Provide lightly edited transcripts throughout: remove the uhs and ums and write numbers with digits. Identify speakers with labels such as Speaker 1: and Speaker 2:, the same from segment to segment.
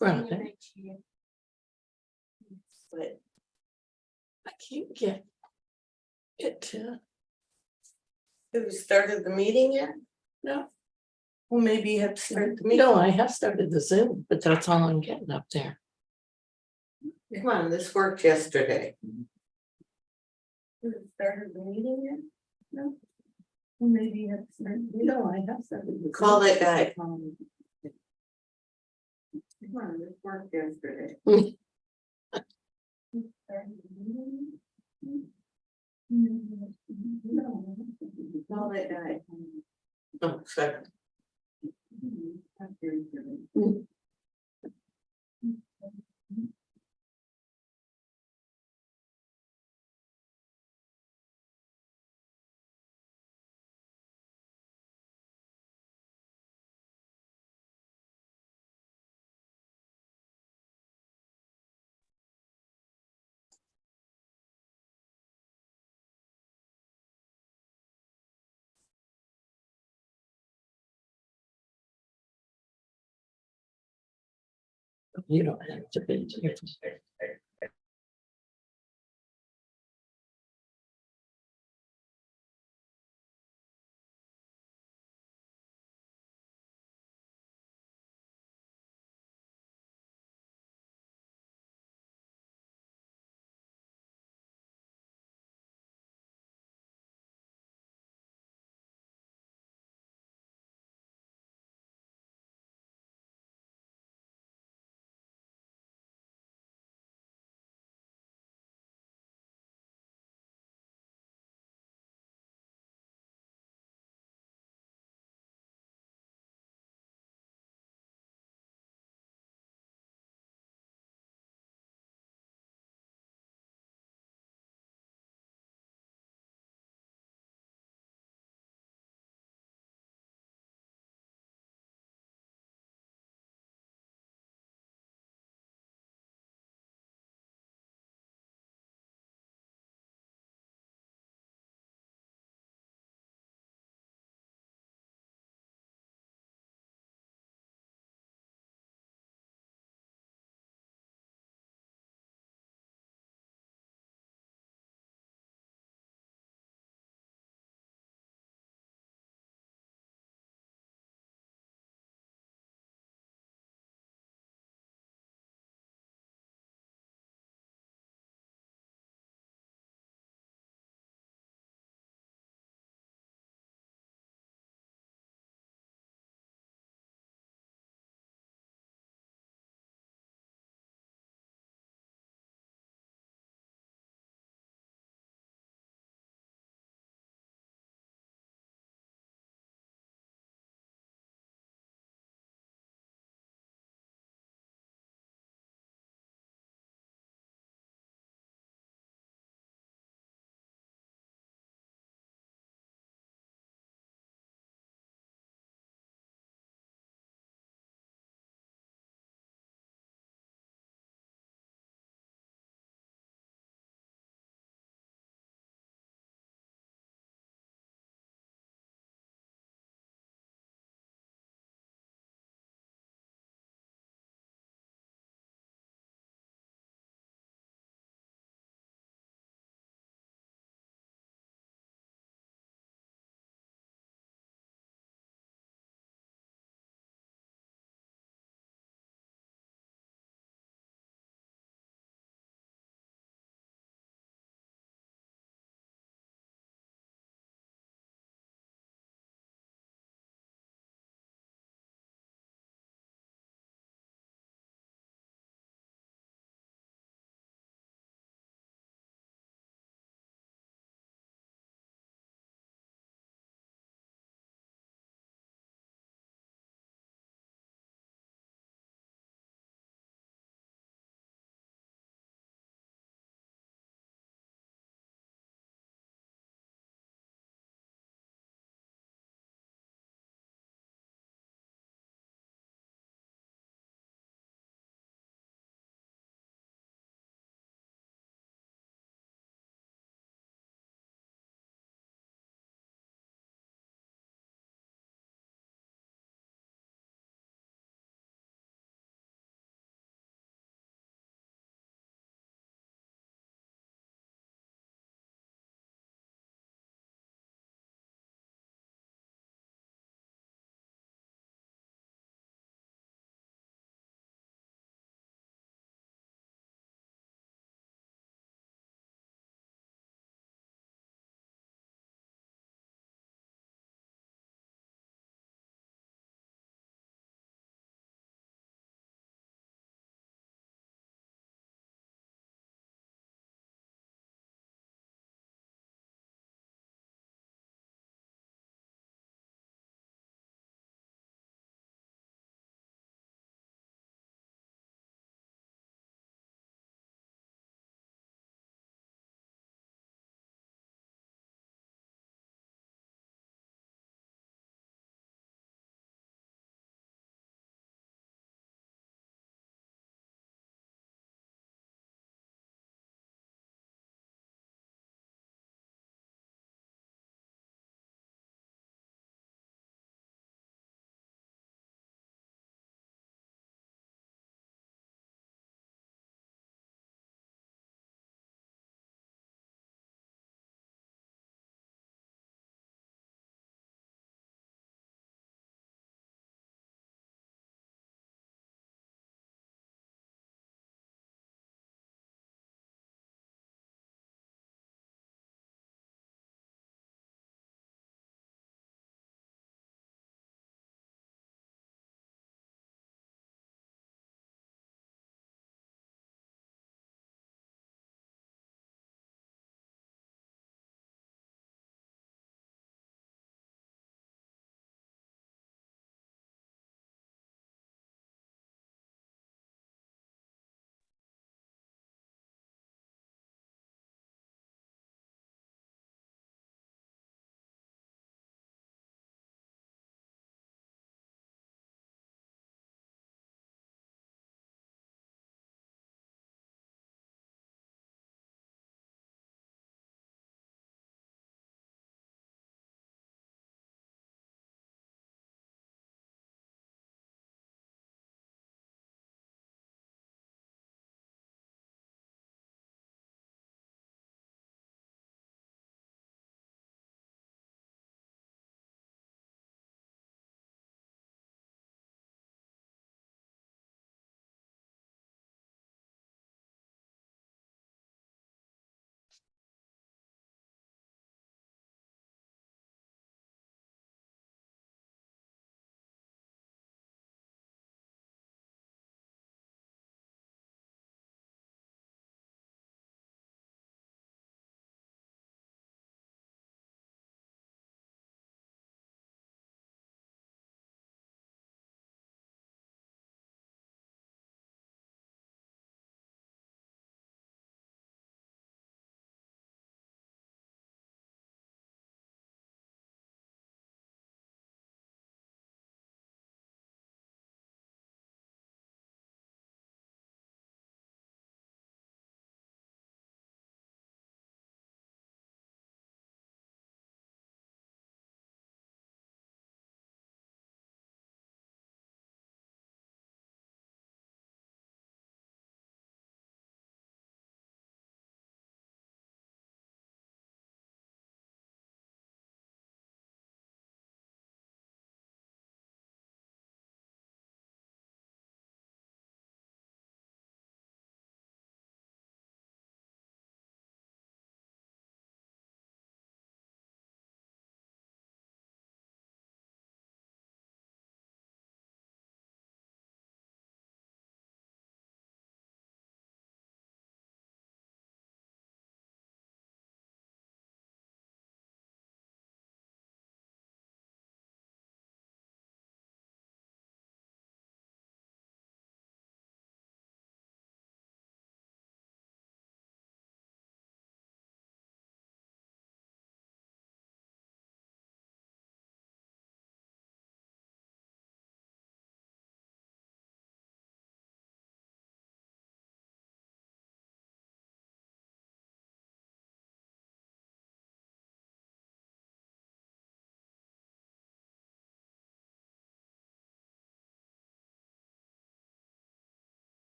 Speaker 1: Randi. But I can't get it to.
Speaker 2: Have you started the meeting yet?
Speaker 1: No,
Speaker 2: Well, maybe you have to start the meeting.
Speaker 1: no, I have started the Zoom, but that's all I'm getting up there.
Speaker 2: Come on, this worked yesterday. Have you started the meeting yet? No. Well, maybe you have to start.
Speaker 1: No, I have started the.
Speaker 2: Call
Speaker 1: Zoom.
Speaker 2: that guy. Come on, this worked yesterday. Call that guy. Oh, sorry.
Speaker 1: You don't have to be here.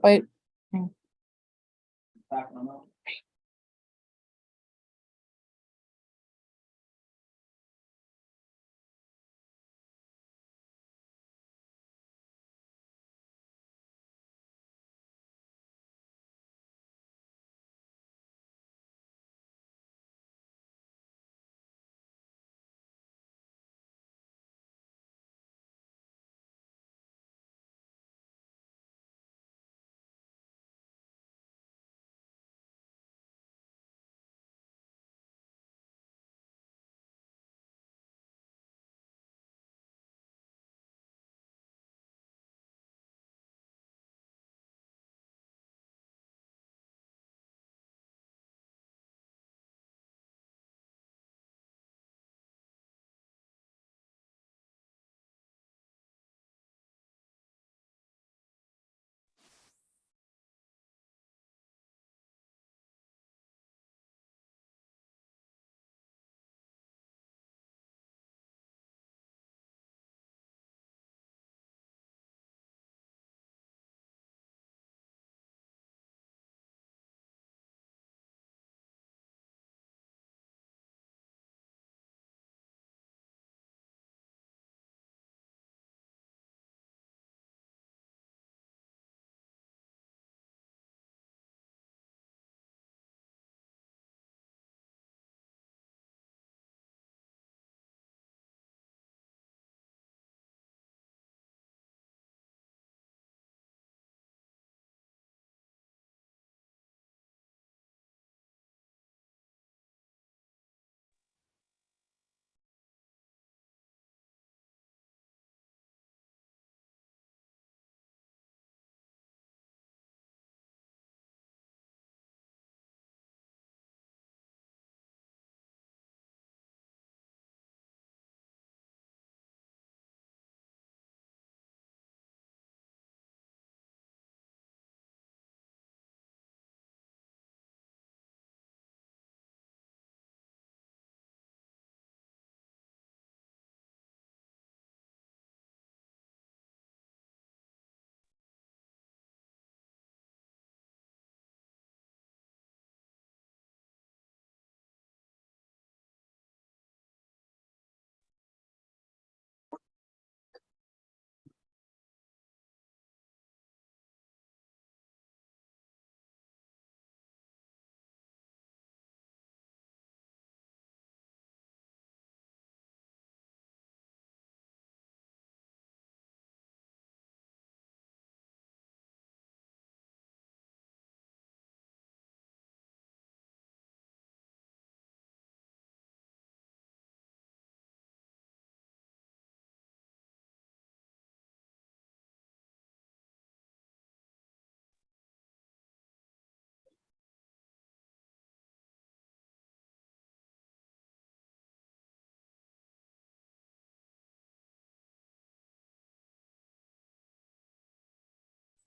Speaker 1: Wait.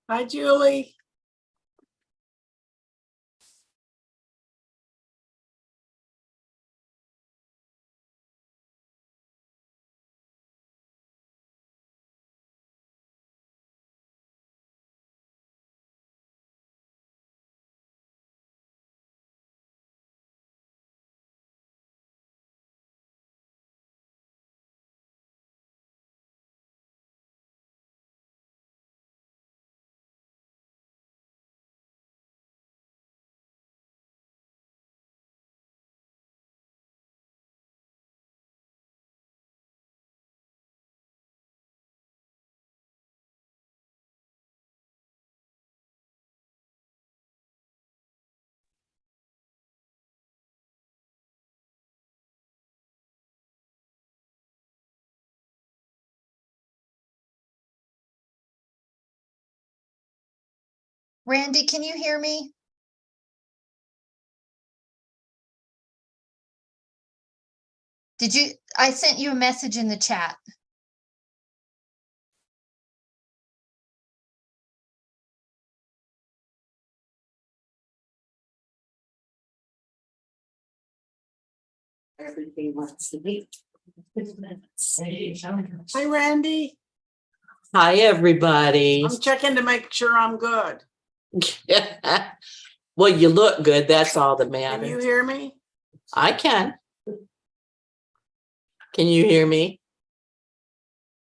Speaker 1: Hi, Julie.
Speaker 3: Randy, can you hear me? I sent you a message in the chat.
Speaker 2: Everything wants to be.
Speaker 1: Hi, Randy. Hi, everybody.
Speaker 4: I'm checking to make sure I'm good.
Speaker 1: Well, you look good. That's all that
Speaker 4: Can you
Speaker 1: matters.
Speaker 4: hear me?
Speaker 1: I can. Can you hear me?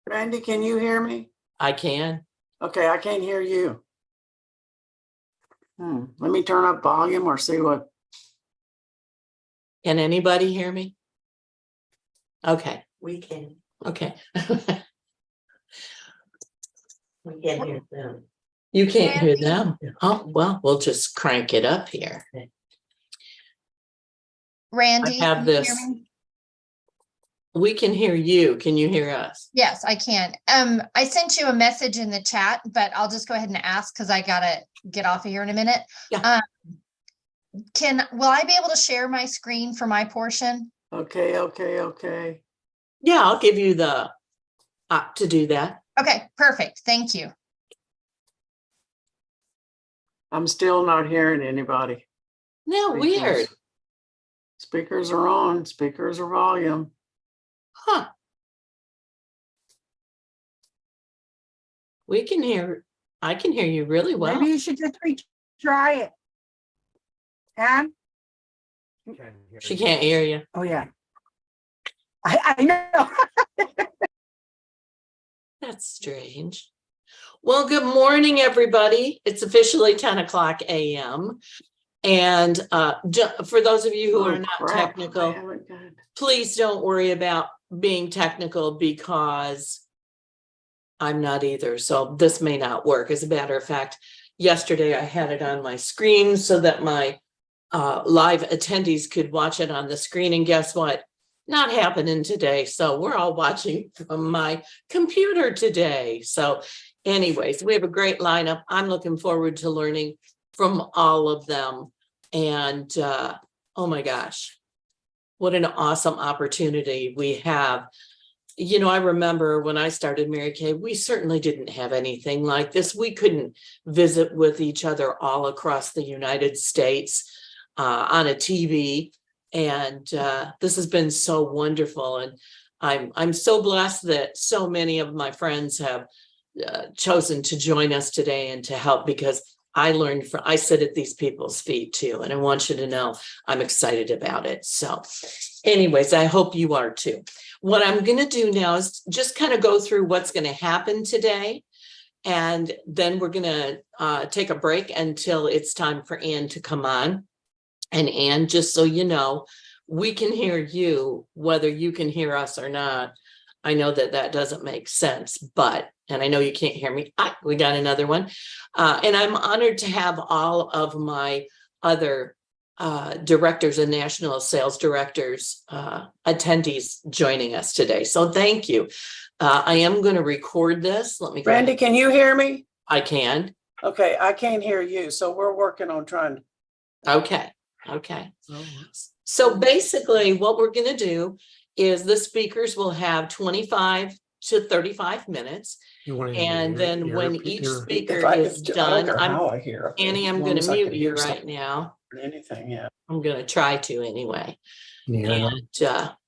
Speaker 4: Randy, can you hear me?
Speaker 1: I can.
Speaker 4: Okay, I can't hear you. Let me turn up volume or see what.
Speaker 1: Can anybody hear me? Okay.
Speaker 2: We can,
Speaker 1: Okay.
Speaker 2: we can hear them.
Speaker 1: You can't hear them. Oh, well, we'll just crank it up here.
Speaker 3: Randy,
Speaker 1: I have
Speaker 3: can you hear
Speaker 1: this.
Speaker 3: me?
Speaker 1: We can hear you. Can you hear us?
Speaker 3: Yes, I can. I sent you a message in the chat, but I'll just go ahead and ask because I gotta get off of here in a minute.
Speaker 1: Yeah.
Speaker 3: Will I be able to share my screen for my portion?
Speaker 4: Okay.
Speaker 1: Yeah, I'll give you the to do that.
Speaker 3: Okay, perfect. Thank you.
Speaker 4: I'm still not hearing anybody.
Speaker 1: No, weird.
Speaker 4: Speakers are on, speakers are volume.
Speaker 1: Huh. We can hear, I can hear you really well.
Speaker 5: Maybe you should just retry it. Ann?
Speaker 1: She can't hear you.
Speaker 5: Oh, yeah. I know.
Speaker 1: That's strange. Well, good morning, everybody. It's officially 10 o'clock a.m. And for those of you who are not technical, please don't worry about being technical because I'm not either. So this may not work. As a matter of fact, yesterday I had it on my screen so that my live attendees could watch it on the screen. And guess what? Not happening today. So we're all watching from my computer today. So anyways, we have a great lineup. I'm looking forward to learning from all of them. And oh my gosh, what an awesome opportunity we have. You know, I remember when I started Mary Kay, we certainly didn't have anything like this. We couldn't visit with each other all across the United States on a TV. And this has been so wonderful. And I'm so blessed that so many of my friends have chosen to join us today and to help, because I sit at these people's feet too. And I want you to know I'm excited about it. So anyways, I hope you are too. What I'm going to do now is just kind of go through what's going to happen today. And then we're going to take a break until it's time for Ann to come on. And Ann, just so you know, we can hear you, whether you can hear us or not. I know that that doesn't make sense, and I know you can't hear me. We got another one. And I'm honored to have all of my other directors and national sales directors, attendees joining us today. So thank you. I am going to record this. Let me go
Speaker 4: Randy,
Speaker 1: ahead.
Speaker 4: can you hear me?
Speaker 1: I can.
Speaker 4: Okay, I can't hear you. So we're working on trying to.
Speaker 1: Okay. So basically what we're going to do is the speakers will have 25 to 35 minutes. And then when each speaker is done, Annie, I'm going to mute you right now.
Speaker 4: Anything, yeah.
Speaker 1: I'm going to try to anyway. And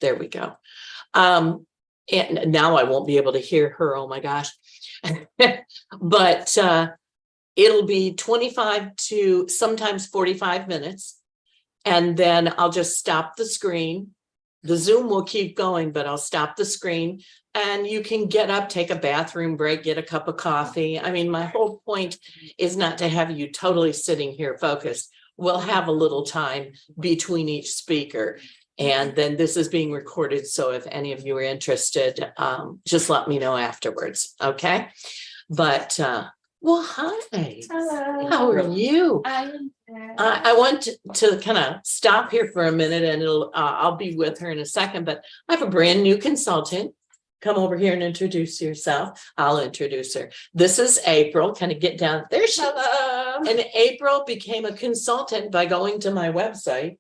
Speaker 1: there we go. And now I won't be able to hear her. Oh my gosh. But it'll be 25 to sometimes 45 minutes. And then I'll just stop the screen. The Zoom will keep going, but I'll stop the screen and you can get up, take a bathroom break, get a cup of coffee. I mean, my whole point is not to have you totally sitting here focused. We'll have a little time between each speaker. And then this is being recorded. So if any of you are interested, just let me know afterwards. Okay. But, well, hi.
Speaker 2: Hello.
Speaker 1: How are you? I want to kind of stop here for a minute and I'll be with her in a second, but I have a brand new consultant. Come over here and introduce yourself. I'll introduce her. This is April. Kind of get down there. Hello. And April became a consultant by going to my website.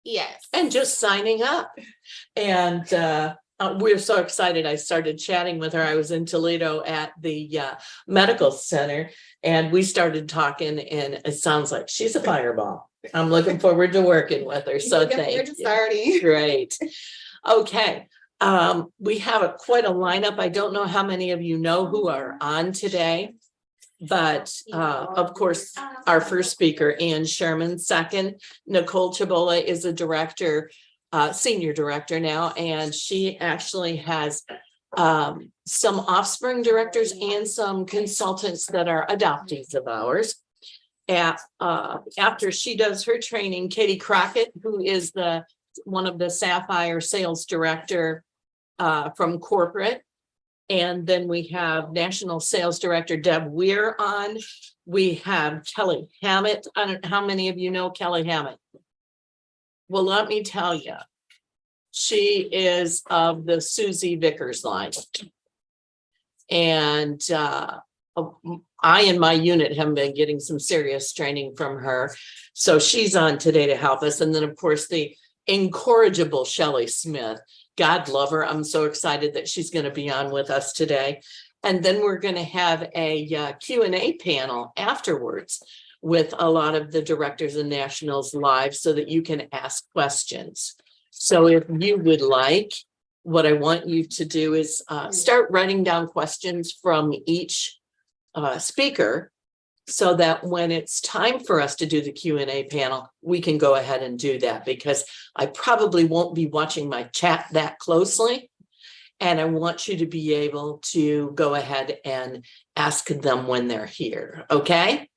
Speaker 2: Yes.
Speaker 1: And just signing up. And we're so excited. I started chatting with her. I was in Toledo at the medical center and we started talking and it sounds like she's a fireball. I'm looking forward to working with her. So thank you.
Speaker 2: Starting.
Speaker 1: Great. Okay. We have quite a lineup. I don't know how many of you know who are on today. But of course, our first speaker, Ann Sherman. Second, Nocle Chabola is a director, senior director now, and she actually has some offspring directors and some consultants that are adoptees of ours. After she does her training, Katie Crockett, who is one of the Sapphire sales director from corporate. And then we have National Sales Director Deb Wehrer on. We have Kellie Hammett. I don't know how many of you know Kellie Hammett. Well, let me tell you, she is of the Susie Vickers line. And I and my unit have been getting some serious training from her. So she's on today to help us. And then, of course, the incorrigible Shelly Smith. God love her. I'm so excited that she's going to be on with us today. And then we're going to have a Q&A panel afterwards with a lot of the directors and nationals live so that you can ask questions. So if you would like, what I want you to do is start writing down questions from each speaker so that when it's time for us to do the Q&A panel, we can go ahead and do that, because I probably won't be watching my chat that closely. And I want you to be able to go ahead and ask them when they're here. Okay.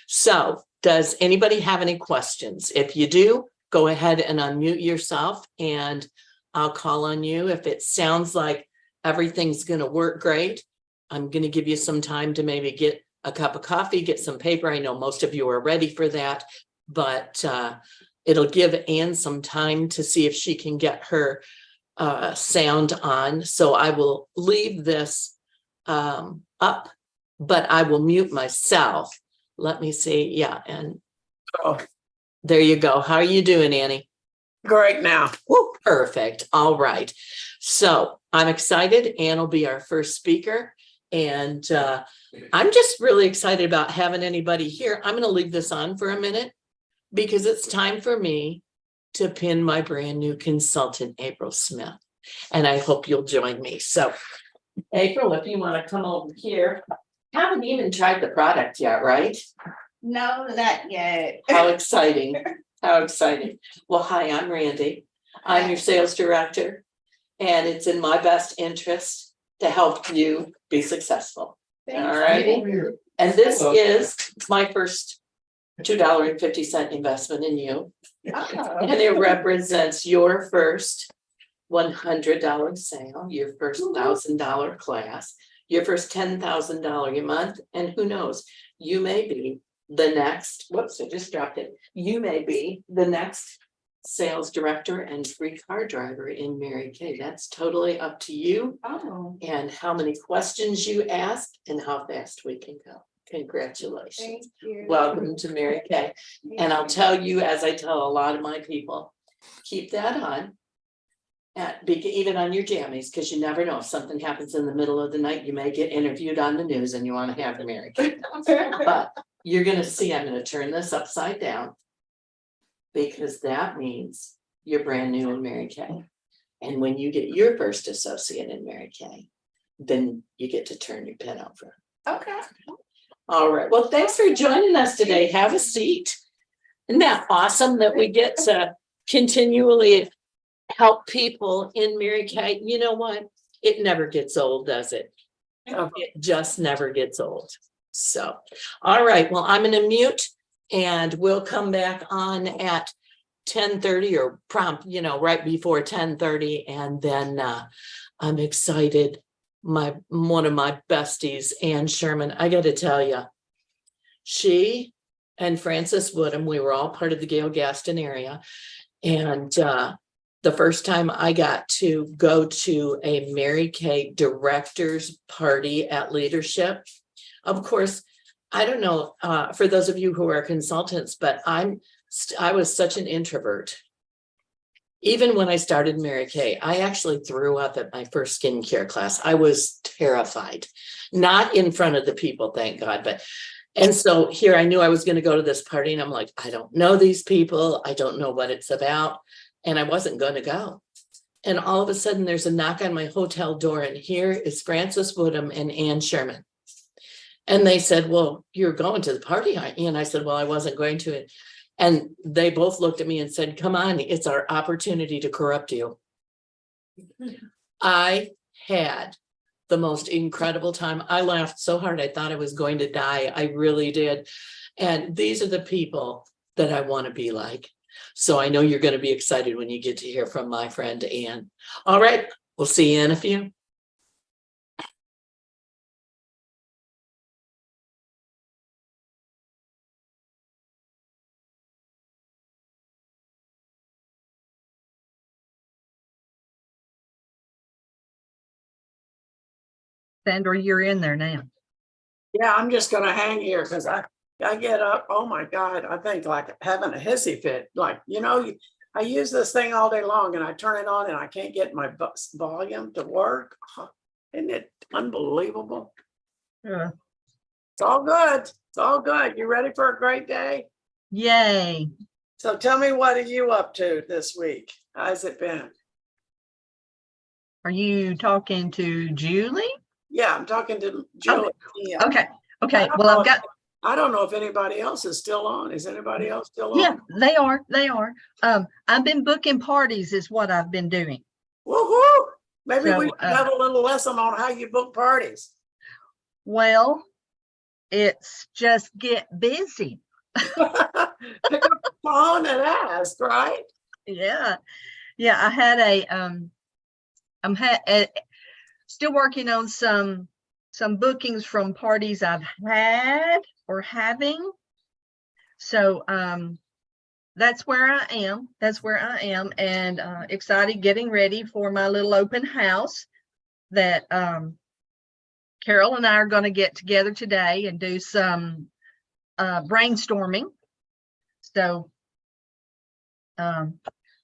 Speaker 1: So does anybody have any questions? If you do, go ahead and unmute yourself and I'll call on you. If it sounds like everything's going to work great, I'm going to give you some time to maybe get a cup of coffee, get some paper. I know most of you are ready for that, but it'll give Ann some time to see if she can get her sound on. So I will leave this up, but I will mute myself. Let me see. Yeah. And there you go. How are you doing, Annie?
Speaker 4: Great now.
Speaker 1: Woo, perfect. All right. So I'm excited. Ann will be our first speaker. And I'm just really excited about having anybody here. I'm going to leave this on for a minute because it's time for me to pin my brand new consultant, April Smith. And I hope you'll join me. So April, if you want to come over here, haven't even tried the product yet, right?
Speaker 2: No, not yet.
Speaker 1: How exciting. How exciting. Well, hi, I'm Randi. I'm your sales director, and it's in my best interest to help you be successful. All right. And this is my first $2.50 investment in you. And it represents your first $100 sale, your first $1,000 class, your first $10,000 a month. And who knows, you may be the next, whoops, I just dropped it. You may be the next sales director and free car driver in Mary Kay. That's totally up to you and how many questions you ask and how fast we can go. Congratulations.
Speaker 2: Thank you.
Speaker 1: Welcome to Mary Kay. And I'll tell you, as I tell a lot of my people, keep that on. Even on your jammies, because you never know if something happens in the middle of the night, you may get interviewed on the news and you want to have the Mary Kay. But you're going to see, I'm going to turn this upside down, because that means you're brand new in Mary Kay. And when you get your first associate in Mary Kay, then you get to turn your pin over.
Speaker 2: Okay.
Speaker 1: All right. Well, thanks for joining us today. Have a seat. Isn't that awesome that we get to continually help people in Mary Kay? You know what? It never gets old, does it? It just never gets old. So, all right. Well, I'm going to mute. And we'll come back on at 10:30 or prompt, right before 10:30. And then I'm excited. One of my besties, Ann Sherman, I got to tell you, she and Francis Woodham, we were all part of the Gale Gaston area. And the first time I got to go to a Mary Kay director's party at Leadership, of course, I don't know, for those of you who are consultants, but I was such an introvert. Even when I started Mary Kay, I actually threw up at my first skincare class. I was terrified, not in front of the people, thank God. And so here I knew I was going to go to this party and I'm like, I don't know these people. I don't know what it's about. And I wasn't going to go. And all of a sudden there's a knock on my hotel door, and here is Frances Woodham and Ann Sherman. And they said, well, you're going to the party, aren't you? And I said, well, I wasn't going to it. And they both looked at me and said, come on, it's our opportunity to corrupt you. I had the most incredible time. I laughed so hard, I thought I was going to die. I really did. And these are the people that I want to be like. So I know you're going to be excited when you get to hear from my friend Ann. All right, we'll see you in a few.
Speaker 5: Sandra, you're in there now.
Speaker 4: Yeah, I'm just gonna hang here because I get up, oh my God, I think like having a hissy fit. Like, I use this thing all day long and I turn it on and I can't get my volume to work. Isn't it unbelievable?
Speaker 5: Yeah.
Speaker 4: It's all good. It's all good. You ready for a great day?
Speaker 5: Yay.
Speaker 4: So tell me, what are you up to this week? How's it been?
Speaker 5: Are you talking to Julie?
Speaker 4: Yeah, I'm talking to Julie. Yeah.
Speaker 5: Okay. Okay. Well,
Speaker 4: I don't know if anybody else is still on. Is anybody else still on?
Speaker 5: Yeah, they are. They are. I've been booking parties is what I've been doing.
Speaker 4: Woohoo! Maybe
Speaker 5: So,
Speaker 4: we should have a little lesson on how you book parties.
Speaker 5: Well, it's just get busy.
Speaker 4: Pick up the phone and ask, right?
Speaker 5: Yeah. Yeah. I had I'm still working on some bookings from parties I've had or having. So that's where I am. That's where I am, and excited, getting ready for my little open house that Carol and I are going to get together today and do some brainstorming. So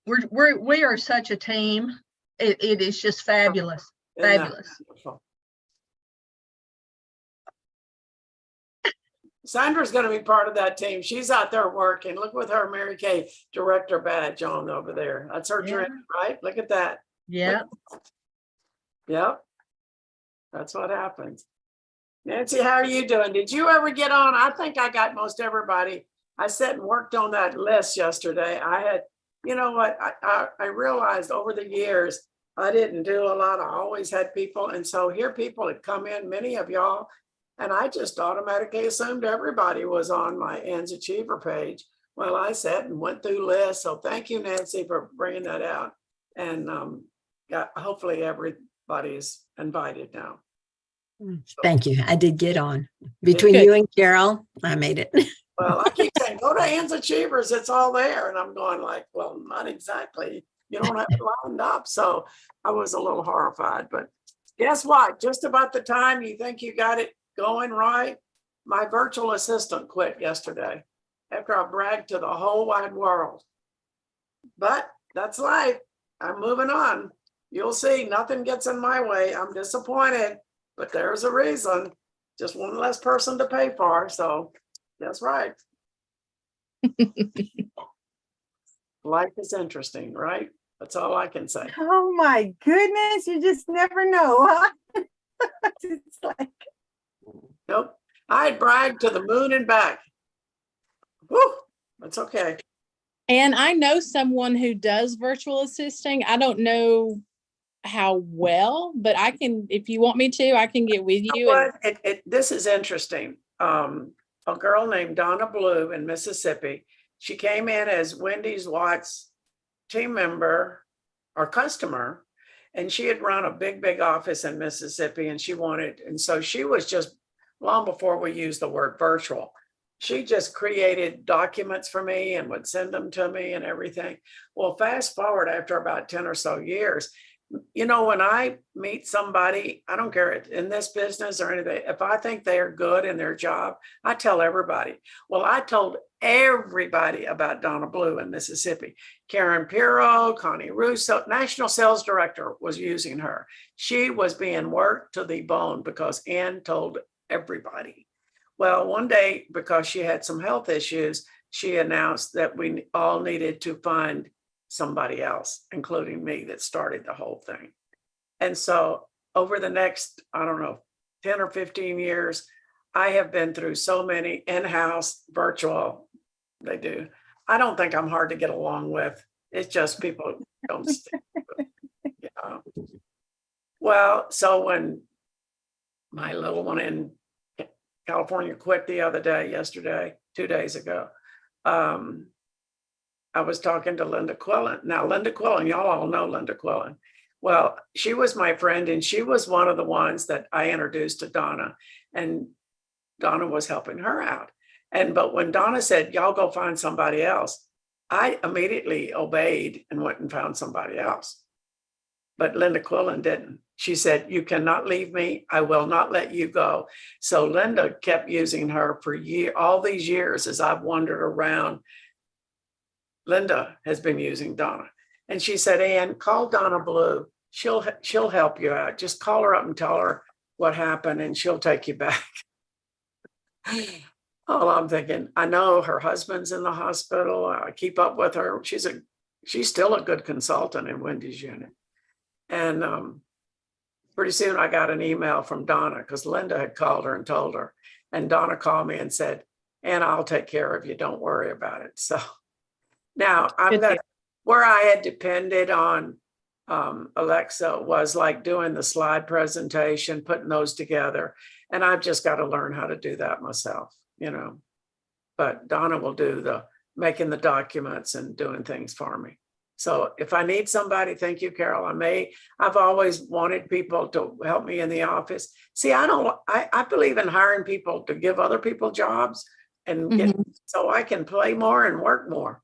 Speaker 5: we are such a team. It is just fabulous. Fabulous.
Speaker 4: Sandra's going to be part of that team. She's out there working. Look with her Mary Kay director badge on over there. That's her dream, right? Look at that.
Speaker 5: Yeah.
Speaker 4: Yep. That's what happens. Nancy, how are you doing? Did you ever get on? I think I got most everybody. I sat and worked on that list yesterday. I had, you know what? I realized over the years, I didn't do a lot. I always had people. And so here people had come in, many of y'all, and I just automatically assumed everybody was on my Ann's Achiever page. Well, I sat and went through lists. So thank you, Nancy, for bringing that out. And hopefully everybody's invited now.
Speaker 6: Thank you. I did get on. Between you and Carol, I made it.
Speaker 4: Well, I keep saying, go to Ann's Achievers. It's all there. And I'm going like, well, not exactly. You don't have it lined up. So I was a little horrified. But guess what? Just about the time you think you got it going right, my virtual assistant quit yesterday after I bragged to the whole wide world. But that's life. I'm moving on. You'll see, nothing gets in my way. I'm disappointed, but there's a reason. Just one less person to pay for. So that's right. Life is interesting, right? That's all I can say.
Speaker 5: Oh my goodness, you just never know, huh? It's like,
Speaker 4: Nope. I bragged to the moon and back. Whew, that's okay.
Speaker 7: And I know someone who does virtual assisting. I don't know how well, but I can, if you want me to, I can get with you.
Speaker 4: You know what? This is interesting. A girl named Donna Blue in Mississippi. She came in as Wendy's Watts team member or customer, and she had run a big office in Mississippi, and so she was just long before we used the word virtual. She just created documents for me and would send them to me and everything. Well, fast forward after about 10 or so years, you know, when I meet somebody, I don't care in this business or anything, if I think they are good in their job, I tell everybody. Well, I told everybody about Donna Blue in Mississippi. Karen Pirro, Connie Russo, National Sales Director was using her. She was being worked to the bone because Ann told everybody. Well, one day, because she had some health issues, she announced that we all needed to find somebody else, including me, that started the whole thing. And so over the next, I don't know, 10 or 15 years, I have been through so many in-house, virtual, they do. I don't think I'm hard to get along with. It's just people don't stick with it, you know. Well, so when my little one in California quit the other day, yesterday, 2 days ago, I was talking to Linda Quillen. Now, Linda Quillen, y'all all know Linda Quillen. Well, she was my friend, and she was one of the ones that I introduced to Donna, and Donna was helping her out. But when Donna said, y'all go find somebody else, I immediately obeyed and went and found somebody else. But Linda Quillen didn't. She said, you cannot leave me. I will not let you go. So Linda kept using her for all these years as I've wandered around. Linda has been using Donna. And she said, Ann, call Donna Blue. She'll help you out. Just call her up and tell her what happened and she'll take you back. Oh, I'm thinking, I know her husband's in the hospital. I keep up with her. She's still a good consultant in Wendy's unit. And pretty soon I got an email from Donna because Linda had called her and told her. And Donna called me and said, Ann, I'll take care of you. Don't worry about it. So now where I had depended on Alexa was like doing the slide presentation, putting those together. And I've just got to learn how to do that myself, you know. But Donna will do the making the documents and doing things for me. So if I need somebody, thank you, Carol. I've always wanted people to help me in the office. See, I believe in hiring people to give other people jobs and so I can play more and work more.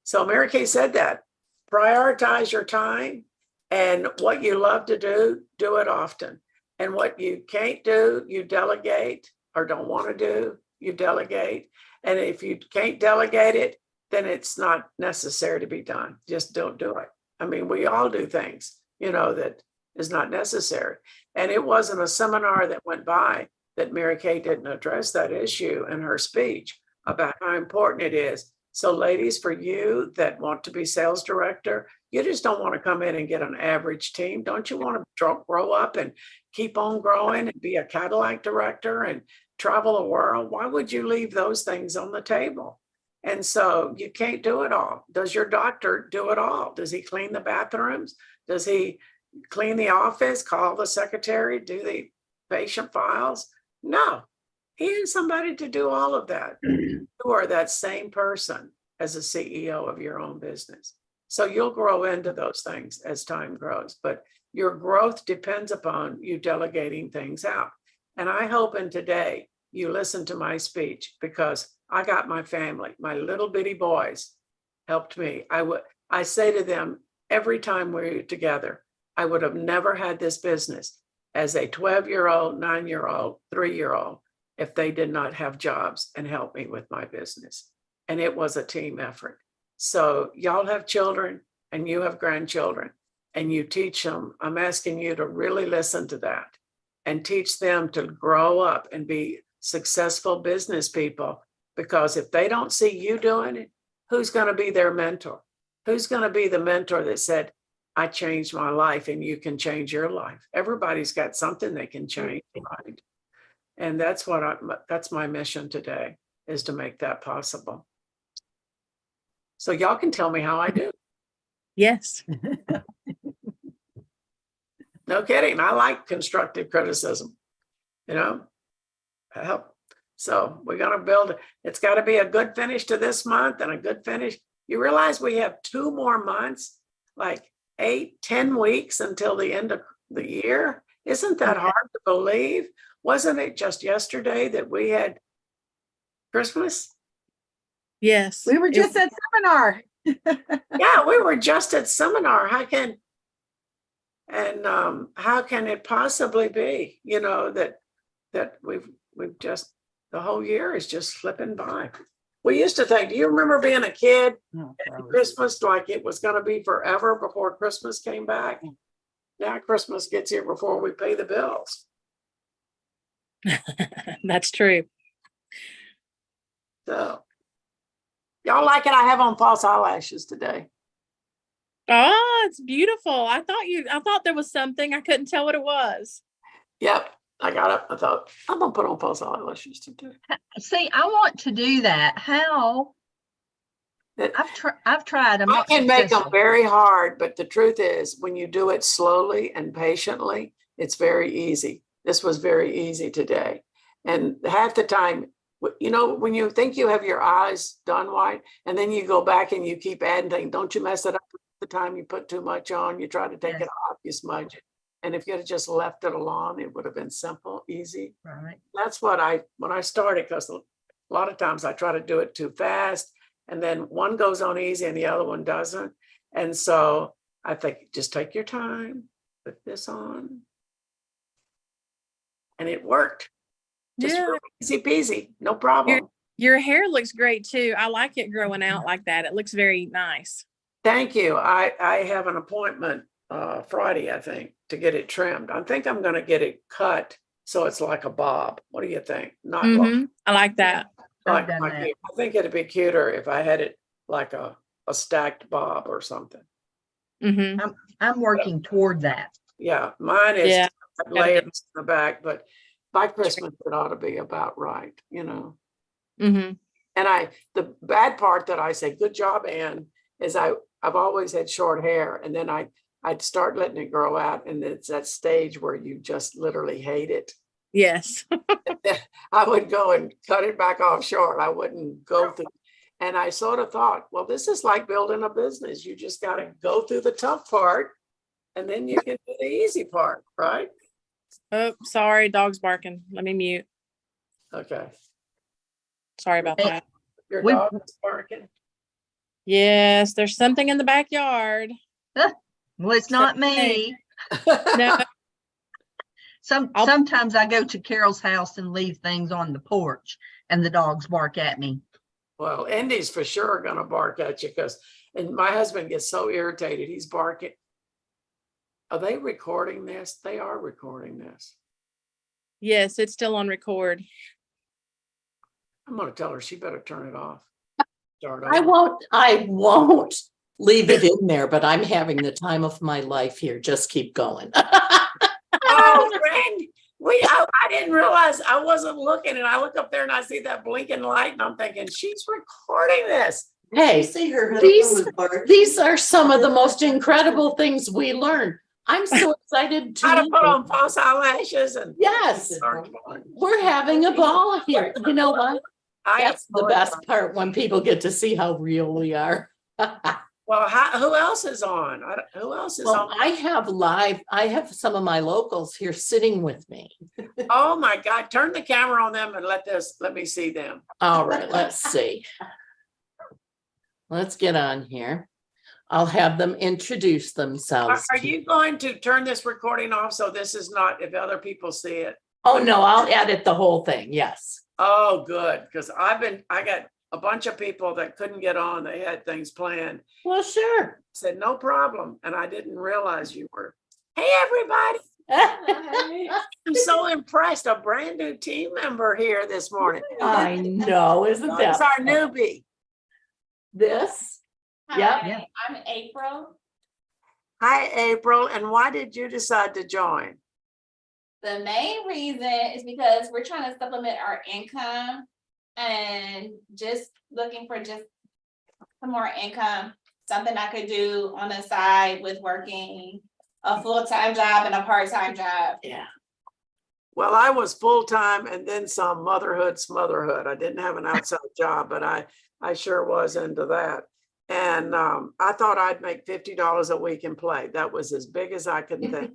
Speaker 4: So Mary Kay said that. Prioritize your time, and what you love to do it often. And what you can't do, you delegate, or don't want to do, you delegate. And if you can't delegate it, then it's not necessary to be done. Just don't do it. I mean, we all do things, you know, that is not necessary. And it wasn't a seminar that went by that Mary Kay didn't address that issue in her speech about how important it is. So ladies, for you that want to be sales director, you just don't want to come in and get an average team. Don't you want to grow up and keep on growing and be a Cadillac director and travel the world? Why would you leave those things on the table? And so you can't do it all. Does your doctor do it all? Does he clean the bathrooms? Does he clean the office, call the secretary, do the patient files? No, he has somebody to do all of that. You are that same person as a CEO of your own business. So you'll grow into those things as time grows, but your growth depends upon you delegating things out. And I hope in today you listen to my speech, because I got my family, my little bitty boys helped me. I say to them every time we're together, I would have never had this business as a 12-year-old, 9-year-old, 3-year-old if they did not have jobs and help me with my business. And it was a team effort. So y'all have children and you have grandchildren and you teach them. I'm asking you to really listen to that and teach them to grow up and be successful business people. Because if they don't see you doing it, who's going to be their mentor? Who's going to be the mentor that said, I changed my life and you can change your life? Everybody's got something they can change, right? And that's that's my mission today, is to make that possible. So y'all can tell me how I do.
Speaker 7: Yes.
Speaker 4: No kidding. I like constructive criticism, you know, help. So we're going to build, it's got to be a good finish to this month and a good finish. You realize we have 2 more months, like 8-10 weeks until the end of the year. Isn't that hard to believe? Wasn't it just yesterday that we had Christmas?
Speaker 7: Yes.
Speaker 5: We were just at seminar.
Speaker 4: Yeah, we were just at seminar. How can it possibly be, you know, that we've just, the whole year is just slipping by. We used to think, do you remember being a kid at Christmas, like it was going to be forever before Christmas came back? Now Christmas gets here before we pay the bills.
Speaker 7: That's true.
Speaker 4: So y'all like it? I have on false eyelashes today.
Speaker 7: Oh, it's beautiful. I thought there was something. I couldn't tell what it was.
Speaker 4: Yep, I got up. I thought, I'm gonna put on false eyelashes today.
Speaker 5: See, I want to do that. How? I've tried. I'm
Speaker 4: I
Speaker 5: not
Speaker 4: can make them
Speaker 5: successful.
Speaker 4: very hard, but the truth is, when you do it slowly and patiently, it's very easy. This was very easy today. And half the time, you know, when you think you have your eyes done right, and then you go back and you keep adding things, don't you mess it up the time you put too much on, you try to take
Speaker 5: Yes.
Speaker 4: it off, you smudge it. And if you had just left it alone, it would have been simple, easy.
Speaker 5: Right.
Speaker 4: That's what when I started, because a lot of times I try to do it too fast, and then one goes on easy and the other one doesn't. And so I think, just take your time, put this on. And it worked. Just
Speaker 7: Yeah.
Speaker 4: real easy peasy, no problem.
Speaker 7: Your hair looks great too. I like it growing out like that. It looks very nice.
Speaker 4: Thank you. I have an appointment Friday, I think, to get it trimmed. I think I'm gonna get it cut so it's like a bob. What do you think? Not
Speaker 7: Mhm. I like that.
Speaker 4: like,
Speaker 5: I've done
Speaker 4: like
Speaker 5: that.
Speaker 4: you. I think it'd be cuter if I had it like a stacked bob or something.
Speaker 7: Mhm.
Speaker 5: I'm working toward that.
Speaker 4: Yeah, mine is
Speaker 7: Yeah.
Speaker 4: layers in the back, but by Christmas it ought to be about right, you know.
Speaker 7: Mhm.
Speaker 4: And the bad part that I say, good job, Ann, is I've always had short hair, and then I'd start letting it grow out, and it's that stage where you just literally hate it.
Speaker 7: Yes.
Speaker 4: I would go and cut it back off short. I wouldn't go through. And I sort of thought, well, this is like building a business. You just got to go through the tough part, and then you can do the easy part, right?
Speaker 7: Oh, sorry. Dog's barking. Let me mute.
Speaker 4: Okay.
Speaker 7: Sorry about that.
Speaker 4: Your
Speaker 5: We-
Speaker 4: dog is barking.
Speaker 7: Yes, there's something in the backyard.
Speaker 5: Well, it's not me.
Speaker 7: No.
Speaker 5: Sometimes I go to Carol's house and leave things on the porch and the dogs bark at me.
Speaker 4: Well, Indy's for sure gonna bark at you and my husband gets so irritated, he's barking. Are they recording this? They are recording this.
Speaker 7: Yes, it's still on record.
Speaker 4: I'm gonna tell her she better turn it off. Start
Speaker 1: I
Speaker 4: over.
Speaker 1: won't leave it in there, but I'm having the time of my life here. Just keep going.
Speaker 4: Oh, Randy, I didn't realize, I wasn't looking, and I look up there and I see that blinking light and I'm thinking, she's recording this.
Speaker 1: Hey,
Speaker 2: See her.
Speaker 1: these are some of the most incredible things we learn. I'm so excited
Speaker 4: How to
Speaker 1: to.
Speaker 4: put on false eyelashes and.
Speaker 1: Yes, we're having a ball here. You know what? That's the best part, when people get to see how real we are.
Speaker 4: Well, who else is on? Who else is
Speaker 1: Well,
Speaker 4: on?
Speaker 1: I have some of my locals here sitting with me.
Speaker 4: Oh my God, turn the camera on them and let me see them.
Speaker 1: All right, let's see. Let's get on here. I'll have them introduce themselves.
Speaker 4: Are you going to turn this recording off so this is not, if other people see it?
Speaker 1: Oh, no, I'll edit the whole thing. Yes.
Speaker 4: Oh, good, because I got a bunch of people that couldn't get on. They had things planned.
Speaker 1: Well, sure.
Speaker 4: Said, no problem. And I didn't realize you were. Hey, everybody. I'm so impressed. A brand new team member here this morning.
Speaker 1: I know, isn't that?
Speaker 4: That's our newbie.
Speaker 1: This? Yeah.
Speaker 5: Yeah.
Speaker 8: I'm April.
Speaker 4: Hi, April. And why did you decide to join?
Speaker 8: The main reason is because we're trying to supplement our income and just looking for just some more income, something I could do on the side with working a full-time job and a part-time job.
Speaker 1: Yeah.
Speaker 4: Well, I was full-time and then some smotherhood. I didn't have an outside job, but I sure was into that. And I thought I'd make $50 a week and play. That was as big as I could think.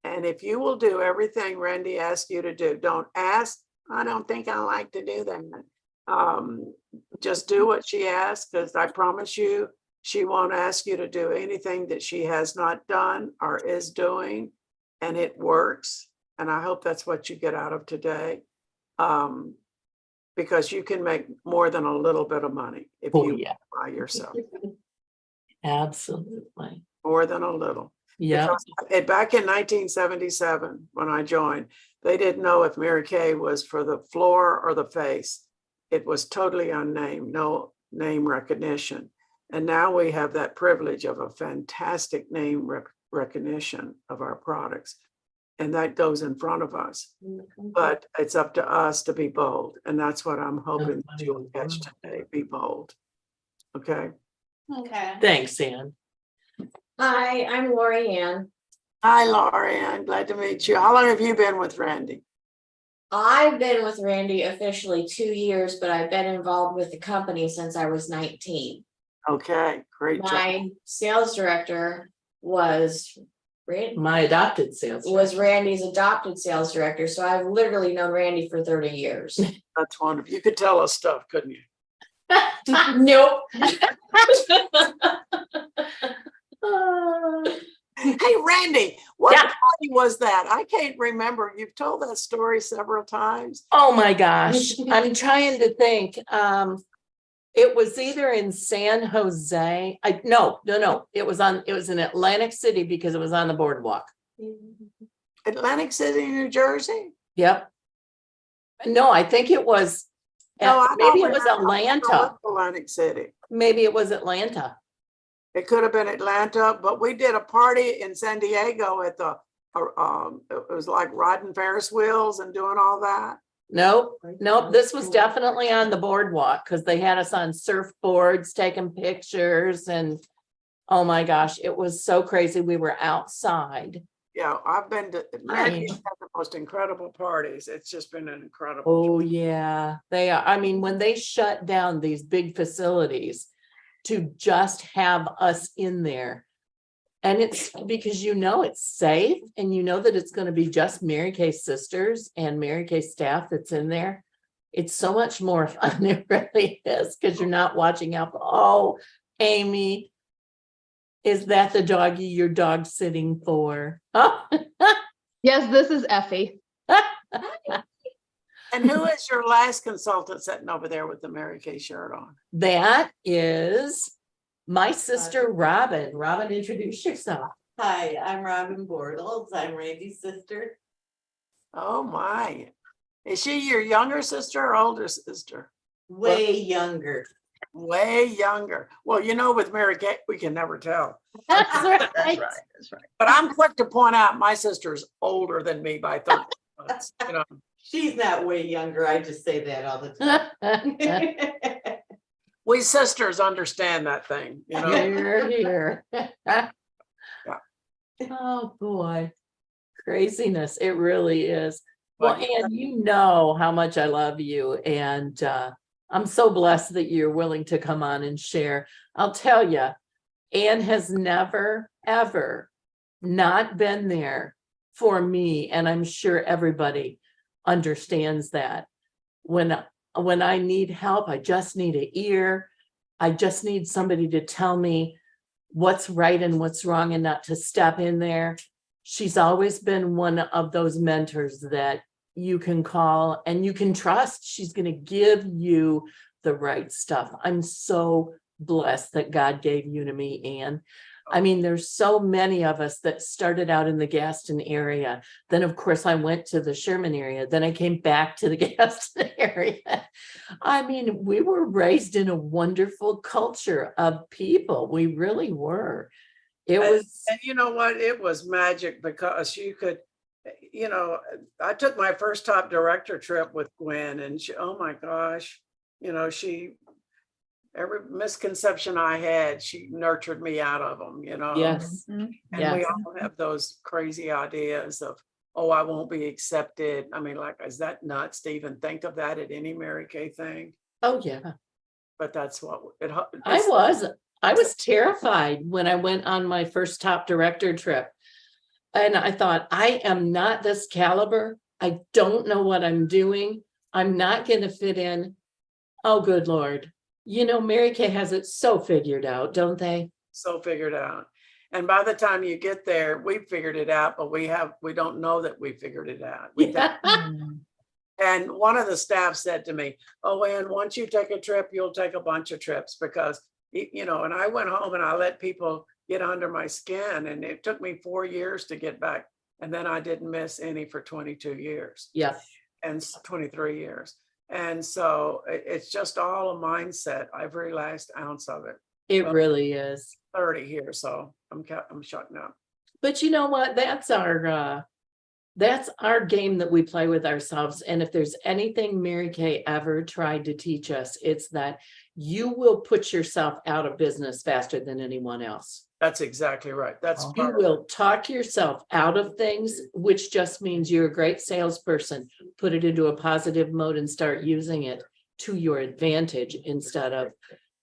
Speaker 4: And if you will do everything Randi asked you to do, don't ask, I don't think I like to do that. Just do what she asks, because I promise you, she won't ask you to do anything that she has not done or is doing, and it works. And I hope that's what you get out of today. Because you can make more than a little bit of money if you by yourself.
Speaker 1: Absolutely.
Speaker 4: More than a little.
Speaker 1: Yeah.
Speaker 4: Back in 1977, when I joined, they didn't know if Mary Kay was for the floor or the face. It was totally unnamed, no name recognition. And now we have that privilege of a fantastic name recognition of our products. And that goes in front of us. But it's up to us to be bold. And that's what I'm hoping that you'll catch today. Be bold. Okay.
Speaker 8: Okay.
Speaker 1: Thanks, Ann.
Speaker 9: Hi, I'm Lori Ann.
Speaker 4: Hi, Laurie. I'm glad to meet you. How long have you been with Randy?
Speaker 9: I've been with Randy officially 2 years, but I've been involved with the company since I was 19.
Speaker 4: Okay, great job.
Speaker 9: My sales director was
Speaker 1: My adopted sales.
Speaker 9: Randy's adopted sales director, so I've literally known Randy for 30 years.
Speaker 4: That's wonderful. You could tell us stuff, couldn't you?
Speaker 9: Nope.
Speaker 4: Hey, Randy, what
Speaker 1: Yeah.
Speaker 4: party was that? I can't remember. You've told that story several times.
Speaker 1: Oh my gosh, I'm trying to think. It was either in San Jose. No. It was in Atlantic City because it was on the boardwalk.
Speaker 4: Atlantic City, New Jersey?
Speaker 1: Yep. No, I think it was.
Speaker 4: No, I
Speaker 1: Maybe
Speaker 4: don't
Speaker 1: it was
Speaker 4: remember. I never
Speaker 1: Atlanta.
Speaker 4: went to Atlantic City.
Speaker 1: Maybe it was Atlanta.
Speaker 4: It could have been Atlanta, but we did a party in San Diego at the, it was like riding Ferris wheels and doing all that.
Speaker 1: Nope. This was definitely on the boardwalk because they had us on surfboards taking pictures and oh my gosh, it was so crazy. We were outside.
Speaker 4: Yeah, I've been to, Randy's had the most incredible parties. It's just been an incredible.
Speaker 1: Oh yeah, they are. I mean, when they shut down these big facilities to just have us in there. And it's because it's safe and that it's going to be just Mary Kay sisters and Mary Kay staff that's in there. It's so much more fun. It really is because you're not watching out. Oh, Amy, is that the doggy your dog's sitting for?
Speaker 10: Yes, this is Effie.
Speaker 4: And who is your last consultant sitting over there with the Mary Kay shirt on?
Speaker 1: That is my sister, Robin. Robin, introduce yourself.
Speaker 2: Hi, I'm Robin Bortles. I'm Randy's sister.
Speaker 4: Oh my. Is she your younger sister or older sister?
Speaker 2: Way younger.
Speaker 4: Way younger. Well, with Mary Kay, we can never tell.
Speaker 1: That's right.
Speaker 5: That's right. That's right.
Speaker 4: But I'm quick to point out my sister's older than me by 30 months.
Speaker 2: She's not way younger. I just say that all the time.
Speaker 4: We sisters understand that thing.
Speaker 1: Here. Oh boy, craziness. It really is. Well, and you know how much I love you. And I'm so blessed that you're willing to come on and share. I'll tell you, Anne has never, ever not been there for me. And I'm sure everybody understands that. When I need help, I just need an ear. I just need somebody to tell me what's right and what's wrong and not to step in there. She's always been one of those mentors that you can call and you can trust. She's going to give you the right stuff. I'm so blessed that God gave you to me, Anne. I mean, there's so many of us that started out in the Gaston area. Then, of course, I went to the Sherman area. Then I came back to the Gaston area. I mean, we were raised in a wonderful culture of people. We really were. It was.
Speaker 4: And you know what? It was magic because you could, I took my first top director trip with Gwen and she, oh my gosh, every misconception I had, she nurtured me out of them,
Speaker 1: Yes.
Speaker 4: And
Speaker 1: yes.
Speaker 4: we all have those crazy ideas of, oh, I won't be accepted. I mean, like, is that nuts to even think of that at any Mary Kay thing?
Speaker 1: Oh, yeah.
Speaker 4: But that's what it.
Speaker 1: I was terrified when I went on my first top director trip. And I thought, I am not this caliber. I don't know what I'm doing. I'm not going to fit in. Oh, good Lord. Mary Kay has it so figured out, don't they?
Speaker 4: So figured out. And by the time you get there, we figured it out, but we don't know that we figured it out. And one of the staff said to me, oh, Ann, once you take a trip, you'll take a bunch of trips because, and I went home and I let people get under my skin and it took me 4 years to get back. And then I didn't miss any for 22 years.
Speaker 1: Yeah.
Speaker 4: And 23 years. And so it's just all a mindset, every last ounce of it.
Speaker 1: It
Speaker 4: Well,
Speaker 1: really is.
Speaker 4: 30 here, so I'm shutting up.
Speaker 1: But you know what? That's our game that we play with ourselves. And if there's anything Mary Kay ever tried to teach us, it's that you will put yourself out of business faster than anyone else.
Speaker 4: That's exactly right. That's
Speaker 1: You will talk yourself out of things, which just means you're a great salesperson. Put it into a positive mode and start using it to your advantage instead of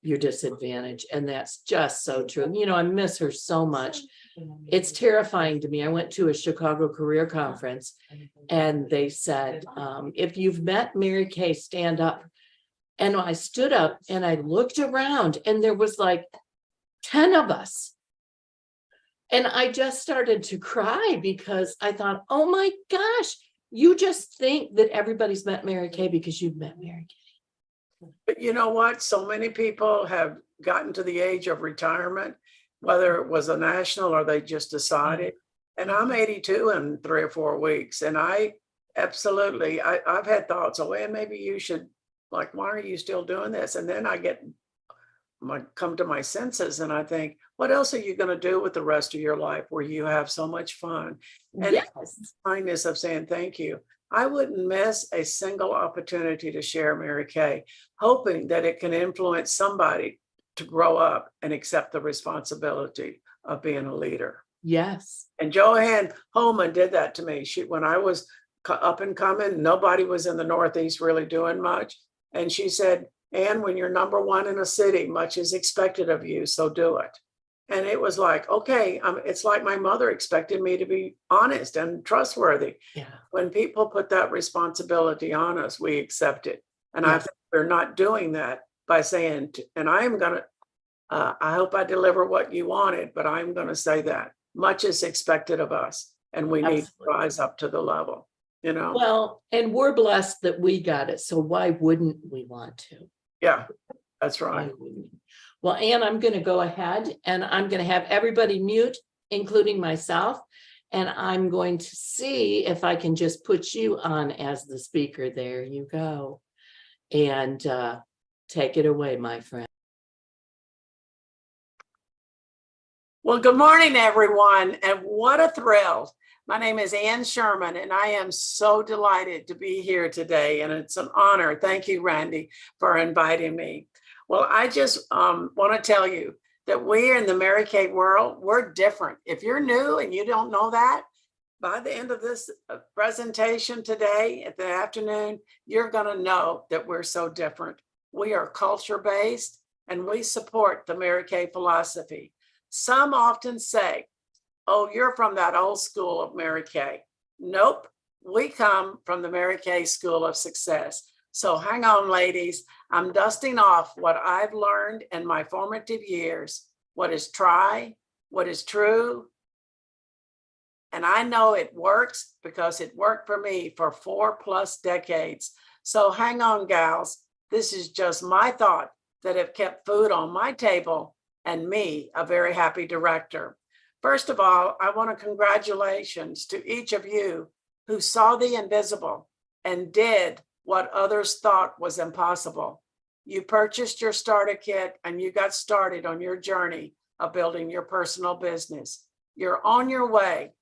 Speaker 1: your disadvantage. And that's just so true. You know, I miss her so much. It's terrifying to me. I went to a Chicago career conference and they said, if you've met Mary Kay, stand up. And I stood up and I looked around and there was like 10 of us. And I just started to cry because I thought, oh my gosh, you just think that everybody's met Mary Kay because you've met Mary Kay.
Speaker 4: But you know what? So many people have gotten to the age of retirement, whether it was a national or they just decided. And I'm 82 in 3 or 4 weeks. And I absolutely, I've had thoughts, oh, and maybe you should, like, why are you still doing this? And then I come to my senses and I think, what else are you going to do with the rest of your life where you have so much fun? And
Speaker 1: Yes.
Speaker 4: kindness of saying thank you. I wouldn't miss a single opportunity to share Mary Kay, hoping that it can influence somebody to grow up and accept the responsibility of being a leader.
Speaker 1: Yes.
Speaker 4: And Joanne Holman did that to me. When I was up and coming, nobody was in the Northeast really doing much. And she said, Ann, when you're number one in a city, much is expected of you, so do it. And it was like, okay, it's like my mother expected me to be honest and trustworthy.
Speaker 1: Yeah.
Speaker 4: When people put that responsibility on us, we accept it. And I think we're not doing that by saying, and I am going to, I hope I deliver what you wanted, but I'm going to say that much is expected of us and we need to rise up to the level, you know?
Speaker 1: Well, and we're blessed that we got it. So why wouldn't we want to?
Speaker 4: Yeah, that's right.
Speaker 1: Well, Ann, I'm going to go ahead and I'm going to have everybody mute, including myself. And I'm going to see if I can just put you on as the speaker. There you go. And take it away, my friend.
Speaker 4: Well, good morning, everyone. And what a thrill. My name is Ann Sherman, and I am so delighted to be here today. And it's an honor. Thank you, Randi, for inviting me. Well, I just want to tell you that we in the Mary Kay world, we're different. If you're new and you don't know that, by the end of this presentation today at the afternoon, you're going to know that we're so different. We are culture-based and we support the Mary Kay philosophy. Some often say, oh, you're from that old school of Mary Kay. Nope, we come from the Mary Kay School of Success. So hang on, ladies. I'm dusting off what I've learned in my formative years, what is tried, what is true. And I know it works because it worked for me for 4+ decades. So hang on, gals. This is just my thought that have kept food on my table and me a very happy director. First of all, I want to congratulations to each of you who saw the invisible and did what others thought was impossible. You purchased your starter kit and you got started on your journey of building your personal business. You're on your way.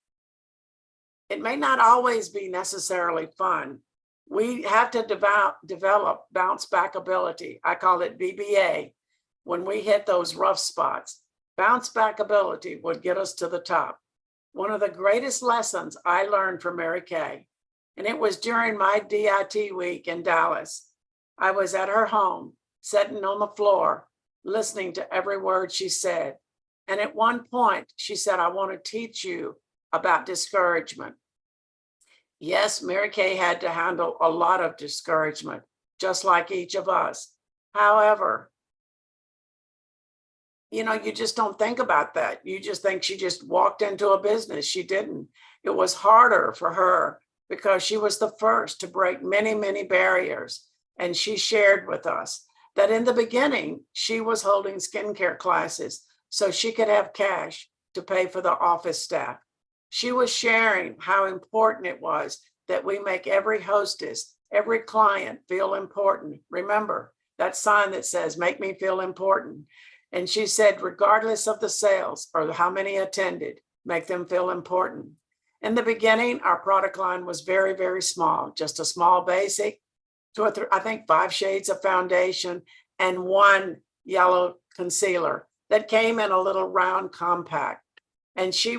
Speaker 4: It may not always be necessarily fun. We have to develop bounce back ability. I call it BBA. When we hit those rough spots, bounce back ability would get us to the top. One of the greatest lessons I learned from Mary Kay, and it was during my DIT week in Dallas. I was at her home, sitting on the floor, listening to every word she said. And at one point, she said, I want to teach you about discouragement. Yes, Mary Kay had to handle a lot of discouragement, just like each of us. However, you know, you just don't think about that. You just think she just walked into a business. She didn't. It was harder for her because she was the first to break many, many barriers. And she shared with us that in the beginning, she was holding skincare classes so she could have cash to pay for the office staff. She was sharing how important it was that we make every hostess, every client feel important. Remember that sign that says, make me feel important. And she said, regardless of the sales or how many attended, make them feel important. In the beginning, our product line was very, very small, just a small basic, I think 5 shades of foundation and 1 yellow concealer that came in a little round compact. And she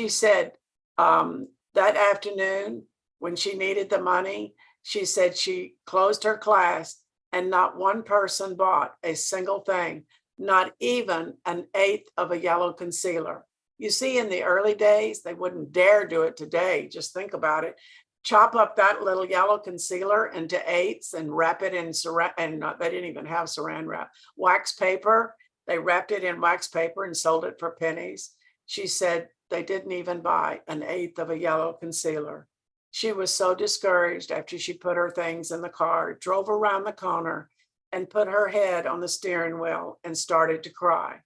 Speaker 4: said that afternoon when she needed the money, she said she closed her class and not one person bought a single thing, not even 1/8 of a yellow concealer. You see, in the early days, they wouldn't dare do it today. Just think about it. Chop up that little yellow concealer into 8s and wrap it in they didn't even have saran wrap, wax paper. They wrapped it in wax paper and sold it for pennies. She said they didn't even buy 1/8 of a yellow concealer. She was so discouraged after she put her things in the car, drove around the corner and put her head on the steering wheel and started to cry.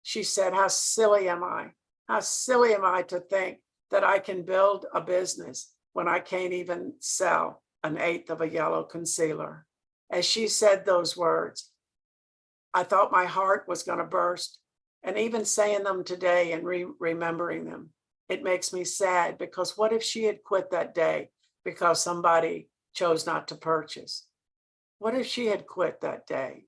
Speaker 4: She said, how silly am I? How silly am I to think that I can build a business when I can't even sell 1/8 of a yellow concealer? As she said those words, I thought my heart was going to burst. And even saying them today and remembering them, it makes me sad, because what if she had quit that day because somebody chose not to purchase? What if she had quit that day?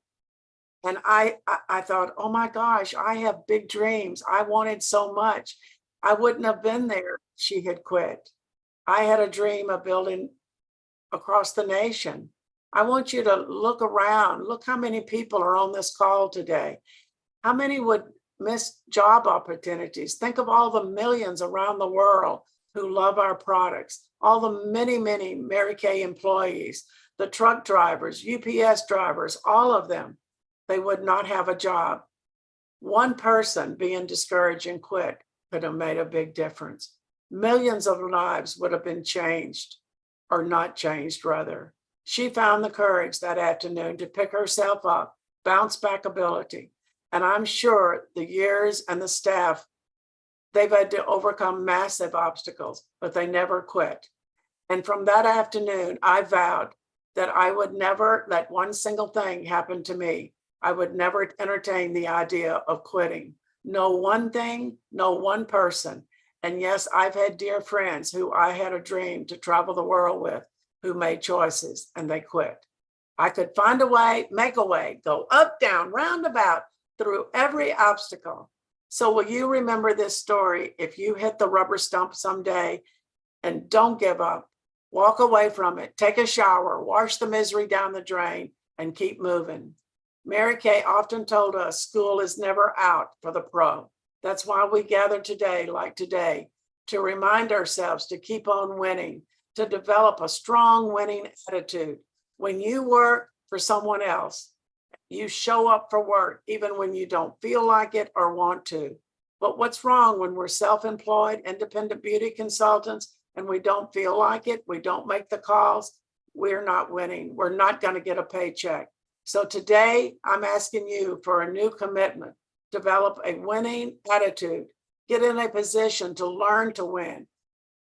Speaker 4: And I thought, oh my gosh, I have big dreams. I wanted so much. I wouldn't have been there if she had quit. I had a dream of building across the nation. I want you to look around. Look how many people are on this call today. How many would miss job opportunities? Think of all the millions around the world who love our products, all the many, many Mary Kay employees, the truck drivers, UPS drivers, all of them. They would not have a job. One person being discouraged and quit could have made a big difference. Millions of lives would have been changed, or not changed, rather. She found the courage that afternoon to pick herself up, bounce back ability. And I'm sure the years and the staff, they've had to overcome massive obstacles, but they never quit. And from that afternoon, I vowed that I would never let one single thing happen to me. I would never entertain the idea of quitting. No one thing, no one person. And yes, I've had dear friends who I had a dream to travel the world with, who made choices and they quit. I could find a way, make a way, go up, down, roundabout, through every obstacle. So will you remember this story if you hit the rubber stump someday? And don't give up. Walk away from it, take a shower, wash the misery down the drain, and keep moving. Mary Kay often told us school is never out for the pro. That's why we gather today, like today, to remind ourselves to keep on winning, to develop a strong winning attitude. When you work for someone else, you show up for work, even when you don't feel like it or want to. But what's wrong when we're self-employed, independent beauty consultants, and we don't feel like it, we don't make the calls, we're not winning. We're not going to get a paycheck. So today, I'm asking you for a new commitment. Develop a winning attitude. Get in a position to learn to win.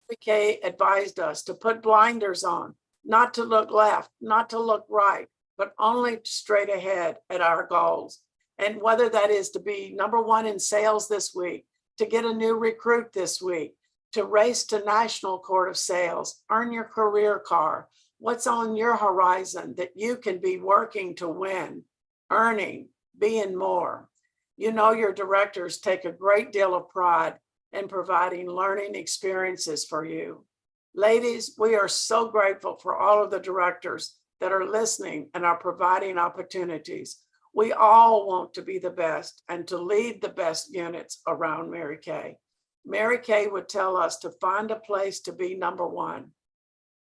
Speaker 4: Mary Kay advised us to put blinders on, not to look left, not to look right, but only straight ahead at our goals. And whether that is to be #1 in sales this week, to get a new recruit this week, to race to National Court of Sales, earn your career car, what's on your horizon that you can be working to win, earning, being more. You know, your directors take a great deal of pride in providing learning experiences for you. Ladies, we are so grateful for all of the directors that are listening and are providing opportunities. We all want to be the best and to lead the best units around Mary Kay. Mary Kay would tell us to find a place to be #1.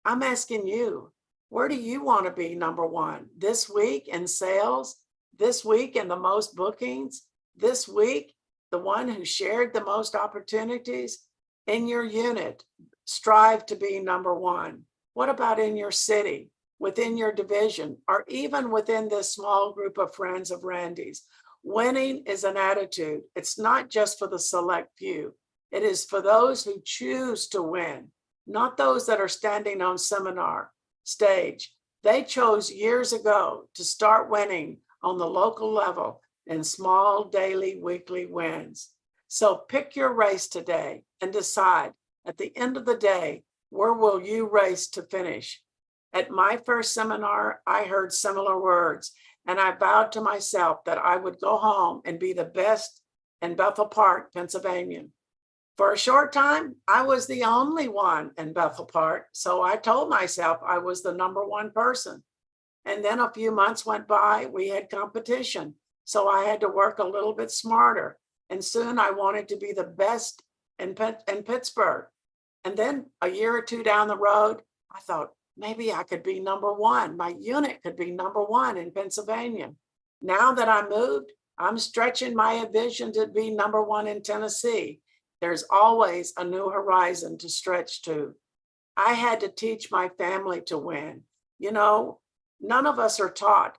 Speaker 4: I'm asking you, where do you want to be #1? This week in sales? This week in the most bookings? This week, the one who shared the most opportunities? In your unit, strive to be #1. What about in your city, within your division, or even within this small group of friends of Randy's? Winning is an attitude. It's not just for the select few. It is for those who choose to win, not those that are standing on seminar stage. They chose years ago to start winning on the local level in small daily, weekly wins. So pick your race today and decide at the end of the day, where will you race to finish? At my first seminar, I heard similar words, and I vowed to myself that I would go home and be the best in Bethel Park, Pennsylvania. For a short time, I was the only one in Bethel Park, so I told myself I was the number one person. And then a few months went by, we had competition, so I had to work a little bit smarter. And soon I wanted to be the best in Pittsburgh. And then a year or two down the road, I thought, maybe I could be number one. My unit could be number one in Pennsylvania. Now that I moved, I'm stretching my vision to be number one in Tennessee. There's always a new horizon to stretch to. I had to teach my family to win. You know, none of us are taught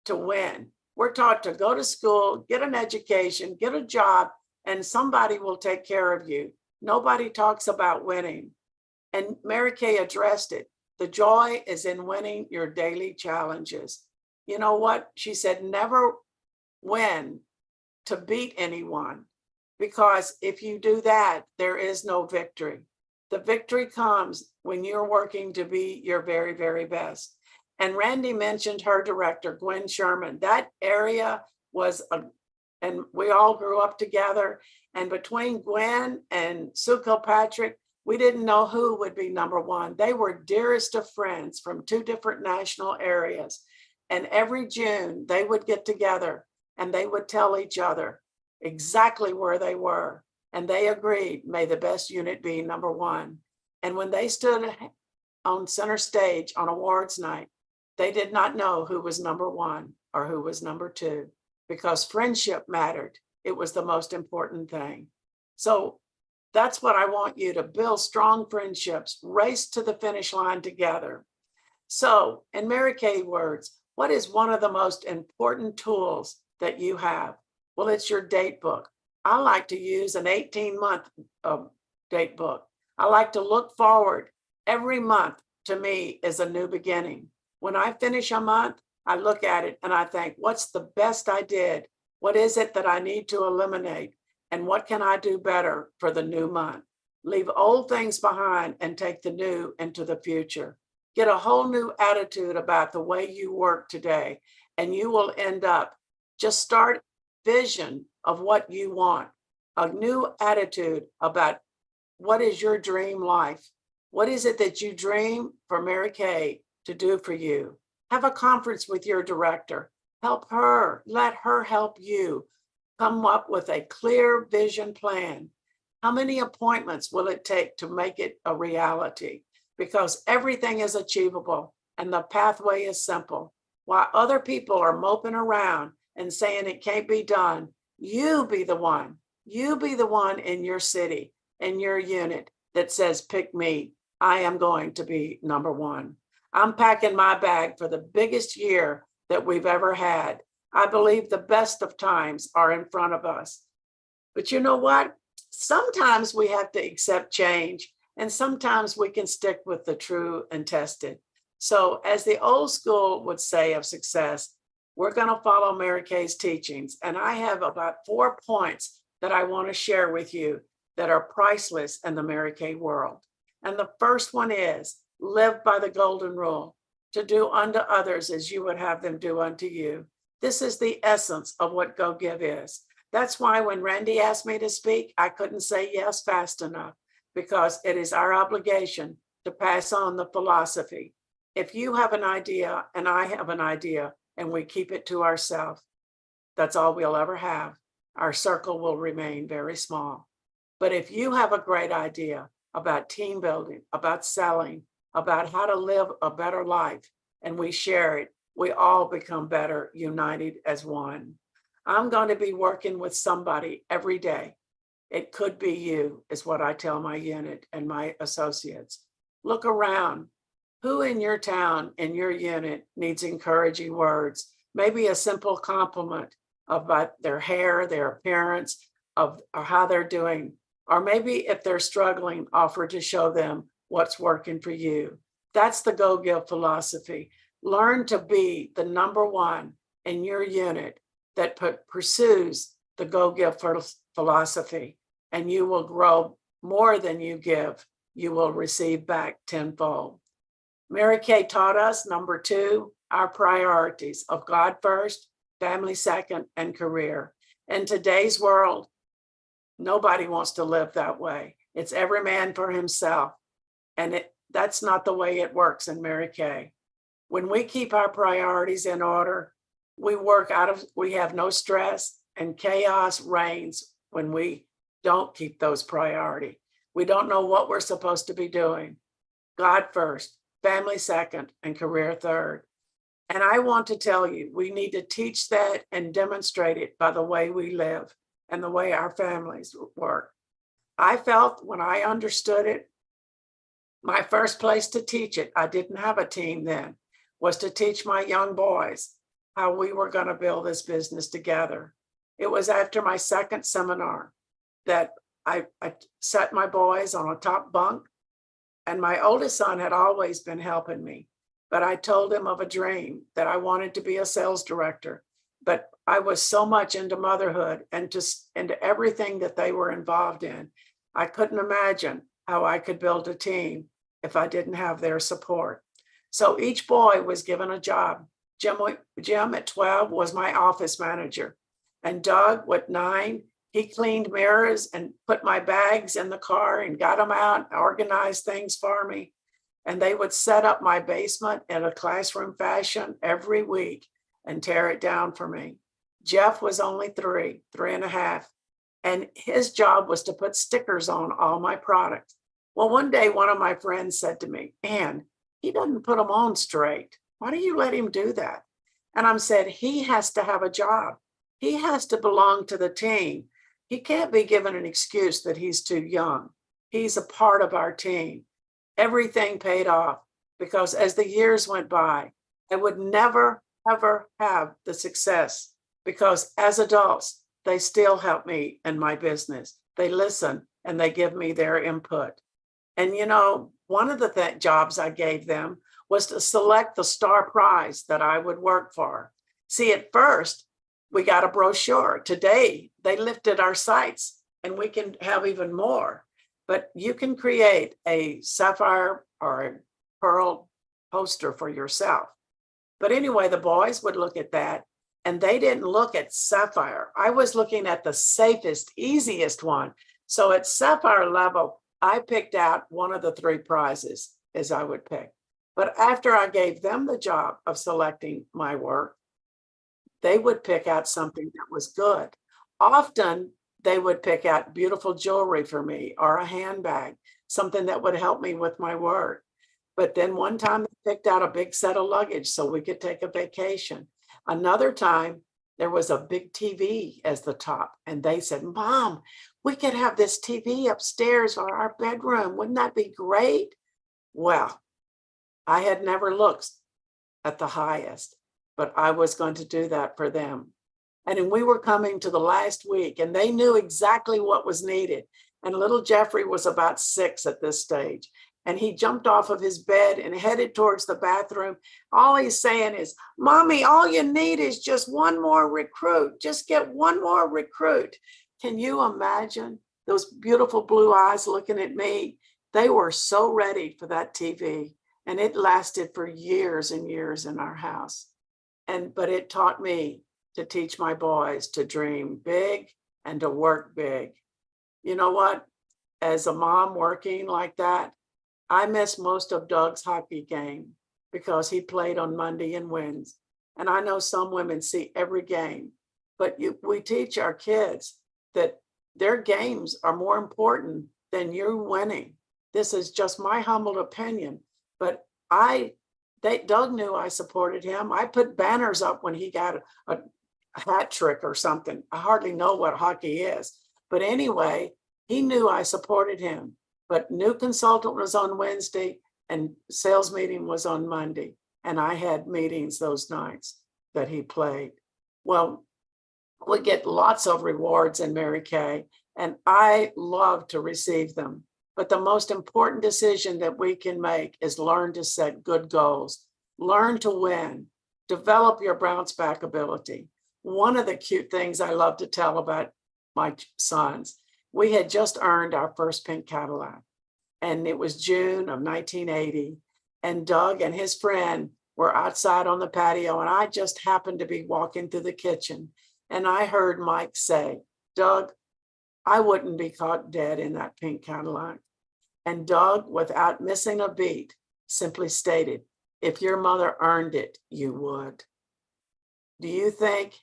Speaker 4: to win. We're taught to go to school, get an education, get a job, and somebody will take care of you. Nobody talks about winning. And Mary Kay addressed it. The joy is in winning your daily challenges. You know what? She said, never win to beat anyone, because if you do that, there is no victory. The victory comes when you're working to be your very, very best. And Randi mentioned her director, Gwen Sherman. That area was and we all grew up together. And between Gwen and Sue Kilpatrick, we didn't know who would be number one. They were dearest of friends from two different national areas. And every June they would get together and they would tell each other exactly where they were. And they agreed, may the best unit be number one. And when they stood on center stage on awards night, they did not know who was number one or who was number two, because friendship mattered. It was the most important thing. So that's what I want you to build: strong friendships, race to the finish line together. So in Mary Kay words, what is one of the most important tools that you have? Well, it's your date book. I like to use an 18-month date book. I like to look forward. Every month to me is a new beginning. When I finish a month, I look at it and I think, what's the best I did? What is it that I need to eliminate? And what can I do better for the new month? Leave old things behind and take the new into the future. Get a whole new attitude about the way you work today, and you will end up, just start vision of what you want, a new attitude about what is your dream life. What is it that you dream for Mary Kay to do for you? Have a conference with your director. Help her, let her help you come up with a clear vision plan. How many appointments will it take to make it a reality? Because everything is achievable and the pathway is simple. While other people are moping around and saying it can't be done, you be the one. You be the one in your city, in your unit, that says, pick me. I am going to be number one. I'm packing my bag for the biggest year that we've ever had. I believe the best of times are in front of us. But you know what? Sometimes we have to accept change, and sometimes we can stick with the true and tested. So as the old school would say of success, we're going to follow Mary Kay's teachings. And I have about 4 points that I want to share with you that are priceless in the Mary Kay world. And the first one is, live by the golden rule, to do unto others as you would have them do unto you. This is the essence of what Go Give is. That's why when Randi asked me to speak, I couldn't say yes fast enough, because it is our obligation to pass on the philosophy. If you have an idea and I have an idea and we keep it to ourselves, that's all we'll ever have. Our circle will remain very small. But if you have a great idea about team building, about selling, about how to live a better life, and we share it, we all become better, united as one. I'm going to be working with somebody every day. It could be you, is what I tell my unit and my associates. Look around. Who in your town, in your unit, needs encouraging words? Maybe a simple compliment about their hair, their appearance, or how they're doing. Or maybe if they're struggling, offer to show them what's working for you. That's the Go Give philosophy. Learn to be the number one in your unit that pursues the go give philosophy, and you will grow more than you give. You will receive back tenfold. Mary Kay taught us, number 2, our priorities of God first, family second, and career. In today's world, nobody wants to live that way. It's every man for himself. And that's not the way it works in Mary Kay. When we keep our priorities in order, we have no stress, and chaos reigns when we don't keep those priorities. We don't know what we're supposed to be doing. God first, family second, and career third. And I want to tell you, we need to teach that and demonstrate it by the way we live and the way our families work. I felt when I understood it, my first place to teach it, I didn't have a team then, was to teach my young boys how we were going to build this business together. It was after my second seminar that I set my boys on a top bunk, and my oldest son had always been helping me. But I told him of a dream that I wanted to be a sales director. But I was so much into motherhood and just into everything that they were involved in. I couldn't imagine how I could build a team if I didn't have their support. So each boy was given a job. Jim at 12 was my office manager. And Doug, with 9, he cleaned mirrors and put my bags in the car and got them out, organized things for me. And they would set up my basement in a classroom fashion every week and tear it down for me. Jeff was only 3.5. And his job was to put stickers on all my products. Well, one day, one of my friends said to me, Ann, he doesn't put them on straight. Why do you let him do that? And I said, he has to have a job. He has to belong to the team. He can't be given an excuse that he's too young. He's a part of our team. Everything paid off because as the years went by, I would never, ever have the success because as adults, they still help me in my business. They listen and they give me their input. And you know, one of the jobs I gave them was to select the star prize that I would work for. See, at first, we got a brochure. Today, they lifted our sites and we can have even more. But you can create a sapphire or a pearl poster for yourself. But anyway, the boys would look at that and they didn't look at sapphire. I was looking at the safest, easiest one. So at sapphire level, I picked out one of the 3 prizes as I would pick. But after I gave them the job of selecting my work, they would pick out something that was good. Often they would pick out beautiful jewelry for me or a handbag, something that would help me with my work. But then one time they picked out a big set of luggage so we could take a vacation. Another time there was a big TV as the top and they said, Mom, we could have this TV upstairs or our bedroom. Wouldn't that be great? Well, I had never looked at the highest, but I was going to do that for them. And then we were coming to the last week and they knew exactly what was needed. And little Jeffrey was about 6 at this stage. And he jumped off of his bed and headed towards the bathroom. All he's saying is, Mommy, all you need is just one more recruit. Just get one more recruit. Can you imagine those beautiful blue eyes looking at me? They were so ready for that TV. And it lasted for years and years in our house. But it taught me to teach my boys to dream big and to work big. You know what? As a mom working like that, I miss most of Doug's hockey game because he played on Monday and Wednesday. And I know some women see every game, but we teach our kids that their games are more important than you winning. This is just my humble opinion, but Doug knew I supported him. I put banners up when he got a hat trick or something. I hardly know what hockey is, but anyway, he knew I supported him. But new consultant was on Wednesday and sales meeting was on Monday. And I had meetings those nights that he played. Well, we get lots of rewards in Mary Kay, and I love to receive them. But the most important decision that we can make is learn to set good goals, learn to win, develop your bounce back ability. one of the cute things I love to tell about my sons, we had just earned our first pink Cadillac, and it was June of 1980. And Doug and his friend were outside on the patio, and I just happened to be walking through the kitchen. And I heard Mike say, Doug, I wouldn't be caught dead in that pink Cadillac. And Doug, without missing a beat, simply stated, if your mother earned it, you would. Do you think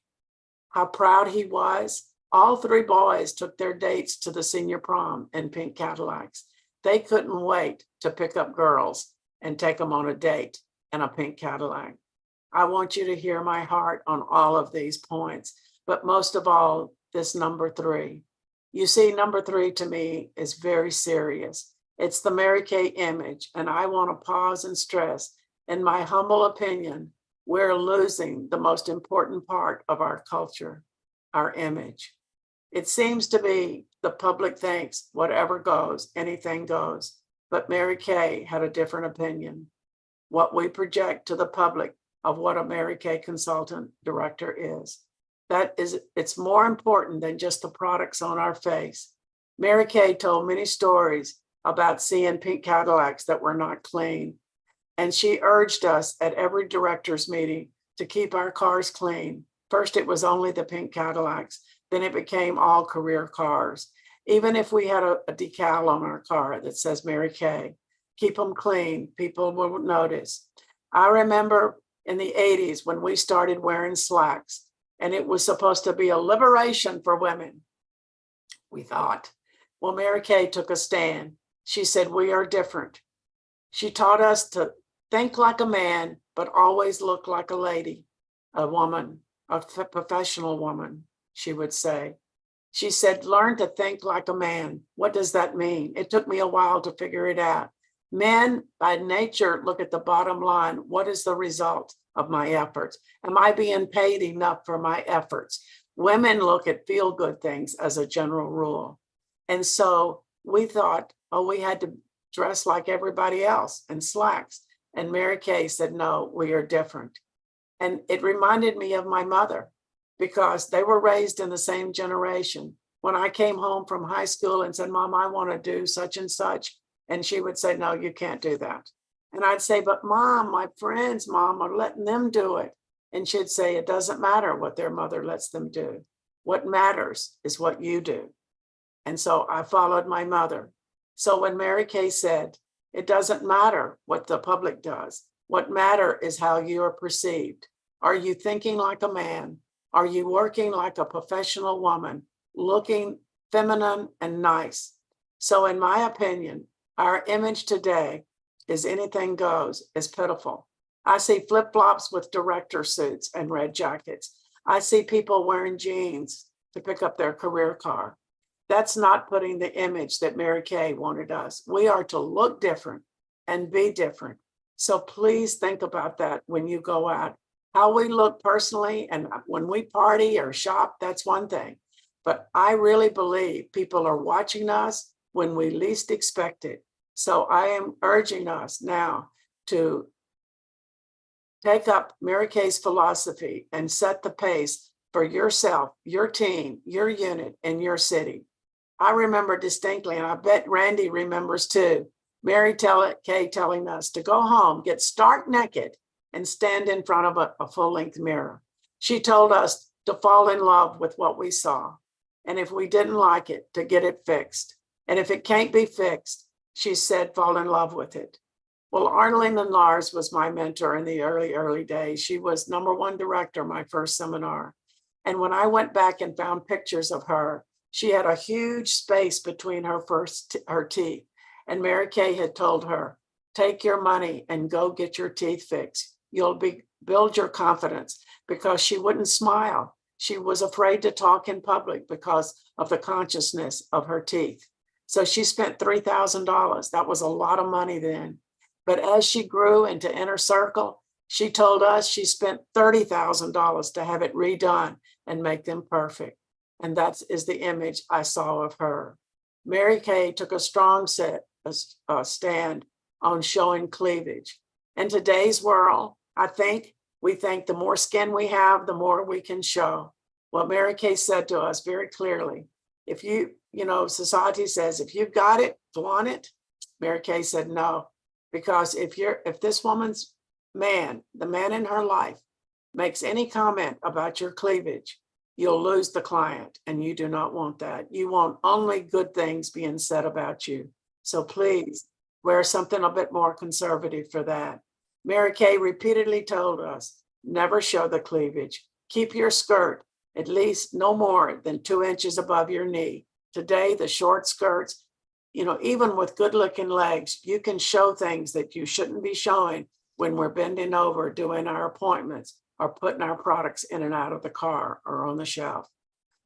Speaker 4: how proud he was? All three boys took their dates to the senior prom in pink Cadillacs. They couldn't wait to pick up girls and take them on a date in a pink Cadillac. I want you to hear my heart on all of these points, but most of all, this number 3. You see, number 3 to me is very serious. It's the Mary Kay image, and I want to pause and stress, in my humble opinion, we're losing the most important part of our culture, our image. It seems to be the public thinks whatever goes, anything goes, but Mary Kay had a different opinion. What we project to the public of what a Mary Kay consultant director is. It's more important than just the products on our face. Mary Kay told many stories about seeing pink Cadillacs that were not clean. And she urged us at every director's meeting to keep our cars clean. First, it was only the pink Cadillacs. Then it became all career cars. Even if we had a decal on our car that says Mary Kay, keep them clean, people will notice. I remember in the 80s when we started wearing slacks, and it was supposed to be a liberation for women, we thought. Well, Mary Kay took a stand. She said, we are different. She taught us to think like a man, but always look like a lady, a woman, a professional woman, she would say. She said, learn to think like a man. What does that mean? It took me a while to figure it out. Men, by nature, look at the bottom line. What is the result of my efforts? Am I being paid enough for my efforts? Women look at feel-good things as a general rule. And so we thought, oh, we had to dress like everybody else in slacks. And Mary Kay said, no, we are different. And it reminded me of my mother because they were raised in the same generation. When I came home from high school and said, Mom, I want to do such and such. And she would say, no, you can't do that. And I'd say, but Mom, my friends, Mom, are letting them do it. And she'd say, it doesn't matter what their mother lets them do. What matters is what you do. And so I followed my mother. So when Mary Kay said, it doesn't matter what the public does. What matters is how you are perceived. Are you thinking like a man? Are you working like a professional woman, looking feminine and nice? So in my opinion, our image today is anything goes, is pitiful. I see flip-flops with director suits and red jackets. I see people wearing jeans to pick up their career car. That's not putting the image that Mary Kay wanted us. We are to look different and be different. So please think about that when you go out. How we look personally and when we party or shop, that's one thing. But I really believe people are watching us when we least expect it. So I am urging us now to take up Mary Kay's philosophy and set the pace for yourself, your team, your unit, and your city. I remember distinctly, and I bet Randi remembers too, Mary Kay telling us to go home, get stark naked, and stand in front of a full-length mirror. She told us to fall in love with what we saw. And if we didn't like it, to get it fixed. And if it can't be fixed, she said, fall in love with it. Well, Arlene Lars was my mentor in the early days. She was #1 director, my first seminar. And when I went back and found pictures of her, she had a huge space between her teeth. And Mary Kay had told her, take your money and go get your teeth fixed. You'll build your confidence, because she wouldn't smile. She was afraid to talk in public because of the consciousness of her teeth. So she spent $3,000. That was a lot of money then. But as she grew into inner circle, she told us she spent $30,000 to have it redone and make them perfect. And that is the image I saw of her. Mary Kay took a strong stand on showing cleavage. In today's world, I think we think the more skin we have, the more we can show. Well, Mary Kay said to us very clearly, if you know, society says, if you've got it, flaunt it. Mary Kay said no, because if this woman's man, the man in her life, makes any comment about your cleavage, you'll lose the client, and you do not want that. You want only good things being said about you. So please wear something a bit more conservative for that. Mary Kay repeatedly told us, never show the cleavage. Keep your skirt at least no more than 2 inches above your knee. Today, the short skirts, you know, even with good looking legs, you can show things that you shouldn't be showing when we're bending over doing our appointments or putting our products in and out of the car or on the shelf.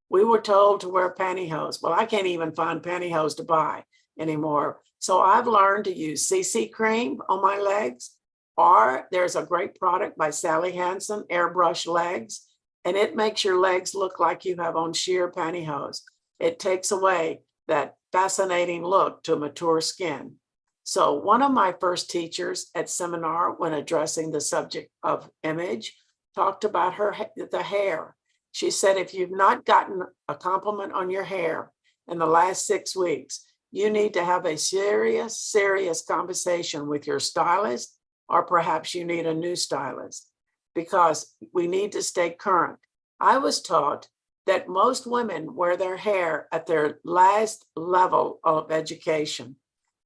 Speaker 4: We were told to wear pantyhose. Well, I can't even find pantyhose to buy anymore. So I've learned to use CC cream on my legs, or there's a great product by Sally Hansen, Airbrush Legs, and it makes your legs look like you have on sheer pantyhose. It takes away that fascinating look to mature skin. So one of my first teachers at seminar, when addressing the subject of image, talked about the hair. She said, if you've not gotten a compliment on your hair in the last 6 weeks, you need to have a serious conversation with your stylist, or perhaps you need a new stylist, because we need to stay current. I was taught that most women wear their hair at their last level of education.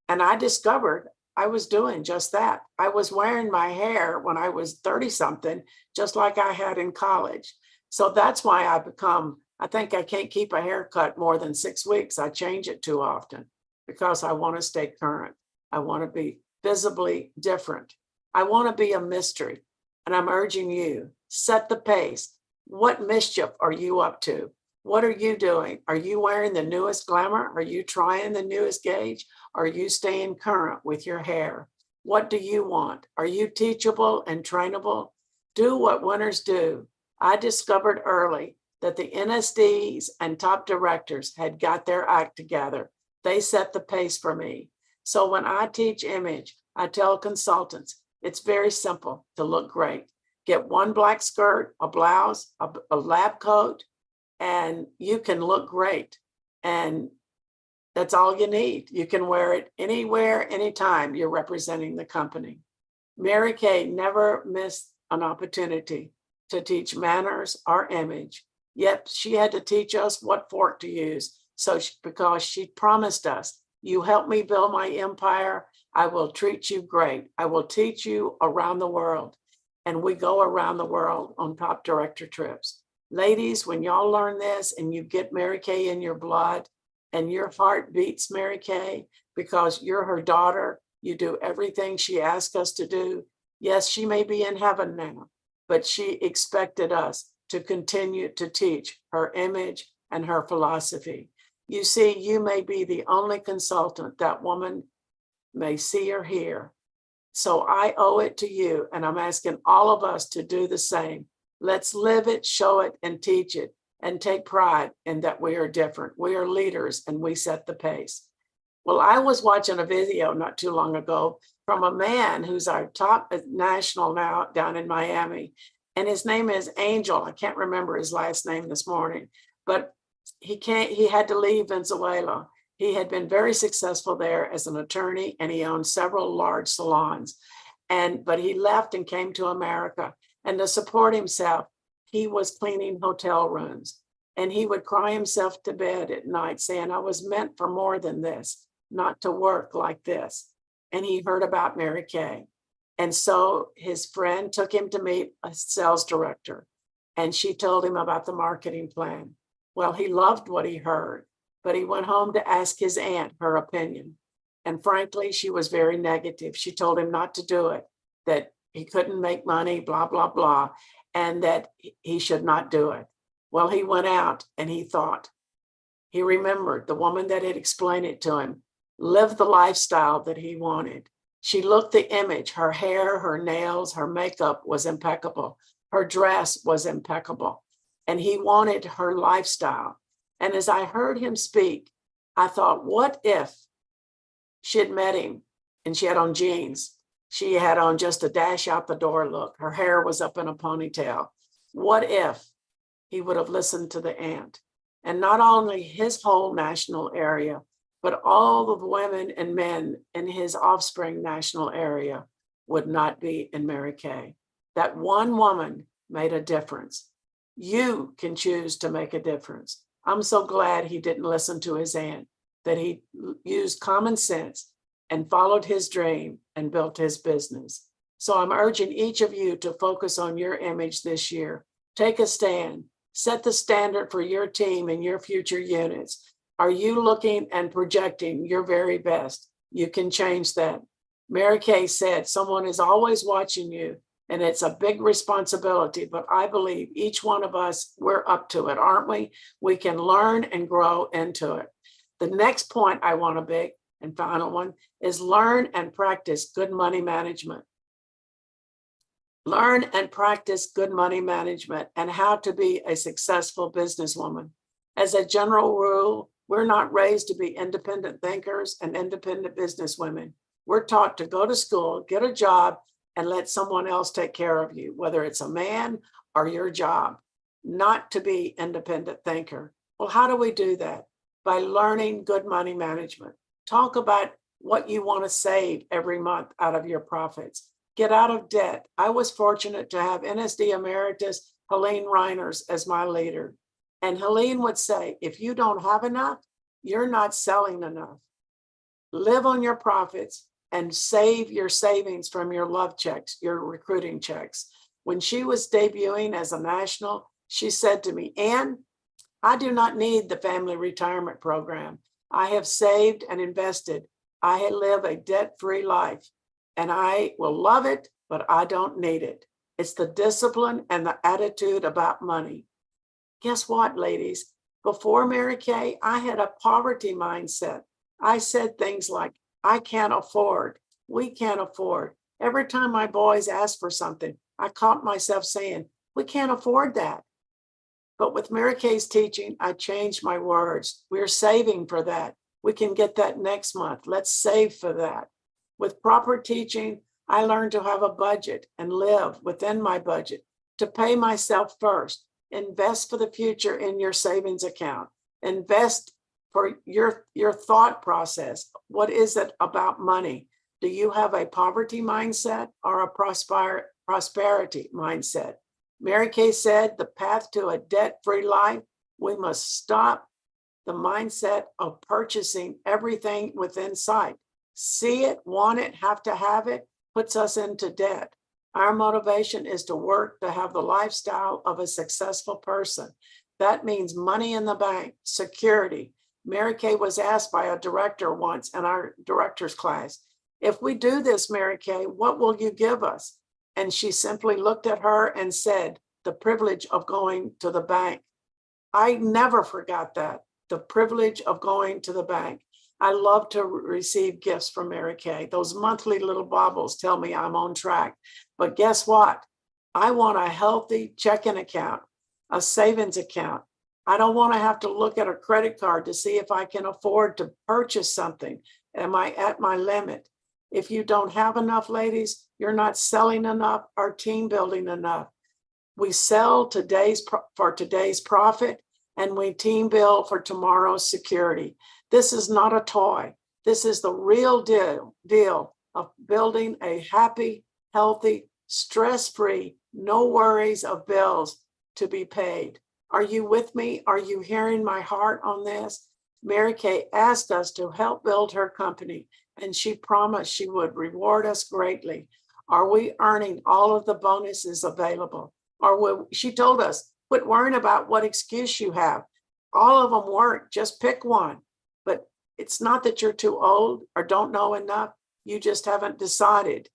Speaker 4: And I discovered I was doing just that. I was wearing my hair when I was 30 something, just like I had in college. So that's why I think I can't keep a haircut more than 6 weeks. I change it too often because I want to stay current. I want to be visibly different. I want to be a mystery. And I'm urging you, set the pace. What mischief are you up to? What are you doing? Are you wearing the newest glamour? Are you trying the newest gauge? Are you staying current with your hair? What do you want? Are you teachable and trainable? Do what winners do. I discovered early that the NSDs and top directors had got their act together. They set the pace for me. So when I teach image, I tell consultants, it's very simple to look great. Get one black skirt, a blouse, a lab coat, and you can look great. And that's all you need. You can wear it anywhere, anytime you're representing the company. Mary Kay never missed an opportunity to teach manners or image, yet she had to teach us what fork to use. Because she promised us, you help me build my empire, I will treat you great. I will teach you around the world. And we go around the world on top director trips. Ladies, when y'all learn this and you get Mary Kay in your blood and your heart beats Mary Kay because you're her daughter, you do everything she asked us to do. Yes, she may be in heaven now, but she expected us to continue to teach her image and her philosophy. You see, you may be the only consultant that woman may see or hear. So I owe it to you, and I'm asking all of us to do the same. Let's live it, show it, and teach it, and take pride in that we are different. We are leaders, and we set the pace. Well, I was watching a video not too long ago from a man who's our top national now down in Miami, and his name is Angel. I can't remember his last name this morning, but he had to leave Venezuela. He had been very successful there as an attorney, and he owned several large salons. But he left and came to America. And to support himself, he was cleaning hotel rooms. And he would cry himself to bed at night saying, I was meant for more than this, not to work like this. And he heard about Mary Kay. And so his friend took him to meet a sales director. And she told him about the marketing plan. Well, he loved what he heard. But he went home to ask his aunt her opinion. And frankly, she was very negative. She told him not to do it, that he couldn't make money, blah, blah, blah, and that he should not do it. Well, he went out and he thought. He remembered the woman that had explained it to him, lived the lifestyle that he wanted. She looked the image, her hair, her nails, her makeup was impeccable. Her dress was impeccable. And he wanted her lifestyle. And as I heard him speak, I thought, what if she had met him and she had on jeans? She had on just a dash out the door look. Her hair was up in a ponytail. What if he would have listened to the aunt. And not only his whole national area, but all of the women and men in his offspring national area would not be in Mary Kay. That one woman made a difference. You can choose to make a difference. I'm so glad he didn't listen to his aunt, that he used common sense and followed his dream and built his business. So I'm urging each of you to focus on your image this year. Take a stand, set the standard for your team and your future units. Are you looking and projecting your very best? You can change that. Mary Kay said, someone is always watching you, and it's a big responsibility, but I believe each one of us, we're up to it, aren't we? We can learn and grow into it. The next point I want to make, and final one, is learn and practice good money management. Learn and practice good money management and how to be a successful businesswoman. As a general rule, we're not raised to be independent thinkers and independent businesswomen. We're taught to go to school, get a job, and let someone else take care of you, whether it's a man or your job, not to be independent thinker. Well, how do we do that? By learning good money management. Talk about what you want to save every month out of your profits. Get out of debt. I was fortunate to have NSD Emeritus Helene Reiners as my leader. And Helene would say, if you don't have enough, you're not selling enough. Live on your profits and save your savings from your love checks, your recruiting checks. When she was debuting as a national, she said to me, Ann, I do not need the family retirement program. I have saved and invested. I live a debt-free life and I will love it, but I don't need it. It's the discipline and the attitude about money. Guess what, ladies? Before Mary Kay, I had a poverty mindset. I said things like, I can't afford, we can't afford. Every time my boys asked for something, I caught myself saying, we can't afford that. But with Mary Kay's teaching, I changed my words. We're saving for that. We can get that next month. Let's save for that. With proper teaching, I learned to have a budget and live within my budget, to pay myself first. Invest for the future in your savings account. Invest for your thought process. What is it about money? Do you have a poverty mindset or a prosperity mindset? Mary Kay said, the path to a debt-free life, we must stop the mindset of purchasing everything within sight. See it, want it, have to have it, puts us into debt. Our motivation is to work to have the lifestyle of a successful person. That means money in the bank, security. Mary Kay was asked by a director once in our director's class, if we do this, Mary Kay, what will you give us? And she simply looked at her and said, the privilege of going to the bank. I never forgot that, the privilege of going to the bank. I love to receive gifts from Mary Kay. Those monthly little baubles tell me I'm on track. But guess what? I want a healthy checking account, a savings account. I don't want to have to look at a credit card to see if I can afford to purchase something. Am I at my limit? If you don't have enough, ladies, you're not selling enough or team building enough. We sell for today's profit and we team build for tomorrow's security. This is not a toy. This is the real deal of building a happy, healthy, stress-free, no worries of bills to be paid. Are you with me? Are you hearing my heart on this? Mary Kay asked us to help build her company, and she promised she would reward us greatly. Are we earning all of the bonuses available? She told us, quit worrying about what excuse you have. All of them work, just pick one. But it's not that you're too old or don't know enough. You just haven't decided.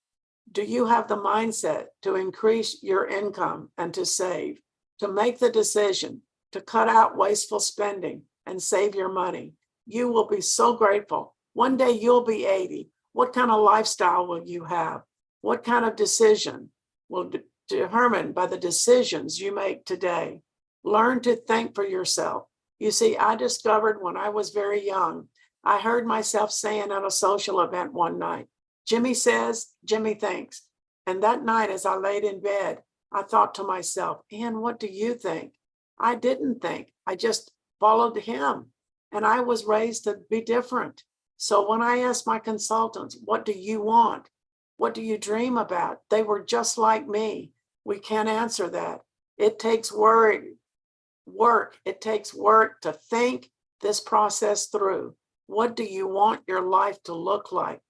Speaker 4: Do you have the mindset to increase your income and to save, to make the decision, to cut out wasteful spending and save your money? You will be so grateful. One day you'll be 80. What kind of lifestyle will you have? What kind of decision will determine by the decisions you make today? Learn to think for yourself. You see, I discovered when I was very young, I heard myself saying at a social event one night, Jimmy says, Jimmy thinks. And that night as I laid in bed, I thought to myself, Ann, what do you think? I didn't think. I just followed him. And I was raised to be different. So when I asked my consultants, what do you want? What do you dream about? They were just like me. We can't answer that. It takes work. It takes work to think this process through. What do you want your life to look like?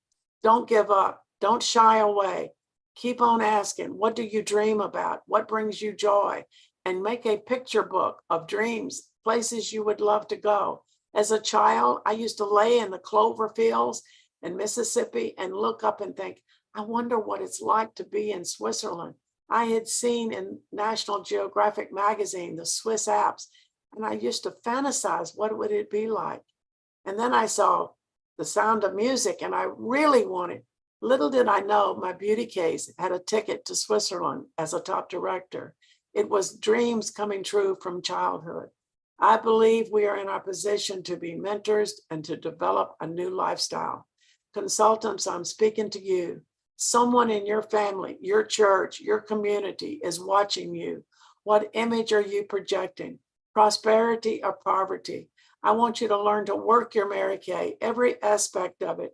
Speaker 4: Don't give up. Don't shy away. Keep on asking, what do you dream about? What brings you joy? And make a picture book of dreams, places you would love to go. As a child, I used to lay in the clover fields in Mississippi and look up and think, I wonder what it's like to be in Switzerland. I had seen in National Geographic magazine, the Swiss Alps, and I used to fantasize, what would it be like? And then I saw The Sound of Music, and I really wanted. Little did I know my beauty case had a ticket to Switzerland as a top director. It was dreams coming true from childhood. I believe we are in our position to be mentors and to develop a new lifestyle. Consultants, I'm speaking to you. Someone in your family, your church, your community is watching you. What image are you projecting? Prosperity or poverty? I want you to learn to work your Mary Kay, every aspect of it.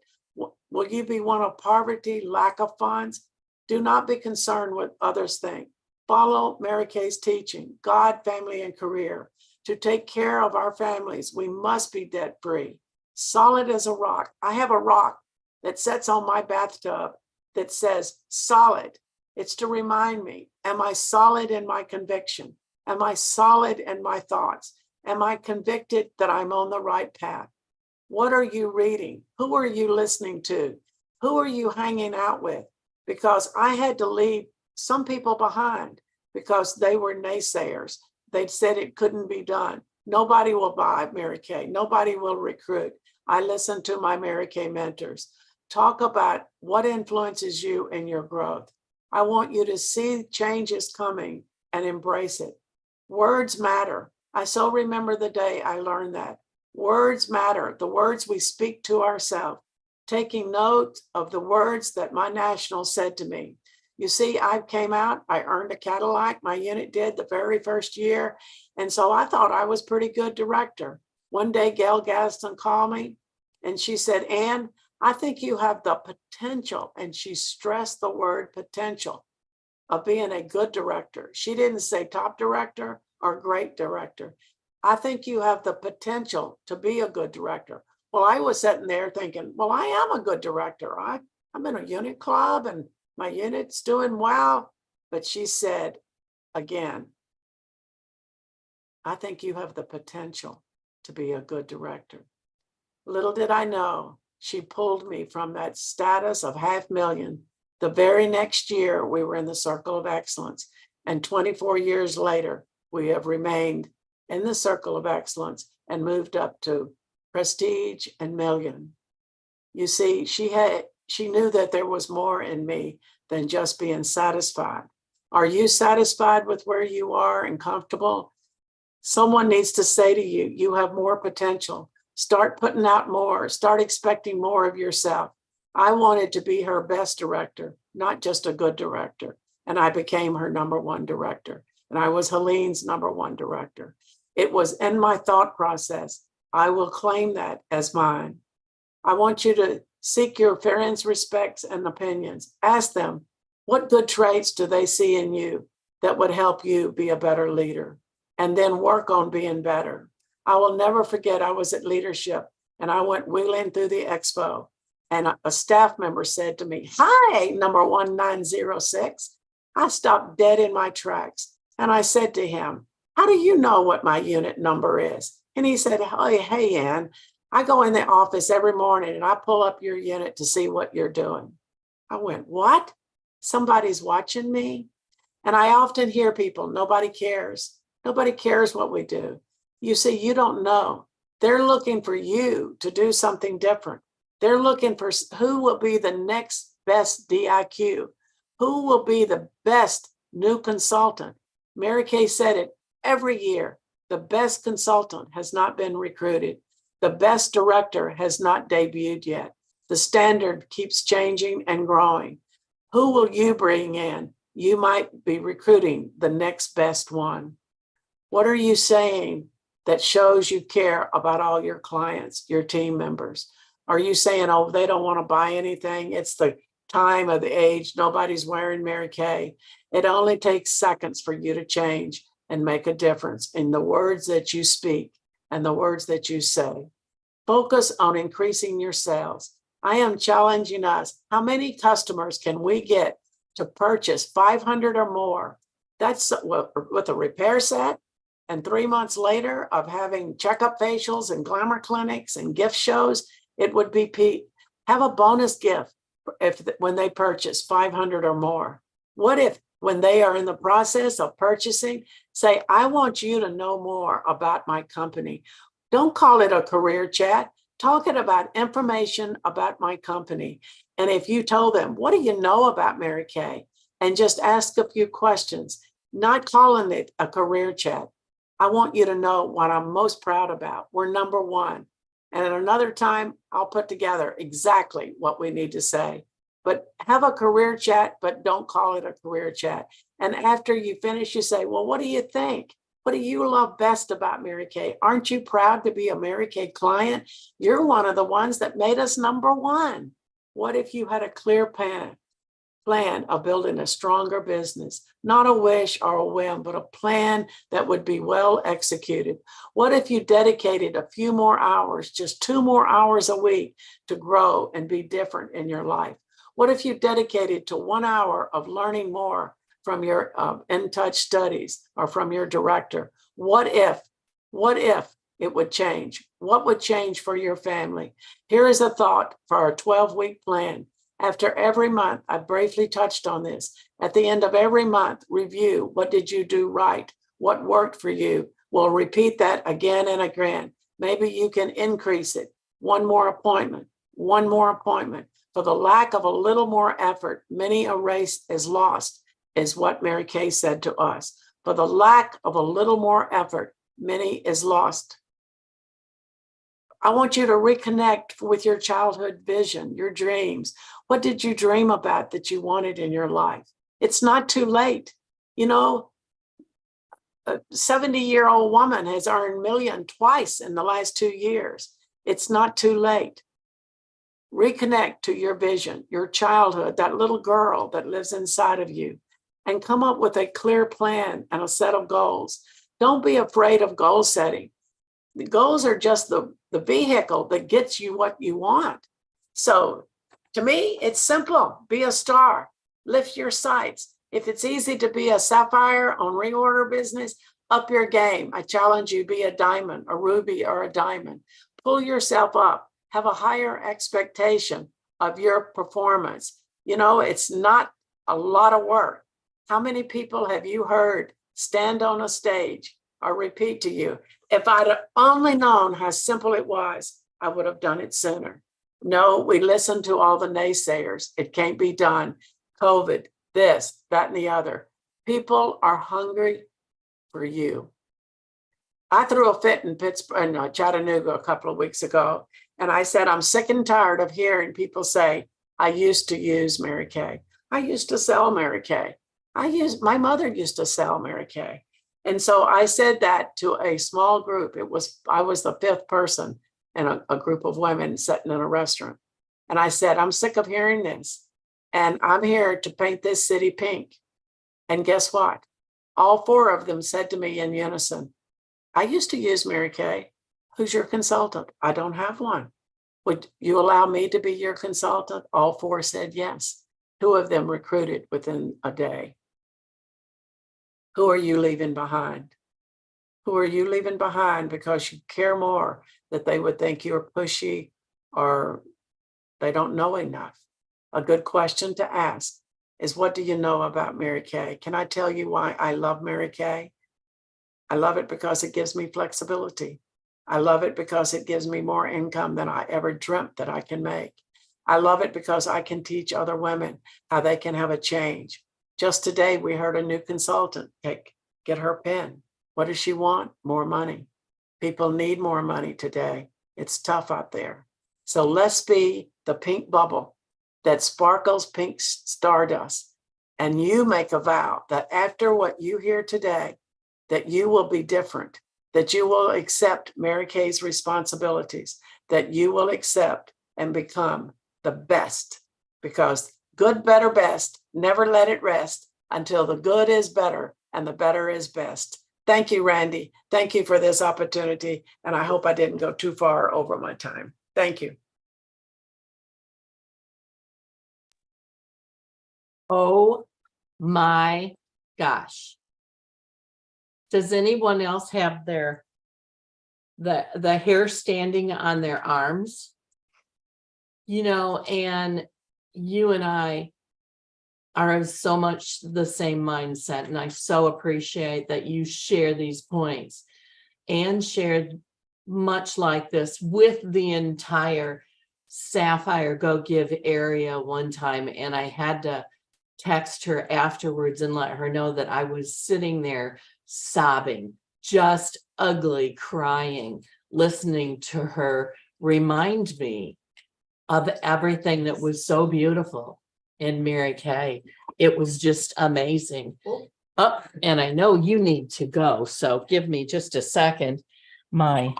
Speaker 4: Will you be one of poverty, lack of funds? Do not be concerned what others think. Follow Mary Kay's teaching, God, family, and career. To take care of our families, we must be debt-free. Solid as a rock. I have a rock that sits on my bathtub that says solid. It's to remind me, am I solid in my conviction? Am I solid in my thoughts? Am I convicted that I'm on the right path? What are you reading? Who are you listening to? Who are you hanging out with? Because I had to leave some people behind because they were naysayers. They said it couldn't be done. Nobody will buy Mary Kay. Nobody will recruit. I listened to my Mary Kay mentors. Talk about what influences you in your growth. I want you to see changes coming and embrace it. Words matter. I so remember the day I learned that. Words matter, the words we speak to ourselves. Taking note of the words that my national said to me. You see, I came out, I earned a Cadillac, my unit did the very first year. And so I thought I was pretty good director. One day, Gail Gaston called me and she said, Ann, I think you have the potential, and she stressed the word potential, of being a good director. She didn't say top director or great director. I think you have the potential to be a good director. Well, I was sitting there thinking, well, I am a good director. I'm in a unit club and my unit's doing well. But she said, again, I think you have the potential to be a good director. Little did I know, she pulled me from that status of $500,000. The very next year, we were in the circle of excellence. And 24 years later, we have remained in the circle of excellence and moved up to prestige and million. You see, she knew that there was more in me than just being satisfied. Are you satisfied with where you are and comfortable? Someone needs to say to you, you have more potential. Start putting out more, start expecting more of yourself. I wanted to be her best director, not just a good director. And I became her #1 director. And I was Helene's #1 director. It was in my thought process. I will claim that as mine. I want you to seek your friends' respects and opinions. Ask them, what good traits do they see in you that would help you be a better leader? And then work on being better. I will never forget, I was at leadership and I went wheeling through the expo and a staff member said to me, hi, number 1906. I stopped dead in my tracks and I said to him, how do you know what my unit number is? And he said, hey, Ann, I go in the office every morning and I pull up your unit to see what you're doing. I went, what? Somebody's watching me? And I often hear people, nobody cares. Nobody cares what we do. You see, you don't know. They're looking for you to do something different. They're looking for who will be the next best DIQ, who will be the best new consultant. Mary Kay said it every year. The best consultant has not been recruited. The best director has not debuted yet. The standard keeps changing and growing. Who will you bring in? You might be recruiting the next best one. What are you saying that shows you care about all your clients, your team members? Are you saying, oh, they don't want to buy anything? It's the time of the age. Nobody's wearing Mary Kay. It only takes seconds for you to change and make a difference in the words that you speak and the words that you say. Focus on increasing your sales. I am challenging us. How many customers can we get to purchase 500 or more? That's with a repair set. And 3 months later of having checkup facials and glamour clinics and gift shows, it would be have a bonus gift when they purchase 500 or more. What if when they are in the process of purchasing, say, I want you to know more about my company. Don't call it a career chat. Talk it about information about my company. And if you told them, what do you know about Mary Kay? And just ask a few questions, not calling it a career chat. I want you to know what I'm most proud about. We're number one. And at another time, I'll put together exactly what we need to say. But have a career chat, but don't call it a career chat. And after you finish, you say, well, what do you think? What do you love best about Mary Kay? Aren't you proud to be a Mary Kay client? You're one of the ones that made us number one. What if you had a clear plan of building a stronger business, not a wish or a whim, but a plan that would be well executed? What if you dedicated a few more hours, just 2 more hours a week to grow and be different in your life? What if you dedicated to 1 hour of learning more from your In Touch studies or from your director? What if it would change? What would change for your family? Here is a thought for our 12-week plan. After every month, I briefly touched on this. At the end of every month, review. What did you do right? What worked for you? We'll repeat that again and again. Maybe you can increase it. 1 more appointment, 1 more appointment. For the lack of a little more effort, many a race is lost, is what Mary Kay said to us. For the lack of a little more effort, many is lost. I want you to reconnect with your childhood vision, your dreams. What did you dream about that you wanted in your life? It's not too late. You know, a 70-year-old woman has earned $1 million twice in the last 2 years. It's not too late. Reconnect to your vision, your childhood, that little girl that lives inside of you, and come up with a clear plan and a set of goals. Don't be afraid of goal setting. The goals are just the vehicle that gets you what you want. So to me, it's simple. Be a star. Lift your sights. If it's easy to be a Sapphire on reorder business, up your game. I challenge you, be a diamond, a ruby, or a diamond. Pull yourself up. Have a higher expectation of your performance. You know, it's not a lot of work. How many people have you heard stand on a stage or repeat to you, if I'd only known how simple it was, I would have done it sooner. No, we listen to all the naysayers. It can't be done. COVID, this, that, and the other. People are hungry for you. I threw a fit in Pittsburgh and Chattanooga a couple of weeks ago, and I said, I'm sick and tired of hearing people say, I used to use Mary Kay. I used to sell Mary Kay. My mother used to sell Mary Kay. And so I said that to a small group. I was the 5th person in a group of women sitting in a restaurant. And I said, I'm sick of hearing this. And I'm here to paint this city pink. And guess what? All 4 of them said to me in unison, I used to use Mary Kay. Who's your consultant? I don't have one. Would you allow me to be your consultant? All 4 said yes. 2 of them recruited within a day. Who are you leaving behind? Who are you leaving behind because you care more that they would think you're pushy or they don't know enough? A good question to ask is, what do you know about Mary Kay? Can I tell you why I love Mary Kay? I love it because it gives me flexibility. I love it because it gives me more income than I ever dreamt that I can make. I love it because I can teach other women how they can have a change. Just today, we heard a new consultant get her pen. What does she want? More money. People need more money today. It's tough out there. So let's be the pink bubble that sparkles pink stardust. And you make a vow that after what you hear today, that you will be different, that you will accept Mary Kay's responsibilities, that you will accept and become the best, because good, better, best, never let it rest until the good is better and the better is best. Thank you, Randi. Thank you for this opportunity. And I hope I didn't go too far over my time. Thank you.
Speaker 1: Oh my gosh. Does anyone else have the hair standing on their arms? You know, and you and I are of so much the same mindset, and I so appreciate that you share these points and shared much like this with the entire Sapphire Go Give area one time, and I had to text her afterwards and let her know that I was sitting there sobbing, just ugly crying, listening to her remind me of everything that was so beautiful in Mary Kay. It was just amazing. Oh, and I know you need to go, so give me just a second. My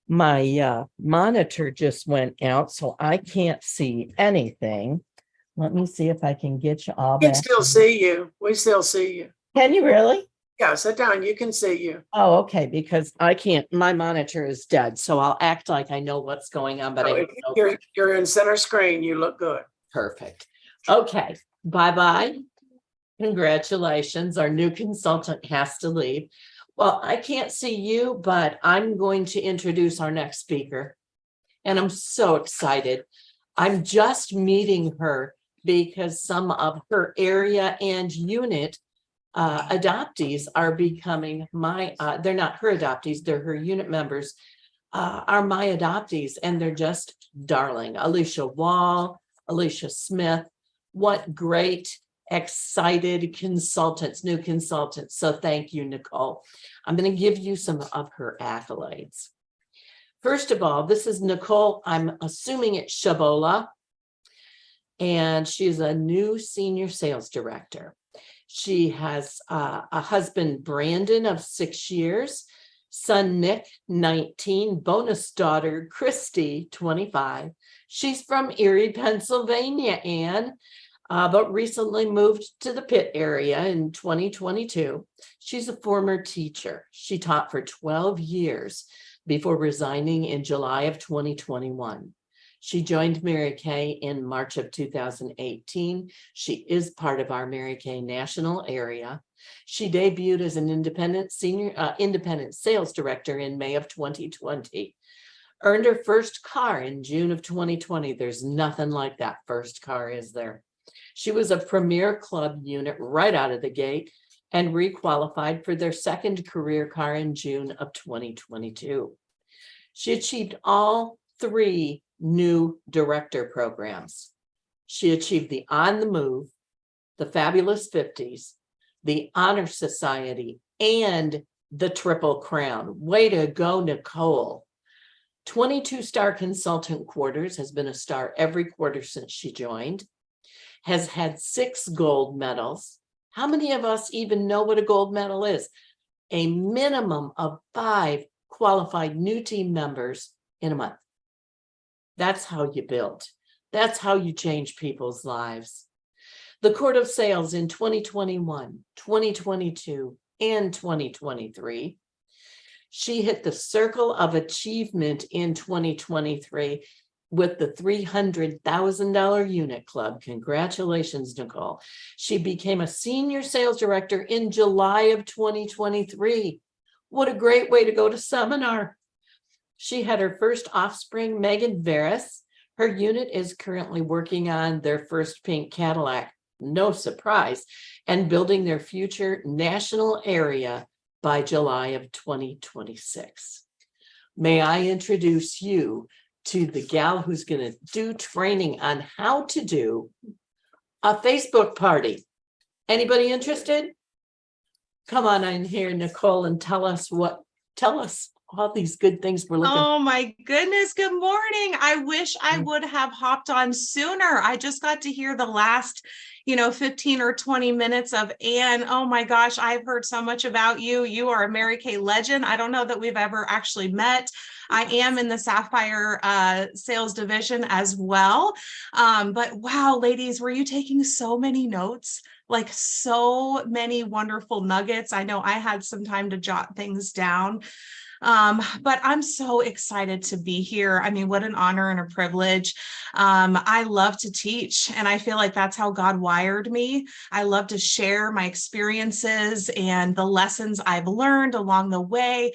Speaker 1: monitor just went out, so I can't see anything. Let me see if I can get you all
Speaker 4: We can
Speaker 1: back.
Speaker 4: still see you. We still see you.
Speaker 1: Can you really?
Speaker 4: Yeah, sit down. You can see you.
Speaker 1: Oh, okay, because I can't, my monitor is dead, so I'll act like I know what's going on, but I
Speaker 4: Oh,
Speaker 1: don't know.
Speaker 4: you're in center screen. You look good.
Speaker 1: Perfect. Okay, bye-bye. Congratulations, our new consultant has to leave. Well, I can't see you, but I'm going to introduce our next speaker. And I'm so excited. I'm just meeting her because some of her area and unit adoptees are becoming my, they're not her adoptees, they're her unit members, are my adoptees, and they're just darling. Alicia Wall, Alicia Smith, what great, excited consultants, new consultants. So thank you, Nocle. I'm going to give you some of her accolades. First of all, this is Nocle, I'm assuming it's Chabola, and she's a new senior sales director. She has a husband, Brandon, of 6 years, son, Nick, 19, bonus daughter, Christy, 25. She's from Erie, Pennsylvania, Anne, but recently moved to the Pitt area in 2022. She's a former teacher. She taught for 12 years before resigning in July of 2021. She joined Mary Kay in March of 2018. She is part of our Mary Kay national area. She debuted as an independent sales director in May of 2020. Earned her first car in June of 2020. There's nothing like that first car, is there? She was a premier club unit right out of the gate and requalified for their second career car in June of 2022. She achieved all 3 new director programs. She achieved the On the Move, the Fabulous 50s, the Honor Society, and the Triple Crown. Way to go, Nocle. 22-star consultant quarters, has been a star every quarter since she joined, has had 6 gold medals. How many of us even know what a gold medal is? A minimum of 5 qualified new team members in a month. That's how you build. That's how you change people's lives. The Court of Sales in 2021, 2022, and 2023. She hit the circle of achievement in 2023 with the $300,000 unit club. Congratulations, Nocle. She became a senior sales director in July of 2023. What a great way to go to seminar. She had her first offspring, Megan Veris. Her unit is currently working on their first pink Cadillac, no surprise, and building their future national area by July of 2026. May I introduce you to the gal who's going to do training on how to do a Facebook party. Anybody interested? Come on in here, Nocle, and tell us all these good things we're looking.
Speaker 11: Oh my goodness. Good morning. I wish I would have hopped on sooner. I just got to hear the last, 15 or 20 minutes of Anne. Oh my gosh, I've heard so much about you. You are a Mary Kay legend. I don't know that we've ever actually met. I am in the Sapphire sales division as well. But wow, ladies, were you taking so many notes? Like so many wonderful nuggets. I know I had some time to jot things down. But I'm so excited to be here. I mean, what an honor and a privilege. I love to teach, and I feel like that's how God wired me. I love to share my experiences and the lessons I've learned along the way.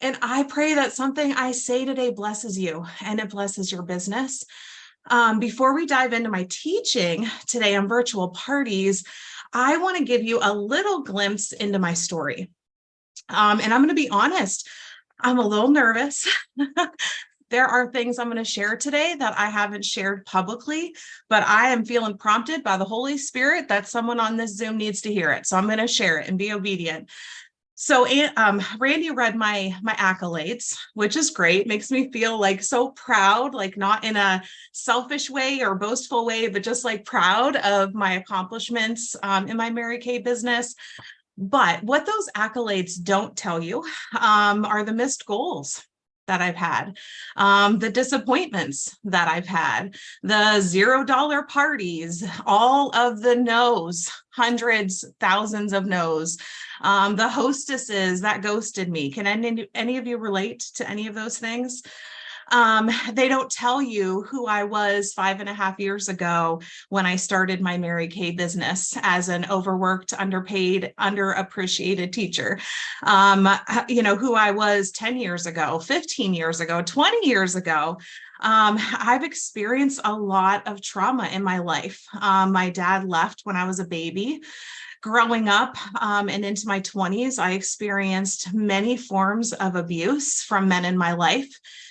Speaker 11: And I pray that something I say today blesses you and it blesses your business. Before we dive into my teaching today on virtual parties, I want to give you a little glimpse into my story. And I'm going to be honest, I'm a little nervous. There are things I'm going to share today that I haven't shared publicly, but I am feeling prompted by the Holy Spirit that someone on this Zoom needs to hear it. So I'm going to share it and be obedient. So Randi read my accolades, which is great. Makes me feel like so proud, like not in a selfish way or boastful way, but just like proud of my accomplishments in my Mary Kay business. But what those accolades don't tell you are the missed goals that I've had, the disappointments that I've had, the $0 parties, all of the no's, hundreds, thousands of no's, the hostesses that ghosted me. Can any of you relate to any of those things? They don't tell you who I was 5.5 years ago when I started my Mary Kay business as an overworked, underpaid, underappreciated teacher. Who I was 10 years ago, 15 years ago, 20 years ago. I've experienced a lot of trauma in my life. My dad left when I was a baby. Growing up and into my 20s, I experienced many forms of abuse from men in my life.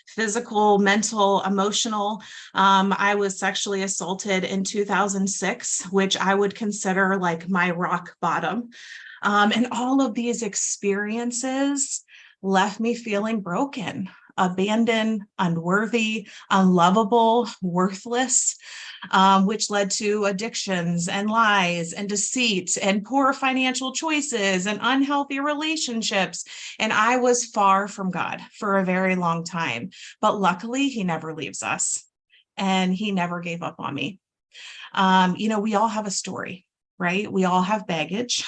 Speaker 11: Physical, mental, emotional. I was sexually assaulted in 2006, which I would consider like my rock bottom. And all of these experiences left me feeling broken, abandoned, unworthy, unlovable, worthless, which led to addictions and lies and deceit and poor financial choices and unhealthy relationships. And I was far from God for a very long time. But luckily, He never leaves us and He never gave up on me. We all have a story. Right? We all have baggage.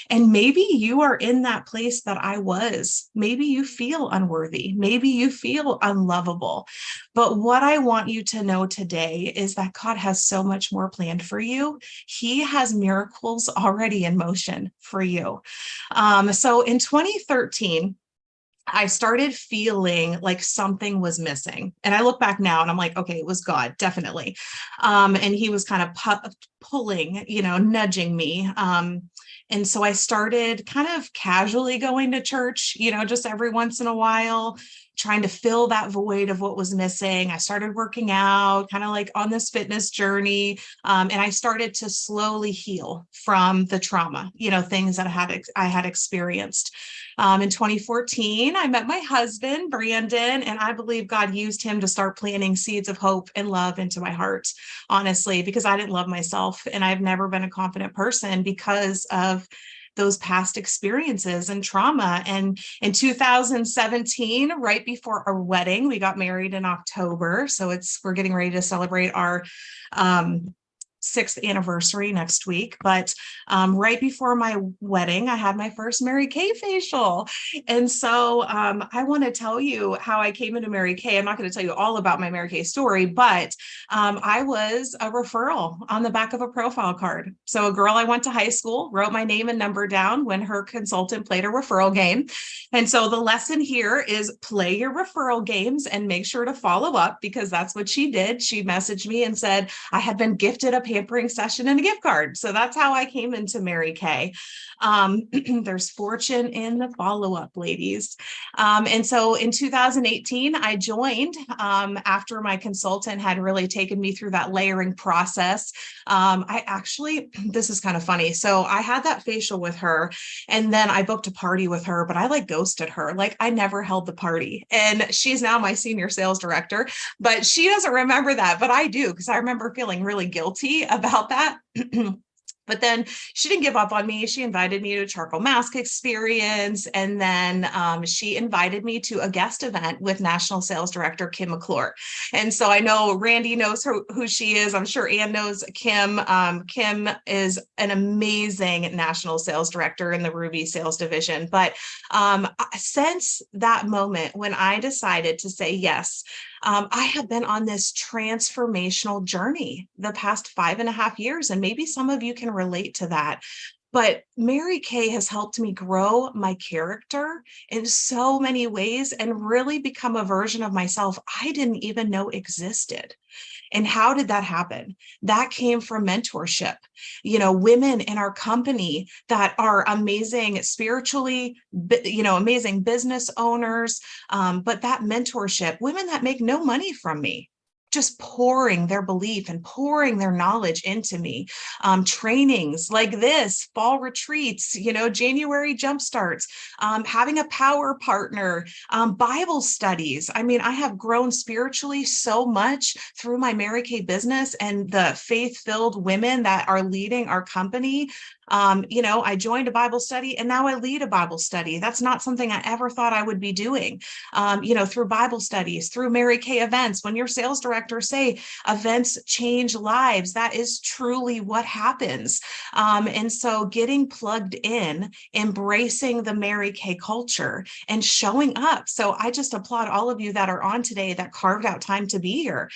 Speaker 11: And maybe you are in that place that I was. Maybe you feel unworthy. Maybe you feel unlovable. But what I want you to know today is that God has so much more planned for you. He has miracles already in motion for you. So in 2013, I started feeling like something was missing. And I look back now and I'm like, okay, it was God, definitely. And He was kind of pulling, nudging me. And so I started kind of casually going to church, just every once in a while, trying to fill that void of what was missing. I started working out, kind of like on this fitness journey. And I started to slowly heal from the trauma, things that I had experienced. In 2014, I met my husband, Brandon, and I believe God used him to start planting seeds of hope and love into my heart, honestly, because I didn't love myself and I've never been a confident person because of those past experiences and trauma. And in 2017, right before our wedding, we got married in October. So we're getting ready to celebrate our 6th anniversary next week. But right before my wedding, I had my first Mary Kay facial. And so I want to tell you how I came into Mary Kay. I'm not going to tell you all about my Mary Kay story, but I was a referral on the back of a profile card. So a girl I went to high school wrote my name and number down when her consultant played a referral game. And so the lesson here is play your referral games and make sure to follow up, because that's what she did. She messaged me and said, I had been gifted a pampering session and a gift card. So that's how I came into Mary Kay. There's fortune in the follow-up, ladies. And so in 2018, I joined after my consultant had really taken me through that layering process. This is kind of funny. So I had that facial with her, and then I booked a party with her, but I like ghosted her. Like, I never held the party, and she's now my senior sales director, but she doesn't remember that, but I do, because I remember feeling really guilty about that. But then she didn't give up on me. She invited me to a charcoal mask experience. And then she invited me to a guest event with National Sales Director Kim McClure. And so I know Randi knows who she is. I'm sure Ann knows Kim. Kim is an amazing National Sales Director in the Ruby Sales Division. But since that moment, when I decided to say yes, I have been on this transformational journey the past 5.5 years, and maybe some of you can relate to that. But Mary Kay has helped me grow my character in so many ways and really become a version of myself I didn't even know existed. And how did that happen? That came from mentorship. You know, women in our company that are amazing spiritually, amazing business owners, but that mentorship, women that make no money from me, just pouring their belief and pouring their knowledge into me. Trainings like this, fall retreats, January jumpstarts, having a power partner, Bible studies. I mean, I have grown spiritually so much through my Mary Kay business and the faith-filled women that are leading our company. I joined a Bible study, and now I lead a Bible study. That's not something I ever thought I would be doing. Through Bible studies, through Mary Kay events. When your sales directors say events change lives, that is truly what happens. And so getting plugged in, embracing the Mary Kay culture, and showing up. So I just applaud all of you that are on today that carved out time to be here.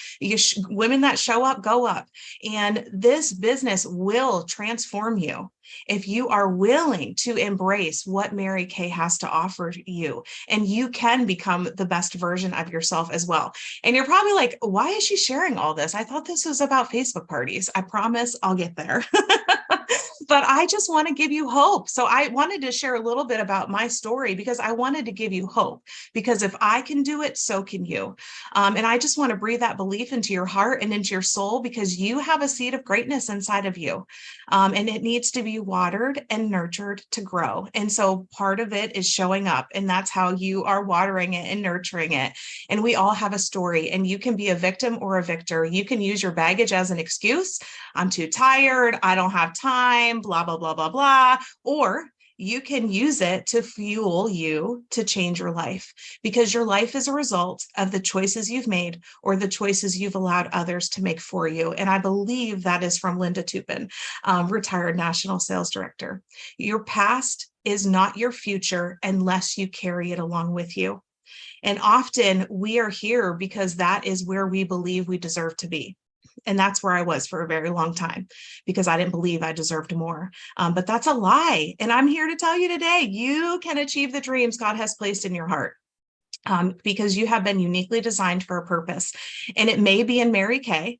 Speaker 11: Women that show up, go up. And this business will transform you if you are willing to embrace what Mary Kay has to offer you, and you can become the best version of yourself as well. And you're probably like, why is she sharing all this? I thought this was about Facebook parties. I promise I'll get there. But I just want to give you hope. So I wanted to share a little bit about my story because I wanted to give you hope, because if I can do it, so can you. And I just want to breathe that belief into your heart and into your soul, because you have a seed of greatness inside of you. And it needs to be watered and nurtured to grow. And so part of it is showing up, and that's how you are watering it and nurturing it. And we all have a story, and you can be a victim or a victor. You can use your baggage as an excuse. I'm too tired. I don't have time, blah, blah, blah, blah, blah. Or you can use it to fuel you to change your life, because your life is a result of the choices you've made or the choices you've allowed others to make for you. And I believe that is from Linda Tupin, retired National Sales Director. Your past is not your future unless you carry it along with you. And often we are here because that is where we believe we deserve to be. And that's where I was for a very long time, because I didn't believe I deserved more. But that's a lie. And I'm here to tell you today, you can achieve the dreams God has placed in your heart, because you have been uniquely designed for a purpose. And it may be in Mary Kay,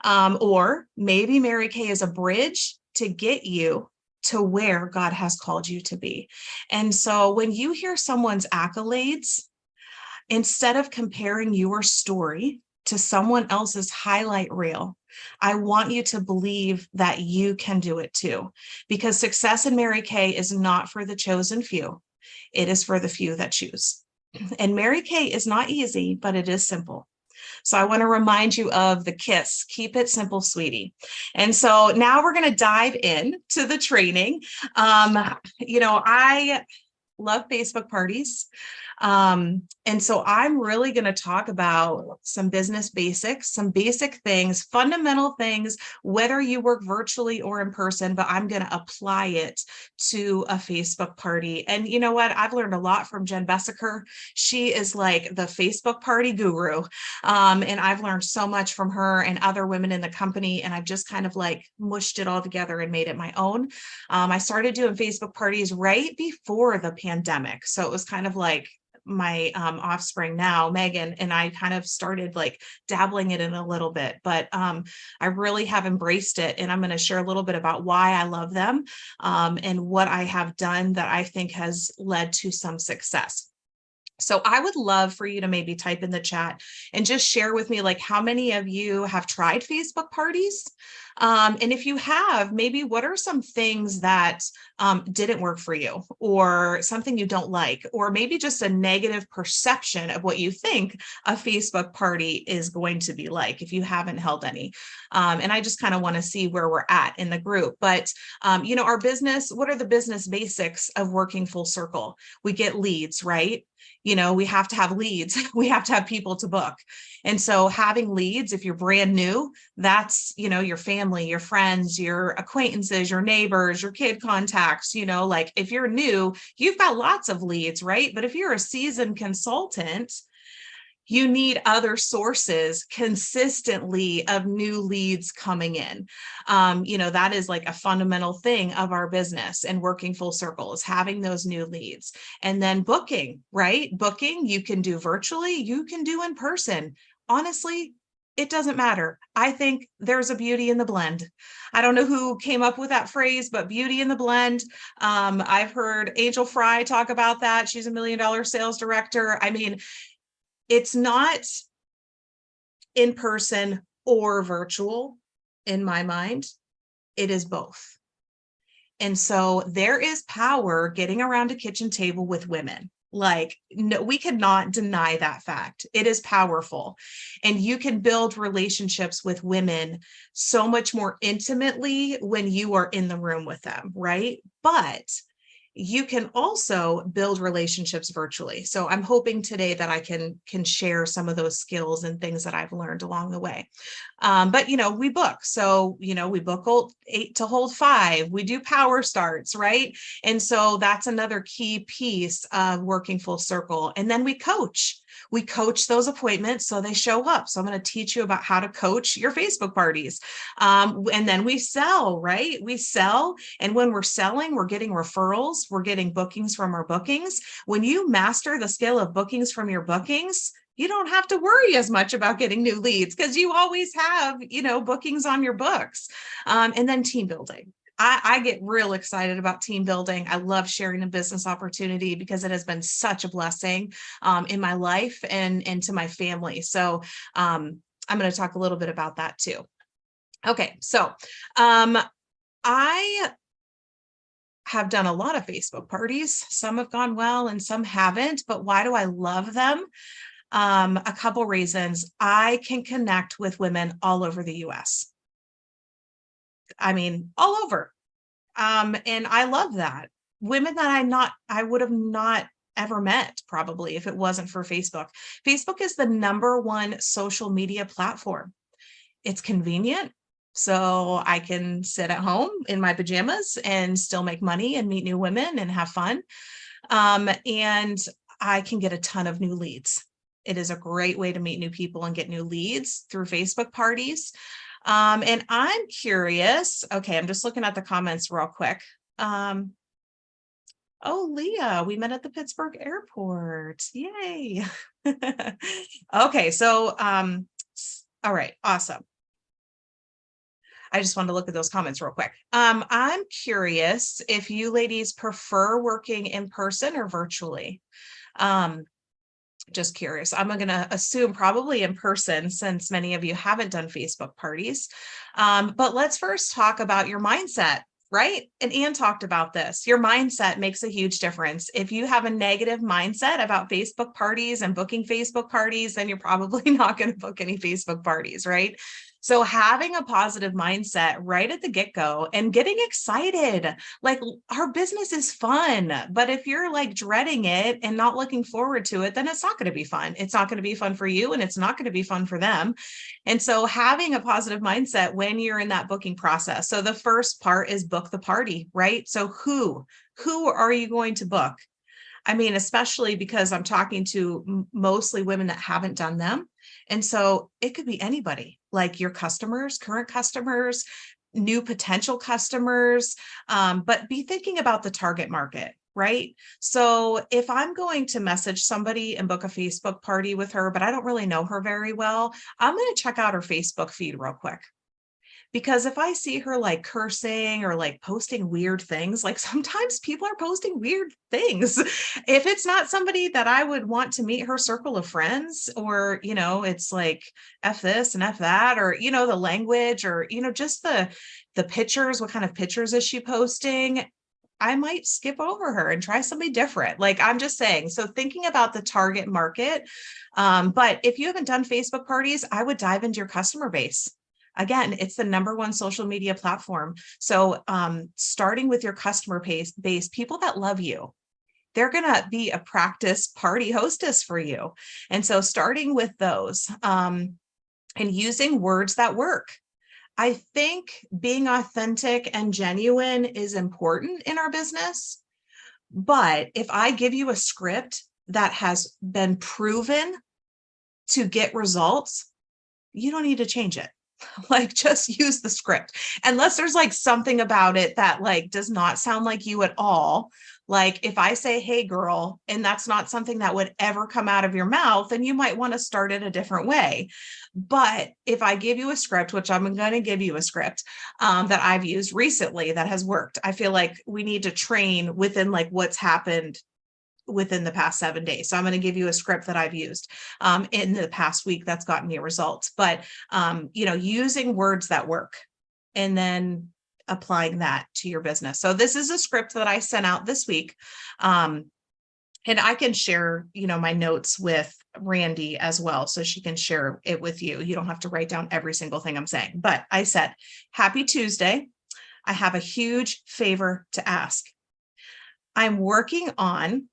Speaker 11: or maybe Mary Kay is a bridge to get you to where God has called you to be. And so when you hear someone's accolades, instead of comparing your story to someone else's highlight reel, I want you to believe that you can do it too, because success in Mary Kay is not for the chosen few. It is for the few that choose. And Mary Kay is not easy, but it is simple. So I want to remind you of the KISS, keep it simple, sweetie. And so now we're going to dive in to the training. I love Facebook parties. And so I'm really going to talk about some business basics, some basic things, fundamental things, whether you work virtually or in person, but I'm going to apply it to a Facebook party. And you know what? I've learned a lot from Jen Bessaker. She is like the Facebook party guru. And I've learned so much from her and other women in the company. And I've just kind of like mushed it all together and made it my own. I started doing Facebook parties right before the pandemic. So it was kind of like offspring now, Megan, and I kind of started like dabbling it in a little bit, but I really have embraced it. And I'm going to share a little bit about why I love them and what I have done that I think has led to some success. So I would love for you to maybe type in the chat and just share with me, like, how many of you have tried Facebook parties? And if you have, maybe what are some things that didn't work for you, or something you don't like, or maybe just a negative perception of what you think a Facebook party is going to be like if you haven't held any. And I just kind of want to see where we're at in the group. But, you know, our business, what are the business basics of working full circle? We get leads, right? You know, we have to have leads. We have to have people to book. And so having leads, if you're brand new, that's, you know, your family, your friends, your acquaintances, your neighbors, your kid contacts, you know, like if you're new, you've got lots of leads, right? But if you're a seasoned consultant, you need other sources consistently of new leads coming in. You know, that is like a fundamental thing of our business and working full circle is having those new leads. And then booking, right? Booking, you can do virtually, you can do in person. Honestly, it doesn't matter. I think there's a beauty in the blend. I don't know who came up with that phrase, but beauty in the blend. I've heard Angel Fry talk about that. She's $1 million sales director. I mean, it's not in person or virtual in my mind. It is both. And so there is power getting around a kitchen table with women. Like, no, we cannot deny that fact. It is powerful. And you can build relationships with women so much more intimately when you are in the room with them, right? But you can also build relationships virtually. So I'm hoping today that I can share some of those skills and things that I've learned along the way. But, you know, we book. So, you know, we book 8 to hold 5. We do power starts, right? And so that's another key piece of working full circle. And then we coach. We coach those appointments so they show up. So I'm going to teach you about how to coach your Facebook parties. And then we sell, right? We sell. And when we're selling, we're getting referrals. We're getting bookings from our bookings. When you master the skill of bookings from your bookings, you don't have to worry as much about getting new leads because you always have, you know, bookings on your books. And then team building. I get real excited about team building. I love sharing a business opportunity because it has been such a blessing in my life and to my family. So I'm going to talk a little bit about that too. Okay, so I have done a lot of Facebook parties. Some have gone well and some haven't, but why do I love them? A couple reasons. I can connect with women all over the US. I mean, all over. And I love that. Women that I would have not ever met probably if it wasn't for Facebook. Facebook is the #1 social media platform. It's convenient. So I can sit at home in my pajamas and still make money and meet new women and have fun. And I can get a ton of new leads. It is a great way to meet new people and get new leads through Facebook parties. And I'm curious. Okay, I'm just looking at the comments real quick. Oh, Leah, we met at the Pittsburgh airport. Yay. Okay, so all right, awesome. I just wanted to look at those comments real quick. I'm curious if you ladies prefer working in person or virtually. Just curious. I'm going to assume probably in person since many of you haven't done Facebook parties. But let's first talk about your mindset, right? And Ann talked about this. Your mindset makes a huge difference. If you have a negative mindset about Facebook parties and booking Facebook parties, then you're probably not going to book any Facebook parties, right? So having a positive mindset right at the get-go and getting excited, like our business is fun, but if you're like dreading it and not looking forward to it, then it's not going to be fun. It's not going to be fun for you and it's not going to be fun for them. And so having a positive mindset when you're in that booking process. So the first part is book the party, right? So who are you going to book? I mean, especially because I'm talking to mostly women that haven't done them. And so it could be anybody, like your customers, current customers, new potential customers, but be thinking about the target market. right? So if I'm going to message somebody and book a Facebook party with her, but I don't really know her very well, I'm going to check out her Facebook feed real quick. Because if I see her like cursing or like posting weird things, like sometimes people are posting weird things. If it's not somebody that I would want to meet her circle of friends, or, you know, it's like F this and F that, or, you know, the language, or, you know, just the pictures, what kind of pictures is she posting? I might skip over her and try somebody different. Like, I'm just saying, so thinking about the target market. But if you haven't done Facebook parties, I would dive into your customer base. Again, it's the #1 social media platform. So starting with your customer base, people that love you, they're going to be a practice party hostess for you. And so starting with those and using words that work. I think being authentic and genuine is important in our business. But if I give you a script that has been proven to get results, you don't need to change it. Like, just use the script, unless there's like something about it that like does not sound like you at all. Like if I say, hey girl, and that's not something that would ever come out of your mouth, then you might want to start it a different way. But if I give you a script, which I'm going to give you a script that I've used recently that has worked, I feel like we need to train within like what's happened within the past 7 days. So I'm going to give you a script that I've used in the past week that's gotten me results. But, you know, using words that work and then applying that to your business. So this is a script that I sent out this week. And I can share, you know, my notes with Randi as well, so she can share it with you. You don't have to write down every single thing I'm saying. But I said, happy Tuesday. I have a huge favor to ask. I'm working on,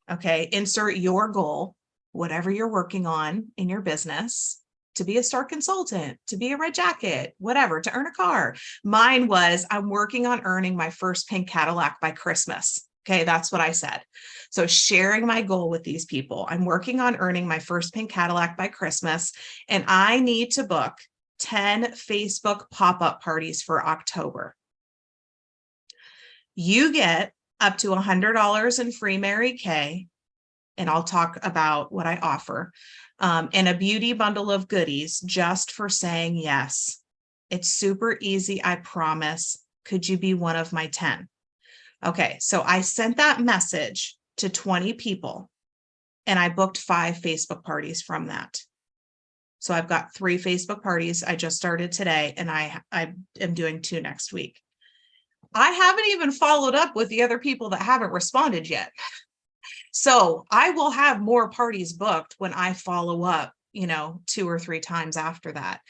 Speaker 11: okay, insert your goal, whatever you're working on in your business, to be a star consultant, to be a red jacket, whatever, to earn a car. Mine was, I'm working on earning my first pink Cadillac by Christmas. Okay, that's what I said. So sharing my goal with these people, I'm working on earning my first pink Cadillac by Christmas, and I need to book 10 Facebook pop-up parties for October. You get up to $100 in free Mary Kay, and I'll talk about what I offer, and a beauty bundle of goodies just for saying yes. It's super easy, I promise. Could you be one of my 10? Okay, so I sent that message to 20 people, and I booked 5 Facebook parties from that. So I've got 3 Facebook parties. I just started today, and I am doing 2 next week. I haven't even followed up with the other people that haven't responded yet. So I will have more parties booked when I follow up, you know, 2 or 3 times after that.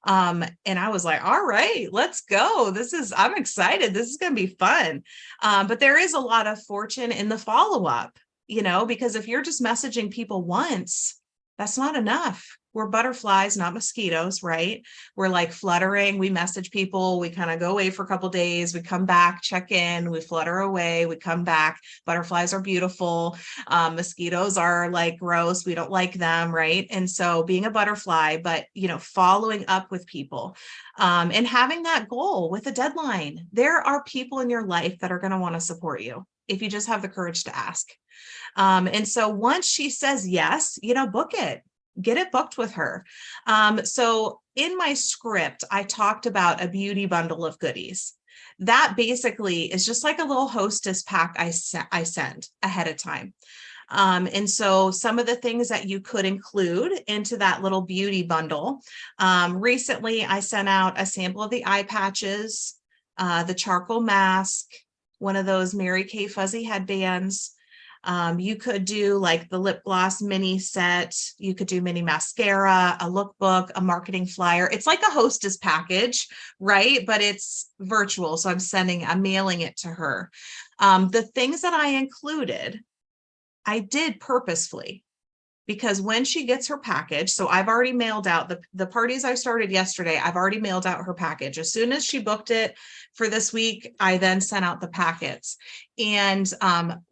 Speaker 11: And I was like, all right, let's go. I'm excited. This is going to be fun. But there is a lot of fortune in the follow-up, you know, because if you're just messaging people once, that's not enough. We're butterflies, not mosquitoes, right? We're like fluttering. We message people. We kind of go away for a couple of days. We come back, check in. We flutter away. We come back. Butterflies are beautiful. Mosquitoes are like gross. We don't like them, right? And so being a butterfly, but, you know, following up with people and having that goal with a deadline. There are people in your life that are going to want to support you if you just have the courage to ask. And so once she says yes, you know, book it. Get it booked with her. So in my script, I talked about a beauty bundle of goodies. That basically is just like a little hostess pack I send ahead of time. And so some of the things that you could include into that little beauty bundle. Recently, I sent out a sample of the eye patches, the charcoal mask, one of those Mary Kay fuzzy headbands. You could do like the lip gloss mini set. You could do mini mascara, a lookbook, a marketing flyer. It's like a hostess package, right? But it's virtual. So I'm mailing it to her. The things that I included, I did purposefully, because when she gets her package, so I've already mailed out the parties I started yesterday, I've already mailed out her package. As soon as she booked it for this week, I then sent out the packets. And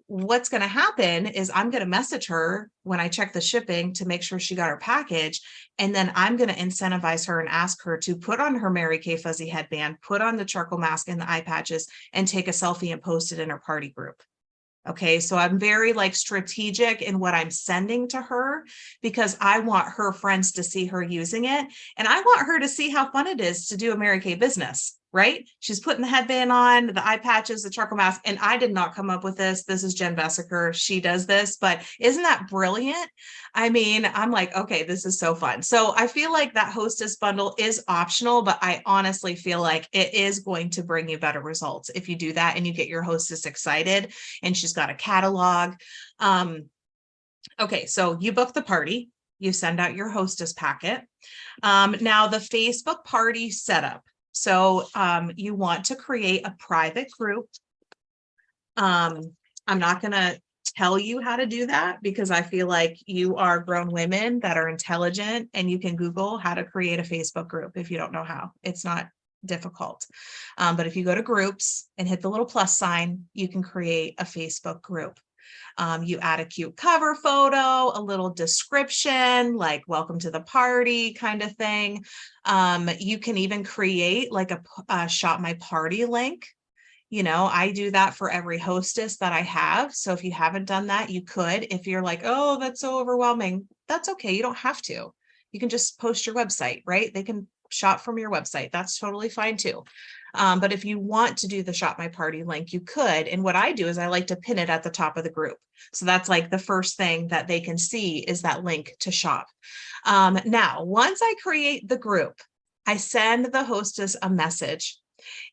Speaker 11: what's going to happen is I'm going to message her when I check the shipping to make sure she got her package. And then I'm going to incentivize her and ask her to put on her Mary Kay fuzzy headband, put on the charcoal mask and the eye patches, and take a selfie and post it in her party group. Okay, so I'm very like strategic in what I'm sending to her because I want her friends to see her using it. And I want her to see how fun it is to do a Mary Kay business, right? She's putting the headband on, the eye patches, the charcoal mask. And I did not come up with this. This is Jen Bessiker. She does this, but isn't that brilliant? I mean, I'm like, okay, this is so fun. So I feel like that hostess bundle is optional, but I honestly feel like it is going to bring you better results if you do that and you get your hostess excited and she's got a catalog. Okay, so you book the party, you send out your hostess packet. Now the Facebook party setup. So you want to create a private group. I'm not going to tell you how to do that because I feel like you are grown women that are intelligent and you can Google how to create a Facebook group if you don't know how. It's not difficult. But if you go to groups and hit the little plus sign, you can create a Facebook group. You add a cute cover photo, a little description, like welcome to the party kind of thing. You can even create like a shop my party link. You know, I do that for every hostess that I have. So if you haven't done that, you could. If you're like, oh, that's so overwhelming, that's okay. You don't have to. You can just post your website, right? They can shop from your website. That's totally fine too. But if you want to do the shop my party link, you could. And what I do is I like to pin it at the top of the group. So that's like the first thing that they can see is that link to shop. Now, once I create the group, I send the hostess a message.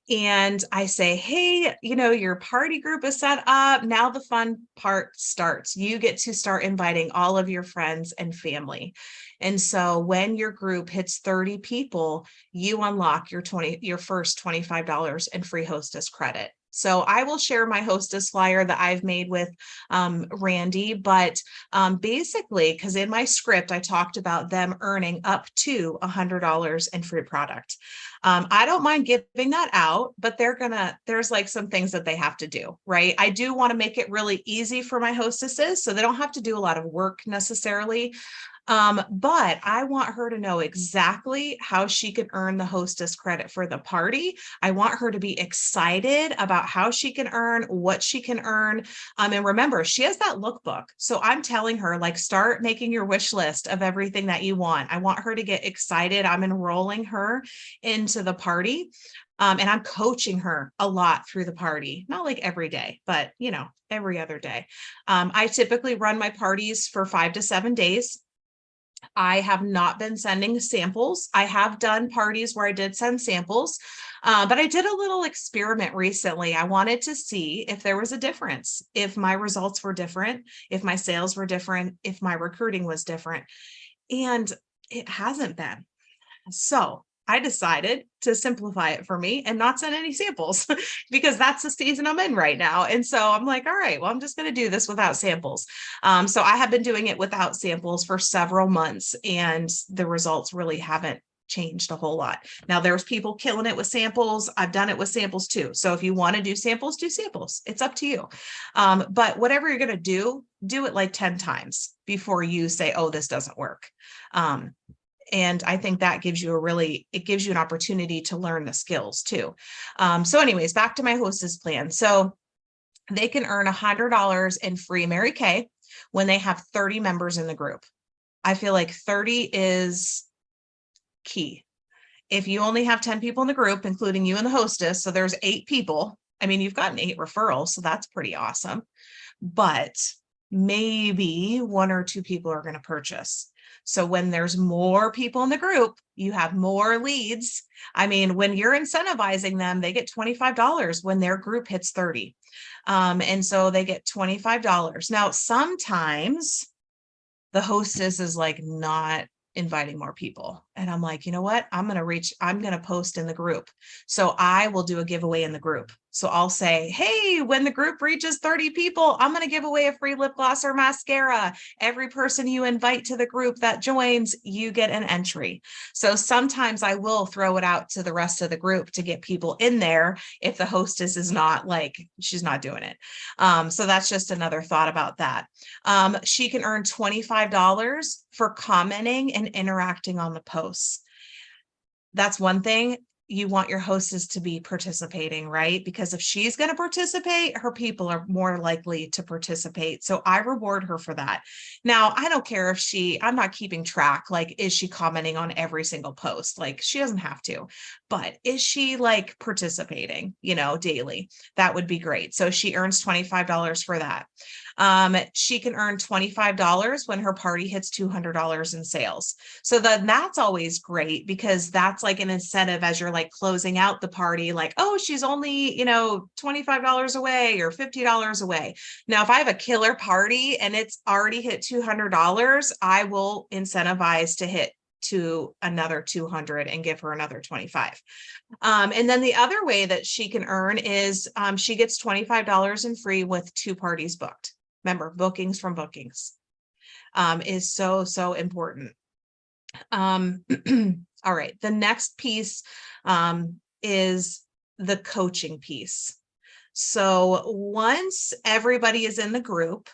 Speaker 11: And I say, hey, you know, your party group is set up. Now the fun part starts. You get to start inviting all of your friends and family. And so when your group hits 30 people, you unlock your first $25 in free hostess credit. So I will share my hostess flyer that I've made with Randi, but basically, because in my script, I talked about them earning up to $100 in free product. I don't mind giving that out, but there's like some things that they have to do, right? I do want to make it really easy for my hostesses so they don't have to do a lot of work necessarily. But I want her to know exactly how she can earn the hostess credit for the party. I want her to be excited about how she can earn, what she can earn. And remember, she has that lookbook. So I'm telling her, like, start making your wish list of everything that you want. I want her to get excited. I'm enrolling her into the party. And I'm coaching her a lot through the party, not like every day, but you know, every other day. I typically run my parties for 5 to 7 days. I have not been sending samples. I have done parties where I did send samples, but I did a little experiment recently. I wanted to see if there was a difference, if my results were different, if my sales were different, if my recruiting was different, and it hasn't been. So I decided to simplify it for me and not send any samples because that's the season I'm in right now. And so I'm like, all right, well, I'm just going to do this without samples. So I have been doing it without samples for several months and the results really haven't changed a whole lot. Now there's people killing it with samples. I've done it with samples too. So if you want to do samples, do samples. It's up to you. But whatever you're going to do it like 10 times before you say, oh, this doesn't work. And I think that gives you it gives you an opportunity to learn the skills too. So anyways, back to my hostess plan. So they can earn $100 in free Mary Kay when they have 30 members in the group. I feel like 30 is key. If you only have 10 people in the group, including you and the hostess, so there's 8 people. I mean, you've gotten 8 referrals, so that's pretty awesome. But maybe 1 or 2 people are going to purchase. So when there's more people in the group, you have more leads. I mean, when you're incentivizing them, they get $25 when their group hits 30. And so they get $25. Now, sometimes the hostess is like not inviting more people. And I'm like, you know what? I'm going to post in the group. So I will do a giveaway in the group. So I'll say, hey, when the group reaches 30 people, I'm going to give away a free lip gloss or mascara. Every person you invite to the group that joins, you get an entry. So sometimes I will throw it out to the rest of the group to get people in there if the hostess is not she's not doing it. So that's just another thought about that. She can earn $25 for commenting and interacting on the posts. That's one thing. you want your hostess to be participating, right? Because if she's going to participate, her people are more likely to participate. So I reward her for that. Now, I don't care if I'm not keeping track, like, is she commenting on every single post? Like, she doesn't have to, but is she like participating, daily? That would be great. So she earns $25 for that. She can earn $25 when her party hits $200 in sales. So then that's always great, because that's like an incentive as you're like closing out the party, like, oh, she's only, $25 away or $50 away. Now, if I have a killer party and it's already hit $200, I will incentivize to hit to another 200 and give her another 25. And then the other way that she can earn is she gets $25 in free with 2 parties booked. Remember, bookings from bookings is so, so important. All right. The next piece is the coaching piece. So once everybody is in the group,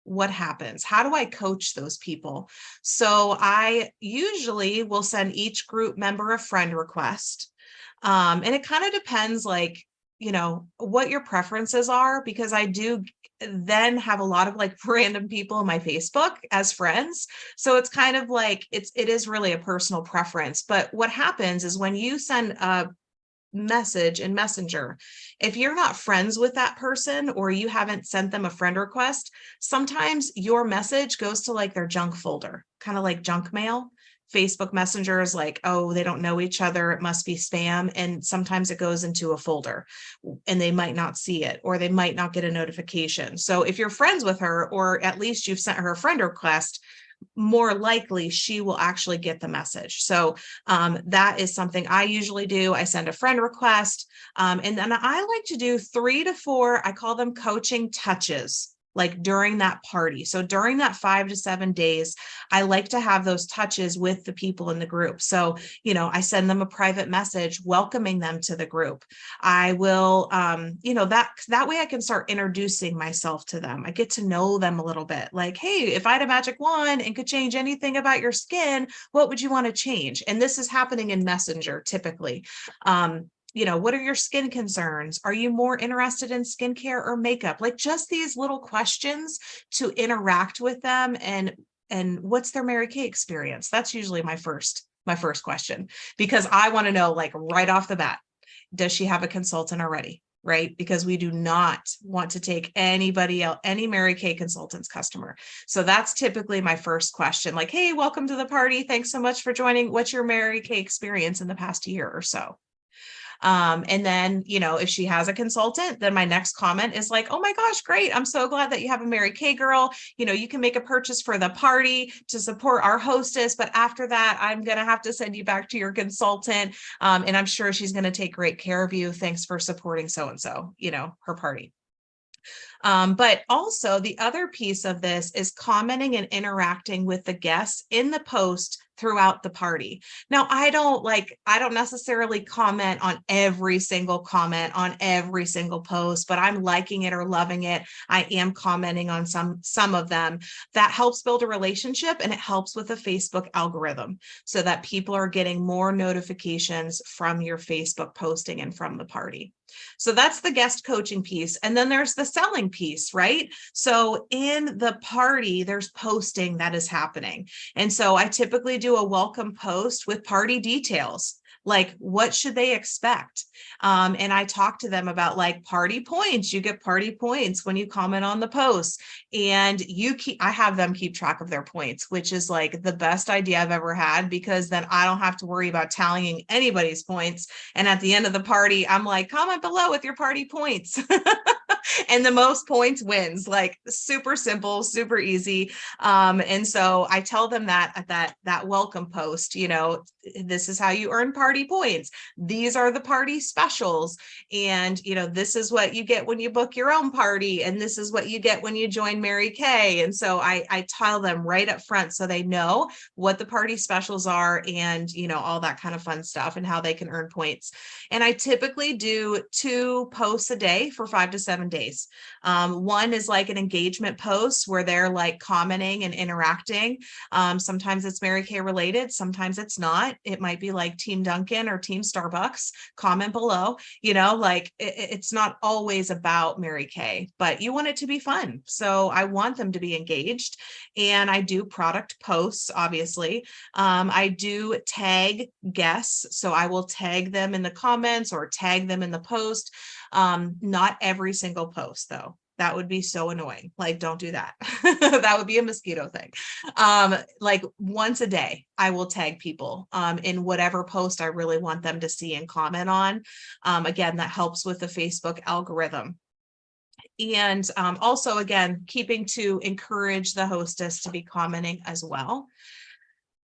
Speaker 11: what happens? How do I coach those people? So I usually will send each group member a friend request. And it kind of depends, like, what your preferences are, because I do then have a lot of like random people in my Facebook as friends. So it's kind of like, it is really a personal preference. But what happens is when you send a message in Messenger, if you're not friends with that person or you haven't sent them a friend request, sometimes your message goes to like their junk folder, kind of like junk mail. Facebook Messenger is like, oh, they don't know each other, it must be spam. And sometimes it goes into a folder and they might not see it, or they might not get a notification. So if you're friends with her, or at least you've sent her a friend request, more likely she will actually get the message. So that is something I usually do. I send a friend request. And then I like to do 3 to 4, I call them coaching touches, like during that party. So during that 5 to 7 days, I like to have those touches with the people in the group. So, I send them a private message welcoming them to the group. I will, that way I can start introducing myself to them. I get to know them a little bit, like, hey, if I had a magic wand and could change anything about your skin, what would you want to change? And this is happening in Messenger typically. What are your skin concerns? Are you more interested in skincare or makeup? Like just these little questions to interact with them, and what's their Mary Kay experience? That's usually my first question, because I want to know, like, right off the bat, does she have a consultant already? Right? Because we do not want to take anybody else, any Mary Kay consultant's customer. So that's typically my first question, like, hey, welcome to the party. Thanks so much for joining. What's your Mary Kay experience in the past year or so? And then, if she has a consultant, then my next comment is like, oh my gosh, great. I'm so glad that you have a Mary Kay girl. You can make a purchase for the party to support our hostess. But after that, I'm going to have to send you back to your consultant. And I'm sure she's going to take great care of you. Thanks for supporting so-and-so, her party. But also the other piece of this is commenting and interacting with the guests in the post throughout the party. Now, I don't necessarily comment on every single comment on every single post, but I'm liking it or loving it. I am commenting on some of them. That helps build a relationship, and it helps with the Facebook algorithm so that people are getting more notifications from your Facebook posting and from the party. So that's the guest coaching piece. And then there's the selling piece, right? So in the party, there's posting that is happening. And so I typically do a welcome post with party details. Like, what should they expect? And I talk to them about like party points. You get party points when you comment on the post, and I have them keep track of their points, which is like the best idea I've ever had, because then I don't have to worry about tallying anybody's points. And at the end of the party, I'm like, comment below with your party points. And the most points wins. Like, super simple, super easy. And so I tell them that at that welcome post, this is how you earn party points. These are the party specials. And, this is what you get when you book your own party. And this is what you get when you join Mary Kay. And so I tell them right up front so they know what the party specials are, and, all that kind of fun stuff, and how they can earn points. And I typically do 2 posts a day for 5 to 7 days. ways. One is like an engagement post where they're like commenting and interacting. Sometimes it's Mary Kay related, sometimes it's not. It might be like Team Duncan or Team Starbucks, comment below, you know, like it's not always about Mary Kay, but you want it to be fun. So I want them to be engaged, and I do product posts, obviously. I do tag guests, so I will tag them in the comments or tag them in the post. Not every single post though. That would be so annoying. Like, don't do that. That would be a mosquito thing. Like once a day, I will tag people in whatever post I really want them to see and comment on. Again, that helps with the Facebook algorithm. And also, again, keeping to encourage the hostess to be commenting as well.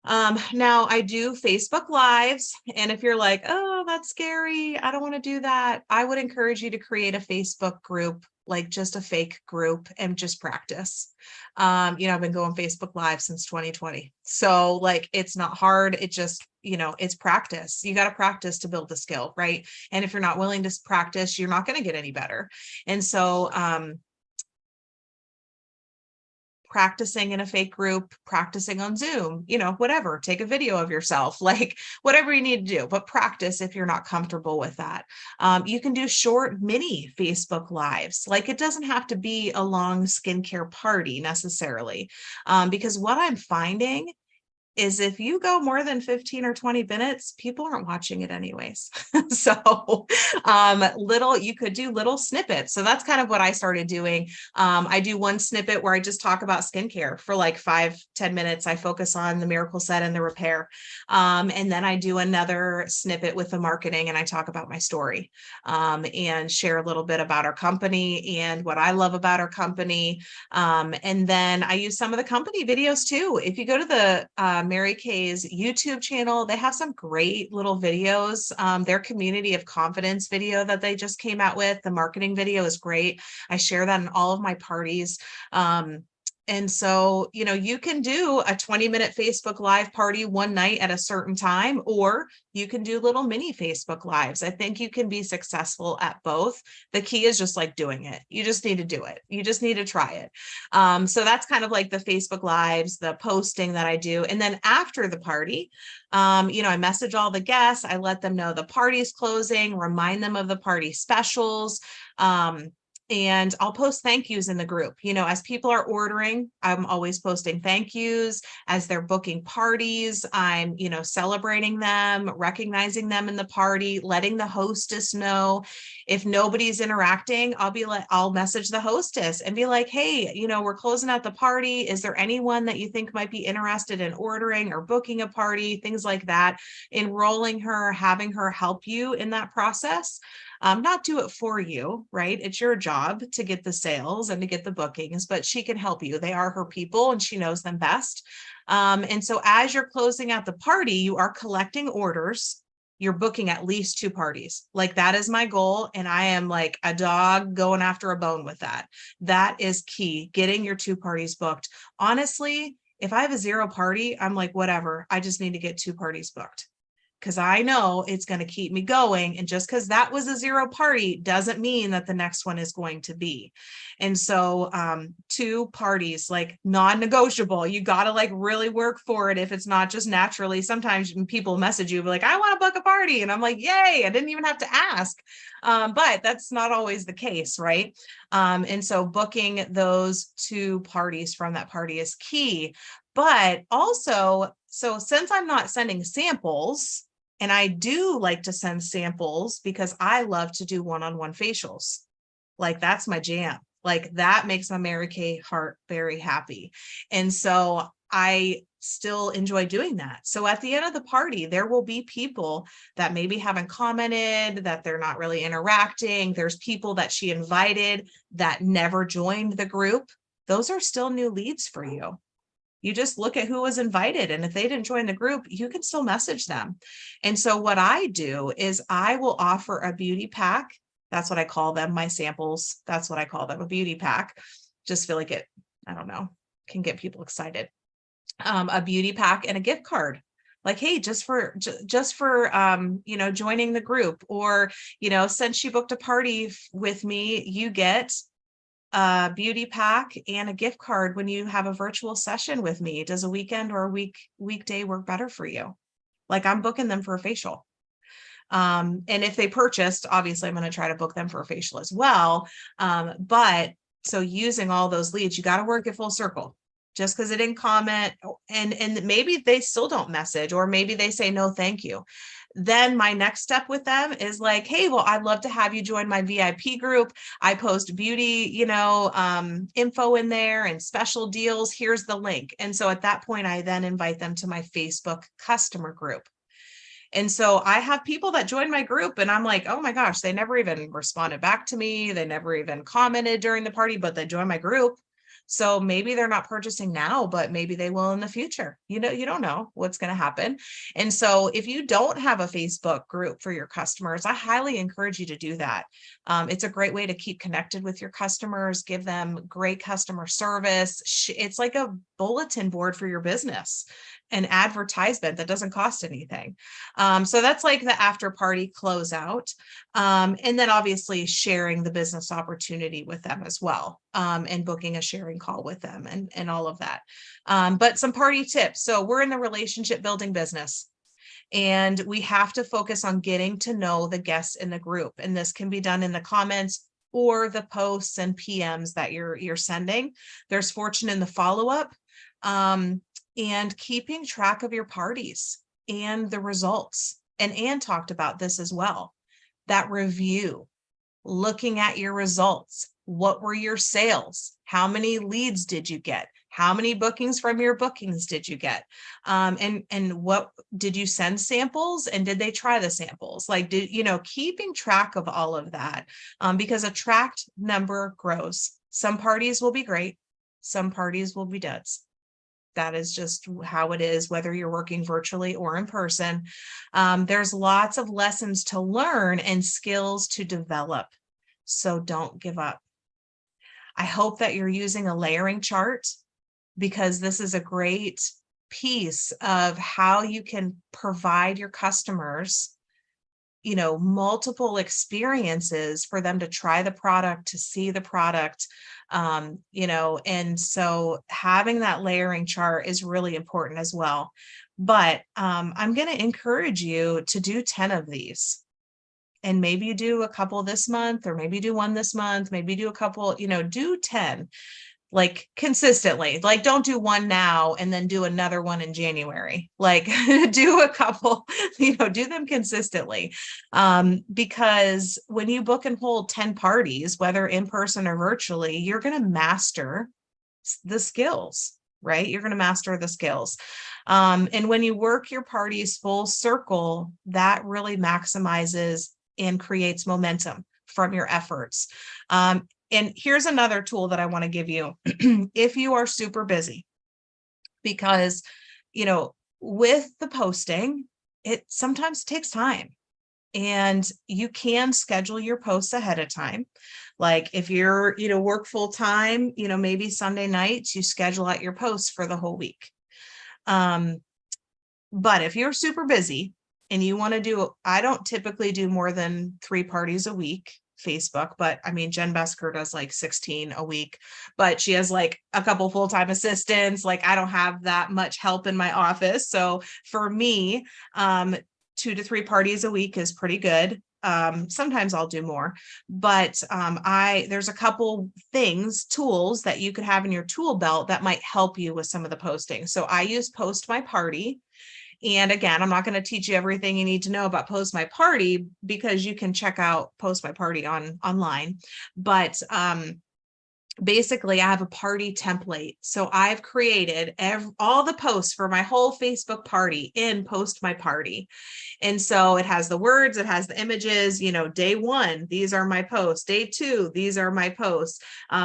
Speaker 11: Now I do Facebook Lives, and if you're like, oh, that's scary, I don't want to do that, I would encourage you to create a Facebook group, like just a fake group, and just practice. You know, I've been going Facebook Live since 2020. So like, it's not hard. It just, you know, it's practice. You got to practice to build the skill, right? And if you're not willing to practice, you're not going to get any better. And so, practicing in a fake group, practicing on Zoom, you know, whatever, take a video of yourself, like whatever you need to do, but practice if you're not comfortable with that. You can do short mini Facebook Lives. Like, it doesn't have to be a long skincare party necessarily, because what I'm finding is if you go more than 15 or 20 minutes, people aren't watching it anyways. So you could do little snippets. So that's kind of what I started doing. I do one snippet where I just talk about skincare for like 5-10 minutes. I focus on the miracle set and the repair. And then I do another snippet with the marketing, and I talk about my story and share a little bit about our company and what I love about our company. And then I use some of the company videos too. If you go to the Mary Kay's YouTube channel, they have some great little videos. Their community of confidence video that they just came out with, the marketing video, is great. I share that in all of my parties. And so, you know, you can do a 20-minute Facebook Live party one night at a certain time, or you can do little mini Facebook Lives. I think you can be successful at both. The key is just like doing it. You just need to do it. You just need to try it. So that's kind of like the Facebook Lives, the posting that I do. And then after the party, you know, I message all the guests. I let them know the party's closing, remind them of the party specials. And I'll post thank yous in the group. You know, as people are ordering, I'm always posting thank yous. As they're booking parties, I'm, you know, celebrating them, recognizing them in the party, letting the hostess know. If nobody's interacting, I'll message the hostess and be like, hey, you know, we're closing out the party. Is there anyone that you think might be interested in ordering or booking a party? Things like that. Enrolling her, having her help you in that process. Not do it for you, right? It's your job to get the sales and to get the bookings, but she can help you. They are her people and she knows them best. And so as you're closing out the party, you are collecting orders. You're booking at least 2 parties. Like, that is my goal. And I am like a dog going after a bone with that. That is key, getting your 2 parties booked. Honestly, if I have a 0 party, I'm like, whatever, I just need to get 2 parties booked, because I know it's going to keep me going. And just because that was a 0 party doesn't mean that the next one is going to be. And so 2 parties, like, non-negotiable. You got to like really work for it. If it's not just naturally, sometimes people message you like, I want to book a party. And I'm like, yay, I didn't even have to ask. But that's not always the case, right? And so booking those 2 parties from that party is key. But also, so since I'm not sending samples, and I do like to send samples because I love to do one-on-one facials. Like, that's my jam. Like, that makes my Mary Kay heart very happy. And so I still enjoy doing that. So at the end of the party, there will be people that maybe haven't commented, that they're not really interacting. There's people that she invited that never joined the group. Those are still new leads for you. You just look at who was invited, and if they didn't join the group, you can still message them. And so what I do is I will offer a beauty pack. That's what I call them, my samples. That's what I call them, a beauty pack. Just feel like it, I don't know, can get people excited. A beauty pack and a gift card. Like, hey, just for you know, joining the group, or, you know, since she booked a party with me, you get a beauty pack and a gift card when you have a virtual session with me. Does a weekend or a weekday work better for you? Like, I'm booking them for a facial. And if they purchased, obviously I'm going to try to book them for a facial as well. But so using all those leads, you got to work it full circle. Just because they didn't comment, and maybe they still don't message, or maybe they say no thank you. Then my next step with them is like, hey, well, I'd love to have you join my VIP group. I post beauty, info in there and special deals. Here's the link. And so at that point, I then invite them to my Facebook customer group. And so I have people that join my group and I'm like, oh my gosh, they never even responded back to me. They never even commented during the party, but they joined my group. So maybe they're not purchasing now, but maybe they will in the future. You don't know what's going to happen. And so if you don't have a Facebook group for your customers, I highly encourage you to do that. It's a great way to keep connected with your customers, give them great customer service. It's like a bulletin board for your business, an advertisement that doesn't cost anything. So that's like the after party closeout. And then obviously sharing the business opportunity with them as well, and booking a sharing call with them and all of that. But some party tips. So we're in the relationship building business, and we have to focus on getting to know the guests in the group. And this can be done in the comments or the posts and PMs that you're sending. There's fortune in the follow-up. And keeping track of your parties and the results. And Ann talked about this as well. That review, looking at your results. What were your sales? How many leads did you get? How many bookings from your bookings did you get? And what did you send samples? And did they try the samples? Like, keeping track of all of that, because a tracked number grows. Some parties will be great. Some parties will be duds. That is just how it is, whether you're working virtually or in person. There's lots of lessons to learn and skills to develop. So don't give up. I hope that you're using a layering chart, because this is a great piece of how you can provide your customers, multiple experiences for them to try the product, to see the product. And so having that layering chart is really important as well. But I'm going to encourage you to do 10 of these. And maybe you do a couple this month, or maybe do one this month, maybe do a couple, do 10. Like consistently. Like, don't do one now and then do another one in January. Like, do a couple, do them consistently. Because when you book and hold 10 parties, whether in person or virtually, you're going to master the skills, right? You're going to master the skills. And when you work your parties full circle, that really maximizes and creates momentum from your efforts. And here's another tool that I want to give you if you are super busy, because, with the posting, it sometimes takes time, and you can schedule your posts ahead of time. Like if you're, work full time, maybe Sunday nights, you schedule out your posts for the whole week. But if you're super busy and you want to do, I don't typically do more than 3 parties a week. Facebook, but I mean, Jen Besker does like 16 a week, but she has like a couple full-time assistants. Like, I don't have that much help in my office. So for me, 2 to 3 parties a week is pretty good. Sometimes I'll do more, but there's a couple tools that you could have in your tool belt that might help you with some of the posting. So I use Post My Party. And again, I'm not going to teach you everything you need to know about Post My Party, because you can check out Post My Party online. But basically, I have a party template. So I've created all the posts for my whole Facebook party in Post My Party. And so it has the words, it has the images, day 1, these are my posts. Day 2, these are my posts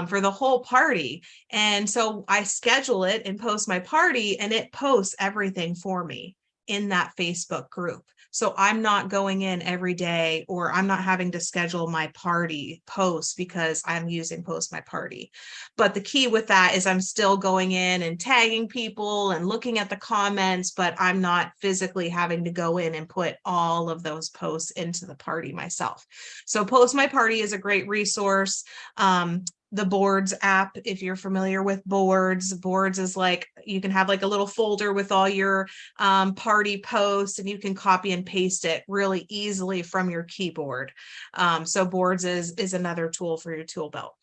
Speaker 11: for the whole party. And so I schedule it in Post My Party, and it posts everything for me in that Facebook group. So I'm not going in every day, or I'm not having to schedule my party posts because I'm using Post My Party. But the key with that is I'm still going in and tagging people and looking at the comments, but I'm not physically having to go in and put all of those posts into the party myself. So Post My Party is a great resource. the Boards app, if you're familiar with Boards. Boards is like, you can have like a little folder with all your party posts, and you can copy and paste it really easily from your keyboard. So Boards is another tool for your tool belt.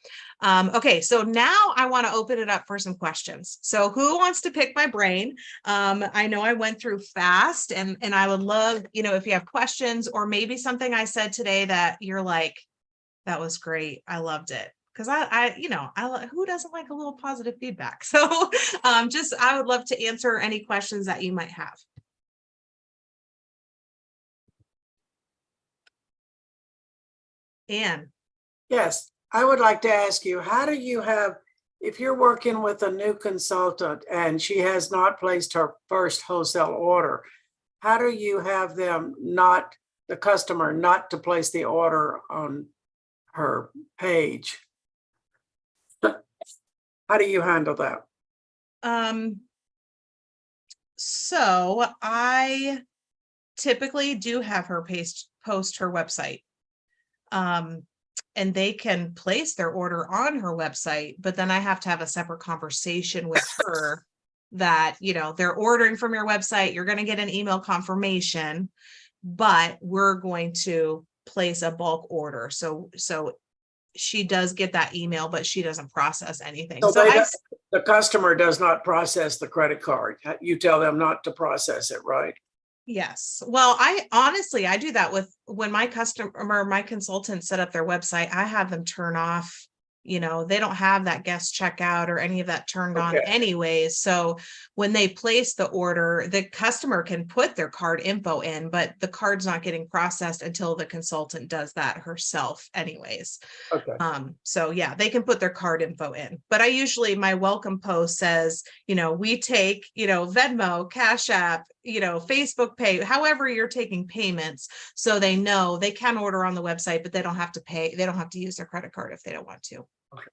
Speaker 11: Okay, so now I want to open it up for some questions. So who wants to pick my brain? I know I went through fast, and I would love, if you have questions, or maybe something I said today that you're like, that was great, I loved it. Because who doesn't like a little positive feedback? So I would love to answer any questions that you might have. Anne.
Speaker 4: Yes, I would like to ask you, how do you have, if you're working with a new consultant and she has not placed her first wholesale order, how do you have them the customer not to place the order on her page? How do you handle that?
Speaker 11: So I typically do have her post her website. And they can place their order on her website, but then I have to have a separate conversation with her that, they're ordering from your website, you're going to get an email confirmation, but we're going to place a bulk order. So she does get that email, but she doesn't process anything.
Speaker 4: So the customer does not process the credit card. You tell them not to process it, right?
Speaker 11: Yes. Well, I do that when my consultants set up their website, I have them turn off, they don't have that guest checkout or any of that turned on anyways. So when they place the order, the customer can put their card info in, but the card's not getting processed until the consultant does that herself anyways.
Speaker 4: Okay.
Speaker 11: So yeah, they can put their card info in, but my welcome post says, we take, Venmo, Cash App, Facebook Pay, however you're taking payments. So they know they can order on the website, but they don't have to pay. They don't have to use their credit card if they don't want to.
Speaker 4: Okay.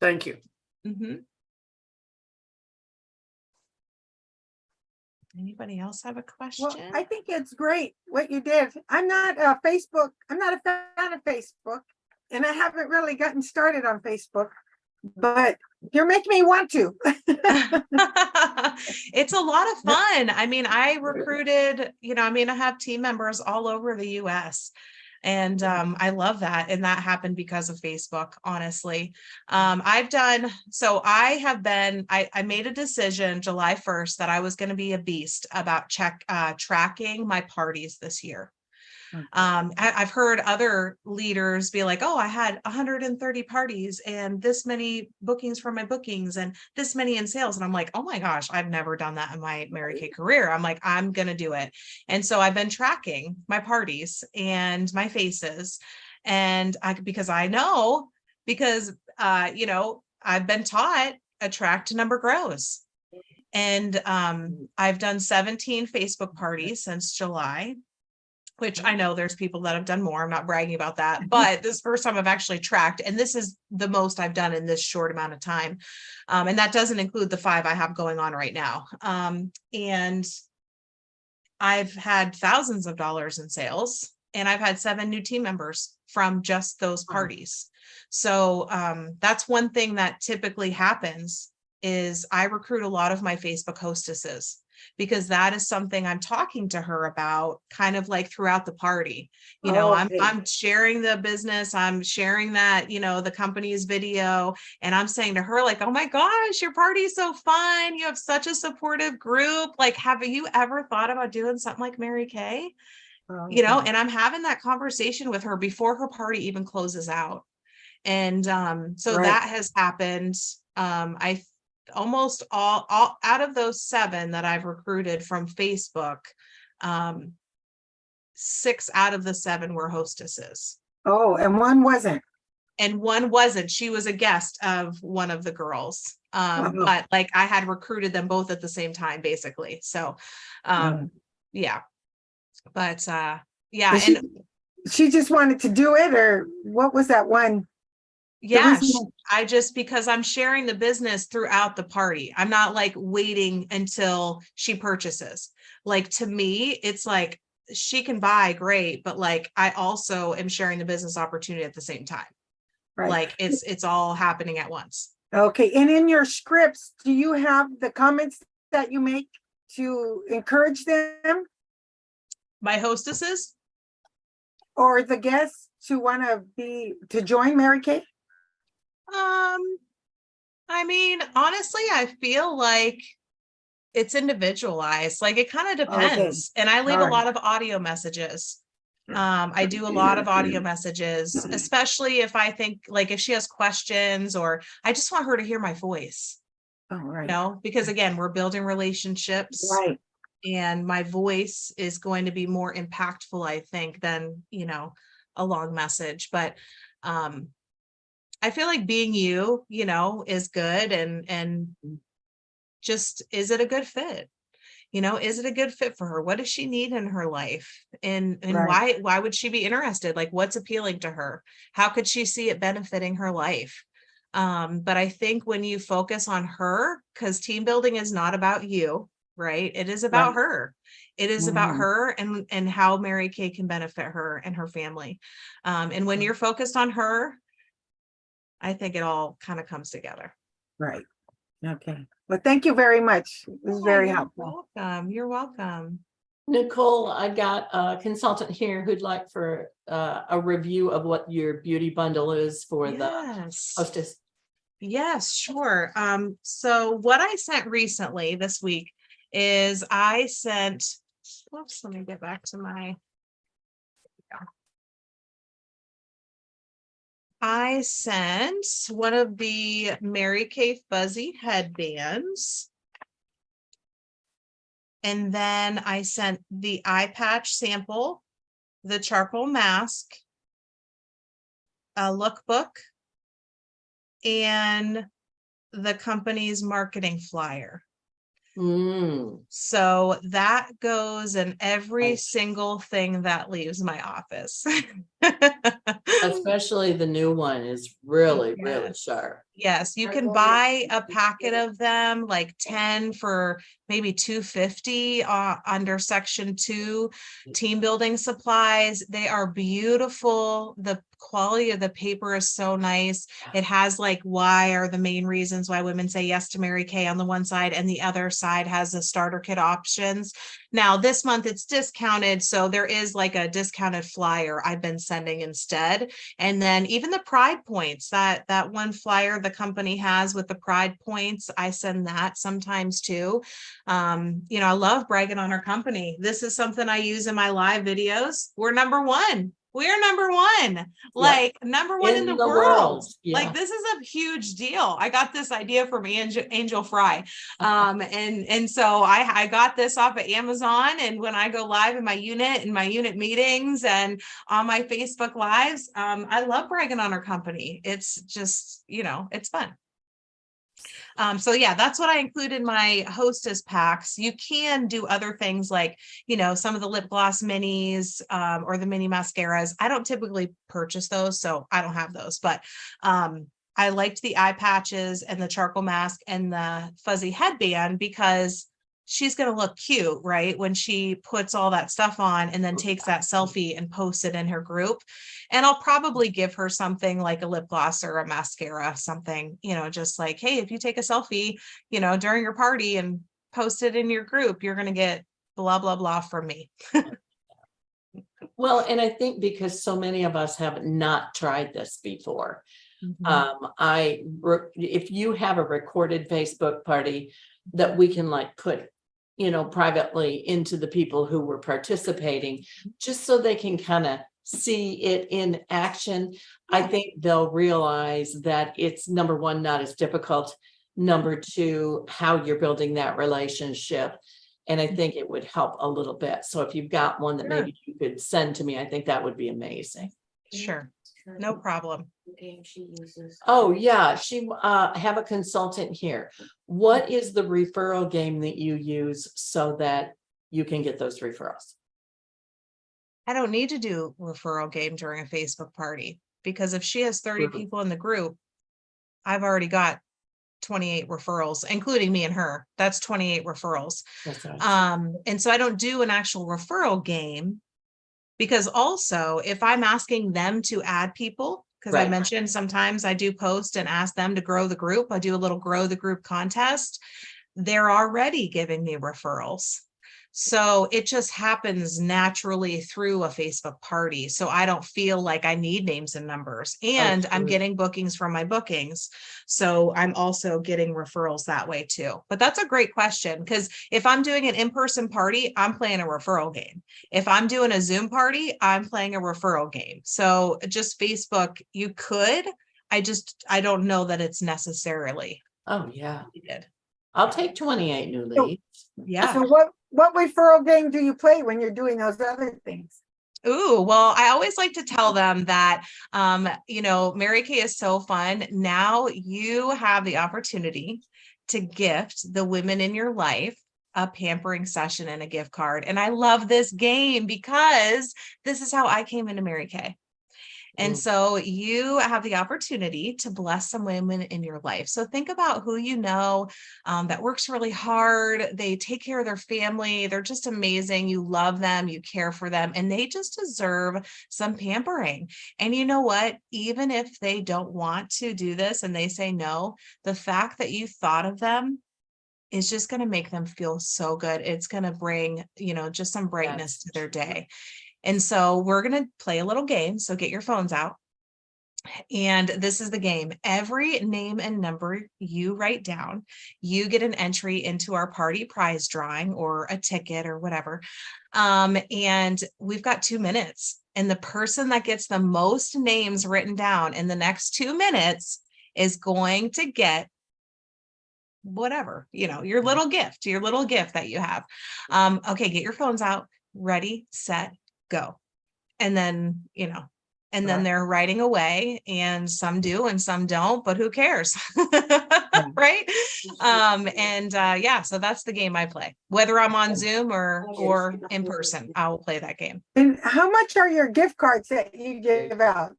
Speaker 4: Thank you.
Speaker 11: Mm-hmm. Anybody else have a question?
Speaker 12: Well, I think it's great what you did. I'm not a fan of Facebook, and I haven't really gotten started on Facebook, but you're making me want to.
Speaker 11: It's a lot of fun. I mean, I recruited, I have team members all over the US. And I love that. And that happened because of Facebook, honestly. I made a decision July 1st that I was going to be a beast about tracking my parties this year. I've heard other leaders be like, oh, I had 130 parties and this many bookings for my bookings and this many in sales. And I'm like, oh my gosh, I've never done that in my Mary Kay career. I'm like, I'm going to do it. And so I've been tracking my parties and my faces. And because I've been taught attract number grows. And I've done 17 Facebook parties since July, which I know there's people that have done more. I'm not bragging about that, but this first time I've actually tracked, and this is the most I've done in this short amount of time. And that doesn't include the 5 I have going on right now. And I've had thousands of dollars in sales, and I've had 7 new team members from just those parties. So that's one thing that typically happens is I recruit a lot of my Facebook hostesses, because that is something I'm talking to her about kind of like throughout the party. I'm sharing the business, I'm sharing that, the company's video, and I'm saying to her like, oh my gosh, your party is so fun. You have such a supportive group. Like, have you ever thought about doing something like Mary Kay? And I'm having that conversation with her before her party even closes out. And that has happened. I almost all out of those 7 that I've recruited from Facebook, 6 out of the 7 were hostesses.
Speaker 12: Oh, and one wasn't.
Speaker 11: And one wasn't. She was a guest of one of the girls. But like I had recruited them both at the same time, basically. So yeah. But yeah.
Speaker 12: She just wanted to do it, or what was that one?
Speaker 11: Yeah, because I'm sharing the business throughout the party. I'm not like waiting until she purchases. Like, to me, it's like she can buy, great, but like I also am sharing the business opportunity at the same time.
Speaker 12: Right.
Speaker 11: Like it's all happening at once.
Speaker 12: Okay, and in your scripts, do you have the comments that you make to encourage them
Speaker 11: My hostesses,
Speaker 12: or the guests to want to join Mary Kay?
Speaker 11: I mean, honestly, I feel like it's individualized. Like it kind of depends. And I leave
Speaker 12: All
Speaker 11: a
Speaker 12: right.
Speaker 11: lot of audio messages. I do a lot of audio messages, especially if I think like if she has questions or I just want her to hear my voice.
Speaker 12: All right.
Speaker 11: You know, because again, we're building relationships.
Speaker 12: Right.
Speaker 11: And my voice is going to be more impactful, I think, than, you know, a long message. But I feel like being you, you know, is good and just, is it a good fit? You know, is it a good fit for her? What does she need in her life? And
Speaker 12: Right.
Speaker 11: why would she be interested? Like what's appealing to her? How could she see it benefiting her life? But I think when you focus on her, because team building is not about you, right? It is about
Speaker 12: Right.
Speaker 11: her. It is about
Speaker 12: Mhm.
Speaker 11: her and how Mary Kay can benefit her and her family. And when you're focused on her, I think it all kind of comes together.
Speaker 12: Right. Okay. Well, thank you very much. This is very
Speaker 11: You're
Speaker 12: helpful.
Speaker 11: welcome. You're welcome.
Speaker 1: Nicole, I got a consultant here who'd like for a review of what your beauty bundle is for the
Speaker 11: Yes.
Speaker 1: hostess.
Speaker 11: Yes, sure. So what I sent recently this week is I sent, oops, let me get back to my, I sent one of the Mary Kay fuzzy headbands. And then I sent the eye patch sample, the charcoal mask, a lookbook, and the company's marketing flyer. So that goes in every single thing that leaves my office.
Speaker 1: Especially the new one is really, really
Speaker 11: Yes.
Speaker 1: sharp.
Speaker 11: Yes, you can buy a packet of them, like 10 for maybe $2.50 under section 2 team building supplies. They are beautiful. The quality of the paper is so nice. It has like why are the main reasons why women say yes to Mary Kay on the one side, and the other side has the starter kit options. Now this month it's discounted, so there is like a discounted flyer I've been sending instead. And then even the pride points, that one flyer the company has with the pride points, I send that sometimes too. You know, I love bragging on our company. This is something I use in my live videos. We're number one. We're number one, like number one in the world.
Speaker 1: Yeah.
Speaker 11: Like this is a huge deal. I got this idea from Angel Fry. And so I got this off of Amazon, and when I go live in my unit meetings and on my Facebook lives, I love bragging on our company. It's just, you know, it's fun. So yeah, that's what I include in my hostess packs. You can do other things like, you know, some of the lip gloss minis or the mini mascaras. I don't typically purchase those, so I don't have those, but I liked the eye patches and the charcoal mask and the fuzzy headband because she's going to look cute, right? When she puts all that stuff on and then takes that selfie and posts it in her group. And I'll probably give her something like a lip gloss or a mascara, something, you know, just like, hey, if you take a selfie, you know, during your party and post it in your group, you're going to get blah, blah, blah from me.
Speaker 1: Well, and I think because so many of us have not tried this before, if you have a recorded Facebook party that we can like put, you know, privately into the people who were participating, just so they can kind of see it in action, I think they'll realize that it's number one, not as difficult. Number two, how you're building that relationship. And I think it would help a little bit. So if you've got one that maybe you could send to me, I think that would be amazing.
Speaker 11: Sure. No problem.
Speaker 9: Game she uses.
Speaker 1: Oh, yeah. Have a consultant here. What is the referral game that you use so that you can get those referrals?
Speaker 11: I don't need to do referral game during a Facebook party because if she has 30 people in the group, I've already got 28 referrals, including me and her. That's 28 referrals.
Speaker 1: That's right.
Speaker 11: And so I don't do an actual referral game because also if I'm asking them to add people, because I
Speaker 1: Right.
Speaker 11: mentioned sometimes I do post and ask them to grow the group. I do a little grow the group contest. They're already giving me referrals. So it just happens naturally through a Facebook party. So I don't feel like I need names and numbers, and I'm
Speaker 1: Absolutely.
Speaker 11: getting bookings from my bookings. So I'm also getting referrals that way too. But that's a great question, because if I'm doing an in-person party, I'm playing a referral game. If I'm doing a Zoom party, I'm playing a referral game. So just Facebook, you could, I don't know that it's necessarily
Speaker 1: Oh, yeah.
Speaker 11: needed.
Speaker 1: I'll take 28 new
Speaker 12: So-
Speaker 1: leads.
Speaker 11: Yeah.
Speaker 12: So what referral game do you play when you're doing those other things?
Speaker 11: Ooh, well, I always like to tell them that, Mary Kay is so fun. Now you have the opportunity to gift the women in your life a pampering session and a gift card. And I love this game because this is how I came into Mary Kay. And so you have the opportunity to bless some women in your life. So think about who you know that works really hard. They take care of their family. They're just amazing. You love them. You care for them. And they just deserve some pampering. And you know what? Even if they don't want to do this and they say no, the fact that you thought of them is just going to make them feel so good. It's going to bring, just some brightness to their day. And so we're going to play a little game. So get your phones out. And this is the game. Every name and number you write down, you get an entry into our party prize drawing or a ticket or whatever. And we've got 2 minutes. And the person that gets the most names written down in the next 2 minutes is going to get whatever, your little gift that you have. Okay, get your phones out. Ready, set, go. And then, then they're writing away, and some do and some don't, but who cares? Right. So that's the game I play, whether I'm on Zoom or in person. I will play that game.
Speaker 12: And how much are your gift cards that you give out?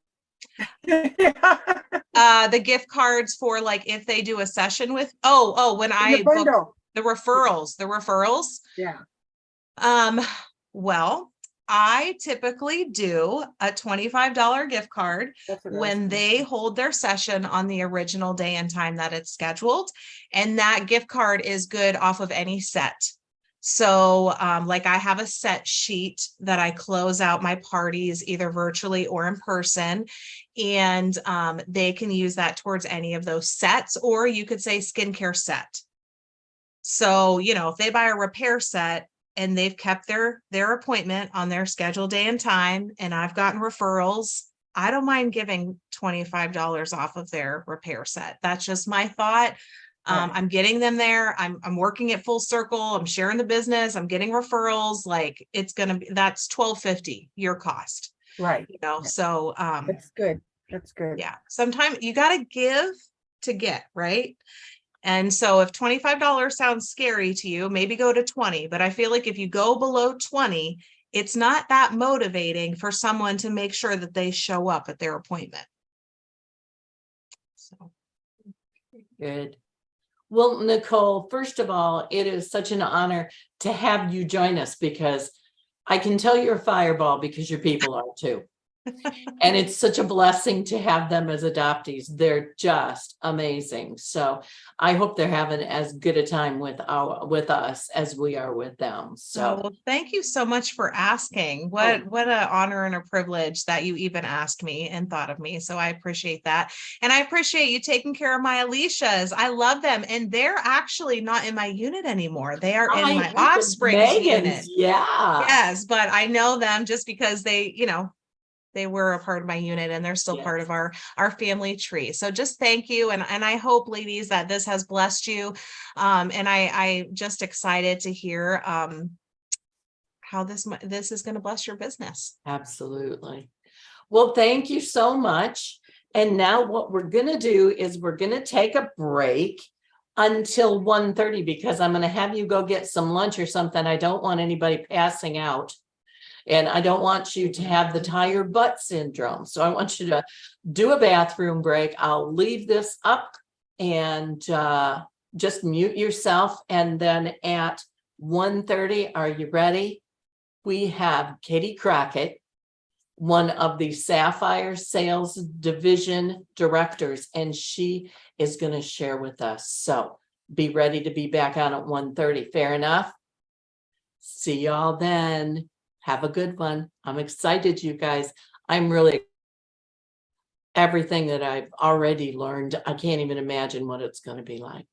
Speaker 11: The gift cards for, like, if they do a session with, when I book the referrals.
Speaker 12: Yeah.
Speaker 11: Well, I typically do a $25 gift card when they hold their session on the original day and time that it's scheduled. And that gift card is good off of any set. So like I have a set sheet that I close out my parties either virtually or in person. And they can use that towards any of those sets, or you could say skincare set. So, if they buy a repair set, and they've kept their appointment on their scheduled day and time, and I've gotten referrals, I don't mind giving $25 off of their repair set. That's just my thought. I'm getting them there. I'm working it full circle. I'm sharing the business. I'm getting referrals. Like, that's $12.50 your cost.
Speaker 12: Right.
Speaker 11: So
Speaker 12: that's good. That's good.
Speaker 11: Yeah. Sometimes you got to give to get, right? And so if $25 sounds scary to you, maybe go to 20. But I feel like if you go below 20, it's not that motivating for someone to make sure that they show up at their appointment. So
Speaker 1: good. Well, Nicole, first of all, it is such an honor to have you join us, because I can tell you're a fireball because your people are too. And it's such a blessing to have them as adoptees. They're just amazing. So I hope they're having as good a time with us as we are with them. So
Speaker 11: well, thank you so much for asking. What an honor and a privilege that you even asked me and thought of me. So I appreciate that. And I appreciate you taking care of my Alicias. I love them. And they're actually not in my unit anymore. They are in my offspring's unit.
Speaker 1: Yeah.
Speaker 11: Yes, but I know them just because they were a part of my unit, and they're still part of our family tree. So just thank you. And I hope, ladies, that this has blessed you. And I just excited to hear how this is going to bless your business.
Speaker 1: Absolutely. Well, thank you so much. And now what we're going to do is we're going to take a break until 1:30, because I'm going to have you go get some lunch or something. I don't want anybody passing out. And I don't want you to have the tired butt syndrome. So I want you to do a bathroom break. I'll leave this up and just mute yourself. And then at 1:30, are you ready? We have Katie Crockett one of the Sapphire Sales Division Directors, and she is going to share with us. So be ready to be back on at 1:30. Fair enough? See y'all then. Have a good one. I'm excited, you guys. I'm really everything that I've already learned. I can't even imagine what it's going to be like.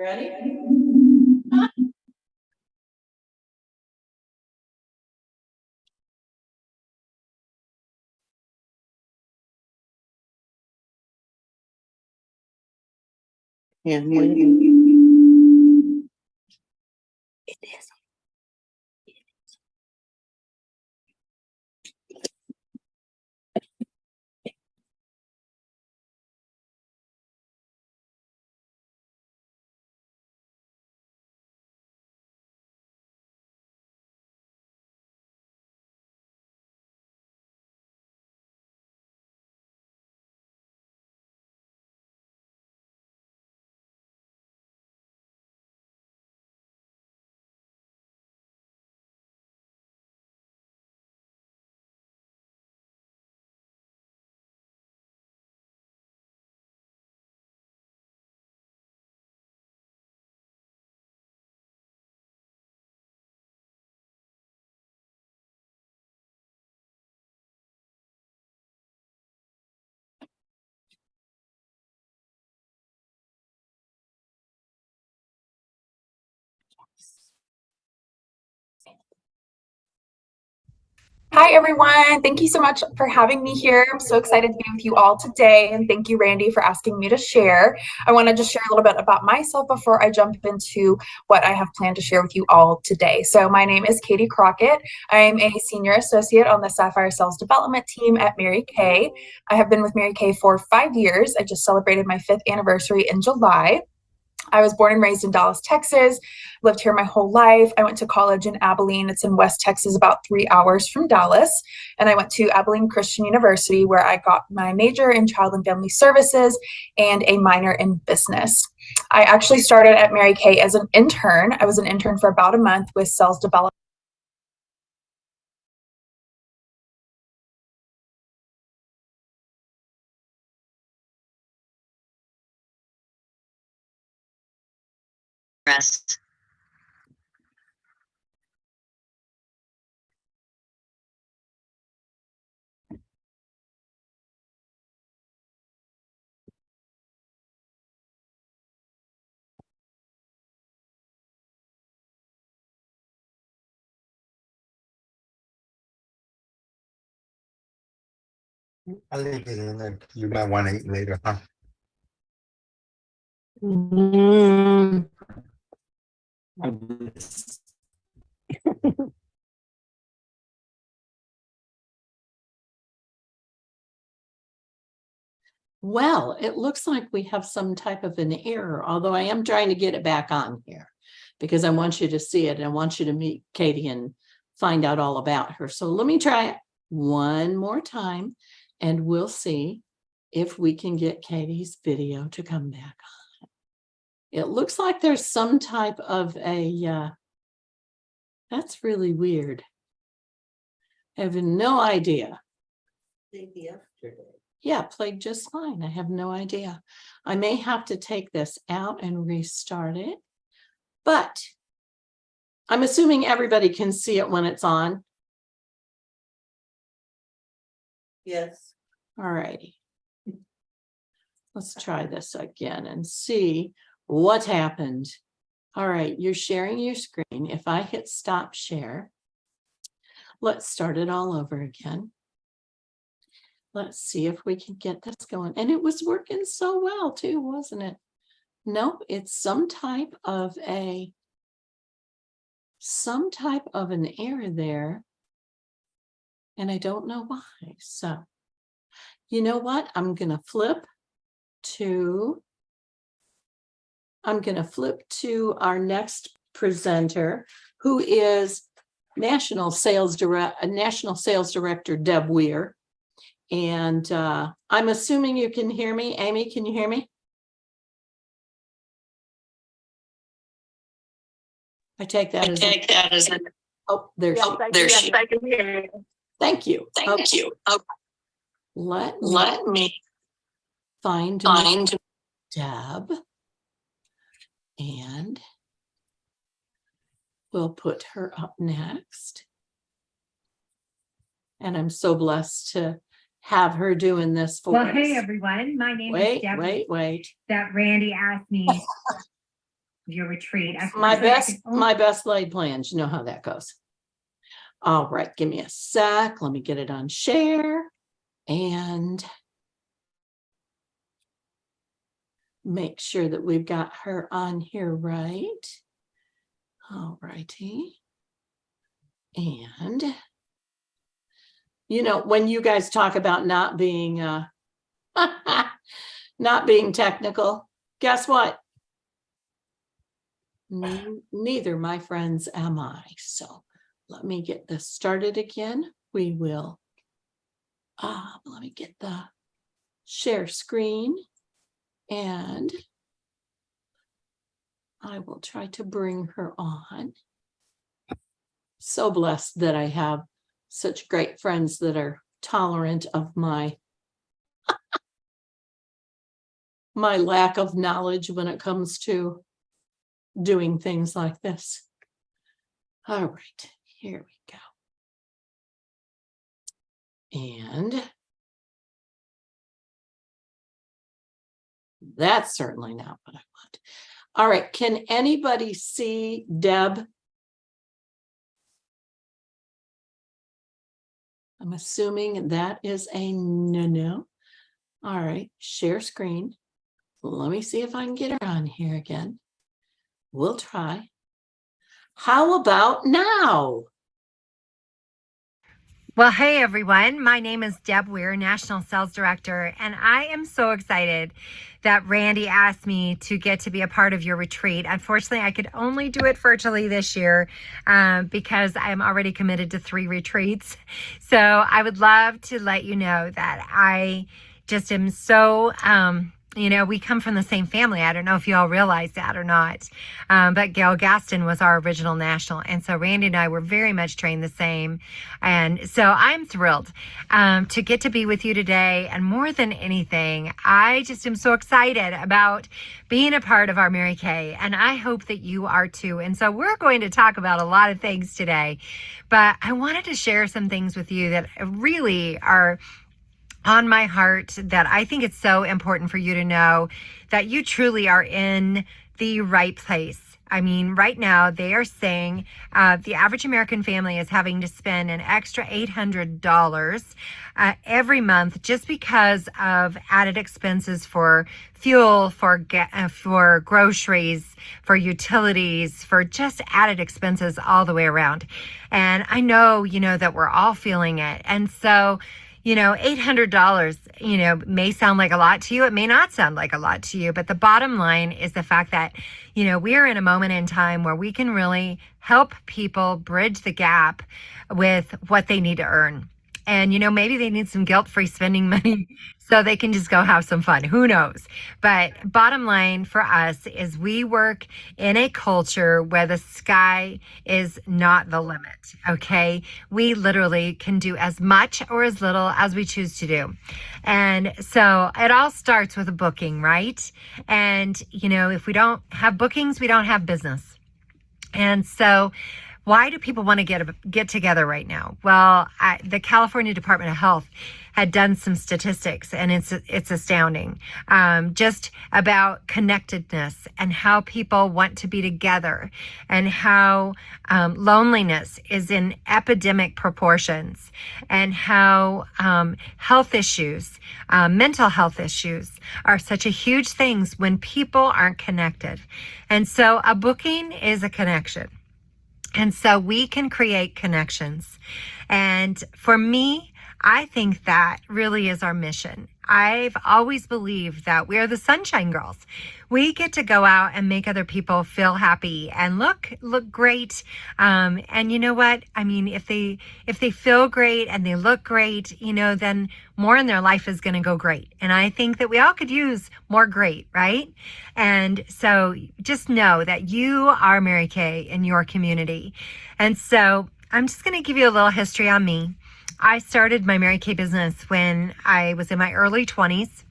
Speaker 1: Ready?
Speaker 2: And when it is.
Speaker 13: Hi, everyone. Thank you so much for having me here. I'm so excited to be with you all today. And thank you, Randy, for asking me to share. I want to just share a little bit about myself before I jump into what I have planned to share with you all today. So my name is Katie Crockett. I'm a senior associate on the Sapphire sales development team at Mary Kay. I have been with Mary Kay for 5 years. I just celebrated my 5th anniversary in July. I was born and raised in Dallas, Texas, lived here my whole life. I went to college in Abilene. It's in West Texas, about 3 hours from Dallas. And I went to Abilene Christian University, where I got my major in child and family services and a minor in business. I actually started at Mary Kay as an intern. I was an intern for about a month with sales development.
Speaker 14: Rest.
Speaker 15: I'll leave it in there. You might want to eat later, huh?
Speaker 1: Well, it looks like we have some type of an error, although I am trying to get it back on here because I want you to see it and I want you to meet Katie and find out all about her. So let me try it one more time and we'll see if we can get Katie's video to come back on. It looks like there's some type of a, that's really weird. I have no idea.
Speaker 2: Yesterday.
Speaker 1: Yeah, played just fine. I have no idea. I may have to take this out and restart it, but I'm assuming everybody can see it when it's on.
Speaker 2: Yes.
Speaker 1: All righty. Let's try this again and see what happened. All right, you're sharing your screen. If I hit stop share, let's start it all over again. Let's see if we can get this going. And it was working so well too, wasn't it? Nope, it's some type of an error there. And I don't know why. So, you know what? I'm going to flip to our next presenter, who is National Sales Director Deb Wehrer. And I'm assuming you can hear me. Amy, can you hear me? I take that as an. Oh, there she.
Speaker 13: I can hear you.
Speaker 1: Thank you.
Speaker 14: Thank you. Okay.
Speaker 1: Let
Speaker 14: me
Speaker 1: find Deb. And we'll put her up next. And I'm so blessed to have her doing this for us.
Speaker 16: Well, hey everyone, my name is Deb.
Speaker 1: Wait.
Speaker 16: That Randy asked me
Speaker 14: your retreat.
Speaker 1: My best laid plans. You know how that goes. All right, give me a sec. Let me get it on share and make sure that we've got her on here right. All righty. And you know, when you guys talk about not being not being technical, guess what? Neither, my friends, am I. So let me get this started again. We will, let me get the share screen and I will try to bring her on. So blessed that I have such great friends that are tolerant of my my lack of knowledge when it comes to doing things like this. All right, here we go. And that's certainly not what I want. All right, can anybody see Deb? I'm assuming that is a no. All right, share screen. Let me see if I can get her on here again. We'll try. How about now?
Speaker 16: Well, hey everyone, my name is Deb Wehrer, National Sales Director, and I am so excited that Randi asked me to get to be a part of your retreat. Unfortunately, I could only do it virtually this year because I'm already committed to 3 retreats. So I would love to let you know that I just am so you know, we come from the same family. I don't know if you all realize that or not. But Gail Gaston was our original national. And so Randi and I were very much trained the same. And so I'm thrilled to get to be with you today. And more than anything, I just am so excited about being a part of our Mary Kay. And I hope that you are too. And so we're going to talk about a lot of things today. But I wanted to share some things with you that really are on my heart, that I think it's so important for you to know that you truly are in the right place. I mean, right now they are saying the average American family is having to spend an extra $800 every month just because of added expenses for fuel, for groceries, for utilities, for just added expenses all the way around. And I know, you know, that we're all feeling it. And so, you know, $800, you know, may sound like a lot to you. It may not sound like a lot to you, but the bottom line is the fact that, you know, we are in a moment in time where we can really help people bridge the gap with what they need to earn. And, you know, maybe they need some guilt-free spending money so they can just go have some fun. Who knows? But bottom line for us is we work in a culture where the sky is not the limit, okay? We literally can do as much or as little as we choose to do. And so it all starts with a booking, right? And, you know, if we don't have bookings, we don't have business. And so why do people want to get together right now? Well, the California Department of Health had done some statistics, and it's astounding, just about connectedness and how people want to be together, and how loneliness is in epidemic proportions, and how health issues, mental health issues are such a huge thing when people aren't connected. And so a booking is a connection. And so we can create connections. And for me, I think that really is our mission. I've always believed that we are the Sunshine Girls. We get to go out and make other people feel happy and look great. And you know what? I mean, if they feel great and they look great, you know, then more in their life is going to go great. And I think that we all could use more great, right? And so just know that you are Mary Kay in your community. And so I'm just going to give you a little history on me. I started my Mary Kay business when I was in my early 20s.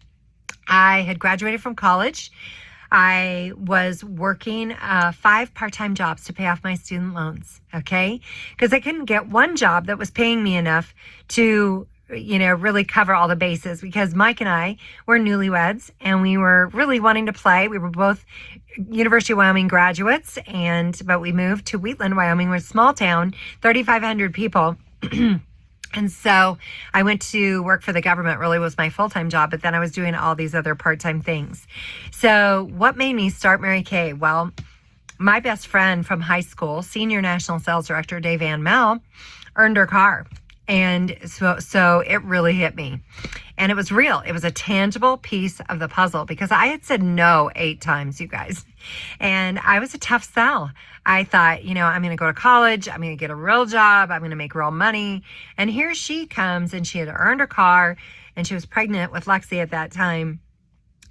Speaker 16: I had graduated from college. I was working 5 part-time jobs to pay off my student loans, okay? Because I couldn't get one job that was paying me enough to, you know, really cover all the bases, because Mike and I were newlyweds and we were really wanting to play. We were both University of Wyoming graduates, but we moved to Wheatland, Wyoming, which is a small town, 3,500 people. And so I went to work for the government, really was my full-time job, but then I was doing all these other part-time things. So what made me start Mary Kay? Well, my best friend from high school, senior national sales director Dave Ann Mel, earned her car. And so it really hit me. And it was real. It was a tangible piece of the puzzle because I had said no 8 times, you guys. And I was a tough sell. I thought, I'm going to go to college. I'm going to get a real job. I'm going to make real money. And here she comes, and she had earned her car, and she was pregnant with Lexi at that time.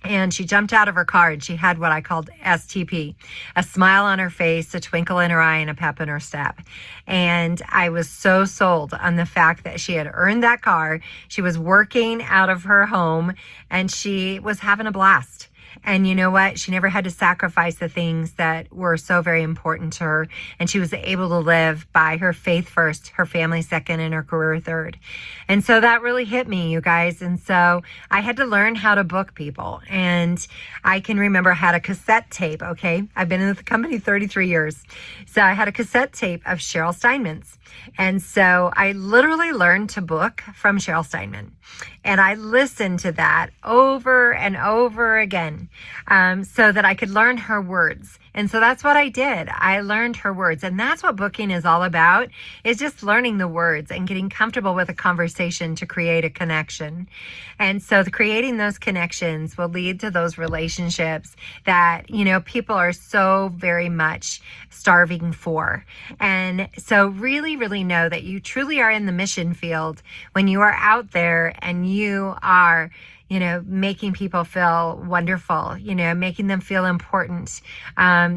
Speaker 16: And she jumped out of her car, and she had what I called STP, a smile on her face, a twinkle in her eye, and a pep in her step. And I was so sold on the fact that she had earned that car. She was working out of her home, and she was having a blast. And you know what? She never had to sacrifice the things that were so very important to her. And she was able to live by her faith first, her family second, and her career third. And so that really hit me, you guys. And so I had to learn how to book people. And I can remember I had a cassette tape, okay? I've been in the company 33 years. So I had a cassette tape of Cheryl Steinman's. And so I literally learned to book from Cheryl Steinman. And I listened to that over and over again so that I could learn her words. And so that's what I did. I learned her words. And that's what booking is all about, is just learning the words and getting comfortable with a conversation to create a connection. And so creating those connections will lead to those relationships that, people are so very much starving for. And so really, really know that you truly are in the mission field when you are out there and you are making people feel wonderful, making them feel important,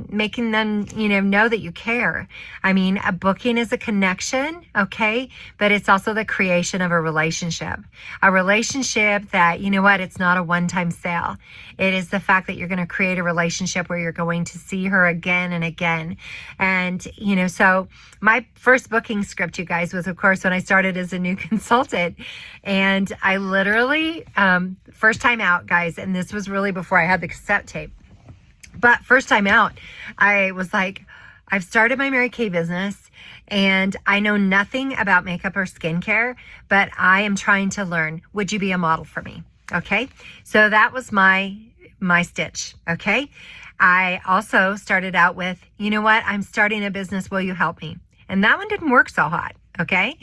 Speaker 16: making them, know that you care. I mean, a booking is a connection, okay? But it's also the creation of a relationship that, it's not a one-time sale. It is the fact that you're going to create a relationship where you're going to see her again and again. And, so my first booking script, you guys, was, of course, when I started as a new consultant. And I literally, first time out, guys, and this was really before I had the cassette tape, but first time out, I was like, I've started my Mary Kay business and I know nothing about makeup or skincare, but I am trying to learn. Would you be a model for me? Okay. So that was my stitch. Okay. I also started out with, I'm starting a business. Will you help me? And that one didn't work so hot. Okay.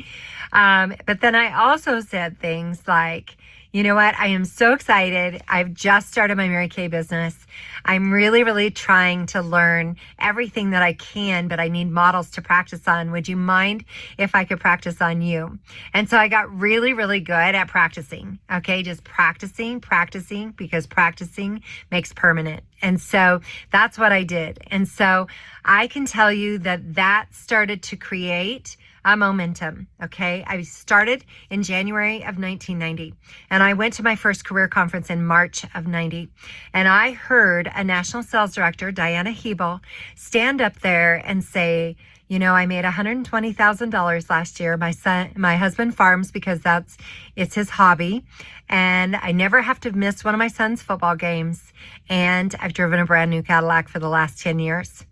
Speaker 16: But then I also said things like, I am so excited. I've just started my Mary Kay business. I'm really, really trying to learn everything that I can, but I need models to practice on. Would you mind if I could practice on you? And so I got really, really good at practicing. Okay. Just practicing, because practicing makes permanent. And so that's what I did. And so I can tell you that started to create a momentum. Okay. I started in January of 1990 and I went to my first career conference in March of 90. And I heard a national sales director, Diana Hebel, stand up there and say, I made $120,000 last year. My husband farms because it's his hobby. And I never have to miss one of my son's football games. And I've driven a brand new Cadillac for the last 10 years.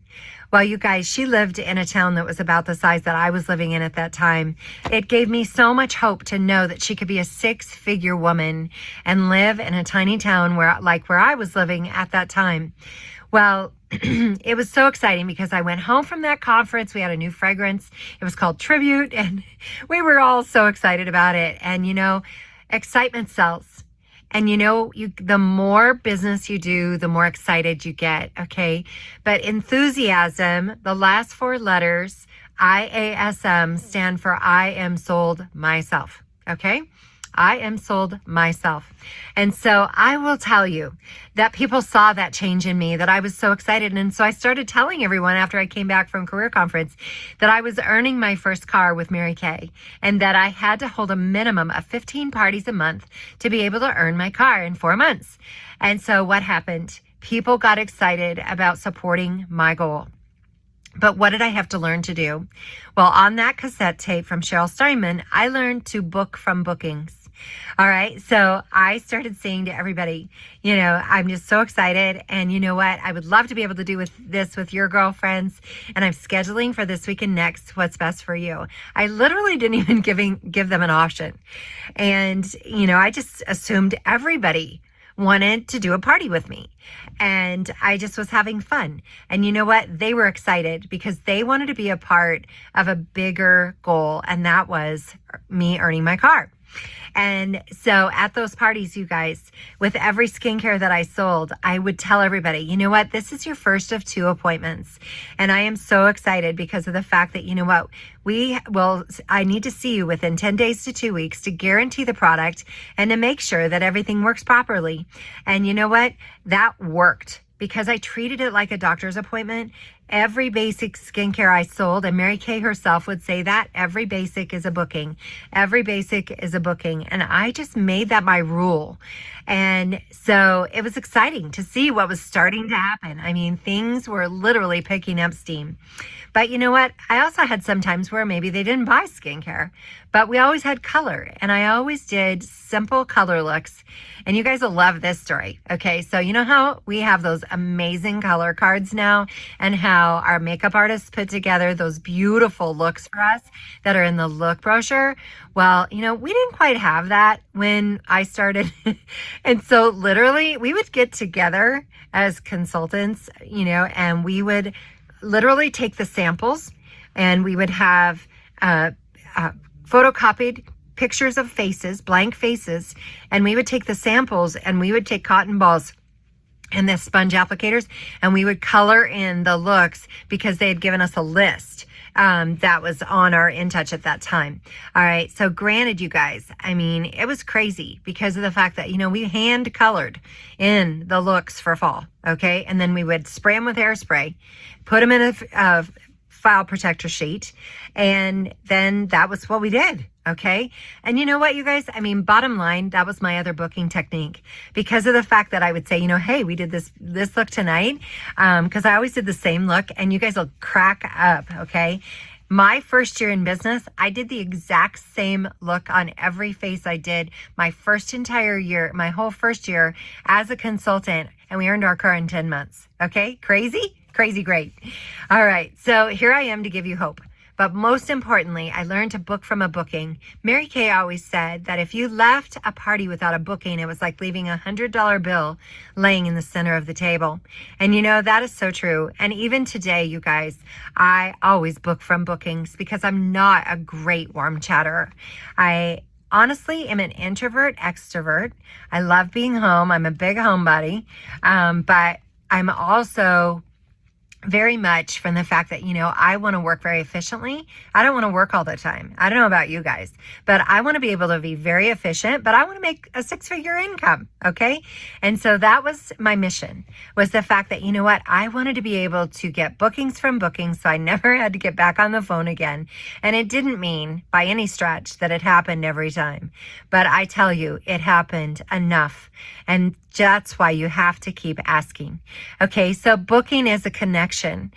Speaker 16: Well, you guys, she lived in a town that was about the size that I was living in at that time. It gave me so much hope to know that she could be a 6-figure woman and live in a tiny town where I was living at that time. Well, it was so exciting because I went home from that conference. We had a new fragrance. It was called Tribute, and we were all so excited about it. And, excitement sells. And the more business you do, the more excited you get, okay? But enthusiasm, the last 4 letters, IASM, stand for I am sold myself, okay? I am sold myself. And so I will tell you that people saw that change in me, that I was so excited. And so I started telling everyone after I came back from career conference that I was earning my first car with Mary Kay and that I had to hold a minimum of 15 parties a month to be able to earn my car in 4 months. And so what happened? People got excited about supporting my goal. But what did I have to learn to do? Well, on that cassette tape from Cheryl Steinman, I learned to book from bookings. All right. So I started saying to everybody, I'm just so excited. And you know what? I would love to be able to do this with your girlfriends. And I'm scheduling for this week and next what's best for you. I literally didn't even give them an option. And, I just assumed everybody wanted to do a party with me. And I just was having fun. And you know what? They were excited because they wanted to be a part of a bigger goal. And that was me earning my car. And so at those parties, you guys, with every skincare that I sold, I would tell everybody, you know what, this is your first of 2 appointments. And I am so excited because of the fact that, you know what, I need to see you within 10 days to 2 weeks to guarantee the product and to make sure that everything works properly. And you know what, that worked because I treated it like a doctor's appointment. Every basic skincare I sold, and Mary Kay herself would say that every basic is a booking. Every basic is a booking. And I just made that my rule. And so it was exciting to see what was starting to happen. I mean, things were literally picking up steam. But you know what? I also had some times where maybe they didn't buy skincare, but we always had color. And I always did simple color looks. And you guys will love this story. Okay. So you know how we have those amazing color cards now and how our makeup artists put together those beautiful looks for us that are in the look brochure? Well, we didn't quite have that when I started. And so literally we would get together as consultants, and we would literally take the samples and we would have photocopied pictures of faces, blank faces, and we would take the samples and we would take cotton balls and the sponge applicators and we would color in the looks because they had given us a list that was on our InTouch at that time. All right. So granted, you guys, I mean, it was crazy because of the fact that, we hand colored in the looks for fall. Okay. And then we would spray them with hairspray, put them in a file protector sheet. And then that was what we did. Okay. And you know what, you guys, I mean, bottom line, that was my other booking technique because of the fact that I would say, hey, we did this look tonight. Cause I always did the same look and you guys will crack up. Okay. My first year in business, I did the exact same look on every face I did my my whole first year as a consultant, and we earned our car in 10 months. Okay. Crazy great. All right. So here I am to give you hope. But most importantly, I learned to book from a booking. Mary Kay always said that if you left a party without a booking, it was like leaving a $100 bill laying in the center of the table. And that is so true. And even today, you guys, I always book from bookings because I'm not a great warm chatterer. I honestly am an introvert extrovert. I love being home. I'm a big homebody. But I'm also very much from the fact that, I want to work very efficiently. I don't want to work all the time. I don't know about you guys, but I want to be able to be very efficient, but I want to make a 6-figure income. Okay. And so that was my mission, was the fact that, I wanted to be able to get bookings from bookings. So I never had to get back on the phone again. And it didn't mean by any stretch that it happened every time, but I tell you, it happened enough. And that's why you have to keep asking. Okay, so booking is a connection.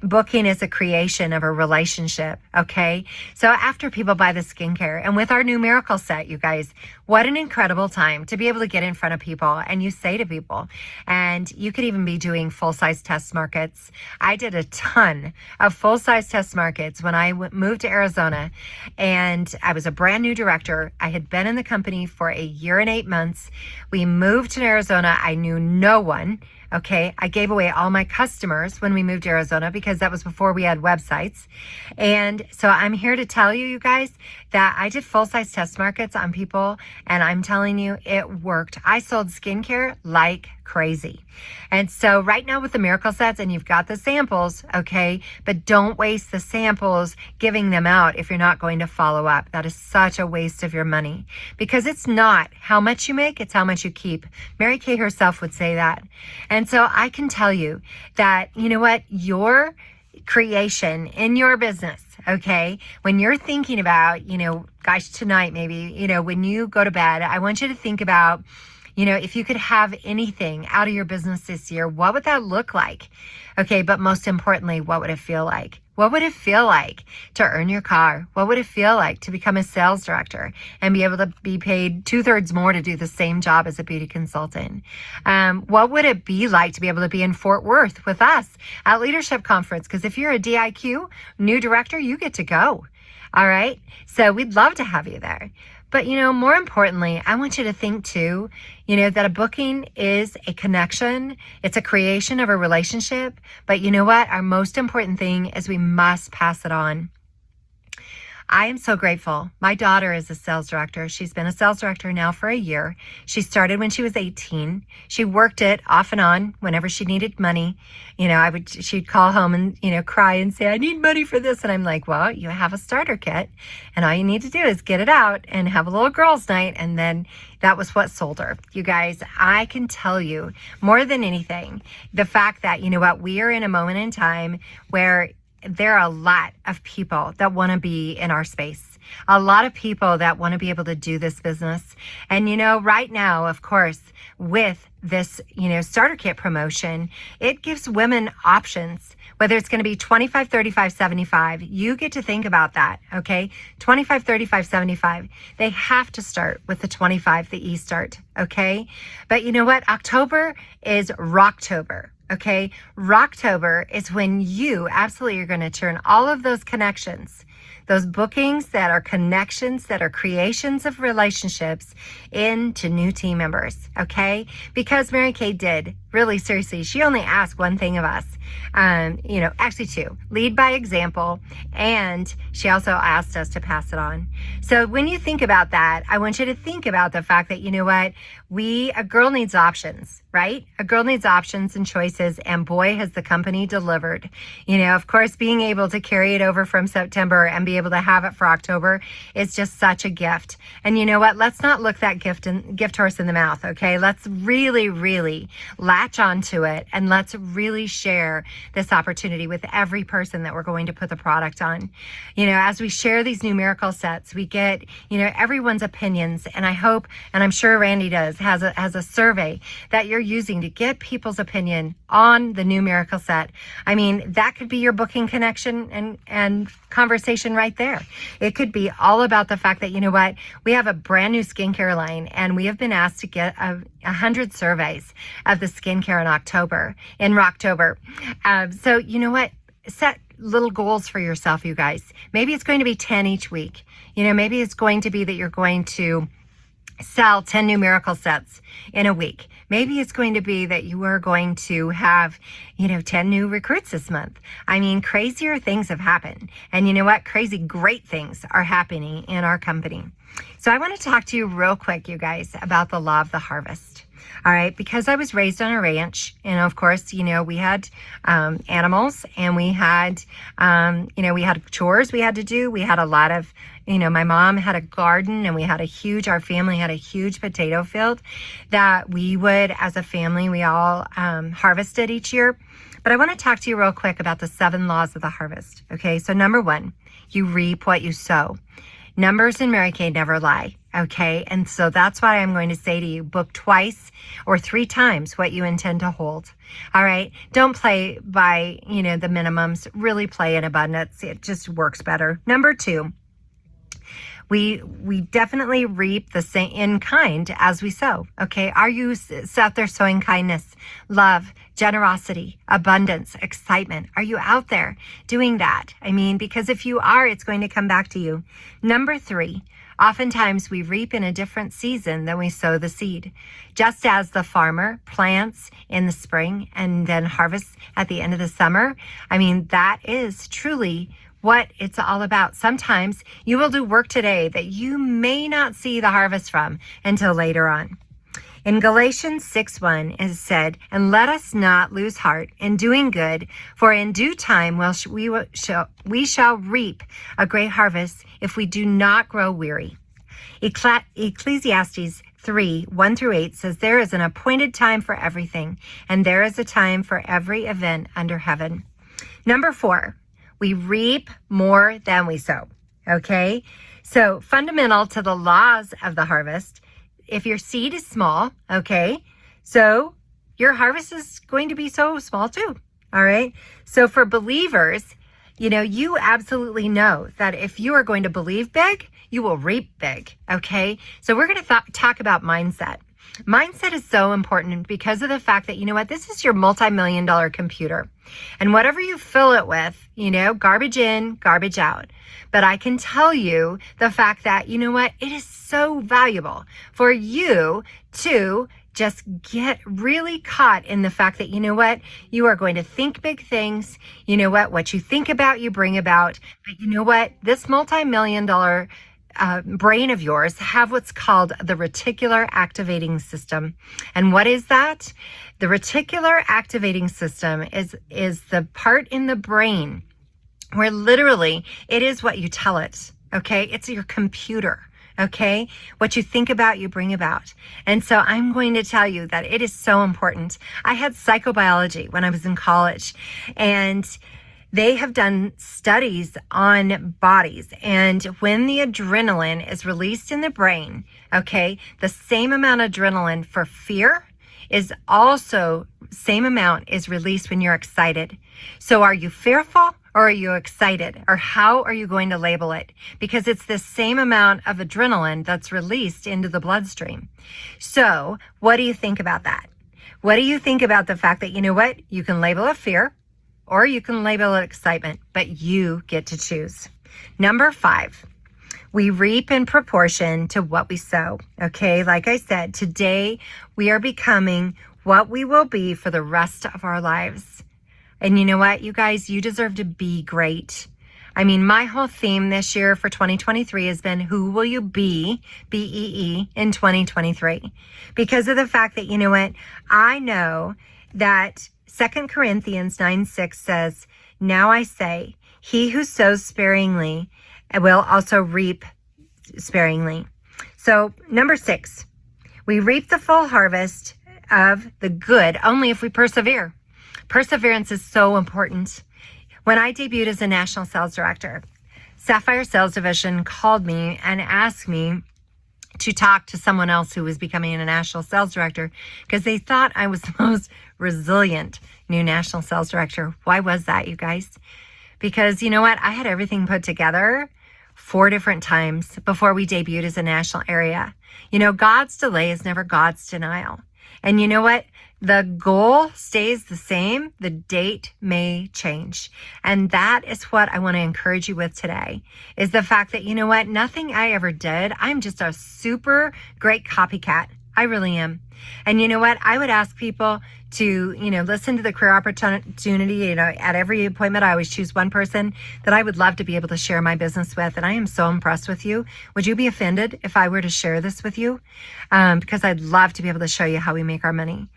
Speaker 16: Booking is a creation of a relationship. Okay, so after people buy the skincare and with our new miracle set, you guys, what an incredible time to be able to get in front of people and you say to people, and you could even be doing full-size test markets. I did a ton of full-size test markets when I moved to Arizona, and I was a brand new director. I had been in the company for a year and 8 months. We moved to Arizona. I knew no one. Okay. I gave away all my customers when we moved to Arizona because that was before we had websites. And so I'm here to tell you, you guys, that I did full-size test markets on people, and I'm telling you, it worked. I sold skincare like crazy. And so right now with the miracle sets, and you've got the samples, okay, but don't waste the samples giving them out if you're not going to follow up. That is such a waste of your money because it's not how much you make, it's how much you keep. Mary Kay herself would say that. And so I can tell you that, your creation in your business, okay, when you're thinking about, gosh, tonight maybe, when you go to bed, I want you to think about You know, if you could have anything out of your business this year, what would that look like? Okay, but most importantly, what would it feel like? What would it feel like to earn your car? What would it feel like to become a sales director and be able to be paid 2/3 more to do the same job as a beauty consultant? What would it be like to be able to be in Fort Worth with us at Leadership Conference? Because if you're a DIQ new director, you get to go. All right. So we'd love to have you there. But, you know, more importantly, I want you to think too, you know, that a booking is a connection. It's a creation of a relationship. But you know what? Our most important thing is we must pass it on. I am so grateful. My daughter is a sales director. She's been a sales director now for a year. She started when she was 18. She worked it off and on whenever she needed money. You know, she'd call home and, you know, cry and say, I need money for this. And I'm like, well, you have a starter kit and all you need to do is get it out and have a little girls' night. And then that was what sold her. You guys, I can tell you more than anything, the fact that, you know what, we are in a moment in time where there are a lot of people that want to be in our space, a lot of people that want to be able to do this business. And, you know, right now, of course, with this, you know, starter kit promotion, it gives women options, whether it's going to be 25, 35, 75. You get to think about that. Okay. 25, 35, 75. They have to start with the 25, the E-start. Okay. But you know what? October is Rocktober. Okay. Rocktober is when you absolutely are going to turn all of those connections, those bookings that are connections, that are creations of relationships, into new team members. Okay. Because Mary Kay did, really seriously, she only asked one thing of us. You know, actually two: lead by example, and she also asked us to pass it on. So when you think about that, I want you to think about the fact that, you know what, a girl needs options, right? A girl needs options and choices, and boy, has the company delivered. You know, of course, being able to carry it over from September and be able to have it for October is just such a gift. And you know what, let's not look that gift horse in the mouth. Okay. Let's really, really latch onto it, and let's really share this opportunity with every person that we're going to put the product on. You know, as we share these numerical sets, we get, you know, everyone's opinions. And I hope, and I'm sure Randy has a survey that you're using to get people's opinion on the numerical set. I mean, that could be your booking connection and conversation right there. It could be all about the fact that, you know what, we have a brand new skincare line, and we have been asked to get 100 surveys of the skincare in Rocktober. So you know what, set little goals for yourself, you guys. Maybe it's going to be 10 each week. You know, maybe it's going to be that you're going to sell 10 numerical sets in a week. Maybe it's going to be that you are going to have, you know, 10 new recruits this month. I mean, crazier things have happened. And you know what? Crazy great things are happening in our company. So I want to talk to you real quick, you guys, about the law of the harvest. All right, because I was raised on a ranch, and of course, you know, we had animals, and we had, you know, we had chores we had to do. We had a lot of, you know, my mom had a garden, and our family had a huge potato field that we would, as a family, we all harvested each year. But I want to talk to you real quick about the 7 laws of the harvest. Okay, so number 1, you reap what you sow. Numbers in Mary Kay never lie. Okay. And so that's why I'm going to say to you, book twice or 3 times what you intend to hold. All right. Don't play by, you know, the minimums, really play in abundance. It just works better. Number 2, we definitely reap the same in kind as we sow. Okay. Are you out there sowing kindness, love, generosity, abundance, excitement? Are you out there doing that? I mean, because if you are, it's going to come back to you. Number 3, oftentimes we reap in a different season than we sow the seed. Just as the farmer plants in the spring and then harvests at the end of the summer, I mean, that is truly what it's all about. Sometimes you will do work today that you may not see the harvest from until later on. In Galatians 6:1, it is said, and let us not lose heart in doing good, for in due time we shall reap a great harvest if we do not grow weary. Ecclesiastes 3:1-8 says, there is an appointed time for everything, and there is a time for every event under heaven. Number 4, we reap more than we sow. Okay? So fundamental to the laws of the harvest if your seed is small, okay, so your harvest is going to be so small too. All right. So for believers, you know, you absolutely know that if you are going to believe big, you will reap big. Okay. So we're going to talk about mindset. Mindset is so important because of the fact that, you know what, this is your multi-million-dollar computer. And whatever you fill it with, you know, garbage in, garbage out. But I can tell you the fact that, you know what, it is so valuable for you to just get really caught in the fact that, you know what, you are going to think big things. You know what you think about, you bring about. But you know what, this multi-million-dollar brain of yours have what's called the reticular activating system. And what is that? The reticular activating system is the part in the brain where literally it is what you tell it. Okay. It's your computer. Okay. What you think about, you bring about. And so I'm going to tell you that it is so important. I had psychobiology when I was in college, and they have done studies on bodies, and when the adrenaline is released in the brain, okay, the same amount of adrenaline for fear is also same amount is released when you're excited. So are you fearful or are you excited? Or how are you going to label it? Because it's the same amount of adrenaline that's released into the bloodstream. So what do you think about that? What do you think about the fact that, you know what, you can label it fear, or you can label it excitement, but you get to choose. Number 5, we reap in proportion to what we sow. Okay, like I said, today we are becoming what we will be for the rest of our lives. And you know what, you guys, you deserve to be great. I mean, my whole theme this year for 2023 has been, who will you be, BEE, in 2023? Because of the fact that, you know what, I know that 2 Corinthians 9:6 says, now I say, he who sows sparingly will also reap sparingly. So number 6, we reap the full harvest of the good only if we persevere. Perseverance is so important. When I debuted as a national sales director, Sapphire Sales Division called me and asked me to talk to someone else who was becoming a national sales director because they thought I was the most resilient new national sales director. Why was that, you guys? Because you know what? I had everything put together 4 different times before we debuted as a national area. You know, God's delay is never God's denial. And you know what? The goal stays the same. The date may change. And that is what I want to encourage you with today, is the fact that, you know what? Nothing I ever did, I'm just a super great copycat. I really am. And you know what? I would ask people to, you know, listen to the career opportunity. You know, at every appointment, I always choose one person that I would love to be able to share my business with. And I am so impressed with you. Would you be offended if I were to share this with you? Because I'd love to be able to show you how we make our money.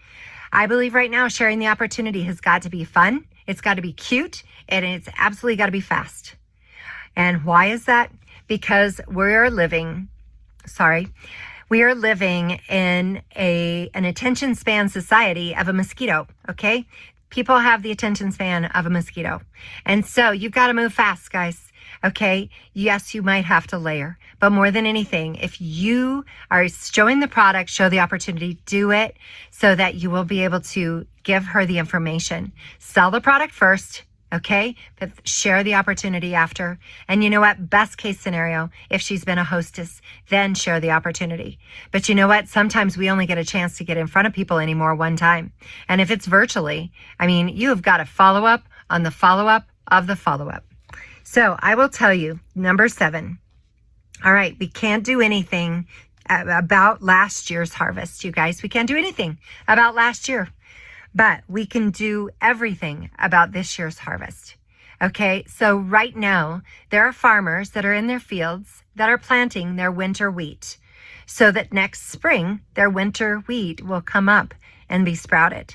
Speaker 16: I believe right now sharing the opportunity has got to be fun. It's got to be cute, and it's absolutely got to be fast. And why is that? Because we are living in an attention span society of a mosquito, okay? People have the attention span of a mosquito. And so you've got to move fast, guys. Okay, yes, you might have to layer, but more than anything, if you are showing the product, show the opportunity, do it so that you will be able to give her the information. Sell the product first, okay, but share the opportunity after. And you know what? Best case scenario, if she's been a hostess, then share the opportunity. But you know what? Sometimes we only get a chance to get in front of people anymore one time. And if it's virtually, I mean, you have got a follow-up on the follow-up of the follow-up. So I will tell you, number 7. All right, we can't do anything about last year's harvest, you guys. We can't do anything about last year, but we can do everything about this year's harvest. Okay, so right now, there are farmers that are in their fields that are planting their winter wheat so that next spring, their winter wheat will come up and be sprouted.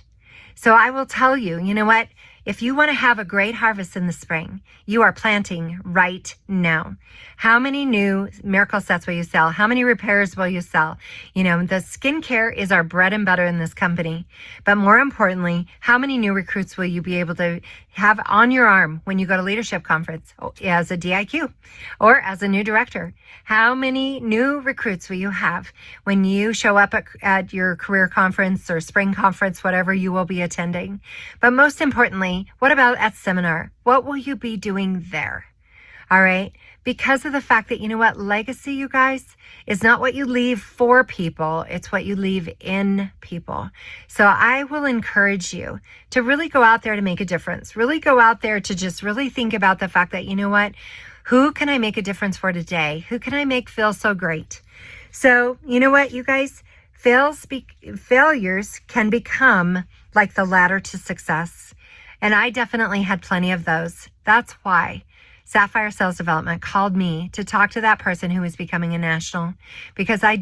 Speaker 16: So I will tell you, you know what? If you want to have a great harvest in the spring, you are planting right now. How many new miracle sets will you sell? How many repairs will you sell? You know, the skincare is our bread and butter in this company. But more importantly, how many new recruits will you be able to have on your arm when you go to leadership conference as a DIQ or as a new director? How many new recruits will you have when you show up at your career conference or spring conference, whatever you will be attending? But most importantly, what about at seminar? What will you be doing there? All right. Because of the fact that, you know what, legacy, you guys, is not what you leave for people. It's what you leave in people. So I will encourage you to really go out there to make a difference. Really go out there to just really think about the fact that, you know what, who can I make a difference for today? Who can I make feel so great? So, you know what, you guys, failures can become like the ladder to success. And I definitely had plenty of those. That's why Sapphire Sales Development called me to talk to that person who was becoming a national, because I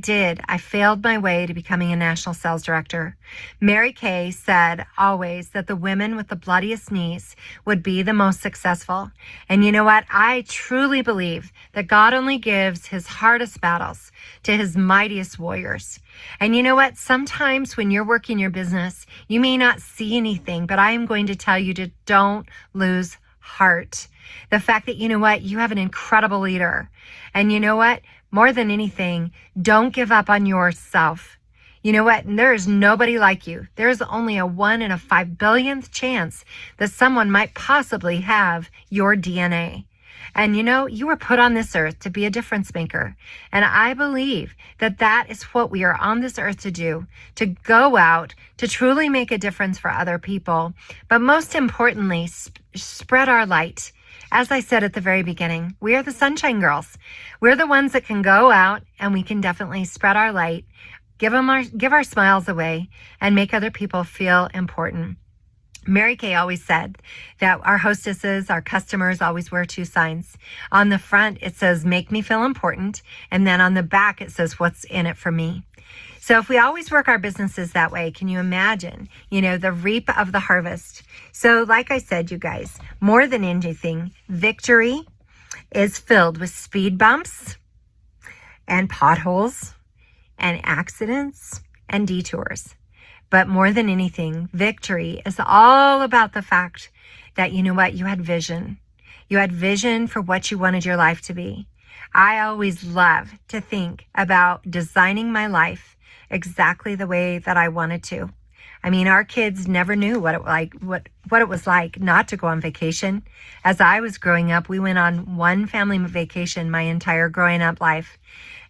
Speaker 16: failed my way to becoming a national sales director. Mary Kay said always that the women with the bloodiest knees would be the most successful. And you know what? I truly believe that God only gives his hardest battles to his mightiest warriors. And you know what? Sometimes when you're working your business, you may not see anything, but I am going to tell you to don't lose heart. The fact that, you know what, you have an incredible leader. And you know what, more than anything, don't give up on yourself. You know what, there is nobody like you. There's only a 1 in a 5 billionth chance that someone might possibly have your DNA. And you know, you were put on this earth to be a difference maker. And I believe that that is what we are on this earth to do, to go out, to truly make a difference for other people. But most importantly, spread our light. As I said at the very beginning, we are the Sunshine Girls. We're the ones that can go out and we can definitely spread our light, give our smiles away, and make other people feel important. Mary Kay always said that our hostesses, our customers always wear 2 signs. On the front, it says, make me feel important. And then on the back, it says, what's in it for me? So if we always work our businesses that way, can you imagine, you know, the reap of the harvest? So like I said, you guys, more than anything, victory is filled with speed bumps and potholes and accidents and detours. But more than anything, victory is all about the fact that, you know what, you had vision. You had vision for what you wanted your life to be. I always love to think about designing my life exactly the way that I wanted to. I mean, our kids never knew what it was like not to go on vacation. As I was growing up, we went on one family vacation my entire growing up life.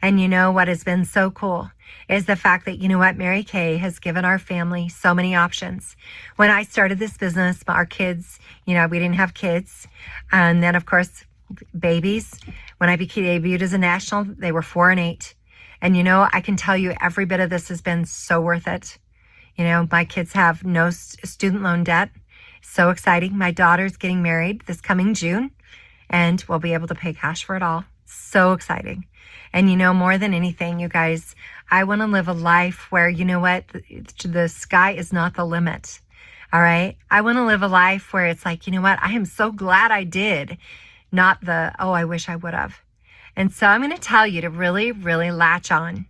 Speaker 16: And you know what has been so cool is the fact that, you know what, Mary Kay has given our family so many options. When I started this business, our kids, you know, we didn't have kids. And then, of course, babies. When I debuted as a national, they were 4 and 8. And, you know, I can tell you every bit of this has been so worth it. You know, my kids have no student loan debt. So exciting. My daughter's getting married this coming June, and we'll be able to pay cash for it all. So exciting. And, you know, more than anything, you guys, I want to live a life where, you know what, the sky is not the limit. All right. I want to live a life where it's like, you know what, I am so glad I did, not the, oh, I wish I would have. And so I'm going to tell you to really, really latch on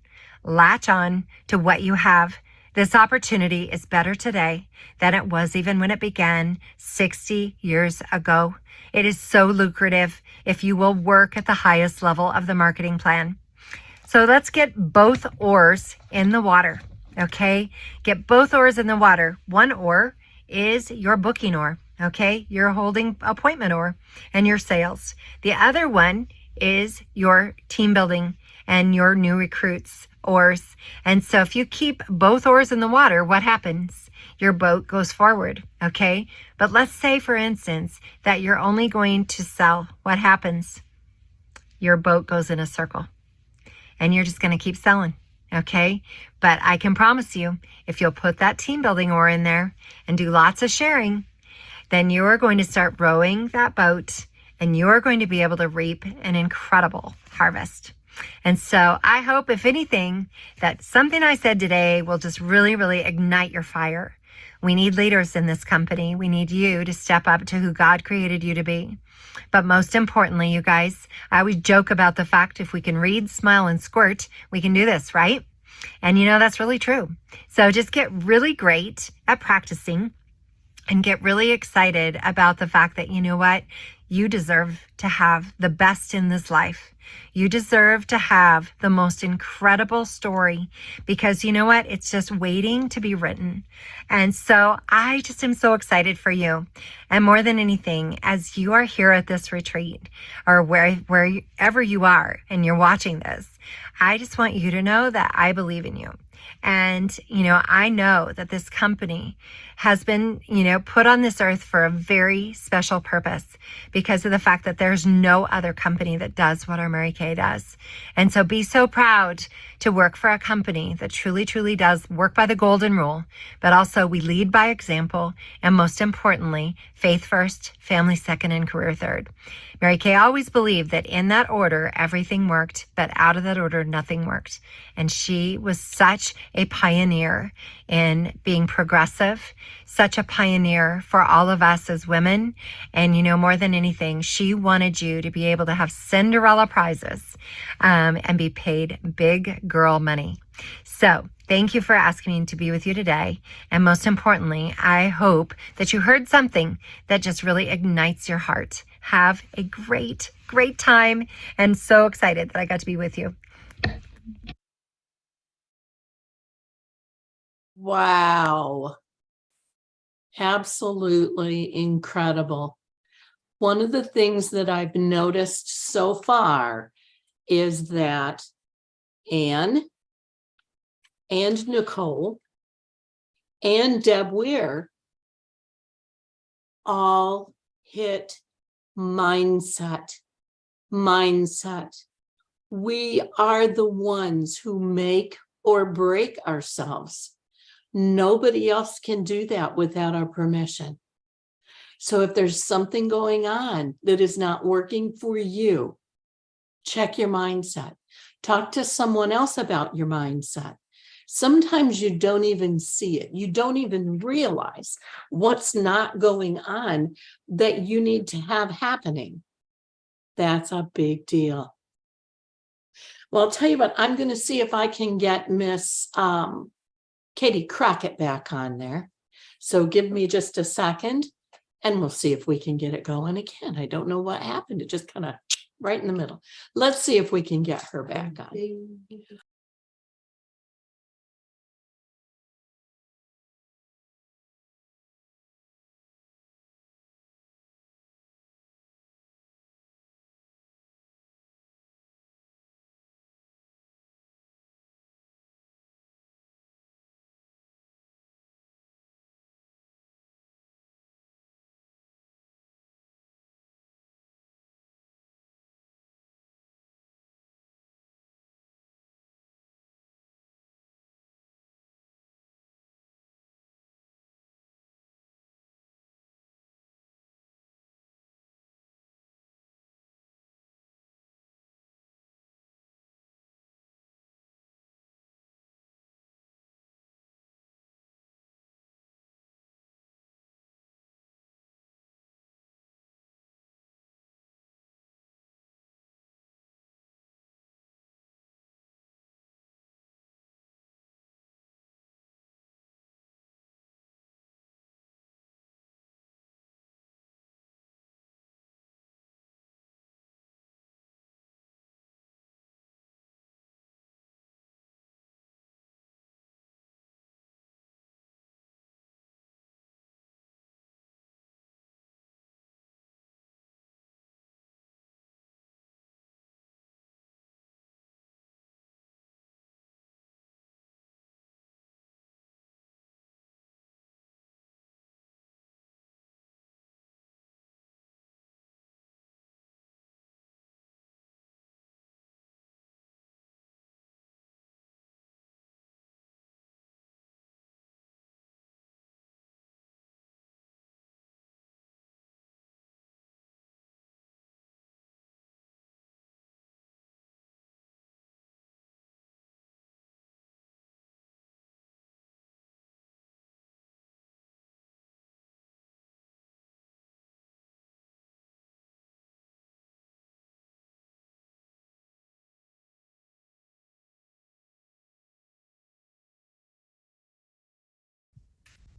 Speaker 16: to what you have. This opportunity is better today than it was even when it began 60 years ago. It is so lucrative if you will work at the highest level of the marketing plan. So let's get both oars in the water, okay? Get both oars in the water. One oar is your booking oar, okay? Your holding appointment oar and your sales. The other one is your team building and your new recruits oars. And so if you keep both oars in the water, what happens? Your boat goes forward, okay? But let's say, for instance, that you're only going to sell. What happens? Your boat goes in a circle and you're just going to keep selling, okay? But I can promise you, if you'll put that team building oar in there and do lots of sharing, then you are going to start rowing that boat and you are going to be able to reap an incredible harvest. And so I hope, if anything, that something I said today will just really, really ignite your fire. We need leaders in this company. We need you to step up to who God created you to be. But most importantly, you guys, I always joke about the fact if we can read, smile, and squirt, we can do this, right? And you know, that's really true. So just get really great at practicing and get really excited about the fact that, you know what, you deserve to have the best in this life. You deserve to have the most incredible story because you know what, it's just waiting to be written. And so I just am so excited for you. And more than anything, as you are here at this retreat or wherever you are and you're watching this, I just want you to know that I believe in you. And, you know, I know that this company has been, you know, put on this earth for a very special purpose because of the fact that there's no other company that does what our Mary Kay does. And so be so proud to work for a company that truly, truly does work by the golden rule, but also we lead by example. And most importantly, faith first, family second, and career third. Mary Kay always believed that in that order, everything worked, but out of that order, nothing worked. And she was such a pioneer in being progressive, such a pioneer for all of us as women. And, you know, more than anything, she wanted you to be able to have Cinderella prizes and be paid big girl money. So thank you for asking me to be with you today. And most importantly, I hope that you heard something that just really ignites your heart. Have a great, great time and so excited that I got to be with you.
Speaker 1: Wow. Absolutely incredible. One of the things that I've noticed so far is that Anne and Nicole and Deb Wehrer all hit mindset. We are the ones who make or break ourselves. Nobody else can do that without our permission. So if there's something going on that is not working for you, check your mindset. Talk to someone else about your mindset. Sometimes you don't even see it. You don't even realize what's not going on that you need to have happening. That's a big deal. Well, I'll tell you what, I'm going to see if I can get Miss Katie Crockett back on there. So give me just a second and we'll see if we can get it going again. I don't know what happened. It just kind of right in the middle. Let's see if we can get her back on.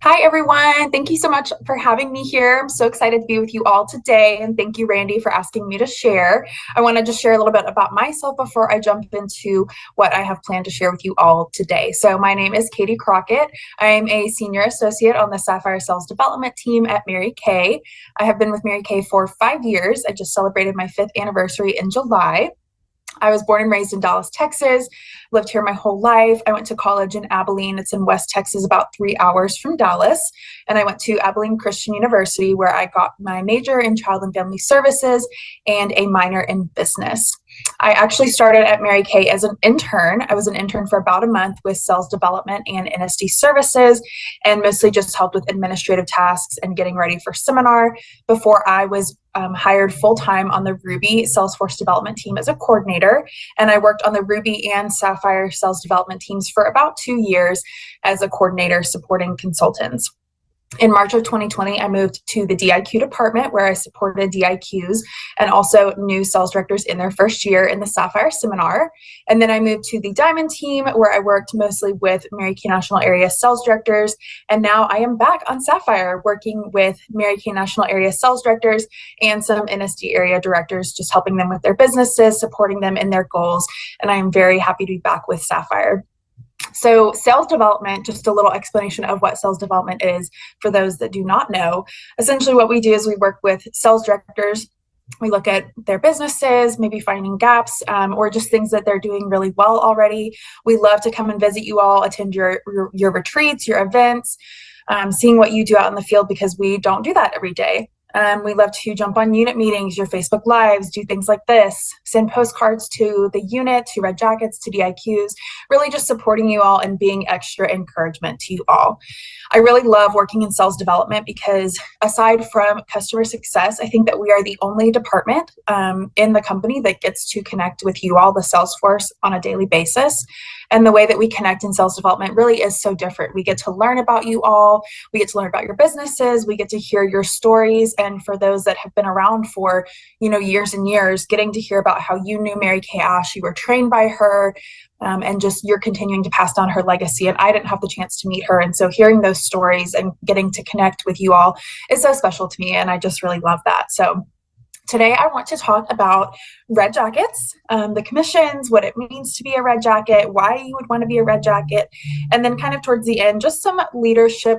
Speaker 13: Hi, everyone. Thank you so much for having me here. I'm so excited to be with you all today. And thank you, Randy, for asking me to share. I want to just share a little bit about myself before I jump into what I have planned to share with you all today. So my name is Katie Crockett. I'm a senior associate on the Sapphire sales development team at Mary Kay. I have been with Mary Kay for 5 years. I just celebrated my 5th anniversary in July. I was born and raised in Dallas, Texas, lived here my whole life. I went to college in Abilene. It's in West Texas, about 3 hours from Dallas. And I went to Abilene Christian University, where I got my major in child and family services and a minor in business. I actually started at Mary Kay as an intern. I was an intern for about a month with sales development and NSD services, and mostly just helped with administrative tasks and getting ready for seminar before I was hired full-time on the Ruby Salesforce development team as a coordinator. And I worked on the Ruby and Sapphire sales development teams for about 2 years as a coordinator supporting consultants. In March of 2020, I moved to the DIQ department, where I supported DIQs and also new sales directors in their first year in the Sapphire seminar. And then I moved to the Diamond team, where I worked mostly with Mary Kay National Area sales directors. And now I am back on Sapphire working with Mary Kay National Area sales directors and some NSD area directors, just helping them with their businesses, supporting them in their goals. And I am very happy to be back with Sapphire. So sales development, just a little explanation of what sales development is for those that do not know. Essentially what we do is we work with sales directors. We look at their businesses, maybe finding gaps or just things that they're doing really well already. We love to come and visit you all, attend your retreats, your events, seeing what you do out in the field, because we don't do that every day. We love to jump on unit meetings, your Facebook Lives, do things like this, send postcards to the unit, to Red Jackets, to DIQs, really just supporting you all and being extra encouragement to you all. I really love working in sales development because aside from customer success, I think that we are the only department in the company that gets to connect with you all, the sales force, on a daily basis. And the way that we connect in sales development really is so different. We get to learn about you all. We get to learn about your businesses. We get to hear your stories. And for those that have been around for, years and years, getting to hear about how you knew Mary Kay Ash, you were trained by her, and just you're continuing to pass down her legacy. And I didn't have the chance to meet her. And so hearing those stories and getting to connect with you all is so special to me. And I just really love that. So today, I want to talk about Red Jackets, the commissions, what it means to be a Red Jacket, why you would want to be a Red Jacket, and then kind of towards the end, just some leadership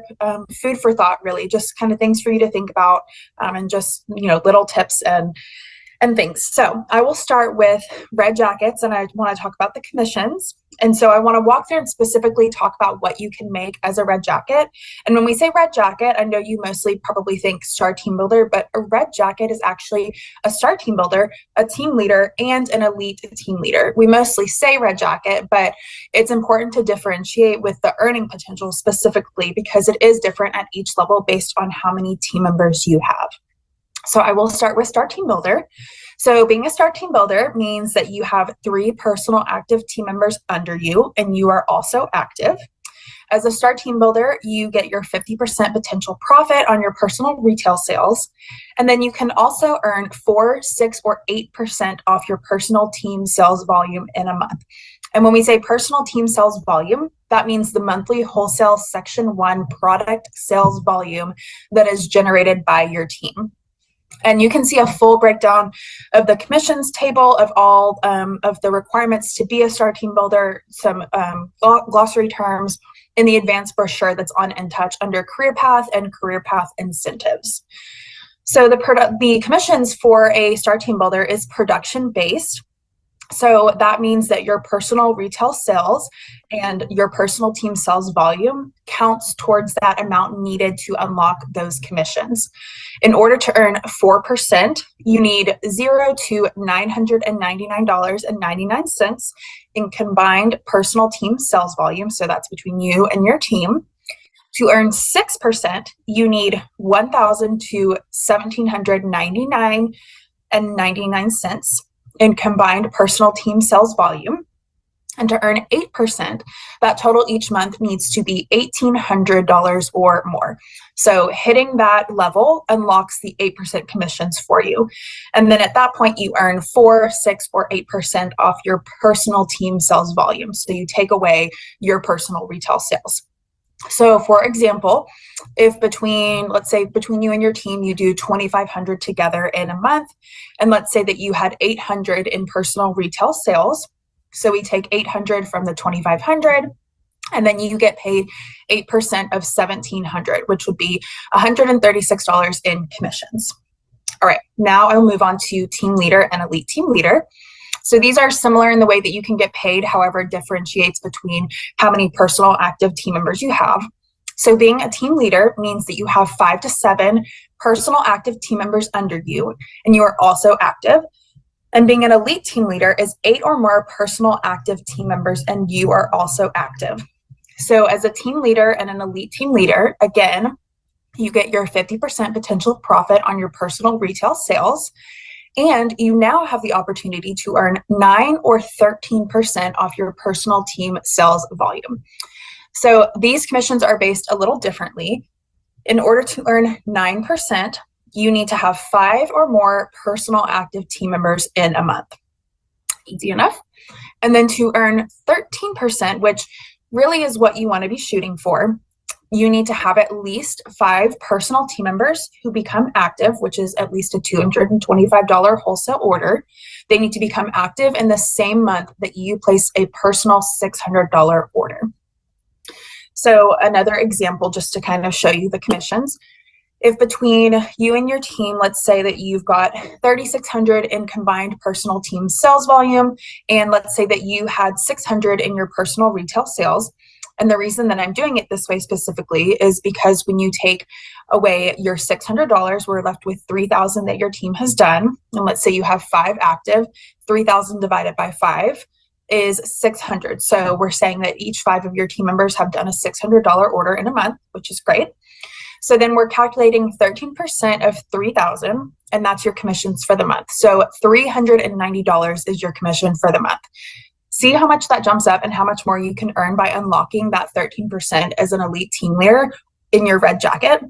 Speaker 13: food for thought, really, just kind of things for you to think about and just, little tips and things. So I will start with Red Jackets, and I want to talk about the commissions. And so I want to walk through and specifically talk about what you can make as a Red Jacket. And when we say Red Jacket, I know you mostly probably think Star Team Builder, but a Red Jacket is actually a Star Team Builder, a team leader, and an elite team leader. We mostly say Red Jacket, but it's important to differentiate with the earning potential specifically, because it is different at each level based on how many team members you have. So I will start with Star Team Builder. So being a Star Team Builder means that you have 3 personal active team members under you, and you are also active. As a Star Team Builder, you get your 50% potential profit on your personal retail sales. And then you can also earn 4, 6, or 8% off your personal team sales volume in a month. And when we say personal team sales volume, that means the monthly wholesale Section 1 product sales volume that is generated by your team. And you can see a full breakdown of the commissions table of all of the requirements to be a Star Team Builder, some glossary terms in the advanced brochure that's on InTouch under Career Path and Career Path Incentives. So the commissions for a Star Team Builder is production based. So that means that your personal retail sales and your personal team sales volume counts towards that amount needed to unlock those commissions. In order to earn 4%, you need $0 to $999.99 in combined personal team sales volume. So that's between you and your team. To earn 6%, you need $1,000 to $1,799.99 in combined personal team sales volume. And to earn 8%, that total each month needs to be $1,800 or more. So hitting that level unlocks the 8% commissions for you. And then at that point, you earn 4, 6, or 8% off your personal team sales volume. So you take away your personal retail sales. So for example, if let's say between you and your team, you do 2,500 together in a month, and let's say that you had 800 in personal retail sales. So we take 800 from the 2,500, and then you get paid 8% of 1,700, which would be $136 in commissions. All right, now I'll move on to team leader and elite team leader. So these are similar in the way that you can get paid, however, it differentiates between how many personal active team members you have. So being a team leader means that you have 5 to 7 personal active team members under you, and you are also active. And being an elite team leader is 8 or more personal active team members, and you are also active. So as a team leader and an elite team leader, again, you get your 50% potential profit on your personal retail sales. And you now have the opportunity to earn 9 or 13% off your personal team sales volume. So these commissions are based a little differently. In order to earn 9%, you need to have 5 or more personal active team members in a month. Easy enough. And then to earn 13%, which really is what you want to be shooting for, you need to have at least 5 personal team members who become active, which is at least a $225 wholesale order. They need to become active in the same month that you place a personal $600 order. So another example, just to kind of show you the commissions. If between you and your team, let's say that you've got 3,600 in combined personal team sales volume, and let's say that you had 600 in your personal retail sales. And the reason that I'm doing it this way specifically is because when you take away your $600, we're left with $3,000 that your team has done. And let's say you have 5 active, 3,000 divided by 5 is 600. So we're saying that each 5 of your team members have done a $600 order in a month, which is great. So then we're calculating 13% of 3,000, and that's your commissions for the month. So $390 is your commission for the month. See how much that jumps up and how much more you can earn by unlocking that 13% as an elite team leader in your red jacket.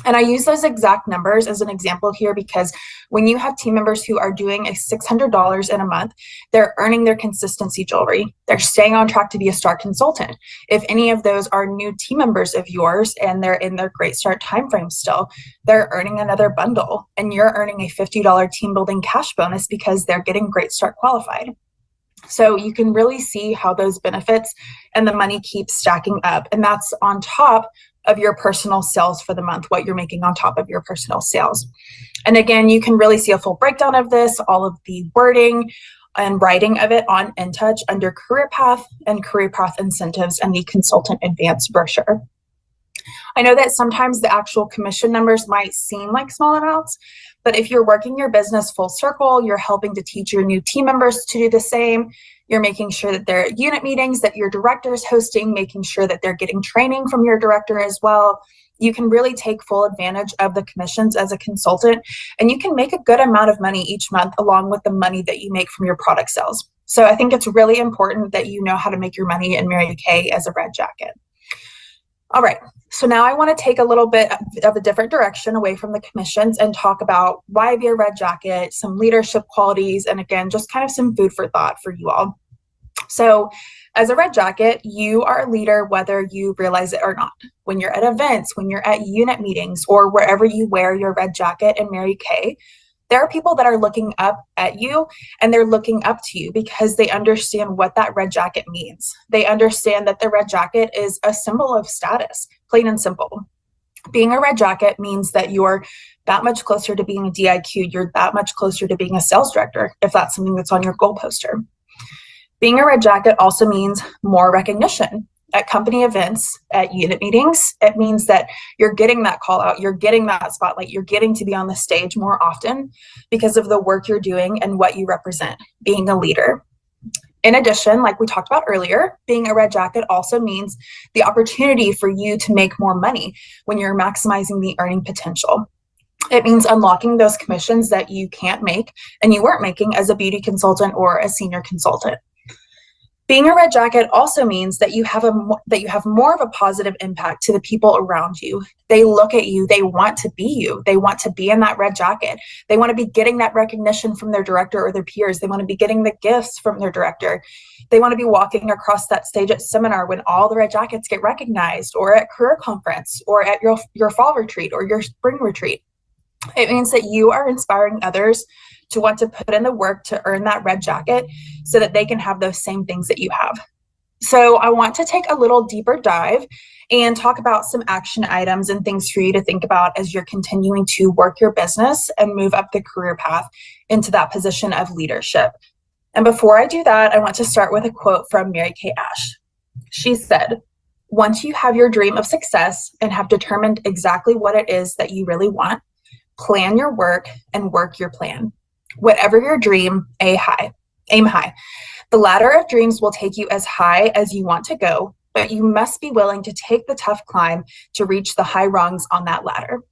Speaker 13: And I use those exact numbers as an example here because when you have team members who are doing a $600 in a month, they're earning their consistency jewelry. They're staying on track to be a star consultant. If any of those are new team members of yours and they're in their great start timeframe still, they're earning another bundle, and you're earning a $50 team building cash bonus because they're getting great start qualified. So you can really see how those benefits and the money keeps stacking up. And that's on top of your personal sales for the month, what you're making on top of your personal sales. And again, you can really see a full breakdown of this, all of the wording and writing of it on InTouch under Career Path and Career Path Incentives and the Consultant Advanced brochure. I know that sometimes the actual commission numbers might seem like small amounts, but if you're working your business full circle, you're helping to teach your new team members to do the same. You're making sure that they're at unit meetings that your director is hosting, making sure that they're getting training from your director as well. You can really take full advantage of the commissions as a consultant, and you can make a good amount of money each month along with the money that you make from your product sales. So I think it's really important that you know how to make your money in Mary Kay as a red jacket. All right, so now I want to take a little bit of a different direction away from the commissions and talk about why be a red jacket, some leadership qualities, and again, just kind of some food for thought for you all. So as a red jacket, you are a leader whether you realize it or not. When you're at events, when you're at unit meetings, or wherever you wear your red jacket in Mary Kay, there are people that are looking up at you, and they're looking up to you because they understand what that red jacket means. They understand that the red jacket is a symbol of status, plain and simple. Being a red jacket means that you're that much closer to being a DIQ. You're that much closer to being a sales director, if that's something that's on your goal poster. Being a red jacket also means more recognition. At company events, at unit meetings, it means that you're getting that call out, you're getting that spotlight, you're getting to be on the stage more often because of the work you're doing and what you represent, being a leader. In addition, like we talked about earlier, being a red jacket also means the opportunity for you to make more money when you're maximizing the earning potential. It means unlocking those commissions that you can't make and you weren't making as a beauty consultant or a senior consultant. Being a red jacket also means that you have more of a positive impact to the people around you. They look at you, they want to be you. They want to be in that red jacket. They want to be getting that recognition from their director or their peers. They want to be getting the gifts from their director. They want to be walking across that stage at seminar when all the red jackets get recognized, or at career conference, or at your fall retreat or your spring retreat. It means that you are inspiring others to want to put in the work to earn that red jacket so that they can have those same things that you have. So I want to take a little deeper dive and talk about some action items and things for you to think about as you're continuing to work your business and move up the career path into that position of leadership. And before I do that, I want to start with a quote from Mary Kay Ash. She said, "Once you have your dream of success and have determined exactly what it is that you really want, plan your work and work your plan. Whatever your dream, aim high. The ladder of dreams will take you as high as you want to go, but you must be willing to take the tough climb to reach the high rungs on that ladder."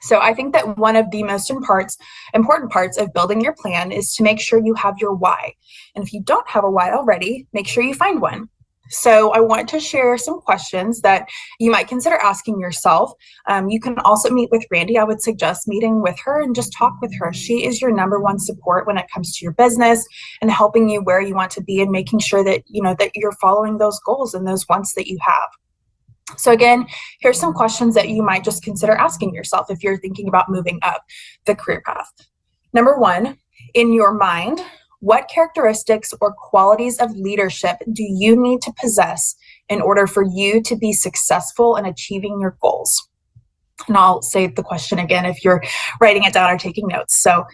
Speaker 13: So I think that one of the most important parts of building your plan is to make sure you have your why. And if you don't have a why already, make sure you find one. So I want to share some questions that you might consider asking yourself. You can also meet with Randi. I would suggest meeting with her and just talk with her. She is your number one support when it comes to your business and helping you where you want to be and making sure that that you're following those goals and those wants that you have. So again, here's some questions that you might just consider asking yourself if you're thinking about moving up the career path. Number one, in your mind, what characteristics or qualities of leadership do you need to possess in order for you to be successful in achieving your goals? And I'll say the question again if you're writing it down or taking notes. So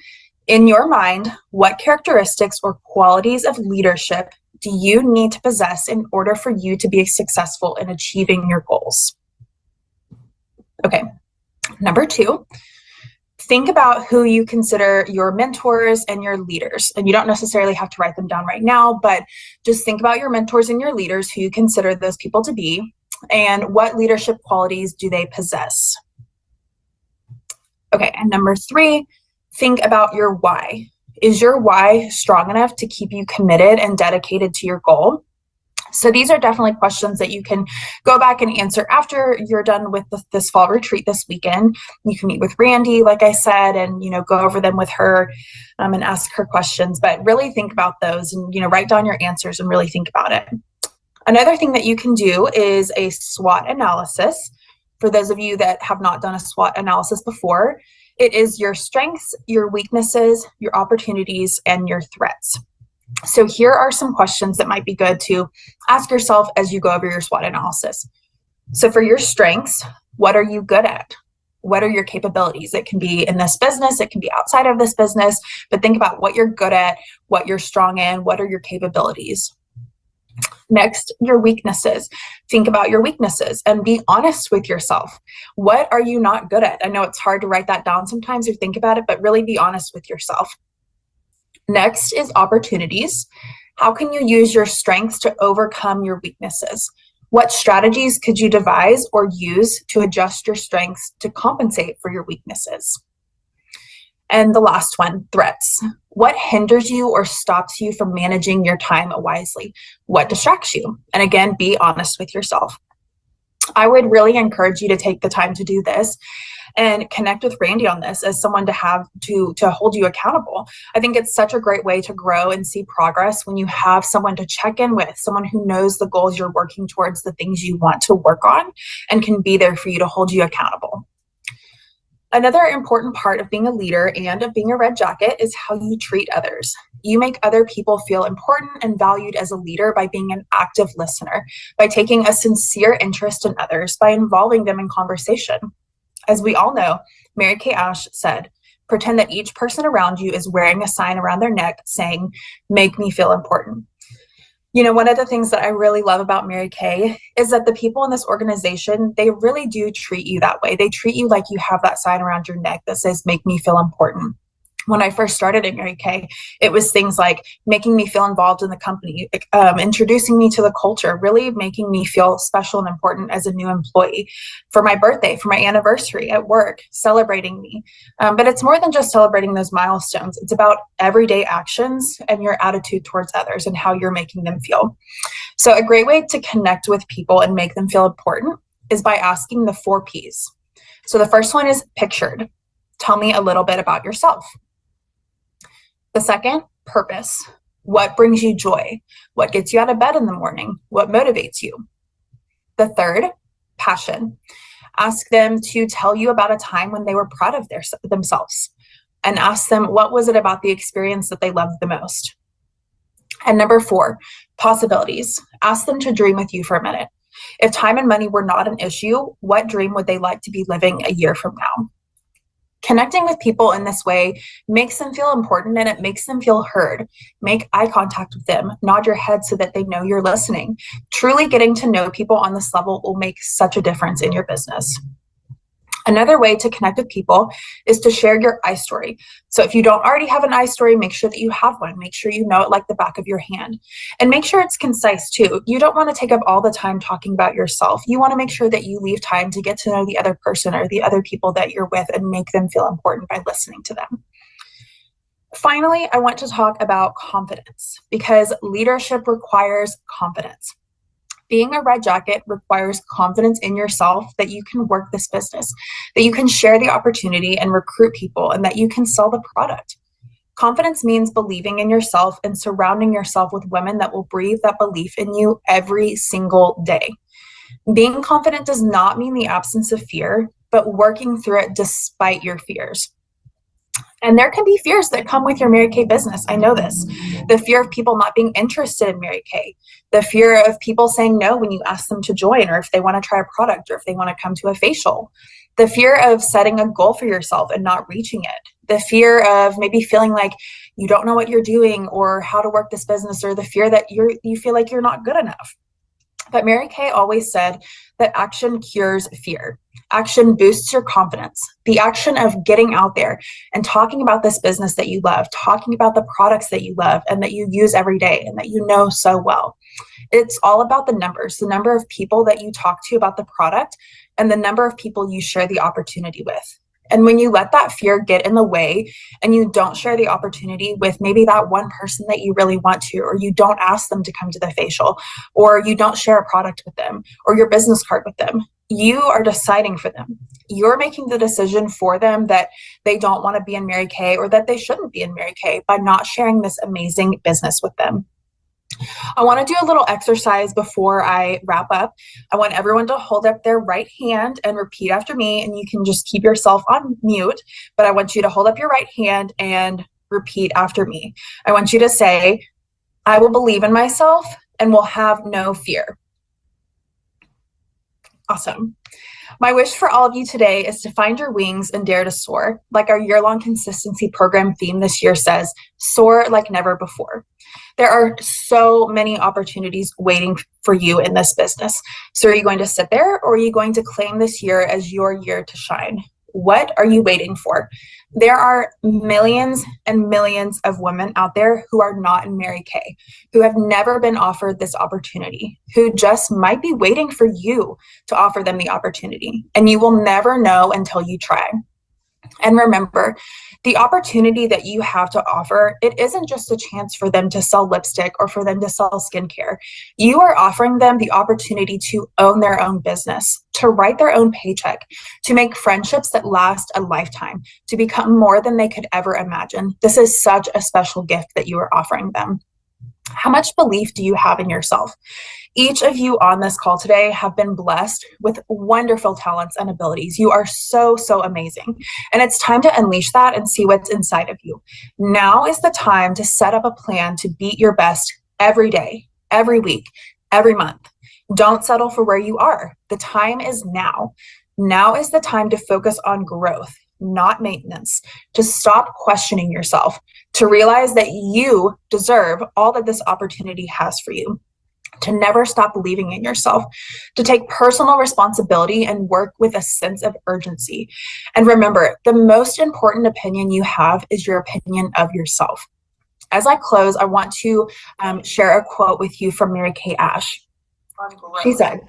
Speaker 13: in your mind, what characteristics or qualities of leadership do you need to possess in order for you to be successful in achieving your goals? Okay. Number two, think about who you consider your mentors and your leaders. And you don't necessarily have to write them down right now, but just think about your mentors and your leaders, who you consider those people to be, and what leadership qualities do they possess. Okay, and number three, think about your why. Is your why strong enough to keep you committed and dedicated to your goal? So these are definitely questions that you can go back and answer after you're done with this fall retreat this weekend. You can meet with Randi, like I said, and go over them with her and ask her questions. But really think about those and write down your answers and really think about it. Another thing that you can do is a SWOT analysis. For those of you that have not done a SWOT analysis before, it is your strengths, your weaknesses, your opportunities, and your threats. So here are some questions that might be good to ask yourself as you go over your SWOT analysis. So for your strengths, what are you good at? What are your capabilities? It can be in this business, it can be outside of this business, but think about what you're good at, what you're strong in, what are your capabilities? Next, your weaknesses. Think about your weaknesses and be honest with yourself. What are you not good at? I know it's hard to write that down sometimes or think about it, but really be honest with yourself. Next is opportunities. How can you use your strengths to overcome your weaknesses? What strategies could you devise or use to adjust your strengths to compensate for your weaknesses? And the last one, threats. What hinders you or stops you from managing your time wisely? What distracts you? And again, be honest with yourself. I would really encourage you to take the time to do this and connect with Randi on this as someone to have to hold you accountable. I think it's such a great way to grow and see progress when you have someone to check in with, someone who knows the goals you're working towards, the things you want to work on, and can be there for you to hold you accountable. Another important part of being a leader and of being a red jacket is how you treat others. You make other people feel important and valued as a leader by being an active listener, by taking a sincere interest in others, by involving them in conversation. As we all know, Mary Kay Ash said, pretend that each person around you is wearing a sign around their neck saying, "Make me feel important." One of the things that I really love about Mary Kay is that the people in this organization, they really do treat you that way. They treat you like you have that sign around your neck that says, "Make me feel important." When I first started at Mary Kay, it was things like making me feel involved in the company, introducing me to the culture, really making me feel special and important as a new employee. For my birthday, for my anniversary at work, celebrating me. But it's more than just celebrating those milestones. It's about everyday actions and your attitude towards others and how you're making them feel. So a great way to connect with people and make them feel important is by asking the 4 Ps. So the first one is pictured. Tell me a little bit about yourself. The second, purpose. What brings you joy? What gets you out of bed in the morning? What motivates you? The third, passion. Ask them to tell you about a time when they were proud of themselves, and ask them what was it about the experience that they loved the most. And number 4, possibilities. Ask them to dream with you for a minute. If time and money were not an issue, what dream would they like to be living a year from now? Connecting with people in this way makes them feel important and it makes them feel heard. Make eye contact with them, nod your head so that they know you're listening. Truly getting to know people on this level will make such a difference in your business. Another way to connect with people is to share your I story. So if you don't already have an I story, make sure that you have one. Make sure you know it like the back of your hand. And make sure it's concise too. You don't want to take up all the time talking about yourself. You want to make sure that you leave time to get to know the other person or the other people that you're with and make them feel important by listening to them. Finally, I want to talk about confidence because leadership requires confidence. Being a red jacket requires confidence in yourself that you can work this business, that you can share the opportunity and recruit people, and that you can sell the product. Confidence means believing in yourself and surrounding yourself with women that will breathe that belief in you every single day. Being confident does not mean the absence of fear, but working through it despite your fears. And there can be fears that come with your Mary Kay business. I know this. The fear of people not being interested in Mary Kay. The fear of people saying no when you ask them to join, or if they want to try a product, or if they want to come to a facial. The fear of setting a goal for yourself and not reaching it. The fear of maybe feeling like you don't know what you're doing or how to work this business, or the fear that you feel like you're not good enough. But Mary Kay always said that action cures fear. Action boosts your confidence. The action of getting out there and talking about this business that you love, talking about the products that you love and that you use every day and that you know so well. It's all about the numbers, the number of people that you talk to about the product and the number of people you share the opportunity with. And when you let that fear get in the way and you don't share the opportunity with maybe that one person that you really want to, or you don't ask them to come to the facial, or you don't share a product with them or your business card with them, you are deciding for them. You're making the decision for them that they don't want to be in Mary Kay or that they shouldn't be in Mary Kay by not sharing this amazing business with them. I want to do a little exercise before I wrap up. I want everyone to hold up their right hand and repeat after me, and you can just keep yourself on mute, but I want you to hold up your right hand and repeat after me. I want you to say, I will believe in myself and will have no fear. Awesome. My wish for all of you today is to find your wings and dare to soar. Like our year-long consistency program theme this year says, soar like never before. There are so many opportunities waiting for you in this business. So are you going to sit there, or are you going to claim this year as your year to shine? What are you waiting for? There are millions and millions of women out there who are not in Mary Kay, who have never been offered this opportunity, who just might be waiting for you to offer them the opportunity. And you will never know until you try. And remember, the opportunity that you have to offer, it isn't just a chance for them to sell lipstick or for them to sell skincare. You are offering them the opportunity to own their own business, to write their own paycheck, to make friendships that last a lifetime, to become more than they could ever imagine. This is such a special gift that you are offering them. How much belief do you have in yourself? Each of you on this call today have been blessed with wonderful talents and abilities. You are so, so amazing. And it's time to unleash that and see what's inside of you. Now is the time to set up a plan to beat your best every day, every week, every month. Don't settle for where you are. The time is now. Now is the time to focus on growth, not maintenance, to stop questioning yourself, to realize that you deserve all that this opportunity has for you. to never stop believing in yourself, to take personal responsibility and work with a sense of urgency. And remember, the most important opinion you have is your opinion of yourself. As I close, I want to share a quote with you from Mary Kay Ash. She said,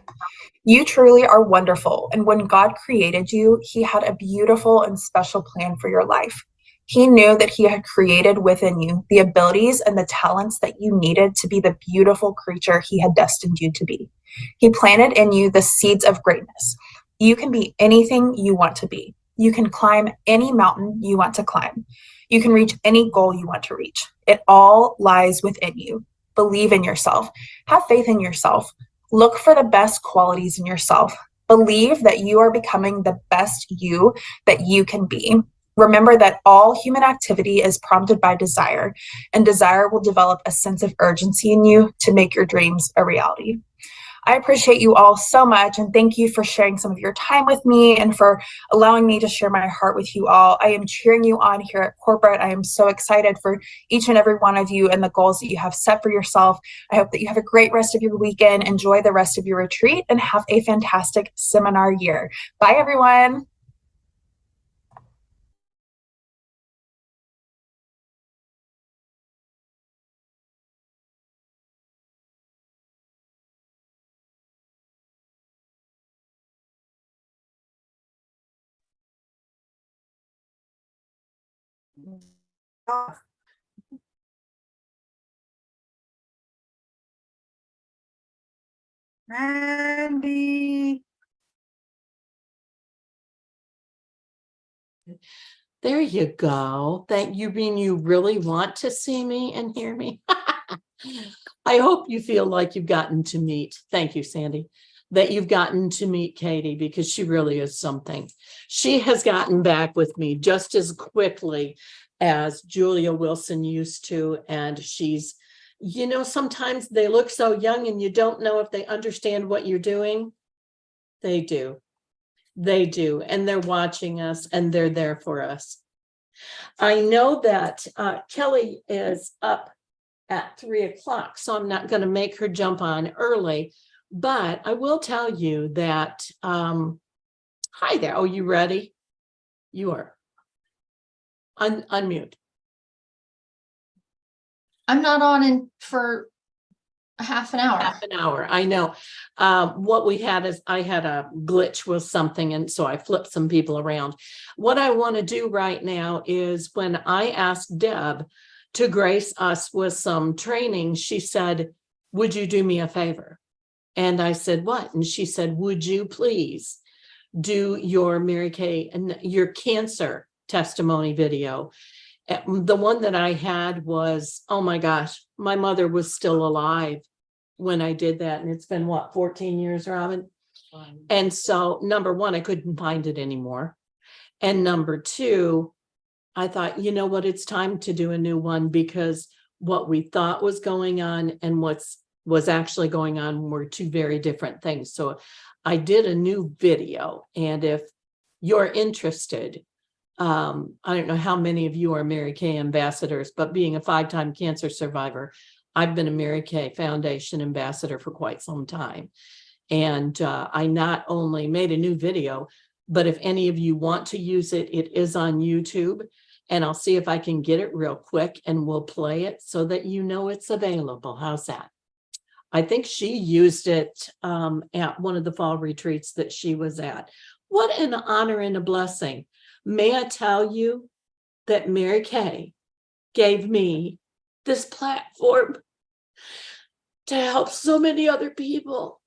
Speaker 13: "You truly are wonderful, and when God created you, he had a beautiful and special plan for your life. He knew that he had created within you the abilities and the talents that you needed to be the beautiful creature he had destined you to be. He planted in you the seeds of greatness. You can be anything you want to be. You can climb any mountain you want to climb. You can reach any goal you want to reach. It all lies within you. Believe in yourself. Have faith in yourself. Look for the best qualities in yourself. Believe that you are becoming the best you that you can be. Remember that all human activity is prompted by desire, and desire will develop a sense of urgency in you to make your dreams a reality." I appreciate you all so much, and thank you for sharing some of your time with me and for allowing me to share my heart with you all. I am cheering you on here at Corporate. I am so excited for each and every one of you and the goals that you have set for yourself. I hope that you have a great rest of your weekend, enjoy the rest of your retreat, and have a fantastic seminar year. Bye, everyone.
Speaker 12: Randy.
Speaker 1: There you go. Thank you. Mean you really want to see me and hear me? I hope you feel like you've gotten to meet. Thank you, Sandy. That you've gotten to meet Katie, because she really is something. She has gotten back with me just as quickly as Julia Wilson used to. And she's, you know, sometimes they look so young and you don't know if they understand what you're doing. They do. They do. And they're watching us and they're there for us. I know that Kellie is up at 3 o'clock, so I'm not going to make her jump on early, but I will tell you that, hi there. Oh, you ready? You are. Unmute.
Speaker 3: I'm not on in for a half an hour.
Speaker 1: Half an hour. I know. What we had is I had a glitch with something, and so I flipped some people around. What I want to do right now is, when I asked Deb to grace us with some training, she said, "Would you do me a favor?" And I said, "What?" And she said, "Would you please do your Mary Kay and your cancer testimony video?" The one that I had was, oh my gosh, my mother was still alive when I did that. And it's been what, 14 years, Robin? And so, number one, I couldn't find it anymore. And number two, I thought, you know what, it's time to do a new one, because what we thought was going on and was actually going on were two very different things. So I did a new video. And if you're interested, I don't know how many of you are Mary Kay ambassadors, but being a 5-time cancer survivor, I've been a Mary Kay Foundation ambassador for quite some time. And I not only made a new video, but if any of you want to use it, it is on YouTube. And I'll see if I can get it real quick and we'll play it so that you know it's available. How's that? I think she used it at one of the fall retreats that she was at. What an honor and a blessing. May I tell you that Mary Kay gave me this platform to help so many other people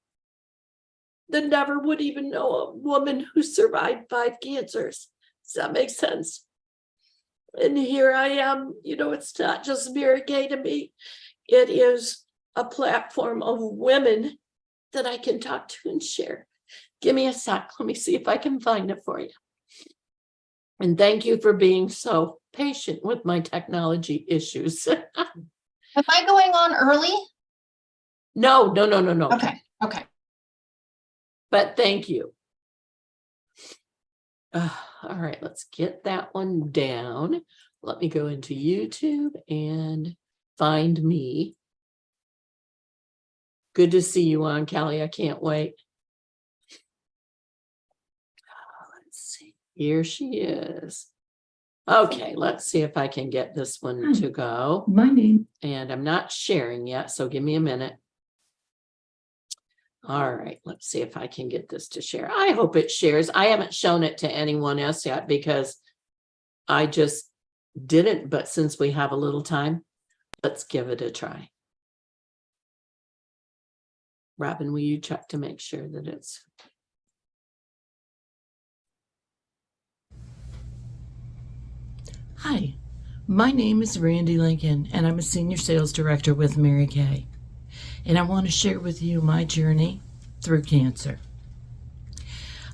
Speaker 1: that never would even know a woman who survived 5 cancers. Does that make sense? And here I am, you know, it's not just Mary Kay to me. It is a platform of women that I can talk to and share. Give me a sec. Let me see if I can find it for you. And thank you for being so patient with my technology issues.
Speaker 3: Am I going on early?
Speaker 1: No.
Speaker 3: Okay.
Speaker 1: But thank you. All right, let's get that one down. Let me go into YouTube and find me. Good to see you on, Kellie. I can't wait. Let's see. Here she is. Okay, let's see if I can get this one to go.
Speaker 2: My name.
Speaker 1: And I'm not sharing yet, so give me a minute. All right, let's see if I can get this to share. I hope it shares. I haven't shown it to anyone else yet because I just didn't, but since we have a little time, let's give it a try. Robin, will you check to make sure that it's... Hi, my name is Randi Lincoln, and I'm a Senior Sales Director with Mary Kay. And I want to share with you my journey through cancer.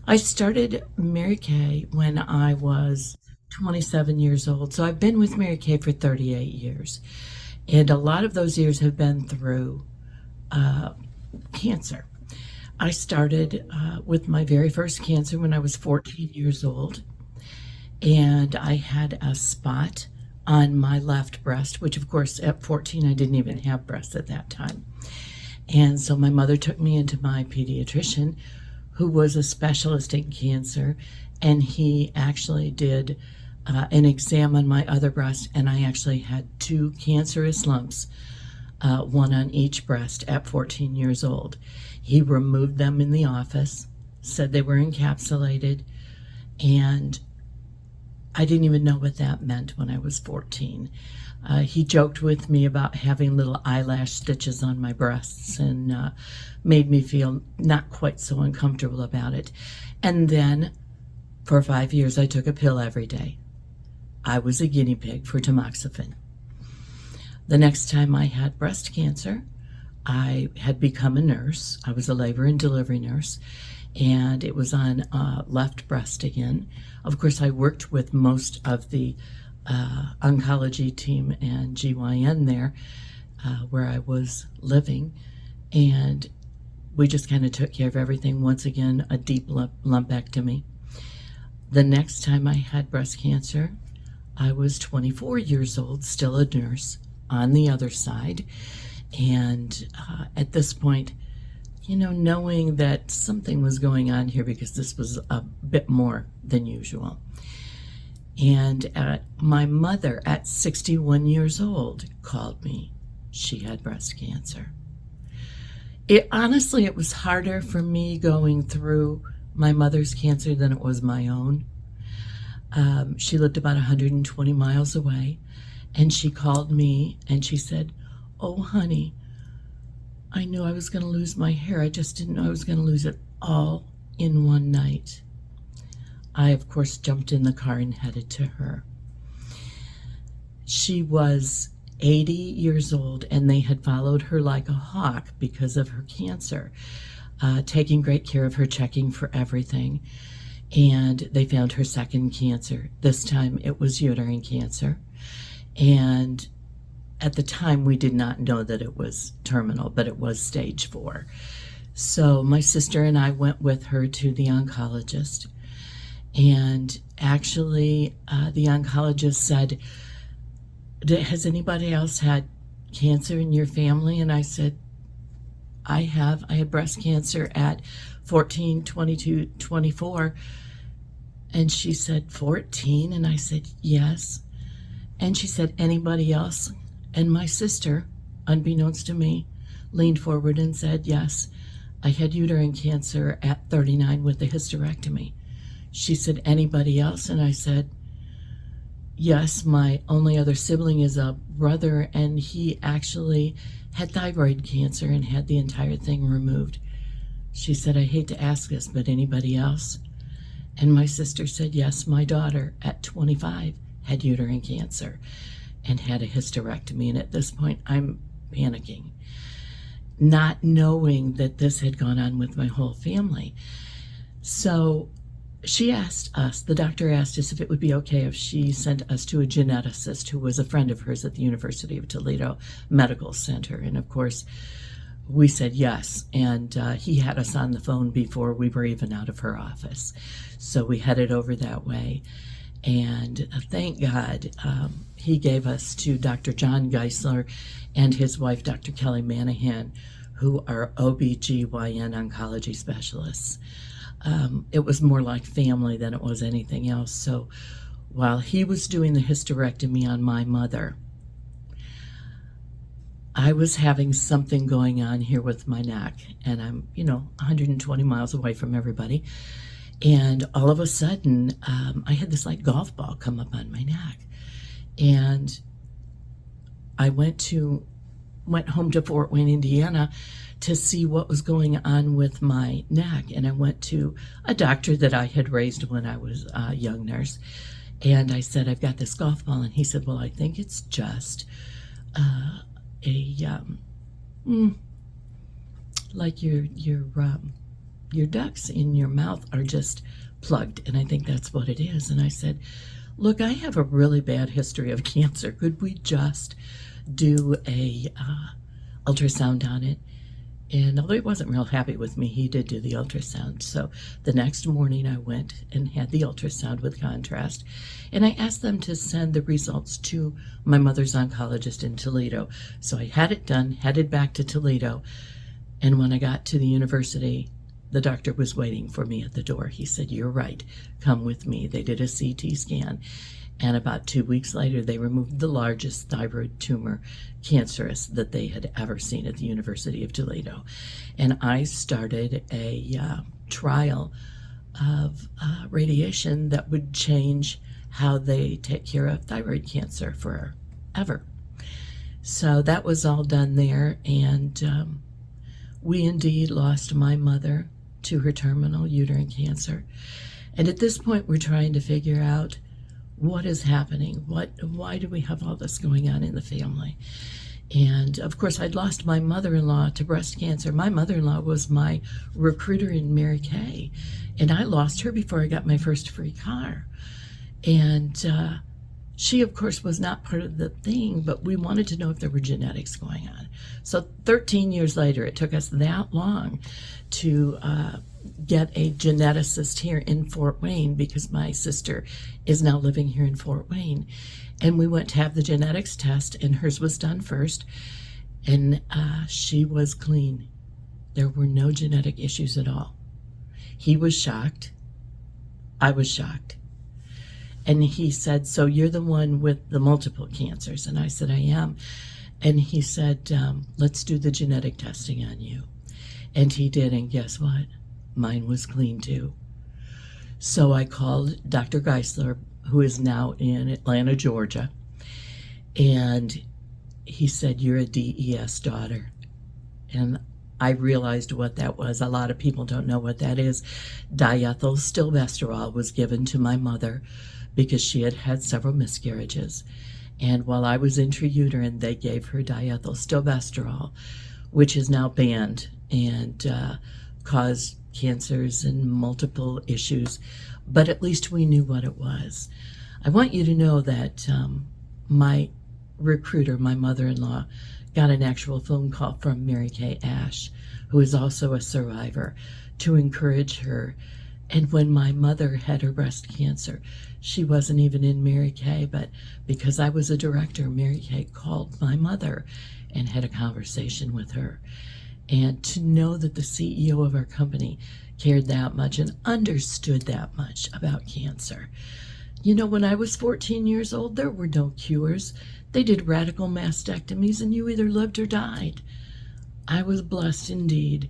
Speaker 1: I started Mary Kay when I was 27 years old, so I've been with Mary Kay for 38 years. And a lot of those years have been through cancer. I started with my very first cancer when I was 14 years old. And I had a spot on my left breast, which of course at 14, I didn't even have breasts at that time. And so my mother took me into my pediatrician, who was a specialist in cancer. And he actually did an exam on my other breast. And I actually had 2 cancerous lumps, one on each breast at 14 years old. He removed them in the office, said they were encapsulated, and I didn't even know what that meant when I was 14. He joked with me about having little eyelash stitches on my breasts and made me feel not quite so uncomfortable about it. And then for 5 years, I took a pill every day. I was a guinea pig for tamoxifen. The next time I had breast cancer, I had become a nurse. I was a labor and delivery nurse, and it was on left breast again. Of course, I worked with most of the oncology team and GYN there where I was living, and we just kind of took care of everything. Once again, a deep lumpectomy. The next time I had breast cancer, I was 24 years old, still a nurse on the other side. And at this point, you know, knowing that something was going on here because this was a bit more than usual. And my mother at 61 years old called me. She had breast cancer. Honestly, it was harder for me going through my mother's cancer than it was my own. She lived about 120 miles away, and she called me and she said, "Oh, honey, I knew I was going to lose my hair. I just didn't know I was going to lose it all in one night." I, of course, jumped in the car and headed to her. She was 80 years old, and they had followed her like a hawk because of her cancer, taking great care of her, checking for everything. And they found her second cancer. This time it was uterine cancer. And at the time, we did not know that it was terminal, but it was stage 4. So my sister and I went with her to the oncologist. And actually, the oncologist said, "Has anybody else had cancer in your family?" And I said, I have. I had breast cancer at 14, 22, 24. And she said, 14? And I said, yes. And she said, "Anybody else?" And my sister, unbeknownst to me, leaned forward and said, "Yes, I had uterine cancer at 39 with a hysterectomy." She said, "Anybody else?" And I said, "Yes, my only other sibling is a brother, and he actually had thyroid cancer and had the entire thing removed." She said, "I hate to ask this, but anybody else?" And my sister said, "Yes, my daughter at 25 had uterine cancer and had a hysterectomy." And at this point, I'm panicking, not knowing that this had gone on with my whole family. So she asked us, the doctor asked us if it would be okay if she sent us to a geneticist who was a friend of hers at the University of Toledo Medical Center. And of course, we said yes. And he had us on the phone before we were even out of her office. So we headed over that way. And thank God, he gave us to Dr. John Geisler and his wife, Dr. Kellie Manahan, who are OBGYN oncology specialists. It was more like family than it was anything else. So while he was doing the hysterectomy on my mother, I was having something going on here with my neck, and I'm, 120 miles away from everybody. And all of a sudden, I had this like golf ball come up on my neck. And I went home to Fort Wayne, Indiana to see what was going on with my neck. And I went to a doctor that I had raised when I was a young nurse. And I said, I've got this golf ball. And he said, well, I think it's just like your ducts in your mouth are just plugged, and I think that's what it is. And I said, look, I have a really bad history of cancer. Could we just do a ultrasound on it? And although he wasn't real happy with me, he did do the ultrasound. So the next morning I went and had the ultrasound with contrast, and I asked them to send the results to my mother's oncologist in Toledo. So I had it done, headed back to Toledo, and when I got to the university, the doctor was waiting for me at the door. He said, you're right, come with me. They did a CT scan, and about 2 weeks later, they removed the largest thyroid tumor, cancerous, that they had ever seen at the University of Toledo. And I started a trial of radiation that would change how they take care of thyroid cancer forever. So that was all done there, and we indeed lost my mother to her terminal uterine cancer. And at this point, we're trying to figure out what is happening. Why do we have all this going on in the family? And of course, I'd lost my mother-in-law to breast cancer. My mother-in-law was my recruiter in Mary Kay, and I lost her before I got my first free car. And she, of course, was not part of the thing, but we wanted to know if there were genetics going on. So 13 years later, it took us that long to get a geneticist here in Fort Wayne, because my sister is now living here in Fort Wayne. And we went to have the genetics test, and hers was done first, and she was clean. There were no genetic issues at all. He was shocked. I was shocked. And he said, so you're the one with the multiple cancers? And I said, I am. And he said, let's do the genetic testing on you. And he did, and guess what? Mine was clean too. So I called Dr. Geisler, who is now in Atlanta, Georgia, and he said, you're a DES daughter. And I realized what that was. A lot of people don't know what that is. Diethylstilbestrol was given to my mother because she had had several miscarriages. And while I was intrauterine, they gave her diethylstilbestrol, which is now banned and caused cancers and multiple issues. But at least we knew what it was. I want you to know that my recruiter, my mother-in-law, got an actual phone call from Mary Kay Ash, who is also a survivor, to encourage her. And when my mother had her breast cancer, she wasn't even in Mary Kay, but because I was a director, Mary Kay called my mother and had a conversation with her. And to know that the CEO of our company cared that much and understood that much about cancer. You know, when I was 14 years old, there were no cures. They did radical mastectomies, and you either lived or died. I was blessed indeed.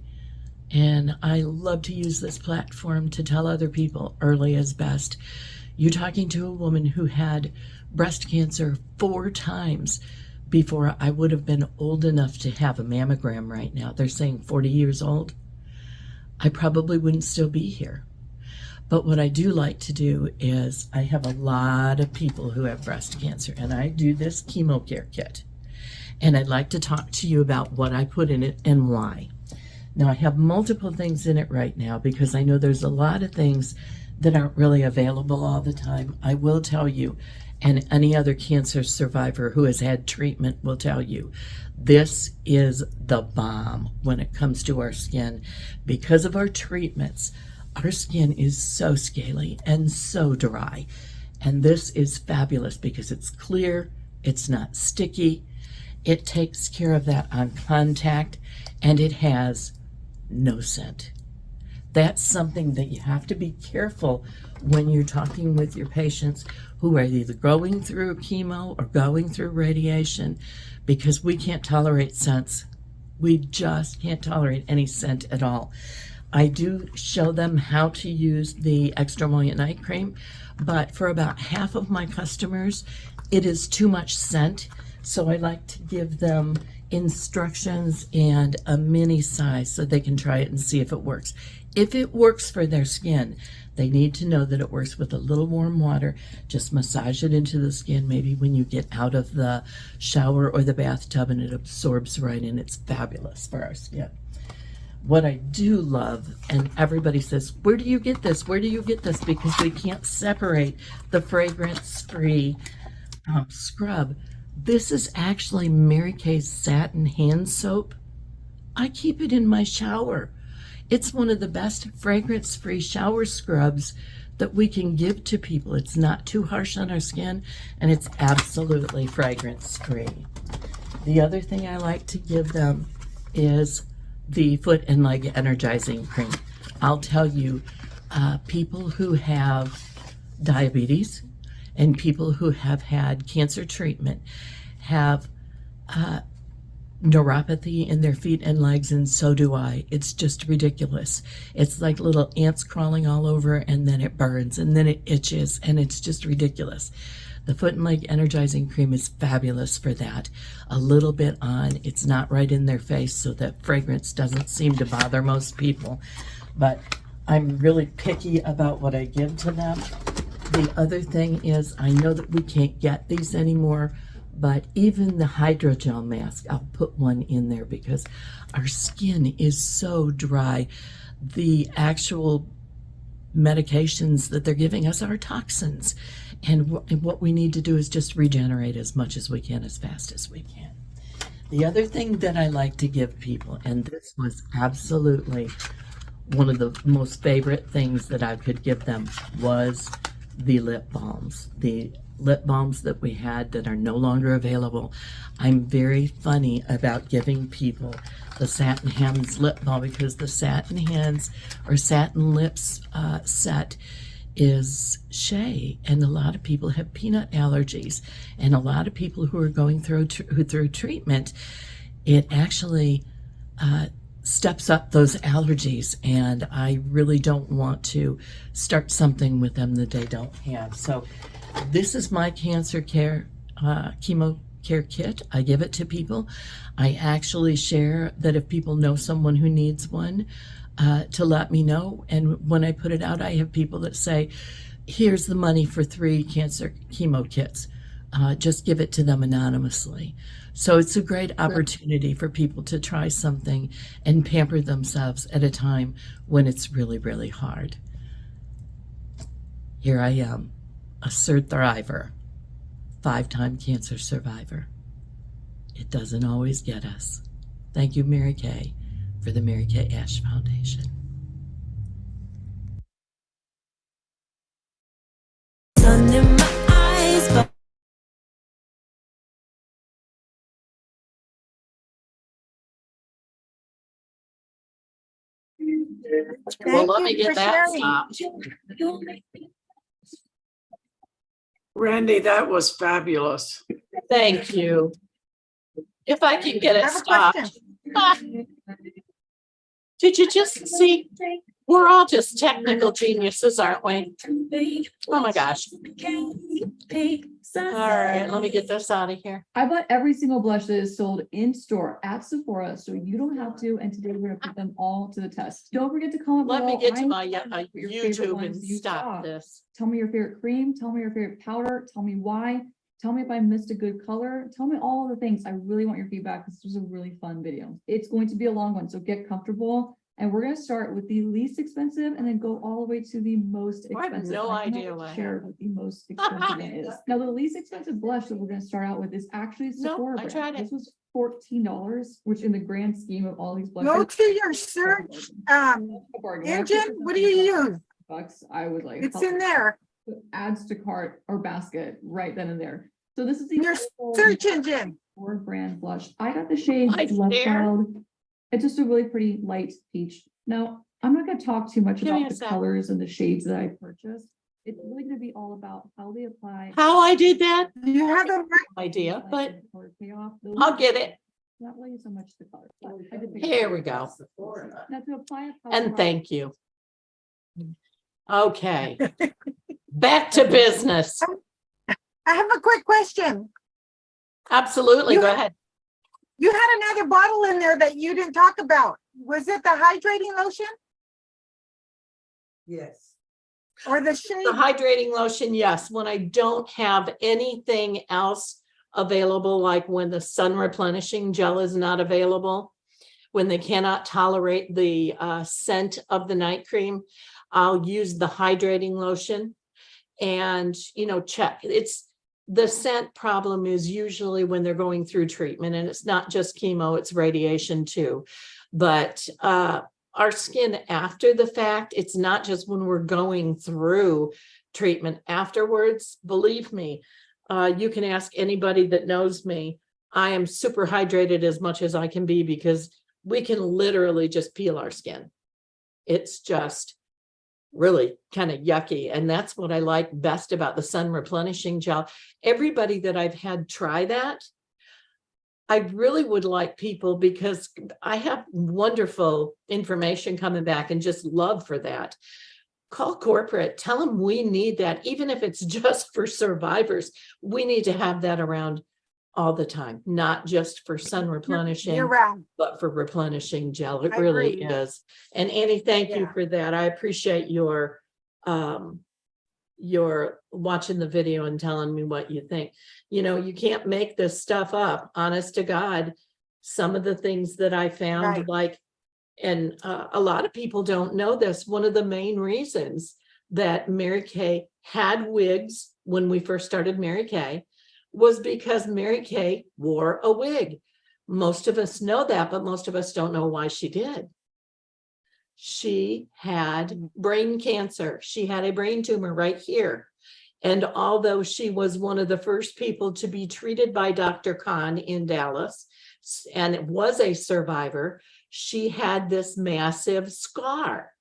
Speaker 1: And I love to use this platform to tell other people early is best. You're talking to a woman who had breast cancer 4 times before I would have been old enough to have a mammogram right now. They're saying 40 years old. I probably wouldn't still be here. But what I do like to do is I have a lot of people who have breast cancer, and I do this chemo care kit. And I'd like to talk to you about what I put in it and why. Now, I have multiple things in it right now because I know there's a lot of things that aren't really available all the time. I will tell you, and any other cancer survivor who has had treatment will tell you, this is the bomb when it comes to our skin. Because of our treatments, our skin is so scaly and so dry. And this is fabulous because it's clear, it's not sticky, It takes care of that on contact, and it has no scent. That's something that you have to be careful when you're talking with your patients who are either going through chemo or going through radiation, because we can't tolerate scents. We just can't tolerate any scent at all. I do show them how to use the extra emollient night cream, but for about half of my customers, it is too much scent. So I like to give them instructions and a mini size so they can try it and see if it works. If it works for their skin, they need to know that it works with a little warm water. Just massage it into the skin, maybe when you get out of the shower or the bathtub, and it absorbs right in. It's fabulous for our skin. What I do love, and everybody says, where do you get this? Where do you get this? Because we can't separate the fragrance-free scrub. This is actually Mary Kay's satin hand soap. I keep it in my shower. It's one of the best fragrance-free shower scrubs that we can give to people. It's not too harsh on our skin, and it's absolutely fragrance-free. The other thing I like to give them is the foot and leg energizing cream. I'll tell you, people who have diabetes and people who have had cancer treatment have neuropathy in their feet and legs, and so do I. It's just ridiculous. It's like little ants crawling all over, and then it burns, and then it itches, and it's just ridiculous. The foot and leg energizing cream is fabulous for that. A little bit on, it's not right in their face, so that fragrance doesn't seem to bother most people. But I'm really picky about what I give to them. The other thing is, I know that we can't get these anymore, but even the hydrogel mask, I'll put one in there because our skin is so dry. The actual medications that they're giving us are toxins. And what we need to do is just regenerate as much as we can, as fast as we can. The other thing that I like to give people, and this was absolutely one of the most favorite things that I could give them, was the lip balms. The lip balms that we had that are no longer available. I'm very funny about giving people the Satin Hands lip balm because the Satin Hands or Satin Lips set is shea, and a lot of people have peanut allergies, and a lot of people who are going through treatment, it actually steps up those allergies, and I really don't want to start something with them that they don't have. So this is my cancer care chemo care kit. I give it to people. I actually share that if people know someone who needs one, to let me know. And when I put it out, I have people that say, here's the money for 3 cancer chemo kits. Just give it to them anonymously. So it's a great opportunity for people to try something and pamper themselves at a time when it's really, really hard. Here I am, a survivor, 5-time cancer survivor. It doesn't always get us. Thank you, Mary Kay, for the Mary Kay Ash Foundation. Sun in my eyes, but well, let me get that stopped.
Speaker 4: Randy, that was fabulous.
Speaker 1: Thank you. If I can get it stopped. Did you just see? We're all just technical geniuses, aren't we? Oh my gosh. All right, let me get this out of here.
Speaker 10: I bought every single blush that is sold in store at Sephora, so you don't have to. And today we're gonna put them all to the test. Don't forget to comment
Speaker 1: Let
Speaker 10: below.
Speaker 1: me get to
Speaker 10: I
Speaker 1: my
Speaker 10: want your favorite
Speaker 1: YouTube
Speaker 10: ones
Speaker 1: and
Speaker 10: you
Speaker 1: stop
Speaker 10: saw.
Speaker 1: this.
Speaker 10: Tell me your favorite cream. Tell me your favorite powder. Tell me why. Tell me if I missed a good color. Tell me all the things. I really want your feedback. This was a really fun video. It's going to be a long one, so get comfortable. And we're going to start with the least expensive and then go all the way to the most
Speaker 1: I have
Speaker 10: expensive.
Speaker 1: no
Speaker 10: I cannot
Speaker 1: idea what
Speaker 10: share what the most expensive one is. Now, the least expensive blush that we're going to start out with is actually Sephora.
Speaker 1: I tried it.
Speaker 10: This was $14, which in the grand scheme of all these blushes.
Speaker 12: Go to your search engine. What do you use?
Speaker 10: Bucks, I would like.
Speaker 12: It's in there.
Speaker 10: Adds to cart or basket right then and there. So this is the
Speaker 12: Your search engine.
Speaker 10: or brand blush. I got the shade
Speaker 1: Hi,
Speaker 10: Love
Speaker 1: there.
Speaker 10: Child. It's just a really pretty light peach. Now, I'm not going to talk too much
Speaker 1: Give me
Speaker 10: about
Speaker 1: a
Speaker 10: the
Speaker 1: sec.
Speaker 10: colors and the shades that I purchased. It's really going to be all about how they apply.
Speaker 1: How I did that,
Speaker 12: You have a
Speaker 1: idea, but
Speaker 10: color payoff.
Speaker 1: I'll get it.
Speaker 10: Not really so much the color. But I did pick
Speaker 1: Here
Speaker 10: up-
Speaker 1: we go.
Speaker 10: Now to apply a color
Speaker 1: And
Speaker 10: product-
Speaker 1: thank you. Okay. Back to business.
Speaker 12: I have a quick question.
Speaker 1: Absolutely.
Speaker 12: You
Speaker 1: Go
Speaker 12: had-
Speaker 1: ahead.
Speaker 12: You had another bottle in there that you didn't talk about. Was it the hydrating lotion
Speaker 2: Yes.
Speaker 12: or the shade?
Speaker 1: The hydrating lotion, yes. When I don't have anything else available, like when the sun replenishing gel is not available, when they cannot tolerate the scent of the night cream, I'll use the hydrating lotion and, check. It's the scent problem is usually when they're going through treatment, and it's not just chemo, it's radiation too. But our skin after the fact, it's not just when we're going through treatment afterwards. Believe me, you can ask anybody that knows me. I am super hydrated as much as I can be because we can literally just peel our skin. It's just really kind of yucky. And that's what I like best about the sun replenishing gel. Everybody that I've had try that, I really would like people, because I have wonderful information coming back and just love for that. Call corporate, tell them we need that. Even if it's just for survivors, we need to have that around all the time, not just for sun replenishing,
Speaker 12: Year-round.
Speaker 1: but for replenishing gel. It
Speaker 12: I
Speaker 1: really
Speaker 12: agree.
Speaker 1: is. And Annie, thank you
Speaker 12: Yeah.
Speaker 1: for that. I appreciate your watching the video and telling me what you think. You can't make this stuff up, honest to God. Some of the things that I found,
Speaker 12: Right.
Speaker 1: and a lot of people don't know this. One of the main reasons that Mary Kay had wigs when we first started Mary Kay was because Mary Kay wore a wig. Most of us know that, but most of us don't know why she did. She had brain cancer. She had a brain tumor right here. And although she was one of the first people to be treated by Dr. Khan in Dallas, and it was a survivor, she had this massive scar.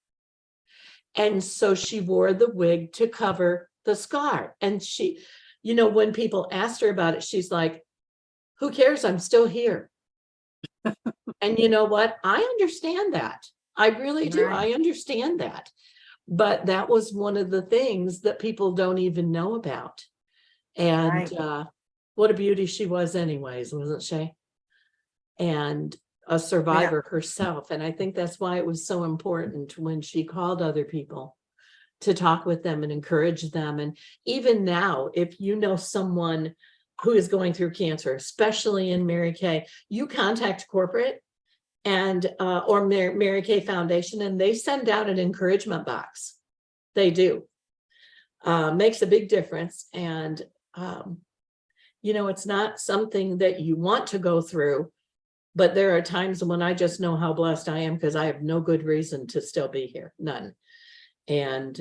Speaker 1: And so she wore the wig to cover the scar. And she, when people asked her about it, she's like, who cares? I'm still here. And you know what? I understand that. I really do.
Speaker 12: Right.
Speaker 1: I understand that. But that was one of the things that people don't even know about. And what a beauty she was anyways, wasn't she? And a survivor herself. And I think that's why it was so important when she called other people to talk with them and encourage them. And even now, if you know someone who is going through cancer, especially in Mary Kay, you contact corporate and or Mary Kay Foundation, and they send out an encouragement box. They do. Makes a big difference. And it's not something that you want to go through, but there are times when I just know how blessed I am because I have no good reason to still be here, none. And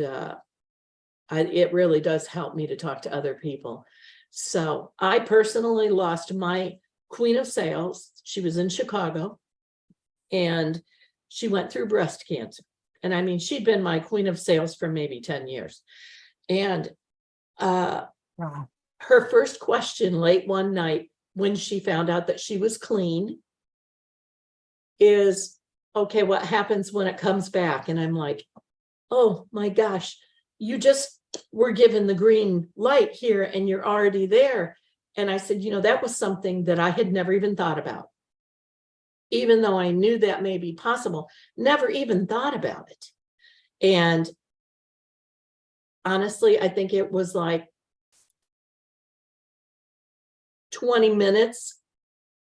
Speaker 1: it really does help me to talk to other people. So I personally lost my queen of sales. She was in Chicago and she went through breast cancer. And I mean, she'd been my queen of sales for maybe 10 years. And her first question late one night when she found out that she was clean is, okay, what happens when it comes back? And I'm like, oh my gosh, you just were given the green light here and you're already there. And I said, that was something that I had never even thought about. Even though I knew that may be possible, never even thought about it. And honestly, I think it was like 20 minutes.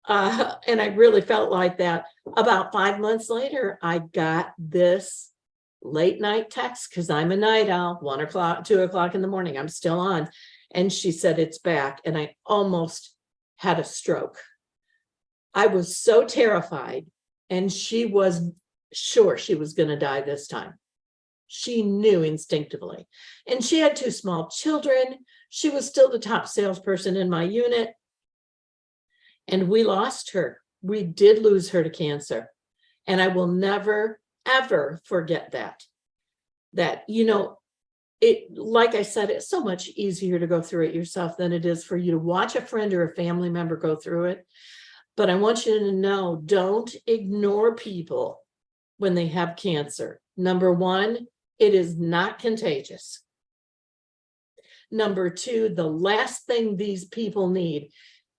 Speaker 1: And I really felt like that. About 5 months later, I got this late night text because I'm a night owl, 1 o'clock, 2 o'clock in the morning, I'm still on. And she said, it's back. And I almost had a stroke. I was so terrified. And she was sure she was going to die this time. She knew instinctively. And she had 2 small children. She was still the top salesperson in my unit. And we lost her. We did lose her to cancer. And I will never, ever forget that. That, you know, it, like I said, it's so much easier to go through it yourself than it is for you to watch a friend or a family member go through it. But I want you to know, don't ignore people when they have cancer. Number one, it is not contagious. Number two, the last thing these people need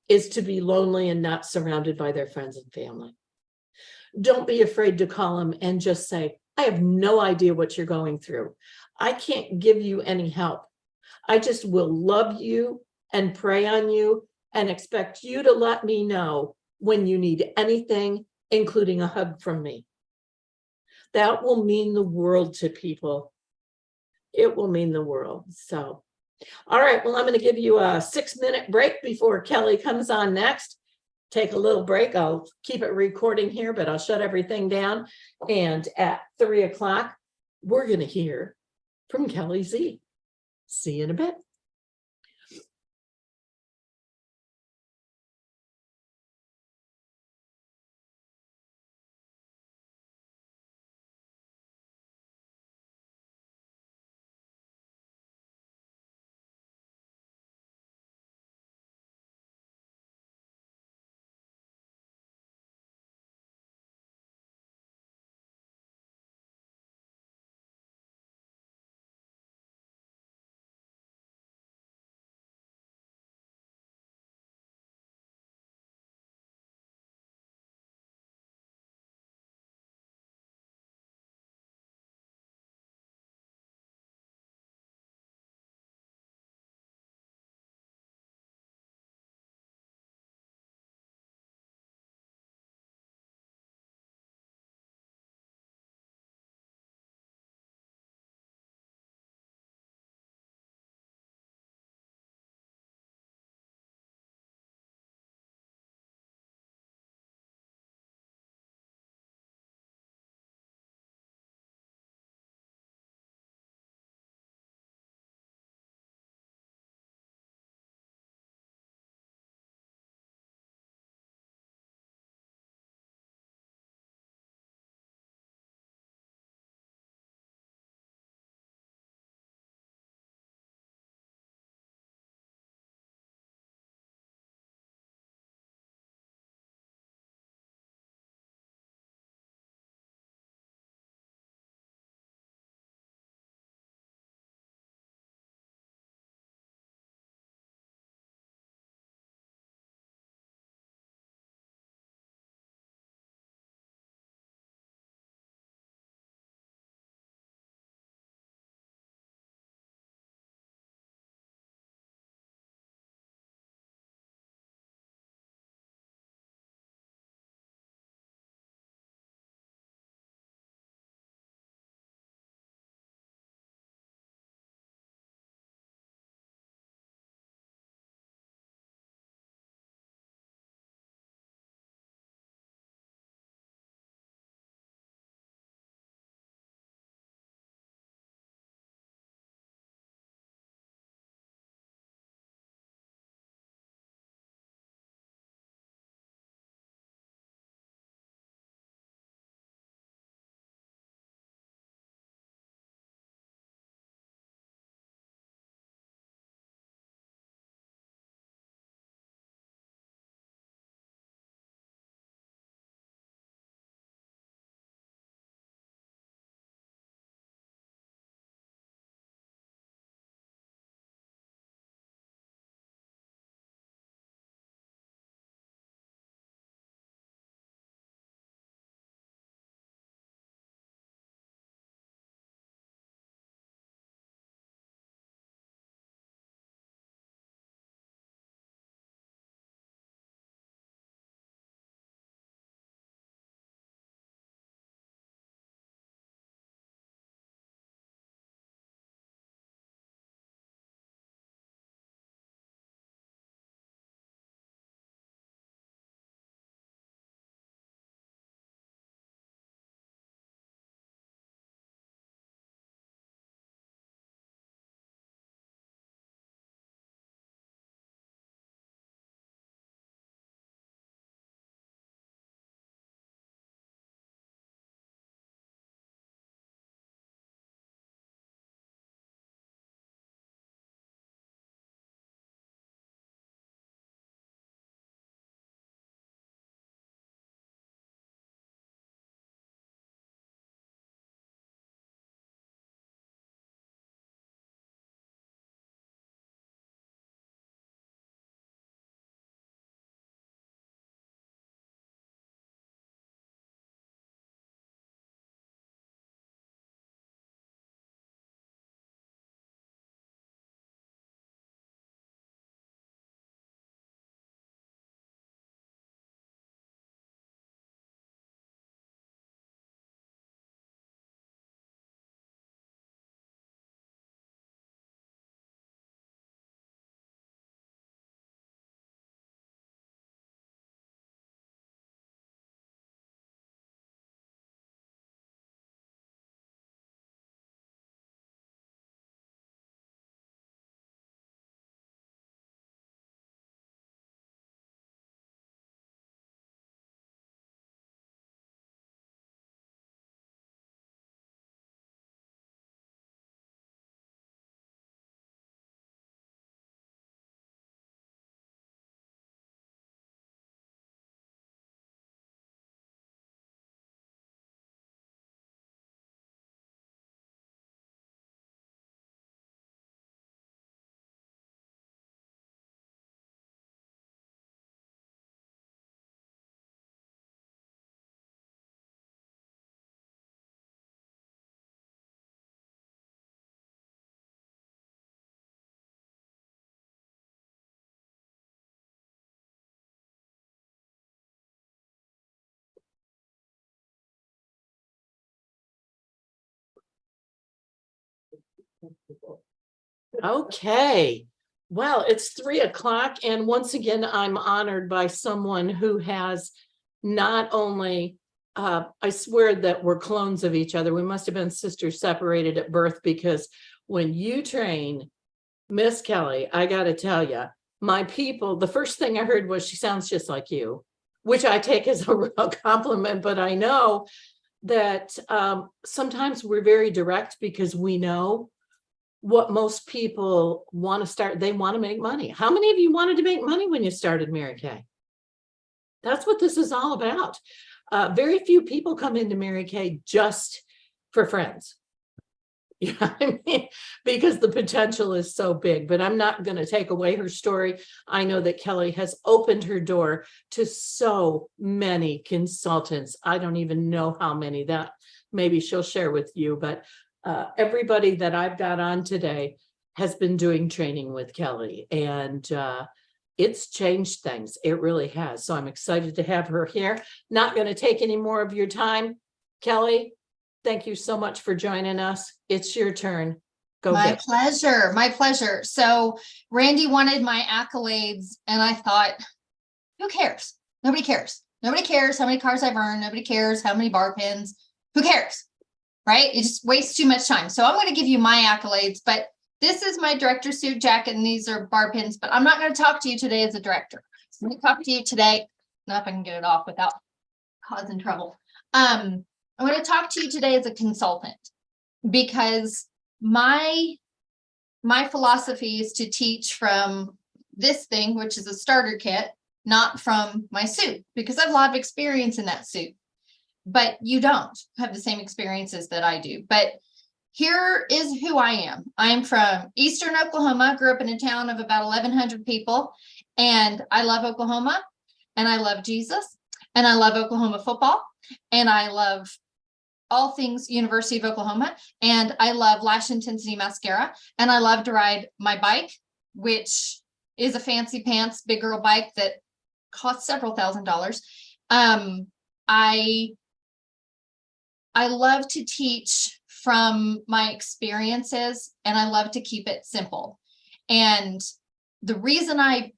Speaker 1: is to be lonely and not surrounded by their friends and family. Don't be afraid to call them and just say, I have no idea what you're going through. I can't give you any help. I just will love you and pray on you and expect you to let me know when you need anything, including a hug from me. That will mean the world to people. It will mean the world. So, all right, well, I'm going to give you a 6-minute break before Kellie comes on next. Take a little break. I'll keep it recording here, but I'll shut everything down. And at 3 o'clock, we're going to hear from Kellie Z. See you in a bit. Okay, well, it's 3 o'clock, and once again, I'm honored by someone who has not only, I swear that we're clones of each other. We must have been sisters separated at birth, because when you train Miss Kellie, I got to tell you, my people, the first thing I heard was she sounds just like you, which I take as a real compliment, but I know that sometimes we're very direct because we know what most people want to start. They want to make money. How many of you wanted to make money when you started Mary Kay? That's what this is all about. Very few people come into Mary Kay just for friends. Yeah, I mean, because the potential is so big, but I'm not going to take away her story. I know that Kellie has opened her door to so many consultants. I don't even know how many, that maybe she'll share with you, but everybody that I've got on today has been doing training with Kellie, and it's changed things. It really has. So I'm excited to have her here. Not going to take any more of your time. Kellie, thank you so much for joining us. It's your turn. Go
Speaker 3: My
Speaker 1: get it.
Speaker 3: pleasure. My pleasure. So Randi wanted my accolades, and I thought, who cares? Nobody cares. Nobody cares how many cars I've earned. Nobody cares how many bar pins. Who cares? Right? It just wastes too much time. So I'm going to give you my accolades, but this is my director suit jacket, and these are bar pins, but I'm not going to talk to you today as a director. I'm going to talk to you today. Not if I can get it off without causing trouble. I'm going to talk to you today as a consultant, because my philosophy is to teach from this thing, which is a starter kit, not from my suit, because I have a lot of experience in that suit. But you don't have the same experiences that I do. But here is who I am. I'm from Eastern Oklahoma, grew up in a town of about 1,100 people, and I love Oklahoma, and I love Jesus, and I love Oklahoma football, and I love all things University of Oklahoma, and I love lash intensity mascara, and I love to ride my bike, which is a fancy pants big girl bike that costs several $1,000s. I love to teach from my experiences, and I love to keep it simple. And the reason I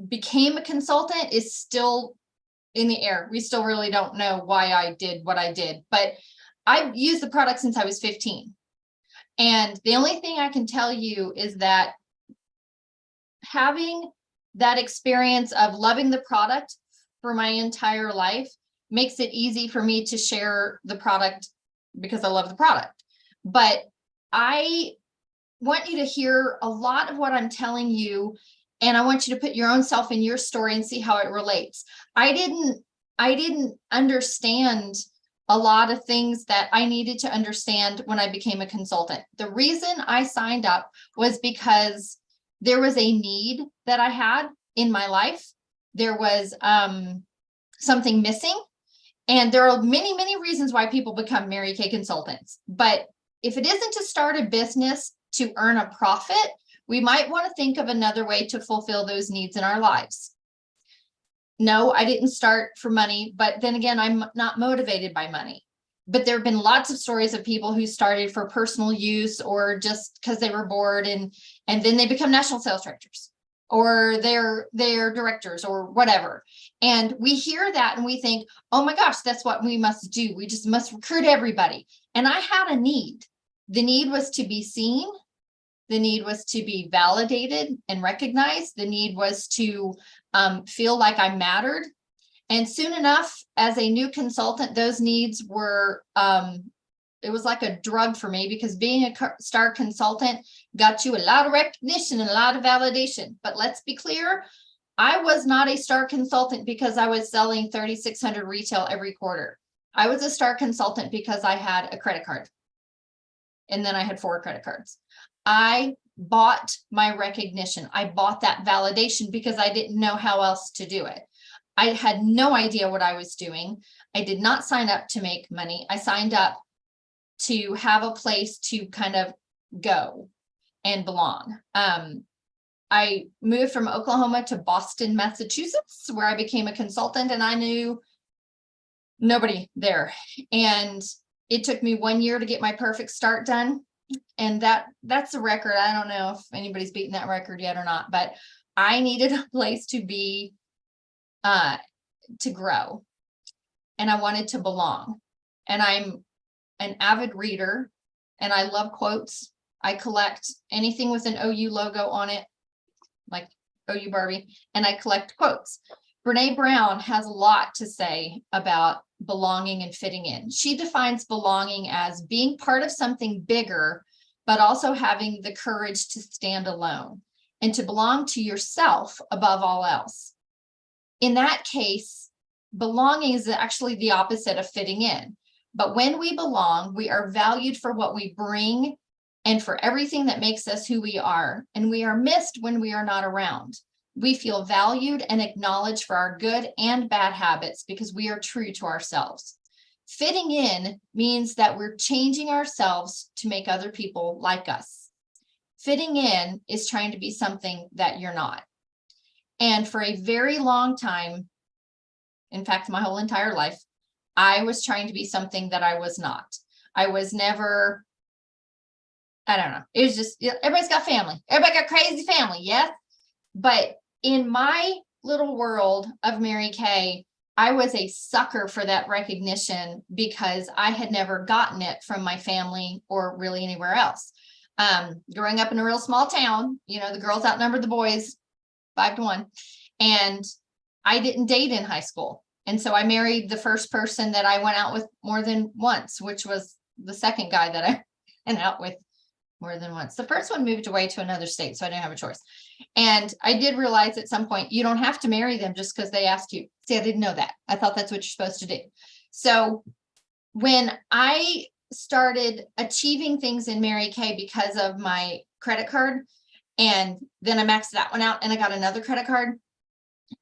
Speaker 3: became a consultant is still in the air. We still really don't know why I did what I did, but I've used the product since I was 15. And the only thing I can tell you is that having that experience of loving the product for my entire life makes it easy for me to share the product because I love the product. But I want you to hear a lot of what I'm telling you, and I want you to put your own self in your story and see how it relates. I didn't understand a lot of things that I needed to understand when I became a consultant. The reason I signed up was because there was a need that I had in my life. There was something missing. And there are many, many reasons why people become Mary Kay consultants. But if it isn't to start a business to earn a profit, we might want to think of another way to fulfill those needs in our lives. No, I didn't start for money, but then again, I'm not motivated by money. But there have been lots of stories of people who started for personal use or just because they were bored, and then they become national sales directors, or they're directors or whatever. And we hear that and we think, oh my gosh, that's what we must do. We just must recruit everybody. And I had a need. The need was to be seen. The need was to be validated and recognized. The need was to feel like I mattered. And soon enough, as a new consultant, those needs were, it was like a drug for me, because being a star consultant got you a lot of recognition and a lot of validation. But let's be clear, I was not a star consultant because I was selling 3,600 retail every quarter. I was a star consultant because I had a credit card. And then I had 4 credit cards. I bought my recognition. I bought that validation because I didn't know how else to do it. I had no idea what I was doing. I did not sign up to make money. I signed up to have a place to kind of go and belong. I moved from Oklahoma to Boston, Massachusetts, where I became a consultant, and I knew nobody there. And it took me 1 year to get my perfect start done. And that's a record. I don't know if anybody's beaten that record yet or not, but I needed a place to be, to grow. And I wanted to belong. And I'm an avid reader and I love quotes. I collect anything with an OU logo on it, like OU Barbie, and I collect quotes. Brene Brown has a lot to say about belonging and fitting in. She defines belonging as being part of something bigger, but also having the courage to stand alone and to belong to yourself above all else. In that case, belonging is actually the opposite of fitting in. But when we belong, we are valued for what we bring and for everything that makes us who we are. And we are missed when we are not around. We feel valued and acknowledged for our good and bad habits because we are true to ourselves. Fitting in means that we're changing ourselves to make other people like us. Fitting in is trying to be something that you're not. And for a very long time, in fact, my whole entire life, I was trying to be something that I was not. I was never, I don't know. It was just, everybody's got family. Everybody got crazy family, yes? But in my little world of Mary Kay, I was a sucker for that recognition because I had never gotten it from my family or really anywhere else. Growing up in a real small town, the girls outnumbered the boys 5-1. And I didn't date in high school. And so I married the first person that I went out with more than once, which was the second guy that I went out with more than once. The first one moved away to another state, so I didn't have a choice. And I did realize at some point, you don't have to marry them just because they asked you. See, I didn't know that. I thought that's what you're supposed to do. So when I started achieving things in Mary Kay because of my credit card, and then I maxed that one out and I got another credit card,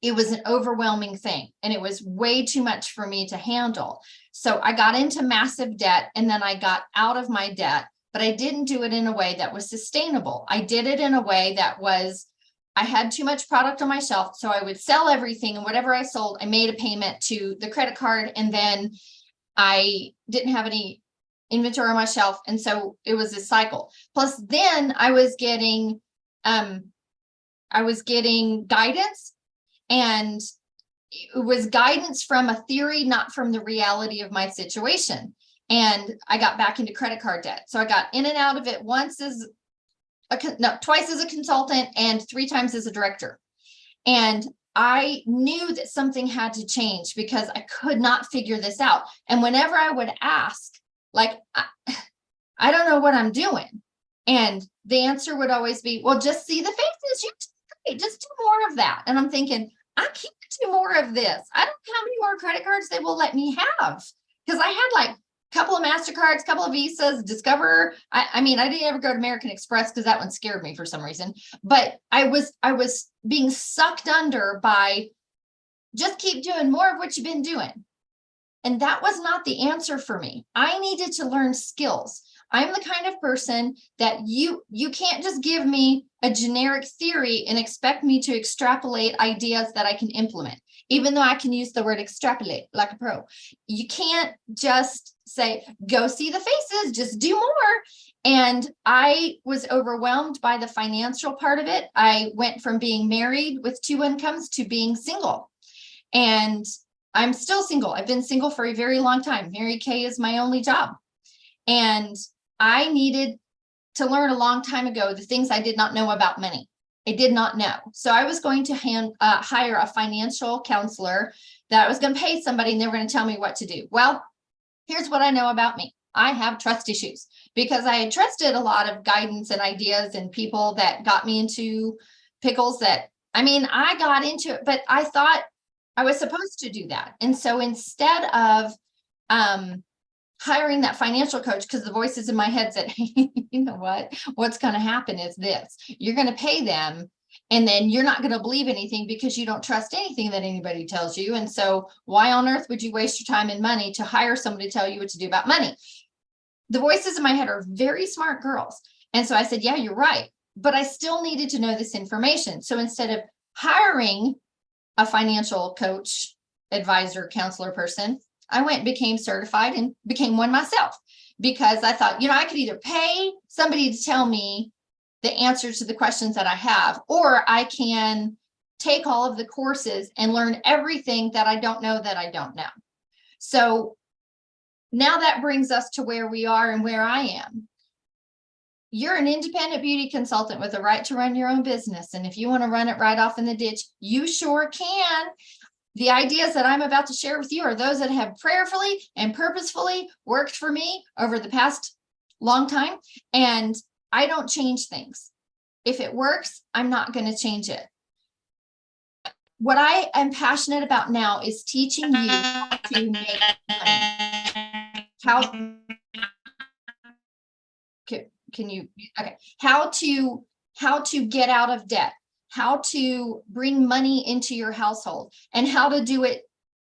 Speaker 3: it was an overwhelming thing and it was way too much for me to handle. So I got into massive debt and then I got out of my debt, but I didn't do it in a way that was sustainable. I did it in a way that was, I had too much product on my shelf. So I would sell everything, and whatever I sold, I made a payment to the credit card, and then I didn't have any inventory on my shelf. And so it was a cycle. Plus then I was getting guidance, and it was guidance from a theory, not from the reality of my situation. And I got back into credit card debt. So I got in and out of it twice as a consultant and 3 times as a director. And I knew that something had to change because I could not figure this out. And whenever I would ask, like, I don't know what I'm doing. And the answer would always be, well, just see the faces. Just do more of that. And I'm thinking, I can't do more of this. I don't know how many more credit cards they will let me have. Because I had like a couple of MasterCards, a couple of Visas, Discover. I mean, I didn't ever go to American Express because that one scared me for some reason. But I was being sucked under by just keep doing more of what you've been doing. And that was not the answer for me. I needed to learn skills. I'm the kind of person that you can't just give me a generic theory and expect me to extrapolate ideas that I can implement, even though I can use the word extrapolate like a pro. You can't just say, go see the faces, just do more. And I was overwhelmed by the financial part of it. I went from being married with 2 incomes to being single. And I'm still single. I've been single for a very long time. Mary Kay is my only job. And I needed to learn a long time ago the things I did not know about money. I did not know. So I was going to hire a financial counselor that I was going to pay somebody and they were going to tell me what to do. Well, here's what I know about me. I have trust issues because I had trusted a lot of guidance and ideas and people that got me into pickles I got into it, but I thought I was supposed to do that. And so instead of hiring that financial coach, because the voices in my head said, hey, you know what's going to happen is this, you're going to pay them and then you're not going to believe anything because you don't trust anything that anybody tells you. And so why on earth would you waste your time and money to hire somebody to tell you what to do about money? The voices in my head are very smart girls. And so I said, yeah, you're right. But I still needed to know this information. So instead of hiring a financial coach, advisor, counselor person, I went and became certified and became one myself because I thought, I could either pay somebody to tell me the answers to the questions that I have, or I can take all of the courses and learn everything that I don't know that I don't know. So now that brings us to where we are and where I am. You're an independent beauty consultant with a right to run your own business. And if you want to run it right off in the ditch, you sure can. The ideas that I'm about to share with you are those that have prayerfully and purposefully worked for me over the past long time. And I don't change things. If it works, I'm not going to change it. What I am passionate about now is teaching you how to make money. How to get out of debt, how to bring money into your household, and how to do it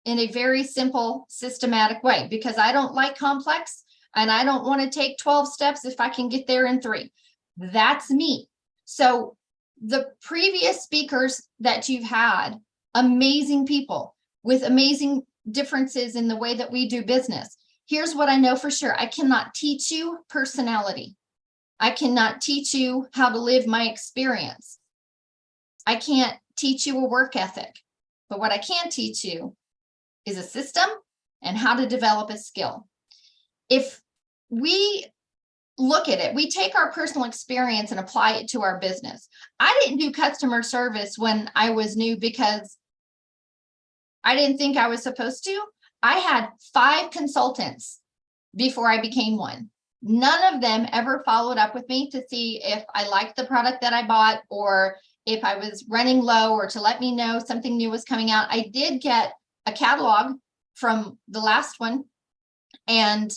Speaker 3: in a very simple, systematic way, because I don't like complex and I don't want to take 12 steps if I can get there in 3. That's me. So the previous speakers that you've had, amazing people with amazing differences in the way that we do business. Here's what I know for sure. I cannot teach you personality. I cannot teach you how to live my experience. I can't teach you a work ethic, but what I can teach you is a system and how to develop a skill. If we look at it, we take our personal experience and apply it to our business. I didn't do customer service when I was new because I didn't think I was supposed to. I had 5 consultants before I became one. None of them ever followed up with me to see if I liked the product that I bought or if I was running low or to let me know something new was coming out. I did get a catalog from the last one, and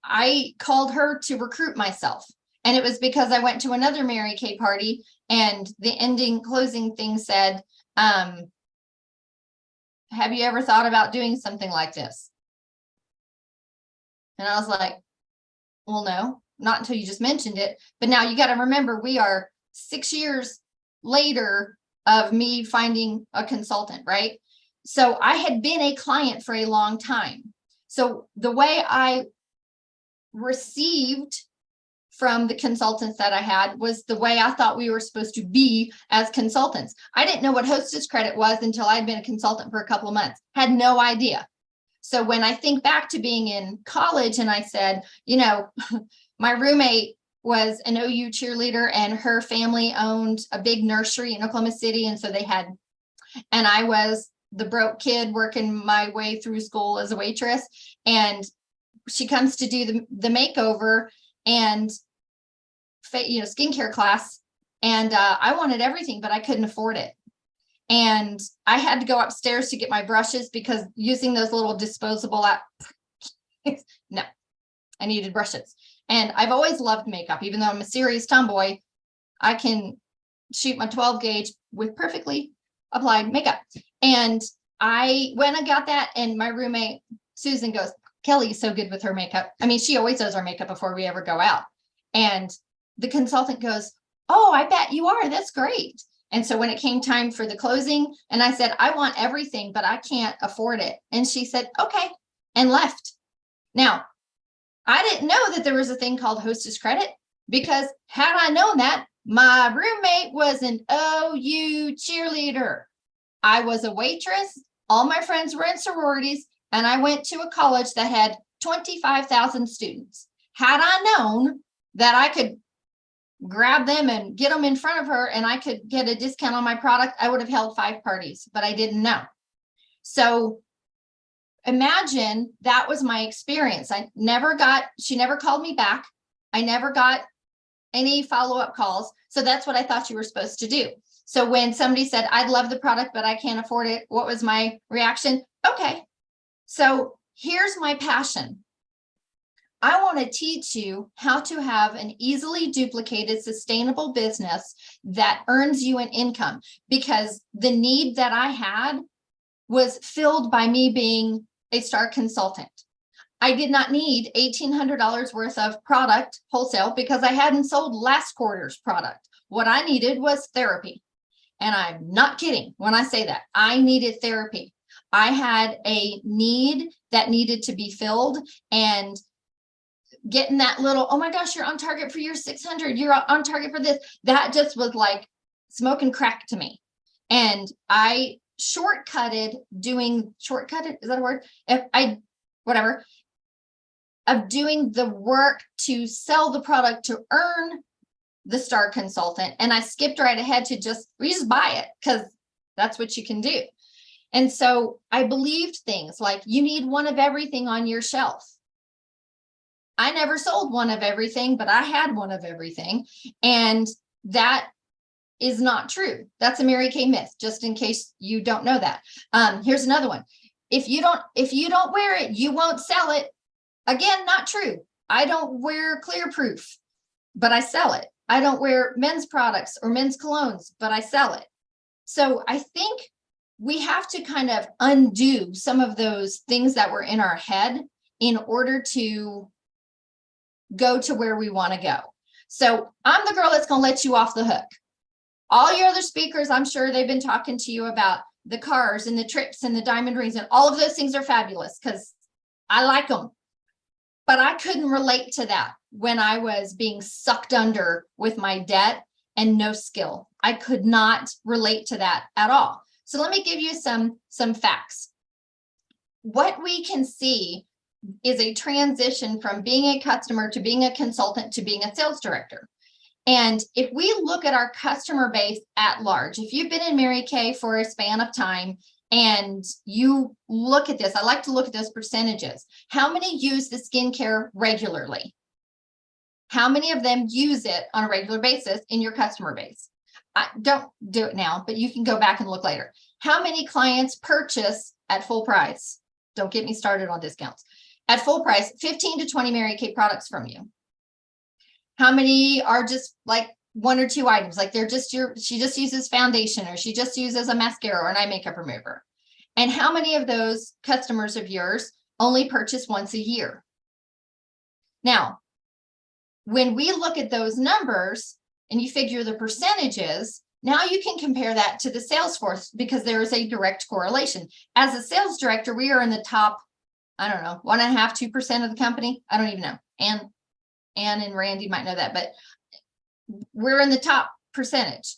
Speaker 3: I called her to recruit myself. And it was because I went to another Mary Kay party and the closing thing said, have you ever thought about doing something like this? And I was like, well, no, not until you just mentioned it. But now you got to remember, we are 6 years later of me finding a consultant, right? So I had been a client for a long time. So the way I received from the consultants that I had was the way I thought we were supposed to be as consultants. I didn't know what hostess credit was until I'd been a consultant for a couple of months, had no idea. So when I think back to being in college and I said, my roommate was an OU cheerleader and her family owned a big nursery in Oklahoma City. And so and I was the broke kid working my way through school as a waitress. And she comes to do the makeover and skincare class. And I wanted everything, but I couldn't afford it. And I had to go upstairs to get my brushes because using those little disposable no, I needed brushes. And I've always loved makeup, even though I'm a serious tomboy. I can shoot my 12 gauge with perfectly applied makeup. And I went and got that, and my roommate Susan goes, Kelly's so good with her makeup. I mean, she always does our makeup before we ever go out. And the consultant goes, oh, I bet you are. That's great. And so when it came time for the closing, and I said, I want everything, but I can't afford it. And she said, okay, and left. Now, I didn't know that there was a thing called hostess credit, because had I known that, my roommate was an OU cheerleader. I was a waitress. All my friends were in sororities, and I went to a college that had 25,000 students. Had I known that I could grab them and get them in front of her and I could get a discount on my product, I would have held 5 parties, but I didn't know. So imagine that was my experience. She never called me back. I never got any follow-up calls. So that's what I thought you were supposed to do. So when somebody said, I'd love the product, but I can't afford it, what was my reaction? Okay, so here's my passion. I want to teach you how to have an easily duplicated, sustainable business that earns you an income, because the need that I had was filled by me being a star consultant. I did not need $1,800 worth of product wholesale because I hadn't sold last quarter's product. What I needed was therapy. And I'm not kidding when I say that. I needed therapy. I had a need that needed to be filled, and getting that little, oh my gosh, you're on target for your 600, you're on target for this. That just was like smoking crack to me. And I shortcutted, is that a word? Of doing the work to sell the product to earn the star consultant. And I skipped right ahead to we just buy it because that's what you can do. And so I believed things like you need one of everything on your shelf. I never sold one of everything, but I had one of everything. And that is not true. That's a Mary Kay myth, just in case you don't know that. Here's another one. If you don't wear it, you won't sell it. Again, not true. I don't wear clear proof, but I sell it. I don't wear men's products or men's colognes, but I sell it. So I think we have to kind of undo some of those things that were in our head in order to go to where we want to go. So I'm the girl that's going to let you off the hook. All your other speakers, I'm sure they've been talking to you about the cars and the trips and the diamond rings, and all of those things are fabulous because I like them. But I couldn't relate to that when I was being sucked under with my debt and no skill. I could not relate to that at all. So let me give you some facts. What we can see is a transition from being a customer to being a consultant to being a sales director. And if we look at our customer base at large, if you've been in Mary Kay for a span of time and you look at this, I like to look at those percentages. How many use the skincare regularly? How many of them use it on a regular basis in your customer base? Don't do it now, but you can go back and look later. How many clients purchase at full price? Don't get me started on discounts. At full price, 15 to 20 Mary Kay products from you. How many are just like one or two items? Like she just uses foundation, or she just uses a mascara or an eye makeup remover. And how many of those customers of yours only purchase once a year? Now, when we look at those numbers and you figure the percentages, now you can compare that to the sales force because there is a direct correlation. As a sales director, we are in the top, I don't know, 1.5%, 2% of the company. I don't even know. Ann and Randy might know that, but we're in the top percentage.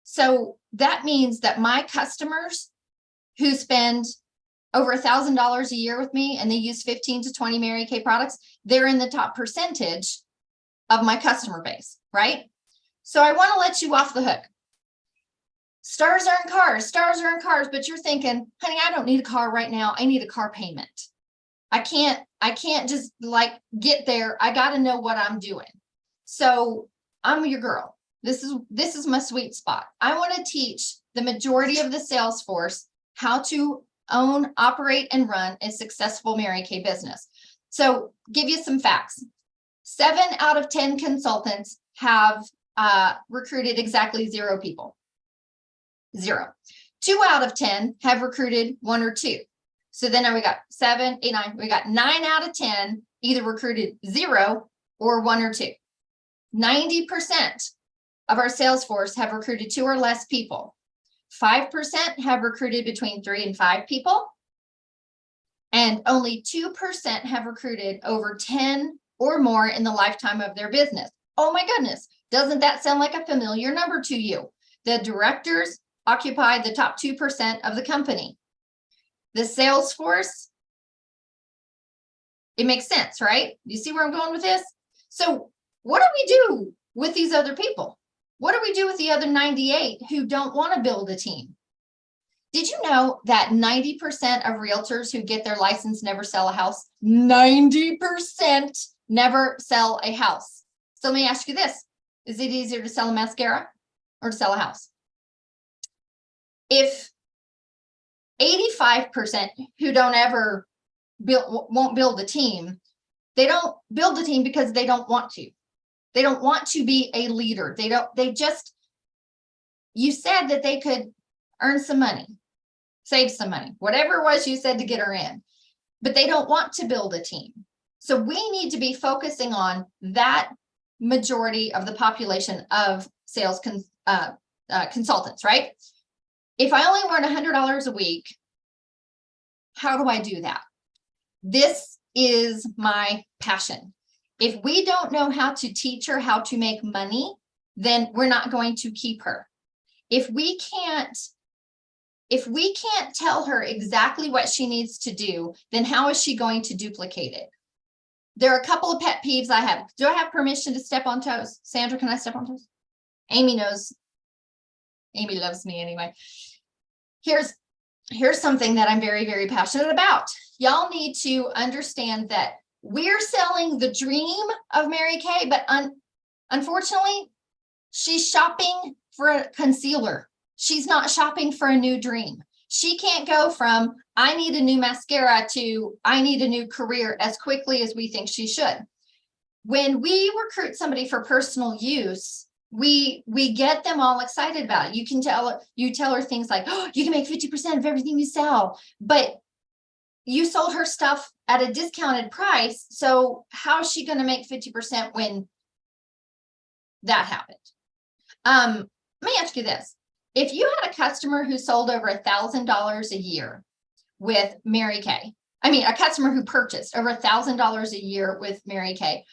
Speaker 3: So that means that my customers who spend over $1,000 a year with me and they use 15 to 20 Mary Kay products, they're in the top percentage of my customer base, right? So I want to let you off the hook. Stars are in cars, but you're thinking, honey, I don't need a car right now. I need a car payment. I can't just like get there. I got to know what I'm doing. So I'm your girl. This is my sweet spot. I want to teach the majority of the sales force how to own, operate, and run a successful Mary Kay business. So give you some facts. 7 out of 10 consultants have recruited exactly 0 people. 0. 2 out of 10 have recruited 1 or 2. So then we got 7, 8, 9. We got 9 out of 10 either recruited 0 or 1 or 2. 90% of our sales force have recruited 2 or less people. 5% have recruited between 3 and 5 people. And only 2% have recruited over 10 or more in the lifetime of their business. Oh my goodness. Doesn't that sound like a familiar number to you? The directors occupy the top 2% of the company. The sales force, it makes sense, right? You see where I'm going with this? So what do we do with these other people? What do we do with the other 98 who don't want to build a team? Did you know that 90% of realtors who get their license never sell a house? 90% never sell a house. So let me ask you this. Is it easier to sell a mascara or to sell a house? If 85% who don't ever won't build a team, they don't build a team because they don't want to. They don't want to be a leader. You said that they could earn some money, save some money, whatever it was you said to get her in, but they don't want to build a team. So we need to be focusing on that majority of the population of sales consultants, right? If I only earn $100 a week, how do I do that? This is my passion. If we don't know how to teach her how to make money, then we're not going to keep her. If we can't tell her exactly what she needs to do, then how is she going to duplicate it? There are a couple of pet peeves I have. Do I have permission to step on toes? Sandra, can I step on toes? Amy knows. Amy loves me anyway. Here's something that I'm very, very passionate about. Y'all need to understand that we're selling the dream of Mary Kay, but unfortunately, she's shopping for a concealer. She's not shopping for a new dream. She can't go from, I need a new mascara to, I need a new career as quickly as we think she should. When we recruit somebody for personal use, we get them all excited about it. You tell her things like, oh, you can make 50% of everything you sell, but you sold her stuff at a discounted price. So how is she going to make 50% when that happened? Let me ask you this. If you had a customer who sold over $1,000 a year with Mary Kay, a customer who purchased over $1,000 a year with Mary Kay,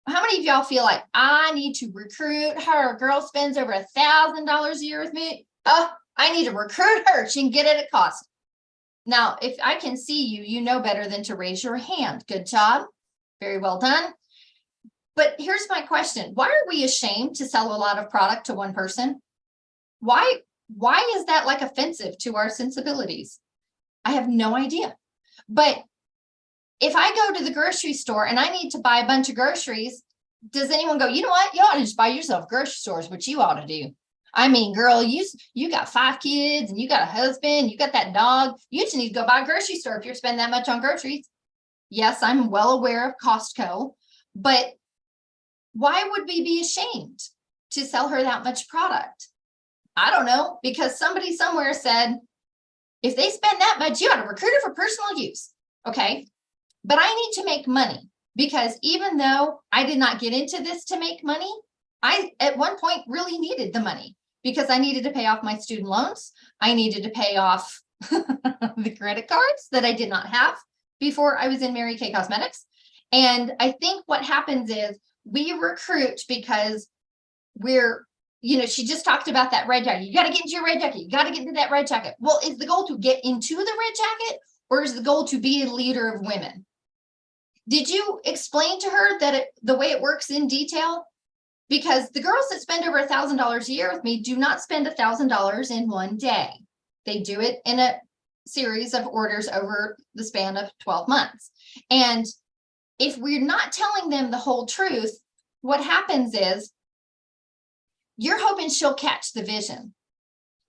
Speaker 3: how many of y'all feel like I need to recruit her? A girl spends over $1,000 a year with me. Oh, I need to recruit her. She can get it at cost. Now, if I can see you, you know better than to raise your hand. Good job. Very well done. But here's my question. Why are we ashamed to sell a lot of product to one person? Why is that like offensive to our sensibilities? I have no idea. But if I go to the grocery store and I need to buy a bunch of groceries, does anyone go, you know what? You ought to just buy yourself grocery stores, what you ought to do. Girl, you got 5 kids and you got a husband, you got that dog. You just need to go buy a grocery store if you're spending that much on groceries. Yes, I'm well aware of Costco, but why would we be ashamed to sell her that much product? I don't know, because somebody somewhere said, if they spend that much, you ought to recruit her for personal use. Okay. But I need to make money, because even though I did not get into this to make money, I at one point really needed the money because I needed to pay off my student loans. I needed to pay off the credit cards that I did not have before I was in Mary Kay Cosmetics. And I think what happens is we recruit because she just talked about that red jacket. You got to get into your red jacket. You got to get into that red jacket. Well, is the goal to get into the red jacket, or is the goal to be a leader of women? Did you explain to her that the way it works in detail? Because the girls that spend over $1,000 a year with me do not spend $1,000 in one day. They do it in a series of orders over the span of 12 months. And if we're not telling them the whole truth, what happens is you're hoping she'll catch the vision.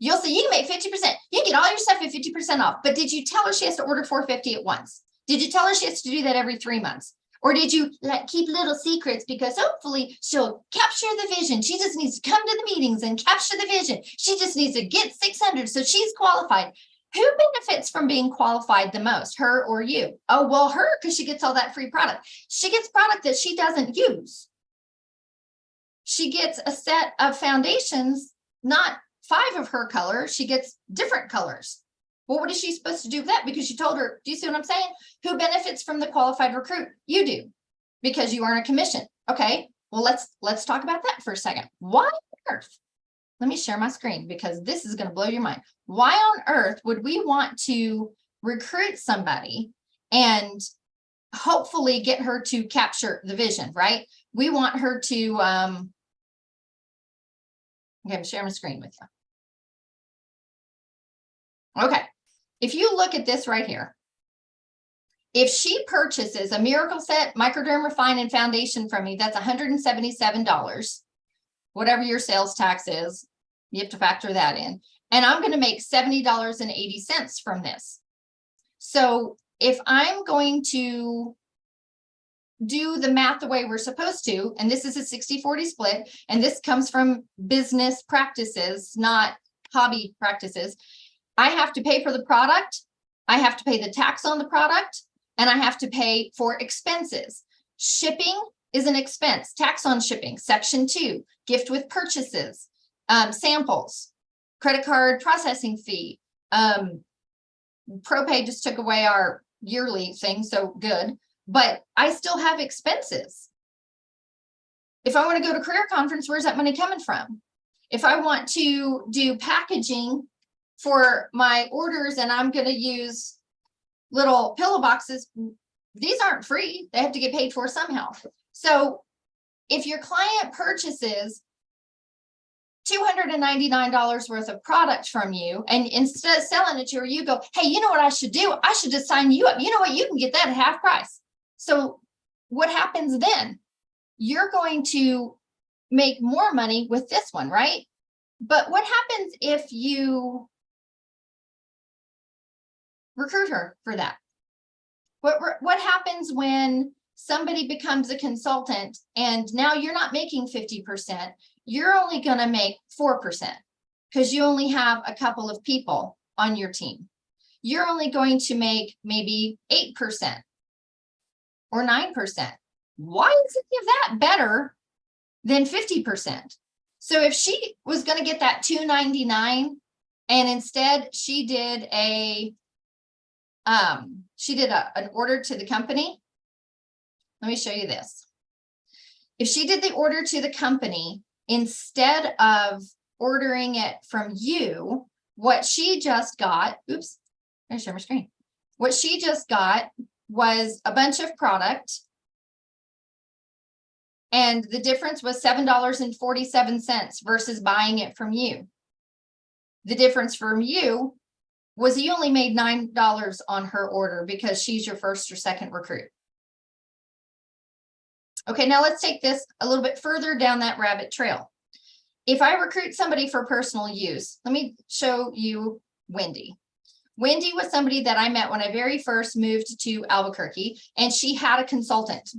Speaker 3: You'll say, you can make 50%. You can get all your stuff at 50% off. But did you tell her she has to order 450 at once? Did you tell her she has to do that every 3 months? Or did you keep little secrets because hopefully she'll capture the vision? She just needs to come to the meetings and capture the vision. She just needs to get 600 so she's qualified. Who benefits from being qualified the most, her or you? Oh, well, her, because she gets all that free product. She gets product that she doesn't use. She gets a set of foundations, not 5 of her color. She gets different colors. Well, what is she supposed to do with that? Because you told her, do you see what I'm saying? Who benefits from the qualified recruit? You do, because you earn a commission. Okay, well, let's talk about that for a second. Why on earth? Let me share my screen because this is going to blow your mind. Why on earth would we want to recruit somebody and hopefully get her to capture the vision, right? We want her to, okay, I'm sharing my screen with you. Okay. If you look at this right here, if she purchases a Miracle Set, Microderm Refine, and Foundation from me, that's $177. Whatever your sales tax is, you have to factor that in. And I'm going to make $70.80 from this. So if I'm going to do the math the way we're supposed to, and this is a 60-40 split, and this comes from business practices, not hobby practices, I have to pay for the product, I have to pay the tax on the product, and I have to pay for expenses. Shipping is an expense, tax on shipping, section 2, gift with purchases, samples, credit card processing fee. ProPay just took away our yearly thing, so good, but I still have expenses. If I want to go to career conference, where's that money coming from? If I want to do packaging for my orders and I'm going to use little pillow boxes, these aren't free. They have to get paid for somehow. So if your client purchases $299 worth of product from you, and instead of selling it to her, you go, hey, you know what I should do? I should just sign you up. You know what? You can get that at half price. So what happens then? You're going to make more money with this one, right? But what happens if you recruit her for that? What happens when somebody becomes a consultant and now you're not making 50%, you're only going to make 4% because you only have a couple of people on your team. You're only going to make maybe 8% or 9%. Why is any of that better than 50%? So if she was going to get that $299 and instead she did an order to the company. Let me show you this. If she did the order to the company, instead of ordering it from you, what she just got, oops, I'm gonna share my screen. What she just got was a bunch of product. And the difference was $7.47 versus buying it from you. The difference from you was you only made $9 on her order because she's your first or second recruit. Okay, now let's take this a little bit further down that rabbit trail. If I recruit somebody for personal use, let me show you Wendy. Wendy was somebody that I met when I very first moved to Albuquerque, and she had a consultant.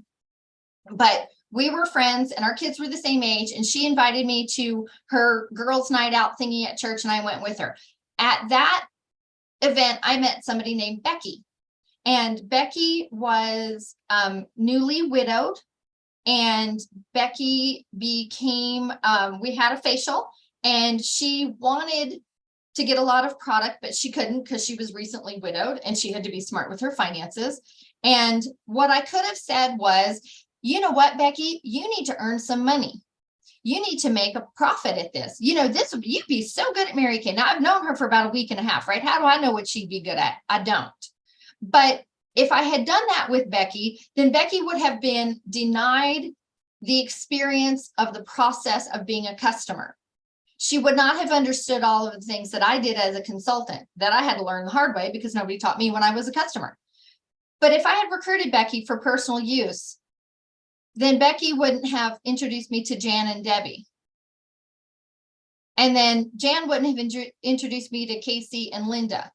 Speaker 3: But we were friends and our kids were the same age, and she invited me to her girls' night out thingy at church, and I went with her. At that event, I met somebody named Becky, and Becky was newly widowed, and Becky became, we had a facial, and she wanted to get a lot of product, but she couldn't because she was recently widowed and she had to be smart with her finances. And what I could have said was, you know what, Becky, you need to earn some money. You need to make a profit at this. You know, you'd be so good at Mary Kay. Now I've known her for about a week and a half, right? How do I know what she'd be good at? I don't. But if I had done that with Becky, then Becky would have been denied the experience of the process of being a customer. She would not have understood all of the things that I did as a consultant that I had to learn the hard way because nobody taught me when I was a customer. But if I had recruited Becky for personal use, then Becky wouldn't have introduced me to Jan and Debbie. And then Jan wouldn't have introduced me to Casey and Linda.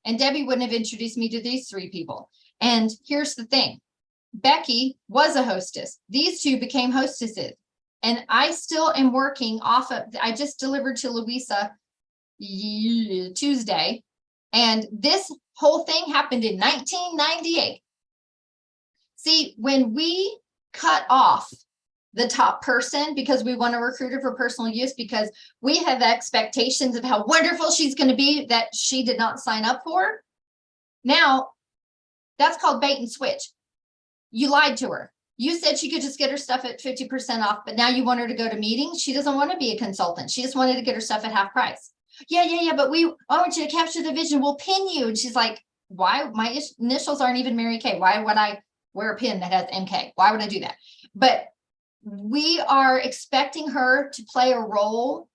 Speaker 3: And Debbie wouldn't have introduced me to these three people. And here's the thing. Becky was a hostess. These two became hostesses. And I still am working off of, I just delivered to Louisa Tuesday. And this whole thing happened in 1998. See, when we cut off the top person because we want to recruit her for personal use because we have expectations of how wonderful she's going to be that she did not sign up for. Now, that's called bait and switch. You lied to her. You said she could just get her stuff at 50% off, but now you want her to go to meetings. She doesn't want to be a consultant. She just wanted to get her stuff at half price. Yeah, but I want you to capture the vision. We'll pin you. And she's like, why? My initials aren't even Mary Kay. Why would I wear a pin that has MK? Why would I do that? But we are expecting her to play a role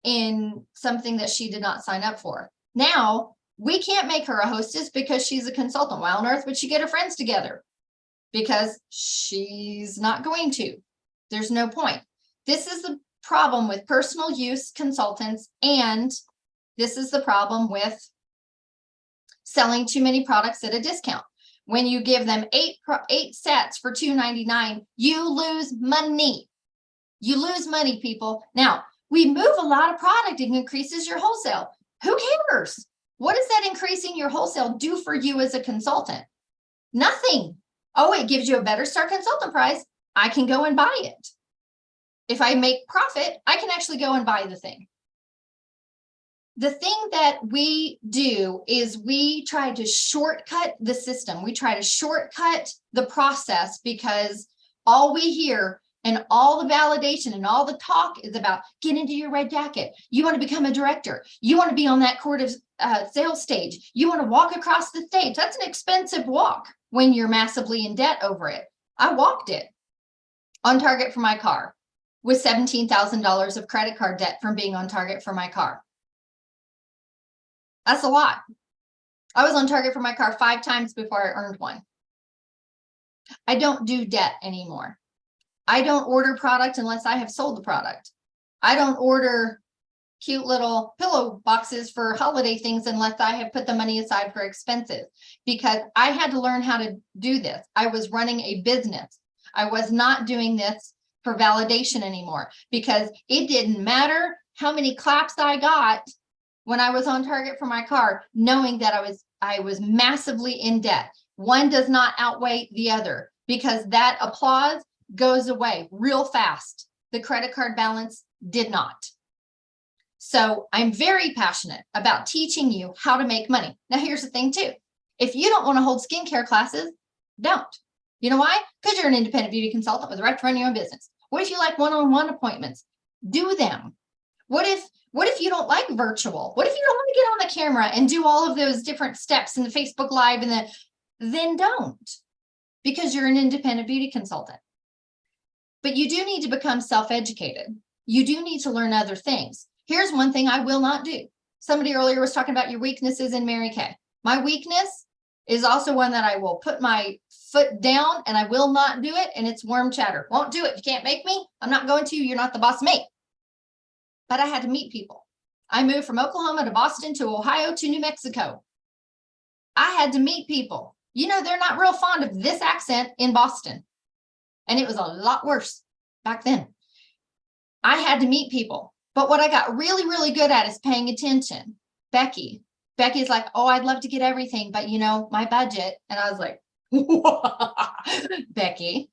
Speaker 3: in something that she did not sign up for. Now, we can't make her a hostess because she's a consultant. Why on earth would she get her friends together? Because she's not going to. There's no point. This is the problem with personal use consultants, and this is the problem with selling too many products at a discount. When you give them eight sets for $2.99, you lose money. You lose money, people. Now, we move a lot of product. It increases your wholesale. Who cares? What does that increasing your wholesale do for you as a consultant? Nothing. Oh, it gives you a better start consultant price. I can go and buy it. If I make profit, I can actually go and buy the thing. The thing that we do is we try to shortcut the system. We try to shortcut the process because All we hear and all the validation and all the talk is about get into your red jacket. You want to become a director. You want to be on that court of sales stage. You want to walk across the stage. That's an expensive walk when you're massively in debt over it. I walked it on target for my car with $17,000 of credit card debt from being on target for my car. That's a lot. I was on target for my car 5 times before I earned one. I don't do debt anymore. I don't order product unless I have sold the product. I don't order cute little pillow boxes for holiday things unless I have put the money aside for expenses, because I had to learn how to do this. I was running a business. I was not doing this for validation anymore, because it didn't matter how many claps I got when I was on target for my car, knowing that I was massively in debt. One does not outweigh the other, because that applause goes away real fast. The credit card balance did not. So I'm very passionate about teaching you how to make money. Now, here's the thing too. If you don't want to hold skincare classes, don't. You know why? Because you're an independent beauty consultant with the right to run your own business. What if you like one-on-one appointments? Do them. What if you don't like virtual? What if you don't want to get on the camera and do all of those different steps in the Facebook Live then don't, because you're an independent beauty consultant. But you do need to become self-educated. You do need to learn other things. Here's one thing I will not do. Somebody earlier was talking about your weaknesses in Mary Kay. My weakness is also one that I will put my foot down and I will not do it. And it's worm chatter. Won't do it. You can't make me. I'm not going to. You're not the boss of me. But I had to meet people. I moved from Oklahoma to Boston to Ohio to New Mexico. I had to meet people. You know, they're not real fond of this accent in Boston. And it was a lot worse back then. I had to meet people. But what I got really, really good at is paying attention. Becky's like, oh, I'd love to get everything, but you know, my budget. And I was like, Becky,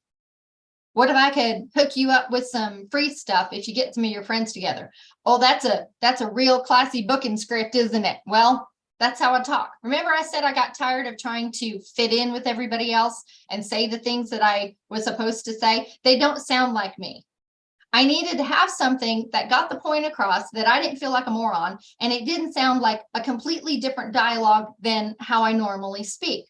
Speaker 3: what if I could hook you up with some free stuff if you get some of your friends together? Oh, that's a real classy booking script, isn't it? Well, that's how I talk. Remember I said I got tired of trying to fit in with everybody else and say the things that I was supposed to say? They don't sound like me. I needed to have something that got the point across, that I didn't feel like a moron, and it didn't sound like a completely different dialogue than how I normally speak.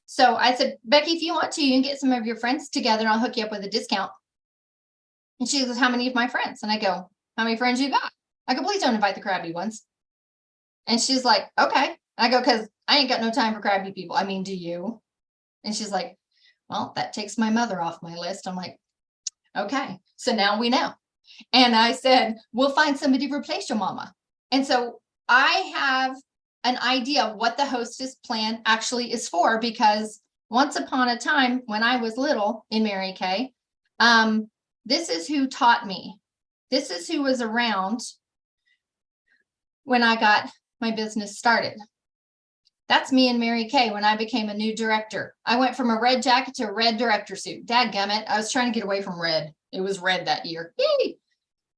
Speaker 3: So I said, Becky, if you want to, you can get some of your friends together and I'll hook you up with a discount. And she goes, how many of my friends? And I go, how many friends you got? I go, please don't invite the crabby ones. And she's like, okay. I go, because I ain't got no time for crabby people. I mean, do you? And she's like, well, that takes my mother off my list. I'm like, okay, so now we know. And I said, we'll find somebody to replace your mama. And so I have an idea of what the hostess plan actually is for, because once upon a time when I was little in Mary Kay, this is who taught me. This is who was around when I got my business started. That's me and Mary Kay when I became a new director. I went from a red jacket to a red director suit. Dadgummit, I was trying to get away from red. It was red that year. Yay!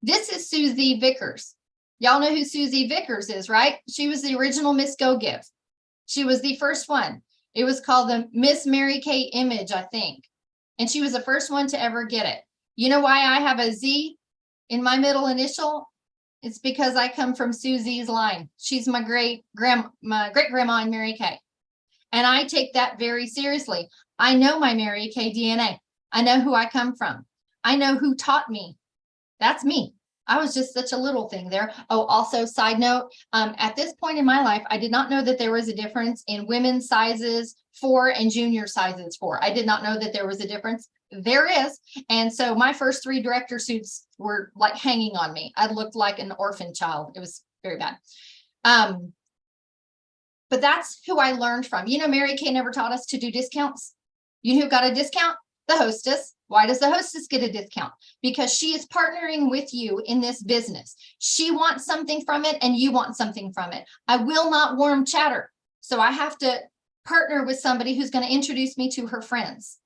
Speaker 3: This is Susie Vickers. Y'all know who Susie Vickers is, right? She was the original Miss Go Give. She was the first one. It was called the Miss Mary Kay Image, I think. And she was the first one to ever get it. You know why I have a Z in my middle initial? It's because I come from Susie's line. She's my great grandma in Mary Kay. And I take that very seriously. I know my Mary Kay DNA. I know who I come from. I know who taught me. That's me. I was just such a little thing there. Oh, also side note, at this point in my life, I did not know that there was a difference in women's sizes 4 and junior sizes 4. I did not know that there was a difference. There is. And so my first 3 director suits were like hanging on me. I looked like an orphan child. It was very bad. But that's who I learned from. You know, Mary Kay never taught us to do discounts. You know who got a discount? The hostess. Why does the hostess get a discount? Because she is partnering with you in this business. She wants something from it and you want something from it. I will not warm chatter. So I have to partner with somebody who's going to introduce me to her friends.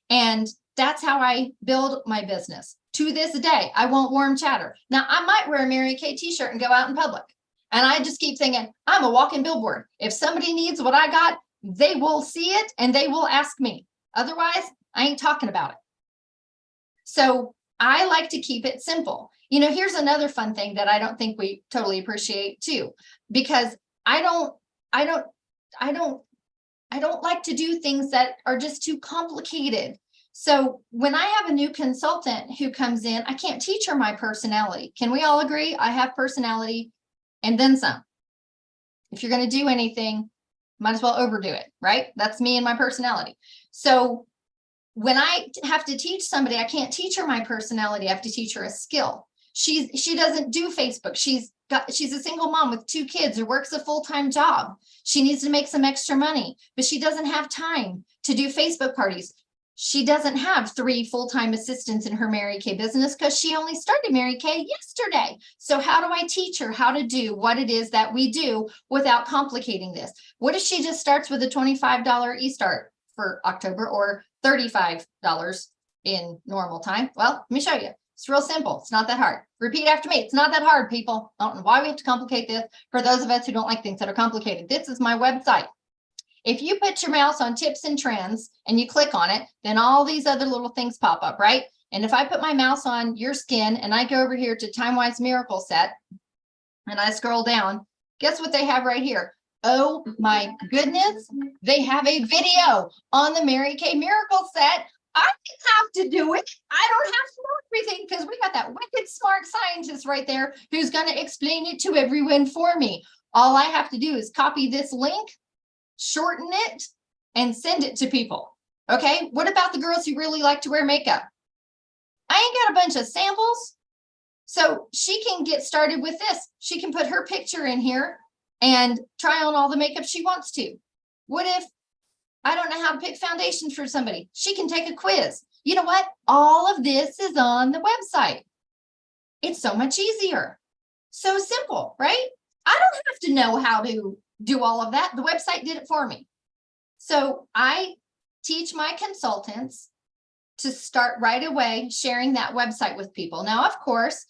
Speaker 3: And that's how I build my business. To this day, I won't warm chatter. Now, I might wear a Mary Kay t-shirt and go out in public. And I just keep thinking, I'm a walking billboard. If somebody needs what I got, they will see it and they will ask me. Otherwise, I ain't talking about it. So I like to keep it simple. You know, here's another fun thing that I don't think we totally appreciate too, because I don't like to do things that are just too complicated. So when I have a new consultant who comes in, I can't teach her my personality. Can we all agree? I have personality and then some. If you're going to do anything, might as well overdo it, right? That's me and my personality. So when I have to teach somebody, I can't teach her my personality. I have to teach her a skill. She doesn't do Facebook. She's a single mom with 2 kids or works a full-time job. She needs to make some extra money, but she doesn't have time to do Facebook parties. She doesn't have 3 full-time assistants in her Mary Kay business because she only started Mary Kay yesterday. So how do I teach her how to do what it is that we do without complicating this? What if she just starts with a $25 e-start for October or $35 in normal time? Well, let me show you. It's real simple. It's not that hard. Repeat after me. It's not that hard, people. I don't know why we have to complicate this. For those of us who don't like things that are complicated, this is my website. If you put your mouse on tips and trends and you click on it, then all these other little things pop up, right? And if I put my mouse on your skin and I go over here to Time-Wise Miracle Set and I scroll down, guess what they have right here? Oh my goodness, they have a video on the Mary Kay Miracle Set. I didn't have to do it. I don't have to know everything because we got that wicked smart scientist right there who's going to explain it to everyone for me. All I have to do is copy this link, shorten it, and send it to people. Okay, what about the girls who really like to wear makeup? I ain't got a bunch of samples. So she can get started with this. She can put her picture in here and try on all the makeup she wants to. What if I don't know how to pick foundations for somebody? She can take a quiz. You know what? All of this is on the website. It's so much easier. So simple, right? I don't have to know how to do all of that. The website did it for me. So I teach my consultants to start right away sharing that website with people. Now, of course,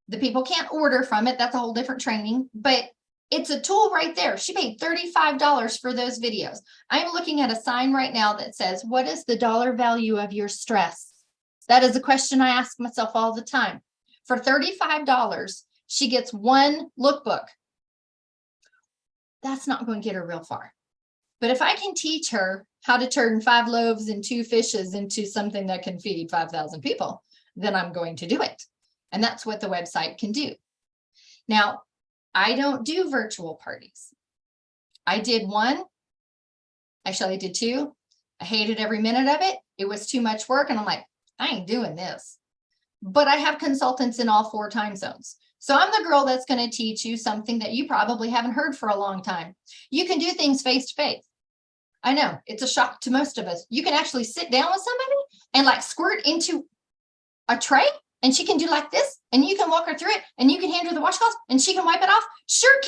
Speaker 3: the people can't order from it. That's a whole different training, but it's a tool right there. She paid $35 for those videos. I'm looking at a sign right now that says, what is the dollar value of your stress? That is a question I ask myself all the time. For $35, she gets 1 lookbook. That's not going to get her real far. But if I can teach her how to turn 5 loaves and 2 fishes into something that can feed 5,000 people, then I'm going to do it. And that's what the website can do. Now, I don't do virtual parties. I did 1. Actually, I did 2. I hated every minute of it. It was too much work. And I'm like, I ain't doing this. But I have consultants in all 4 time zones. So I'm the girl that's going to teach you something that you probably haven't heard for a long time. You can do things face to face. I know it's a shock to most of us. You can actually sit down with somebody and like squirt into a tray, and she can do like this, and you can walk her through it, and you can hand her the washcloth and she can wipe it off. Sure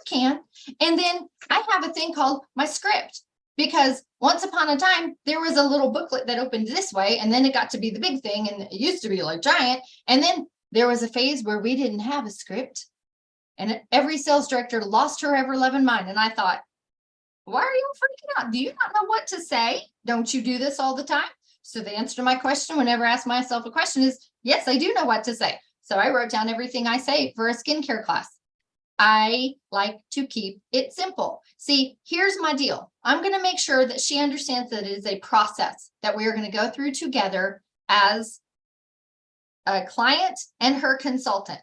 Speaker 3: can. And then I have a thing called my script, because once upon a time there was a little booklet that opened this way, and then it got to be the big thing, and it used to be like giant. And then there was a phase where we didn't have a script, and every sales director lost her ever-loving mind. And I thought, why are you freaking out? Do you not know what to say? Don't you do this all the time? So the answer to my question, whenever I ask myself a question, is yes, I do know what to say. So I wrote down everything I say for a skincare class. I like to keep it simple. See, here's my deal. I'm going to make sure that she understands that it is a process that we are going to go through together as a client and her consultant.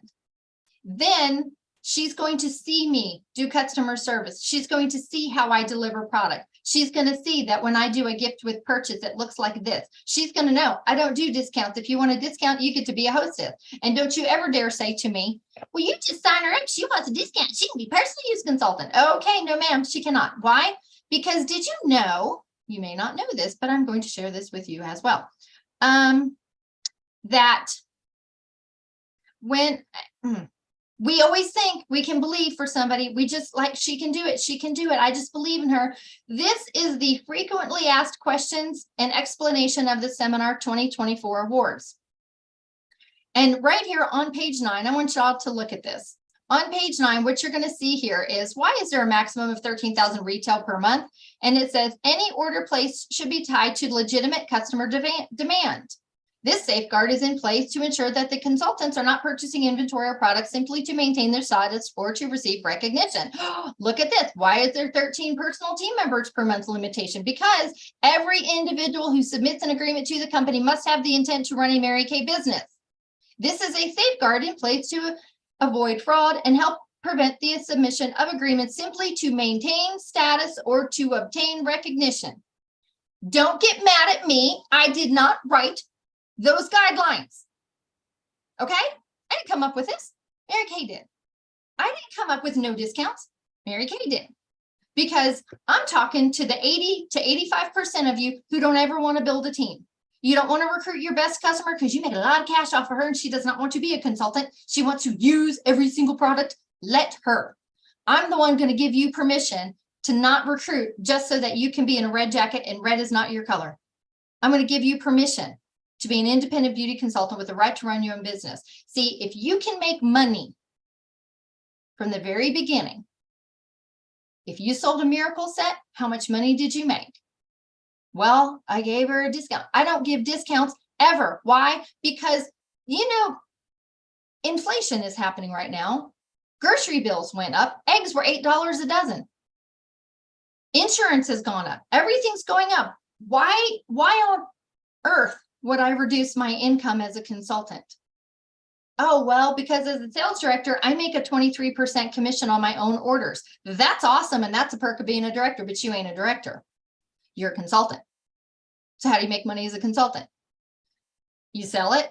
Speaker 3: Then she's going to see me do customer service. She's going to see how I deliver product. She's going to see that when I do a gift with purchase, it looks like this. She's going to know I don't do discounts. If you want a discount, you get to be a hostess. And don't you ever dare say to me, well, you just sign her up. She wants a discount. She can be personal use consultant. Okay, no, ma'am, she cannot. Why? Because did you know, you may not know this, but I'm going to share this with you as well. That when we always think we can believe for somebody, we just like, she can do it. She can do it. I just believe in her. This is the frequently asked questions and explanation of the Seminar 2024 awards. And right here on page 9, I want y'all to look at this. On page 9, what you're going to see here is, why is there a maximum of 13,000 retail per month? And it says any order placed should be tied to legitimate customer demand. This safeguard is in place to ensure that the consultants are not purchasing inventory or products simply to maintain their status or to receive recognition. Look at this. Why is there 13 personal team members per month limitation? Because every individual who submits an agreement to the company must have the intent to run a Mary Kay business. This is a safeguard in place to avoid fraud and help prevent the submission of agreements simply to maintain status or to obtain recognition. Don't get mad at me. I did not write those guidelines. Okay? I didn't come up with this. Mary Kay did. I didn't come up with no discounts. Mary Kay did. Because I'm talking to the 80 to 85% of you who don't ever want to build a team. You don't want to recruit your best customer because you made a lot of cash off of her and she does not want to be a consultant. She wants to use every single product. Let her. I'm the one going to give you permission to not recruit just so that you can be in a red jacket and red is not your color. I'm going to give you permission to be an independent beauty consultant with the right to run your own business. See, if you can make money from the very beginning, if you sold a miracle set, how much money did you make? Well, I gave her a discount. I don't give discounts ever. Why? Because, you know, inflation is happening right now. Grocery bills went up. Eggs were $8 a dozen. Insurance has gone up. Everything's going up. Why on earth would I reduce my income as a consultant? Oh, well, because as a sales director, I make a 23% commission on my own orders. That's awesome. And that's a perk of being a director, but you ain't a director. You're a consultant. So how do you make money as a consultant? You sell it.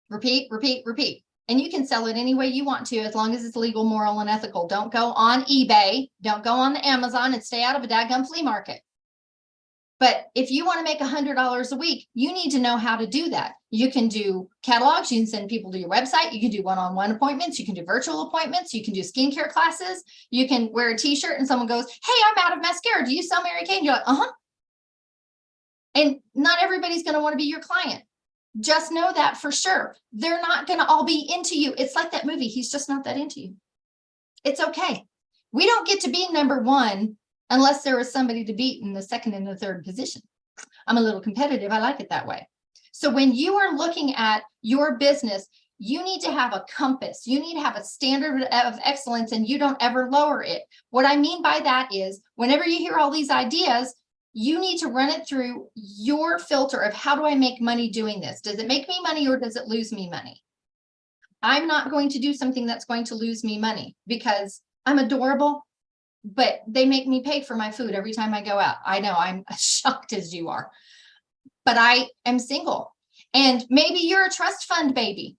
Speaker 3: Repeat, repeat, repeat. And you can sell it any way you want to, as long as it's legal, moral, and ethical. Don't go on eBay. Don't go on the Amazon and stay out of a daggum flea market. But if you want to make $100 a week, you need to know how to do that. You can do catalogs. You can send people to your website. You can do one-on-one appointments. You can do virtual appointments. You can do skincare classes. You can wear a t-shirt and someone goes, hey, I'm out of mascara. Do you sell Mary Kay? And you're like, uh-huh. And not everybody's going to want to be your client. Just know that for sure. They're not going to all be into you. It's like that movie. He's just not that into you. It's okay. We don't get to be number one unless there is somebody to beat in the second and the third position. I'm a little competitive. I like it that way. So when you are looking at your business, you need to have a compass. You need to have a standard of excellence, and you don't ever lower it. What I mean by that is whenever you hear all these ideas, you need to run it through your filter of how do I make money doing this? Does it make me money or does it lose me money? I'm not going to do something that's going to lose me money because I'm adorable, but they make me pay for my food every time I go out. I know, I'm shocked as you are, but I am single. And maybe you're a trust fund baby.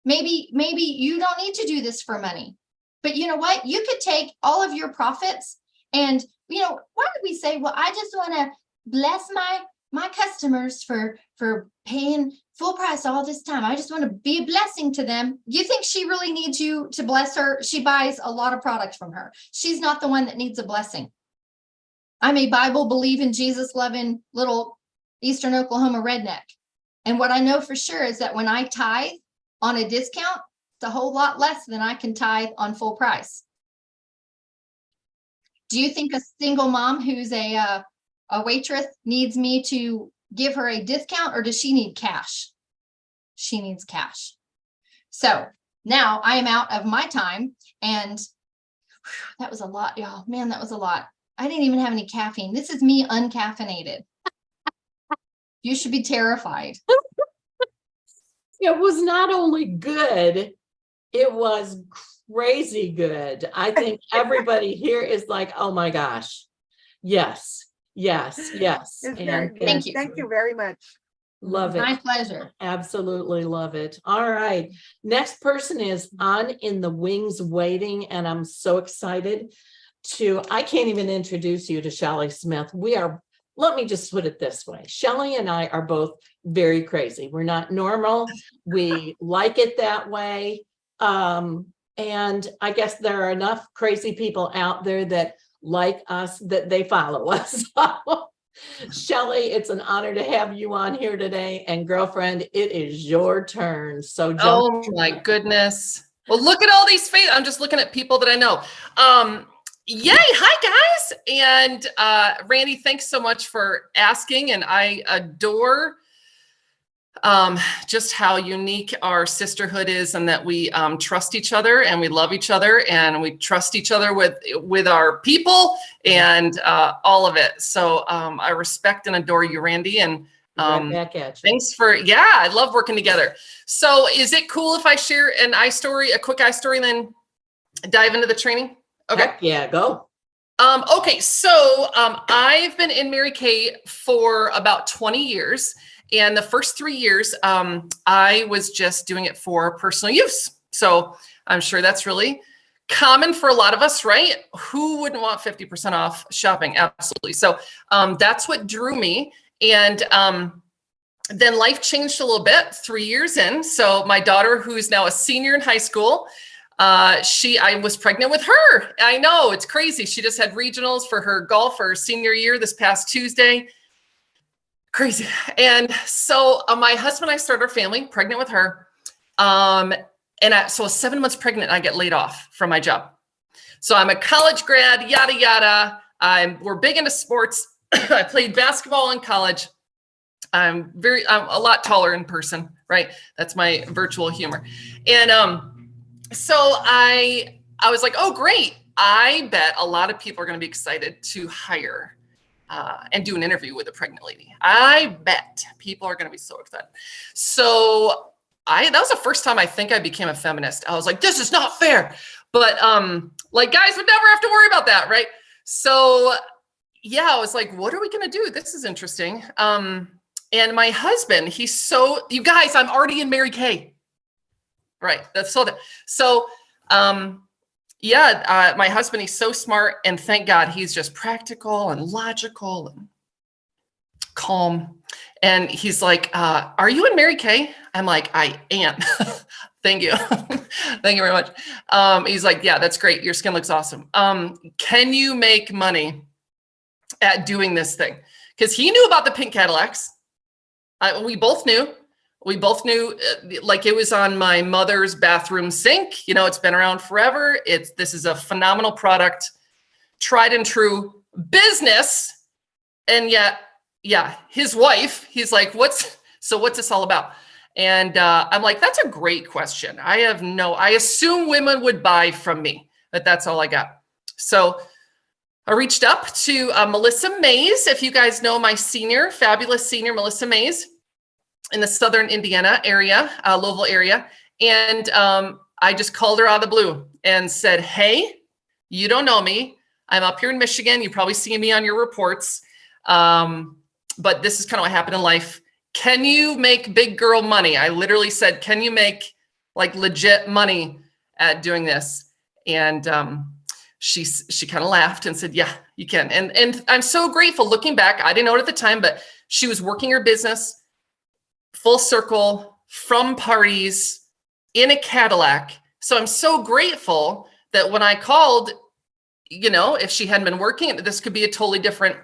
Speaker 3: Maybe you don't need to do this for money, but you know what? You could take all of your profits and, you know, why do we say, well, I just want to bless my customers for paying full price all this time. I just want to be a blessing to them. You think she really needs you to bless her? She buys a lot of product from her. She's not the one that needs a blessing. I'm a Bible believing, Jesus loving little Eastern Oklahoma redneck. And what I know for sure is that when I tithe on a discount, it's a whole lot less than I can tithe on full price. Do you think a single mom who's a waitress needs me to give her a discount, or does she need cash? She needs cash. So now I am out of my time, and whew, that was a lot, y'all. Man, that was a lot. I didn't even have any caffeine. This is me uncaffeinated. You should be terrified.
Speaker 1: It was not only good, it was crazy good. I think everybody here is like, oh my gosh. Yes, yes, yes. And
Speaker 3: thank you.
Speaker 12: Thank you very much.
Speaker 1: Love it.
Speaker 3: My pleasure.
Speaker 1: Absolutely love it. All right. Next person is on in the wings waiting, and I'm so excited I can't even introduce you to Shelly Smith. Let me just put it this way. Shelly and I are both very crazy. We're not normal. We like it that way. And I guess there are enough crazy people out there that like us that they follow us. Shelly, it's an honor to have you on here today. And girlfriend, it is your turn. So
Speaker 14: oh my goodness. Well, look at all these faces. I'm just looking at people that I know. Yay. Hi, guys. And Randy, thanks so much for asking. And I adore just how unique our sisterhood is, and that we trust each other and we love each other and we trust each other with our people and all of it. So I respect and adore you, Randy. And
Speaker 1: Right back at you.
Speaker 14: thanks for, I love working together. So is it cool if I share an a quick eye story, and then dive into the training? Okay.
Speaker 1: Heck yeah, go.
Speaker 14: Okay, so I've been in Mary Kay for about 20 years. And the first 3 years, I was just doing it for personal use. So I'm sure that's really common for a lot of us, right? Who wouldn't want 50% off shopping? Absolutely. So that's what drew me. And then life changed a little bit 3 years in. So my daughter, who's now a senior in high school, I was pregnant with her. I know, it's crazy. She just had regionals for her golf for her senior year this past Tuesday. Crazy. And so my husband and I started our family, pregnant with her. So 7 months pregnant, I get laid off from my job. So I'm a college grad, yada, yada. We're big into sports. I played basketball in college. I'm a lot taller in person, right? That's my virtual humor. And, so I was like, oh, great. I bet a lot of people are going to be excited to hire and do an interview with a pregnant lady. I bet people are going to be so excited. So that was the first time I think I became a feminist. I was like, this is not fair. But like, guys would never have to worry about that, right? So I was like, what are we going to do? This is interesting. And my husband, you guys, I'm already in Mary Kay. Right. My husband, he's so smart, and thank God he's just practical and logical and calm. And he's like, are you in Mary Kay? I'm like, I am. Thank you. Thank you very much. He's like, yeah, that's great. Your skin looks awesome. Can you make money at doing this thing? Because he knew about the pink Cadillacs. We both knew. Like it was on my mother's bathroom sink. You know, it's been around forever. This is a phenomenal product, tried and true business. And yet, his wife, he's like, what's this all about? And I'm like, that's a great question. I assume women would buy from me, but that's all I got. So I reached up to Melissa Mays. If you guys know my fabulous senior, Melissa Mays, in the Southern Indiana area, Louisville area. And I just called her out of the blue and said, hey, you don't know me. I'm up here in Michigan. You probably see me on your reports. But this is kind of what happened in life. Can you make big girl money? I literally said, can you make like legit money at doing this? And she kind of laughed and said, yeah, you can. And I'm so grateful looking back. I didn't know it at the time, but she was working her business full circle from parties in a Cadillac. So I'm so grateful that when I called, if she hadn't been working, this could be a totally different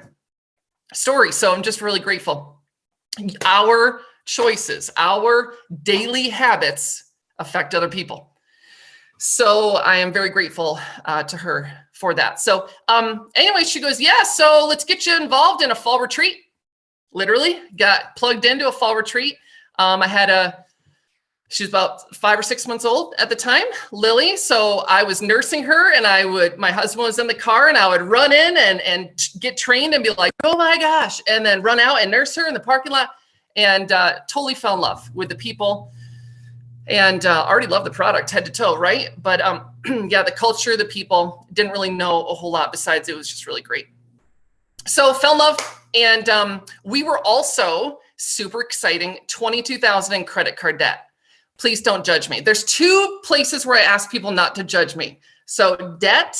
Speaker 14: story. So I'm just really grateful. Our choices, our daily habits affect other people. So I am very grateful to her for that. So anyway, she goes, yeah, so let's get you involved in a fall retreat. Literally got plugged into a fall retreat. She was about 5 or 6 months old at the time, Lily. So I was nursing her, and my husband was in the car, and I would run in and get trained and be like, oh my gosh, and then run out and nurse her in the parking lot, and totally fell in love with the people, and already loved the product head to toe, right? But the culture, the people, didn't really know a whole lot besides it was just really great. So fell in love, and we were also super exciting, $22,000 in credit card debt. Please don't judge me. There's 2 places where I ask people not to judge me. So debt,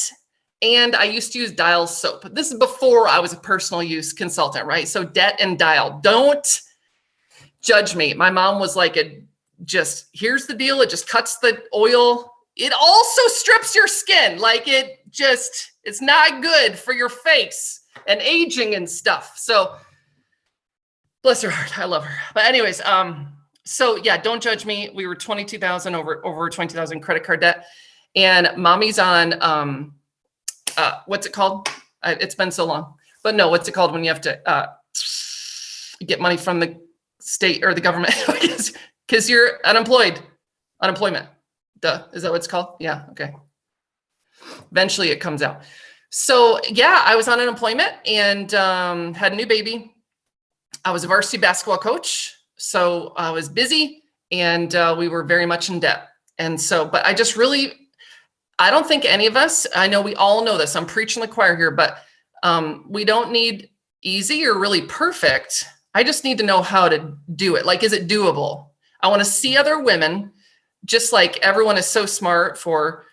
Speaker 14: and I used to use Dial soap. This is before I was a personal use consultant, right? So debt and Dial. Don't judge me. My mom was like, here's the deal. It just cuts the oil. It also strips your skin. Like it's not good for your face and aging and stuff. So bless her heart. I love her. But anyways, so yeah, don't judge me. We were 22,000 over 22,000 credit card debt, and mommy's on what's it called? It's been so long, but no, what's it called when you have to get money from the state or the government because you're unemployed? Unemployment. Duh. Is that what it's called? Yeah. Okay. Eventually it comes out. So yeah, I was on unemployment and had a new baby. I was a varsity basketball coach, so I was busy and we were very much in debt. And so, but I just really, I don't think any of us, I know we all know this, I'm preaching the choir here, but we don't need easy or really perfect. I just need to know how to do it. Like, is it doable? I want to see other women, just like everyone is so smart for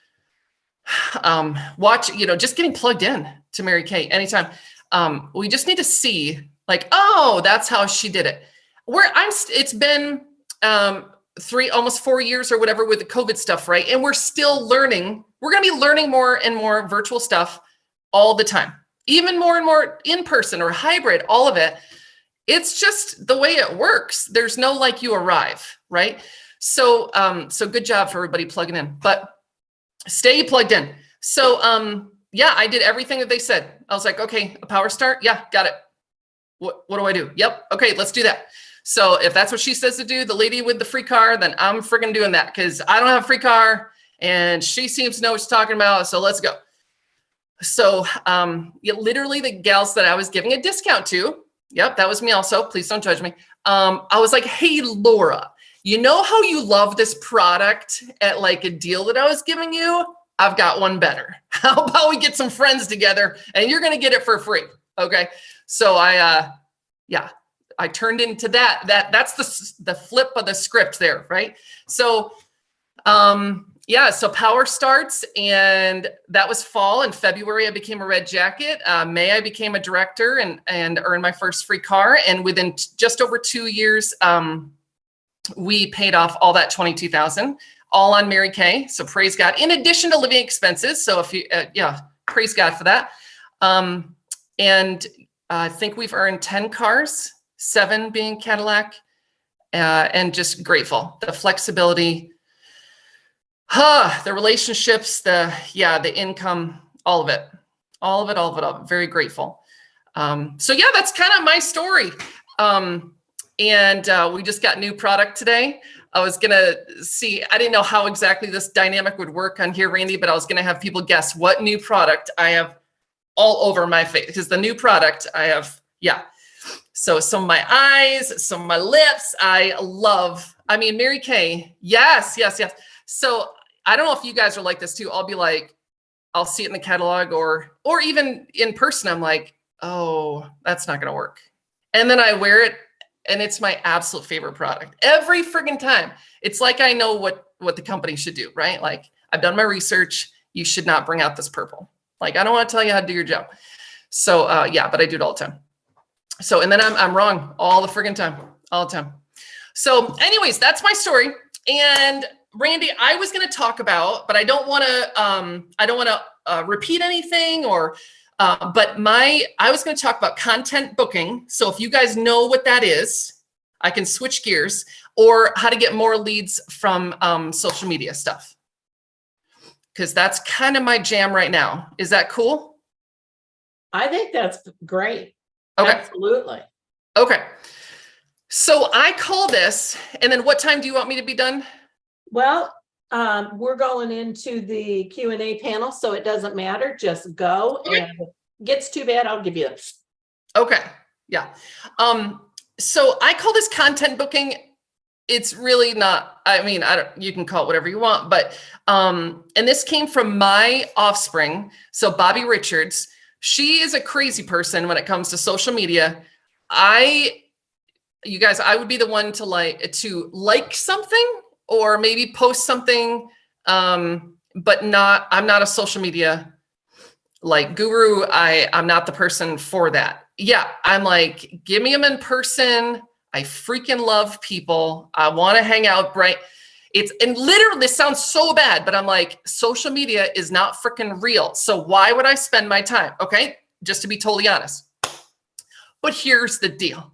Speaker 14: just getting plugged in to Mary Kay anytime. We just need to see like, oh, that's how she did it. It's been almost 4 years or whatever with the COVID stuff, right? And we're still learning. We're going to be learning more and more virtual stuff all the time, even more and more in person or hybrid, all of it. It's just the way it works. There's no like you arrive, right? So, so good job for everybody plugging in, but stay plugged in. So, yeah, I did everything that they said. I was like, okay, a power start. Yeah, got it. What do I do? Yep. Okay, let's do that. So if that's what she says to do, the lady with the free car, then I'm freaking doing that because I don't have a free car and she seems to know what she's talking about. So let's go. So literally the gals that I was giving a discount to, yep, that was me also. Please don't judge me. I was like, hey, Laura, you know how you love this product at like a deal that I was giving you? I've got one better. How about we get some friends together and you're going to get it for free. Okay. So I turned into that's the flip of the script there. Right. So, so power starts and that was fall. In February, I became a red jacket. May, I became a director and earned my first free car. And within just over 2 years, we paid off all that $22,000 all on Mary Kay. So praise God, in addition to living expenses. So if you, praise God for that. And I think we've earned 10 cars, 7 being Cadillac, and just grateful. The flexibility, the relationships, the income, all of it. Very grateful. So yeah, that's kind of my story. And we just got new product today. I was gonna see, I didn't know how exactly this dynamic would work on here, Randy, but I was gonna have people guess what new product I have all over my face, because the new product I have, So some of my eyes, some of my lips, I mean, Mary Kay, yes. So I don't know if you guys are like this too. I'll be like, I'll see it in the catalog or even in person. I'm like, oh, that's not gonna work. And then I wear it and it's my absolute favorite product every friggin' time. It's like, I know what the company should do, right? Like I've done my research. You should not bring out this purple. Like, I don't want to tell you how to do your job. So but I do it all the time. So, and then I'm wrong all the friggin' time, all the time. So anyways, that's my story. And Randy, I was going to talk about, but I don't want to repeat anything but I was going to talk about content booking. So if you guys know what that is, I can switch gears, or how to get more leads from social media stuff. Because that's kind of my jam right now. Is that cool?
Speaker 1: I think that's great.
Speaker 14: Okay.
Speaker 1: Absolutely.
Speaker 14: Okay. So I call this, and then what time do you want me to be done?
Speaker 1: Well, we're going into the Q&A panel, so it doesn't matter. Just go. Okay. And if it gets too bad, I'll give you this.
Speaker 14: Okay. Yeah. So I call this content booking. It's really not, you can call it whatever you want, but, and this came from my offspring. So Bobby Richards, she is a crazy person when it comes to social media. You guys, I would be the one to like something or maybe post something, but I'm not a social media guru. I'm not the person for that. Yeah. I'm like, give me them in person. I freaking love people. I want to hang out, right? And literally, this sounds so bad, but I'm like, social media is not freaking real. So why would I spend my time? Okay. Just to be totally honest. But here's the deal.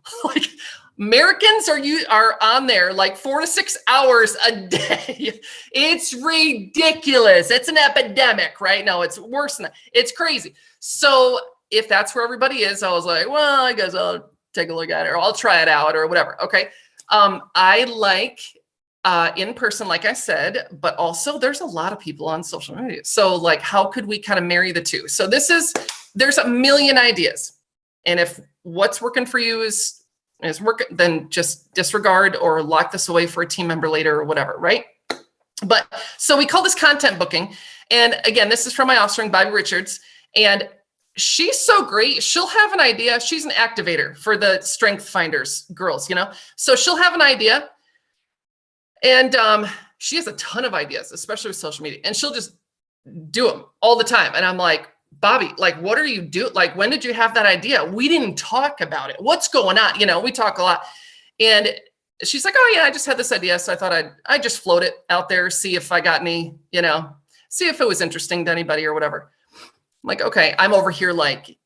Speaker 14: Americans are on there like 4 to 6 hours a day. It's ridiculous. It's an epidemic, right? No, it's worse than that. It's crazy. So if that's where everybody is, I was like, well, I guess I'll take a look at it, or I'll try it out, or whatever. Okay. I like in person, like I said, but also there's a lot of people on social media. So like, how could we kind of marry the two? So there's a million ideas. And if what's working for you is working, then just disregard or lock this away for a team member later or whatever, right? But so we call this content booking. And again, this is from my offspring, Bobby Richards. And she's so great. She'll have an idea. She's an activator for the Strength Finders girls, you know? So she'll have an idea. And she has a ton of ideas, especially with social media. And she'll just do them all the time. And I'm like, Bobby, like, what are you doing? Like, when did you have that idea? We didn't talk about it. What's going on? You know, we talk a lot. And she's like, oh yeah, I just had this idea. So I thought I'd just float it out there, see if I got any, you know, see if it was interesting to anybody or whatever. I'm like, okay, I'm over here like,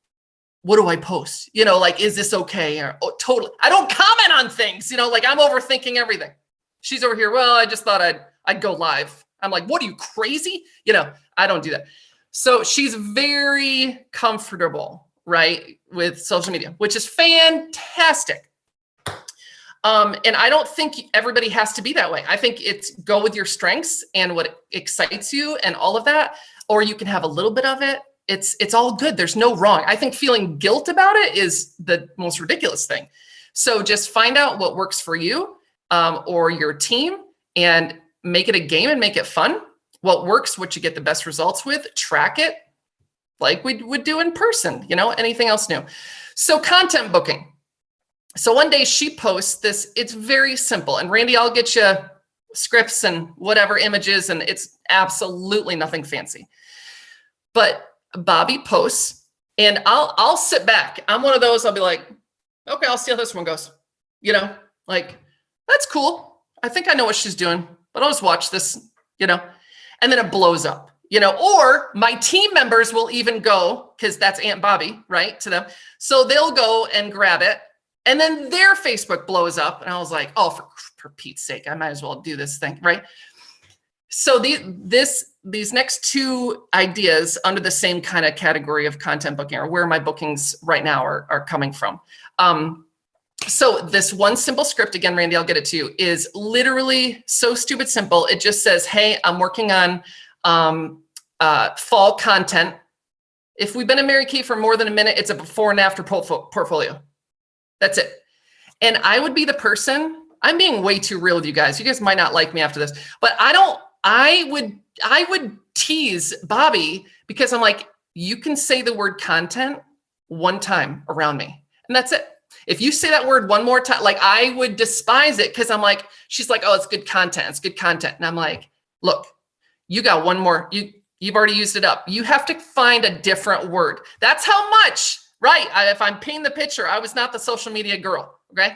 Speaker 14: what do I post? You know, like, is this okay? Or, oh, totally. I don't comment on things, you know, like I'm overthinking everything. She's over here. Well, I just thought I'd go live. I'm like, what are you, crazy? You know, I don't do that. So she's very comfortable, right, with social media, which is fantastic. And I don't think everybody has to be that way. I think it's go with your strengths and what excites you and all of that, or you can have a little bit of it. It's all good. There's no wrong. I think feeling guilt about it is the most ridiculous thing. So just find out what works for you or your team and make it a game and make it fun. What works, what you get the best results with, track it like we would do in person, you know, anything else new. So content booking. So one day she posts this, it's very simple. And Randy, I'll get you scripts and whatever images, and it's absolutely nothing fancy. But Bobby posts and I'll sit back. I'm one of those, I'll be like, okay, I'll see how this one goes. You know, like, that's cool. I think I know what she's doing, but I'll just watch this, you know. And then it blows up, you know, or my team members will even go, because that's Aunt Bobby, right, to them. So they'll go and grab it, and then their Facebook blows up. And I was like, oh, for Pete's sake, I might as well do this thing, right? So these next two ideas under the same kind of category of content booking are where my bookings right now are coming from. So this one simple script, again, Randy, I'll get it to you, is literally so stupid simple. It just says, hey, I'm working on fall content. If we've been in Mary Kay for more than a minute, it's a before and after portfolio. That's it. And I would be the person, I'm being way too real with you guys. You guys might not like me after this, but I would tease Bobby because I'm like, you can say the word content one time around me and that's it. If you say that word one more time, like I would despise it because I'm like, she's like, oh, it's good content. It's good content. And I'm like, look, you got one more. You've already used it up. You have to find a different word. That's how much, right? If I'm painting the picture, I was not the social media girl. Okay.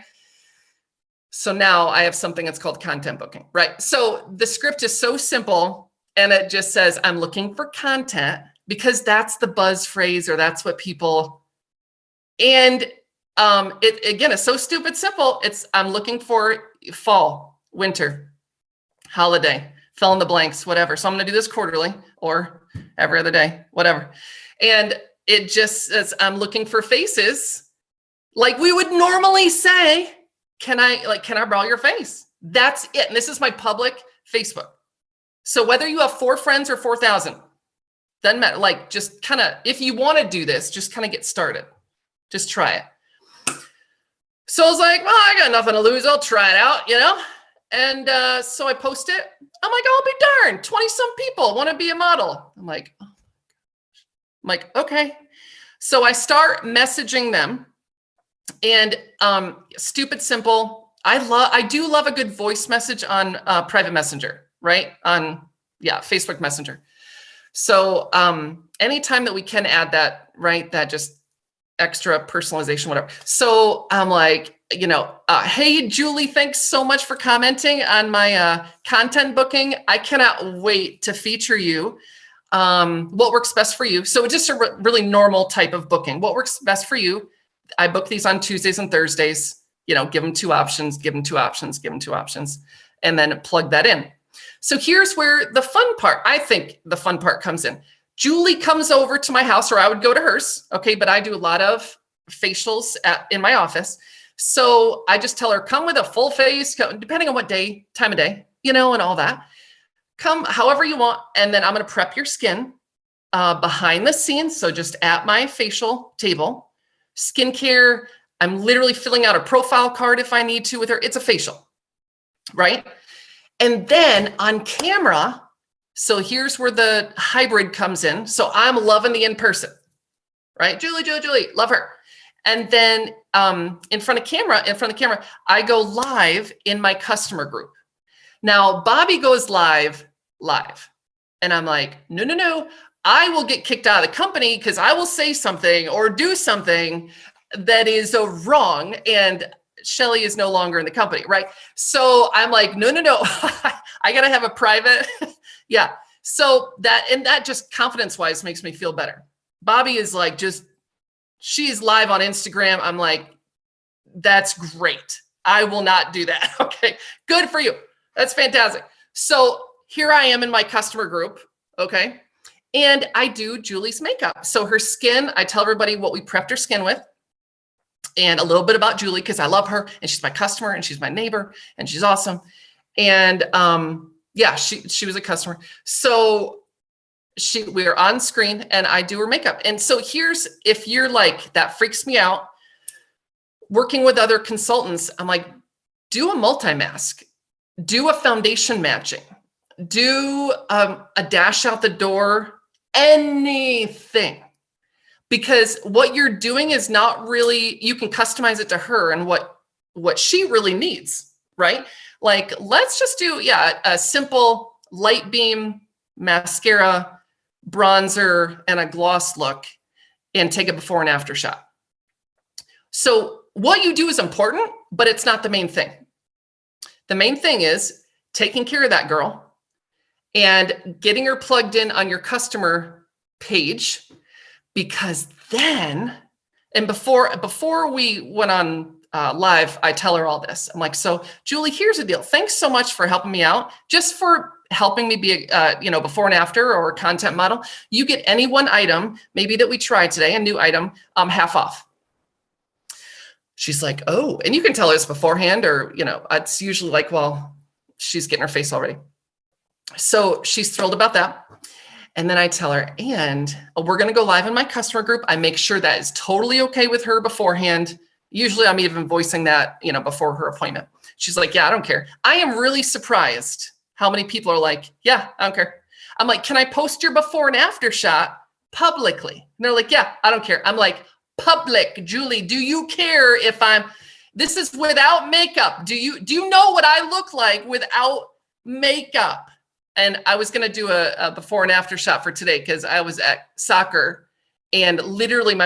Speaker 14: So now I have something that's called content booking, right? So the script is so simple and it just says, I'm looking for content because that's the buzz phrase or that's what people, and it again, it's so stupid simple. I'm looking for fall, winter, holiday, fill in the blanks, whatever. So I'm going to do this quarterly or every other day, whatever. And it just says, I'm looking for faces like we would normally say, can I borrow your face? That's it. And this is my public Facebook. So whether you have 4 friends or 4,000, doesn't matter. Like just kind of, if you want to do this, just kind of get started. Just try it. So I was like, well, I got nothing to lose. I'll try it out, you know? And so I post it. I'm like, I'll be darned. 20 some people want to be a model. I'm like, okay. So I start messaging them and stupid simple. I do love a good voice message on private messenger, right? On Facebook Messenger. So anytime that we can add that, right? That just extra personalization, whatever. So I'm like, you know, hey, Julie, thanks so much for commenting on my content booking. I cannot wait to feature you. What works best for you? So it's just a really normal type of booking. What works best for you? I book these on Tuesdays and Thursdays. give them 2 options, give them 2 options, give them 2 options, and then plug that in. So here's where the fun part, I think the fun part comes in. Julie comes over to my house, or I would go to hers. Okay. But I do a lot of facials in my office. So I just tell her, come with a full face, depending on what day, time of day, and all that. Come however you want. And then I'm going to prep your skin behind the scenes. So just at my facial table, skincare. I'm literally filling out a profile card if I need to with her. It's a facial, right? And then on camera, so here's where the hybrid comes in. So I'm loving the in-person, right? Julie, love her. And then in front of camera, I go live in my customer group. Now, Bobby goes live. And I'm like, no, I will get kicked out of the company because I will say something or do something that is wrong. And Shelly is no longer in the company, right? So I'm like, no. I got to have a private. Yeah. So that just confidence-wise makes me feel better. Bobby is like, she's live on Instagram. I'm like, that's great. I will not do that. Okay. Good for you. That's fantastic. So here I am in my customer group. Okay. And I do Julie's makeup. So her skin, I tell everybody what we prepped her skin with and a little bit about Julie because I love her and she's my customer and she's my neighbor and she's awesome. And yeah, she was a customer. So we are on screen and I do her makeup. And so if you're like, that freaks me out, working with other consultants, I'm like, do a multi-mask, do a foundation matching, do a dash out the door, anything. Because what you're doing is not really, you can customize it to her and what she really needs, right? Like, let's just do, a simple light beam mascara, bronzer, and a gloss look and take a before and after shot. So what you do is important, but it's not the main thing. The main thing is taking care of that girl and getting her plugged in on your customer page, because then, and before we went on live, I tell her all this. I'm like, so Julie, here's the deal. Thanks so much for helping me out. Just for helping me be a, before and after or content model. You get any one item, maybe that we tried today, a new item, half off. She's like, oh, and you can tell her this beforehand or, it's usually like, well, she's getting her face already. So she's thrilled about that. And then I tell her, and we're going to go live in my customer group. I make sure that is totally okay with her beforehand. Usually I'm even voicing that, before her appointment. She's like, yeah, I don't care. I am really surprised how many people are like, yeah, I don't care. I'm like, can I post your before and after shot publicly? And they're like, yeah, I don't care. I'm like, public, Julie, do you care if this is without makeup. Do you know what I look like without makeup? And I was going to do a before and after shot for today because I was at soccer and literally my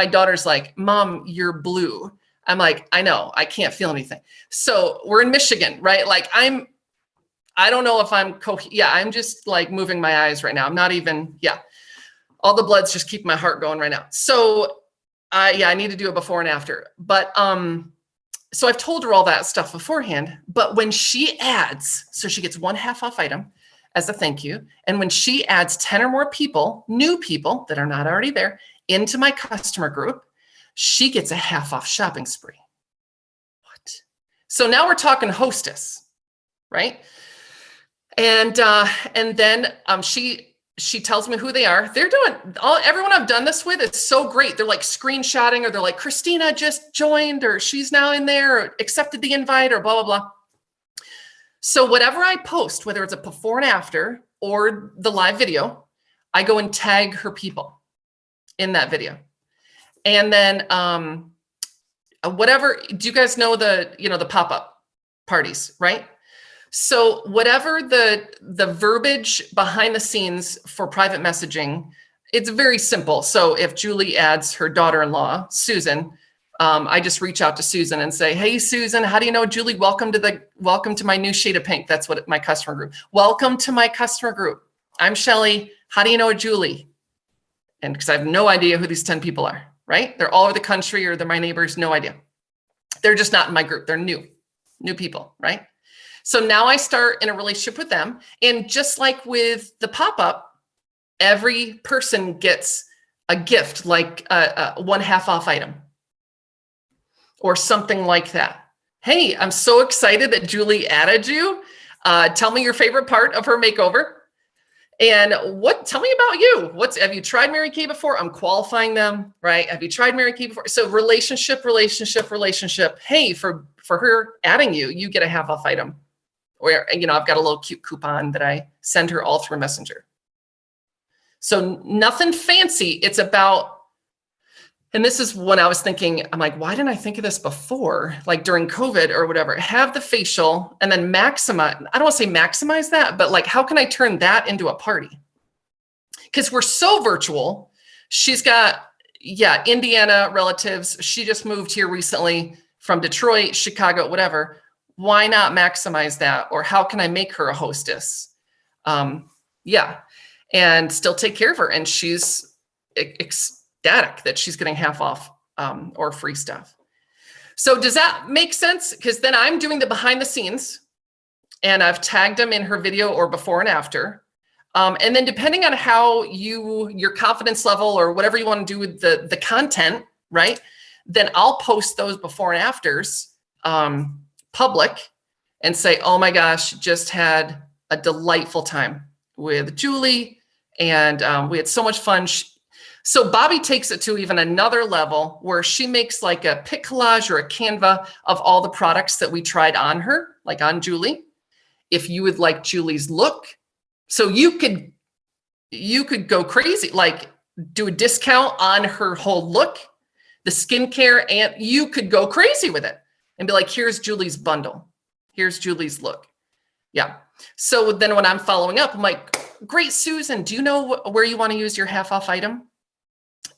Speaker 14: daughter's like, Mom, you're blue. I'm like, I know, I can't feel anything. So we're in Michigan, right? Like I don't know if I'm just like moving my eyes right now. I'm not even, all the blood's just keeping my heart going right now. So I need to do a before and after, but, so I've told her all that stuff beforehand, but when she adds, so she gets 1 half off item as a thank you. And when she adds 10 or more people, new people that are not already there into my customer group, she gets a half off shopping spree. What? So now we're talking hostess, right? And then she tells me who they are. They're doing everyone I've done this with is so great. They're like screenshotting or they're like, Christina just joined or she's now in there or accepted the invite or blah, blah, blah. So whatever I post, whether it's a before and after or the live video, I go and tag her people in that video. And then whatever, do you guys know the pop-up parties, right? So whatever the verbiage behind the scenes for private messaging, it's very simple. So if Julie adds her daughter-in-law, Susan, I just reach out to Susan and say, hey, Susan, how do you know Julie? Welcome to my new shade of pink. That's what my customer group. Welcome to my customer group. I'm Shelly. How do you know Julie? And because I have no idea who these 10 people are, right? They're all over the country or they're my neighbors, no idea. They're just not in my group. They're new people, right? So now I start in a relationship with them. And just like with the pop-up, every person gets a gift, like a 1/2 off item or something like that. Hey, I'm so excited that Julie added you. Tell me your favorite part of her makeover. And tell me about you. Have you tried Mary Kay before? I'm qualifying them, right? Have you tried Mary Kay before? So relationship. Hey, for her adding you, you get a 1/2 off item. Or, I've got a little cute coupon that I send her all through Messenger. So nothing fancy. It's about, and this is when I was thinking, I'm like, why didn't I think of this before? Like during COVID or whatever, have the facial and then maximize. I don't want to say maximize that, but like, how can I turn that into a party? Because we're so virtual. She's got, Indiana relatives. She just moved here recently from Detroit, Chicago, whatever. Why not maximize that? Or how can I make her a hostess? And still take care of her. And she's ecstatic that she's getting 1/2 off or free stuff. So does that make sense? Because then I'm doing the behind the scenes and I've tagged them in her video or before and after. And then depending on how your confidence level or whatever you want to do with the content, right? Then I'll post those before and afters public and say, oh my gosh, just had a delightful time with Julie. And we had so much fun. So Bobby takes it to even another level where she makes like a pic collage or a Canva of all the products that we tried on her, like on Julie. If you would like Julie's look, so you could go crazy, like do a discount on her whole look, the skincare, and you could go crazy with it and be like, here's Julie's bundle. Here's Julie's look. Yeah. So then when I'm following up, I'm like, great, Susan, do you know where you want to use your 1/2 off item?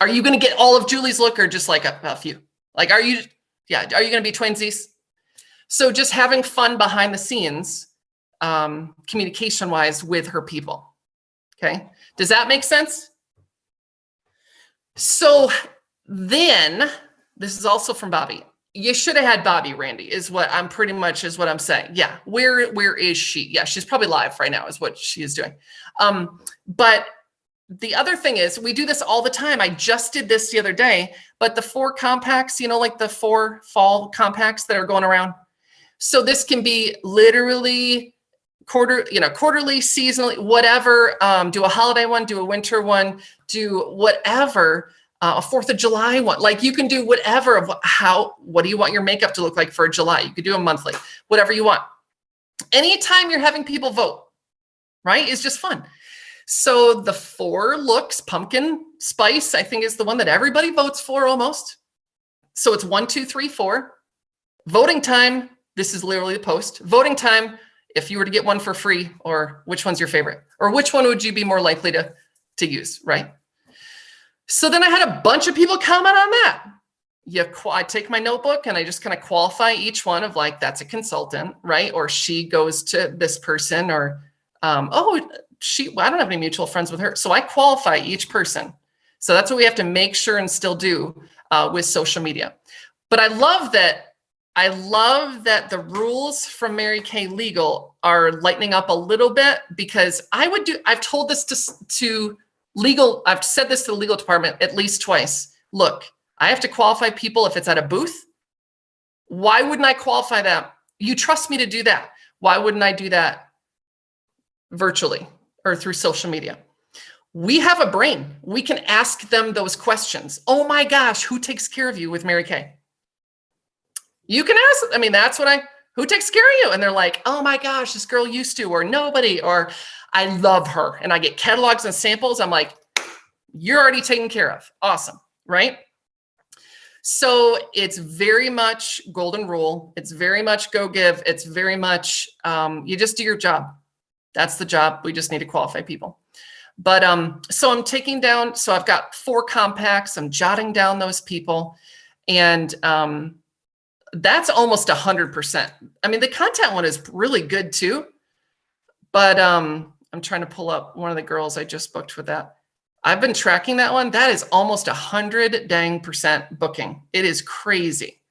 Speaker 14: Are you going to get all of Julie's look or just like a few? Like, are you going to be twinsies? So just having fun behind the scenes, communication wise with her people. Okay. Does that make sense? So then this is also from Bobby. You should have had Bobby, Randy, is what I'm saying. Yeah. Where is she? Yeah. She's probably live right now is what she is doing. But the other thing is we do this all the time. I just did this the other day, but the 4 compacts, like the 4 fall compacts that are going around. So this can be literally quarterly, seasonally, whatever, do a holiday one, do a winter one, do whatever. A 4th of July one, like you can do whatever of what do you want your makeup to look like for July? You could do a monthly, whatever you want. Anytime you're having people vote, right? It's just fun. So the 4 looks, pumpkin spice, I think is the one that everybody votes for almost. So it's 1, 2, 3, 4. Voting time. This is literally the post. Voting time. If you were to get one for free, or which one's your favorite, or which one would you be more likely to use, right? So then I had a bunch of people comment on that. I take my notebook and I just kind of qualify each one of like, that's a consultant, right? Or she goes to this person, or, I don't have any mutual friends with her. So I qualify each person. So that's what we have to make sure and still do with social media. But I love that the rules from Mary Kay Legal are lightening up a little bit, because I've told this to legal, I've said this to the legal department at least twice. Look, I have to qualify people if it's at a booth. Why wouldn't I qualify that? You trust me to do that. Why wouldn't I do that virtually or through social media? We have a brain. We can ask them those questions. Oh my gosh, who takes care of you with Mary Kay? You can ask, who takes care of you? And they're like, oh my gosh, this girl used to, or nobody, or I love her. And I get catalogs and samples. I'm like, you're already taken care of. Awesome, right? So it's very much golden rule. It's very much go give. It's very much, you just do your job. That's the job. We just need to qualify people. But so I'm taking down, so I've got 4 compacts. I'm jotting down those people. And that's almost 100%. I mean, the content one is really good too. But I'm trying to pull up one of the girls I just booked with that. I've been tracking that one. That is almost 100% booking. It is crazy.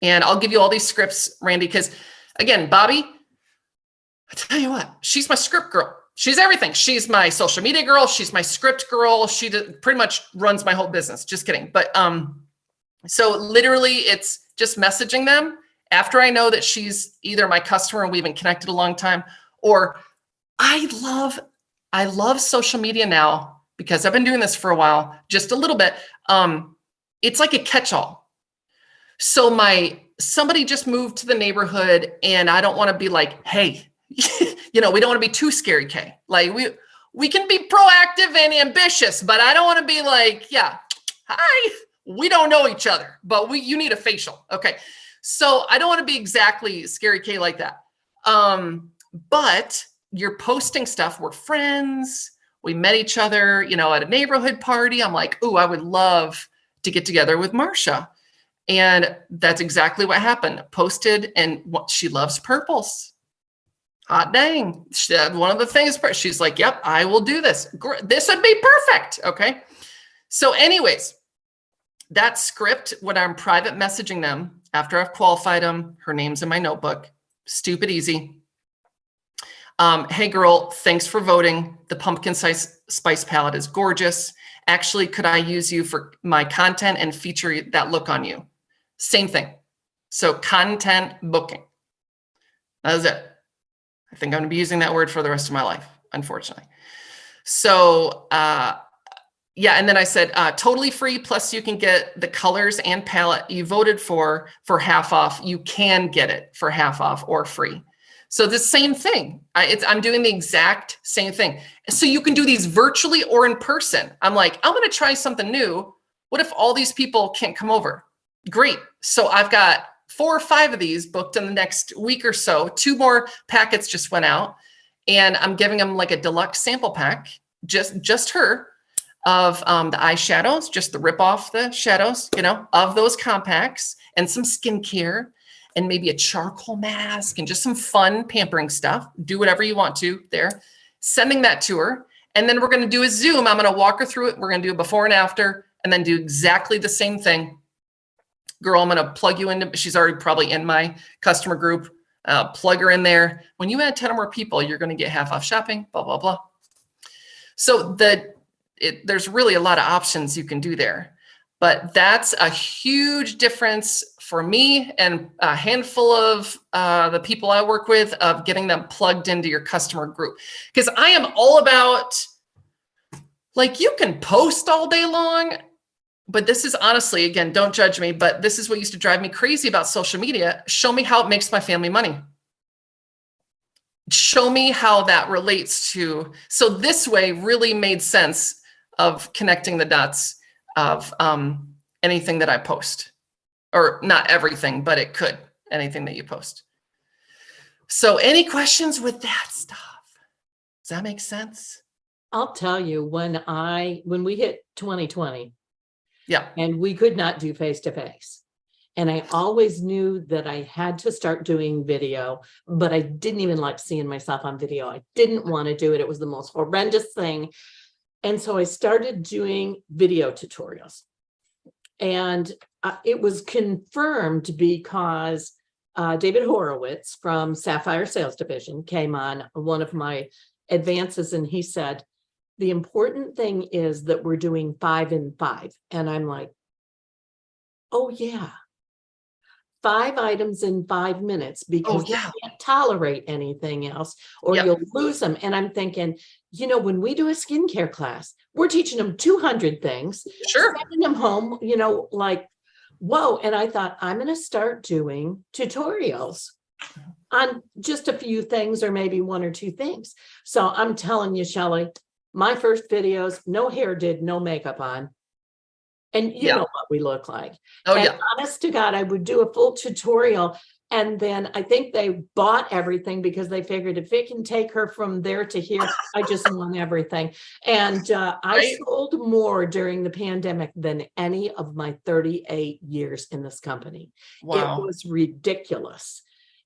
Speaker 14: And I'll give you all these scripts, Randy, because again, Bobby, I tell you what, she's my script girl. She's everything. She's my social media girl. She's my script girl. She pretty much runs my whole business. Just kidding. But so literally it's just messaging them after I know that she's either my customer and we've been connected a long time, or I love social media now because I've been doing this for a while, just a little bit. It's like a catch-all. So somebody just moved to the neighborhood and I don't want to be like, hey, we don't want to be too scary, Kay. Like we can be proactive and ambitious, but I don't want to be like, yeah, hi, we don't know each other, but you need a facial. Okay. So I don't want to be exactly scary Kay like that. But you're posting stuff. We're friends. We met each other, at a neighborhood party. I'm like, ooh, I would love to get together with Marsha. And that's exactly what happened. Posted, and she loves purples. Hot dang. One of the things, she's like, yep, I will do this. This would be perfect. Okay. So anyways, that script, when I'm private messaging them after I've qualified them, her name's in my notebook, stupid easy. Hey girl, thanks for voting. The pumpkin spice palette is gorgeous. Actually, could I use you for my content and feature that look on you? Same thing. So content booking. That is it. I think I'm going to be using that word for the rest of my life, unfortunately. So yeah, and then I said totally free, plus you can get the colors and palette you voted for half off. You can get it for half off or free. So the same thing. I'm doing the exact same thing. So you can do these virtually or in person. I'm like, I'm going to try something new. What if all these people can't come over? Great. So I've got 4 or 5 of these booked in the next week or so. 2 more packets just went out, and I'm giving them like a deluxe sample pack, just her, of the eyeshadows, just the rip off the shadows, of those compacts, and some skincare, and maybe a charcoal mask, and just some fun pampering stuff. Do whatever you want to there. Sending that to her, and then we're going to do a Zoom. I'm going to walk her through it. We're going to do a before and after, and then do exactly the same thing. Girl, I'm going to plug you into, she's already probably in my customer group. Plug her in there. When you add 10 or more people, you're going to get half off shopping, blah, blah, blah. So there's really a lot of options you can do there. But that's a huge difference for me and a handful of the people I work with, of getting them plugged into your customer group. Because I am all about, like, you can post all day long, but this is honestly, again, don't judge me, but this is what used to drive me crazy about social media. Show me how it makes my family money. Show me how that relates to, so this way really made sense of connecting the dots of anything that I post, or not everything, but it could, anything that you post. So any questions with that stuff? Does that make sense?
Speaker 1: I'll tell you, when we hit 2020,
Speaker 14: yeah,
Speaker 1: and we could not do face-to-face. And I always knew that I had to start doing video, but I didn't even like seeing myself on video. I didn't want to do it. It was the most horrendous thing. And so I started doing video tutorials. And it was confirmed because David Horowitz from Sapphire Sales Division came on one of my advances, and he said, the important thing is that we're doing 5 and 5. And I'm like, oh yeah, 5 items in 5 minutes, because you can't tolerate anything else, or you'll lose them. And I'm thinking, when we do a skincare class, we're teaching them 200 things, sending them home, like, whoa. And I thought, I'm going to start doing tutorials on just a few things, or maybe 1 or 2 things. So I'm telling you, Shelly, my first videos, no hair did, no makeup on. And you know what we look like.
Speaker 14: Oh,
Speaker 1: and
Speaker 14: yeah.
Speaker 1: Honest to God, I would do a full tutorial. And then I think they bought everything because they figured, if it can take her from there to here, I just want everything. And I sold more during the pandemic than any of my 38 years in this company.
Speaker 14: Wow.
Speaker 1: It was ridiculous.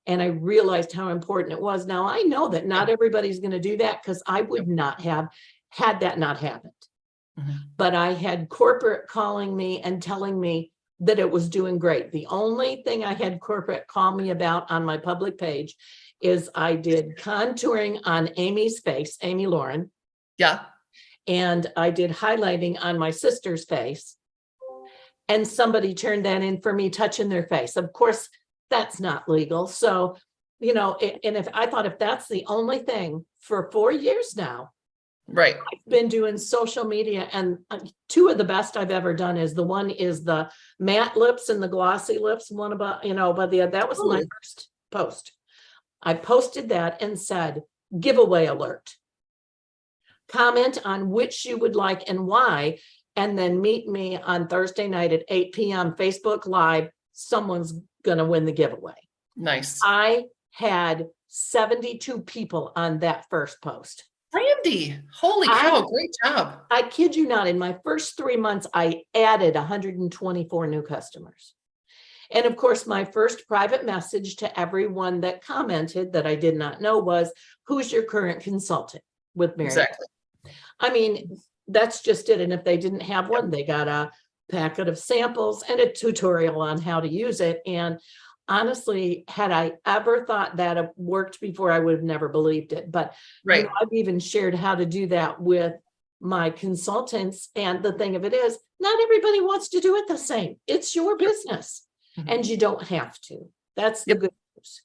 Speaker 1: And I realized how important it was. Now, I know that not everybody's going to do that, because I would not have had that not happened. But I had corporate calling me and telling me, that it was doing great. The only thing I had corporate call me about on my public page is I did contouring on Amy's face, Amy Lauren.
Speaker 14: Yeah.
Speaker 1: And I did highlighting on my sister's face. And somebody turned that in for me touching their face. Of course, that's not legal. So, you know, and if I thought if that's the only thing for 4 years now,
Speaker 14: right.
Speaker 1: I've been doing social media, and two of the best I've ever done is the matte lips and the glossy lips. One about, you know, but that was my first post. I posted that and said, giveaway alert. Comment on which you would like and why, and then meet me on Thursday night at 8 p.m. Facebook Live. Someone's going to win the giveaway.
Speaker 14: Nice.
Speaker 1: I had 72 people on that first post.
Speaker 14: Randy, holy cow, great job.
Speaker 1: I kid you not, in my first 3 months, I added 124 new customers. And of course, my first private message to everyone that commented that I did not know was, who's your current consultant with Mary?
Speaker 14: Exactly.
Speaker 1: I mean, that's just it. And if they didn't have one, they got a packet of samples and a tutorial on how to use it. And honestly, had I ever thought that it worked before, I would have never believed it. But
Speaker 14: right.
Speaker 1: You know, I've even shared how to do that with my consultants. And the thing of it is, not everybody wants to do it the same. It's your business, and you don't have to. That's the good news.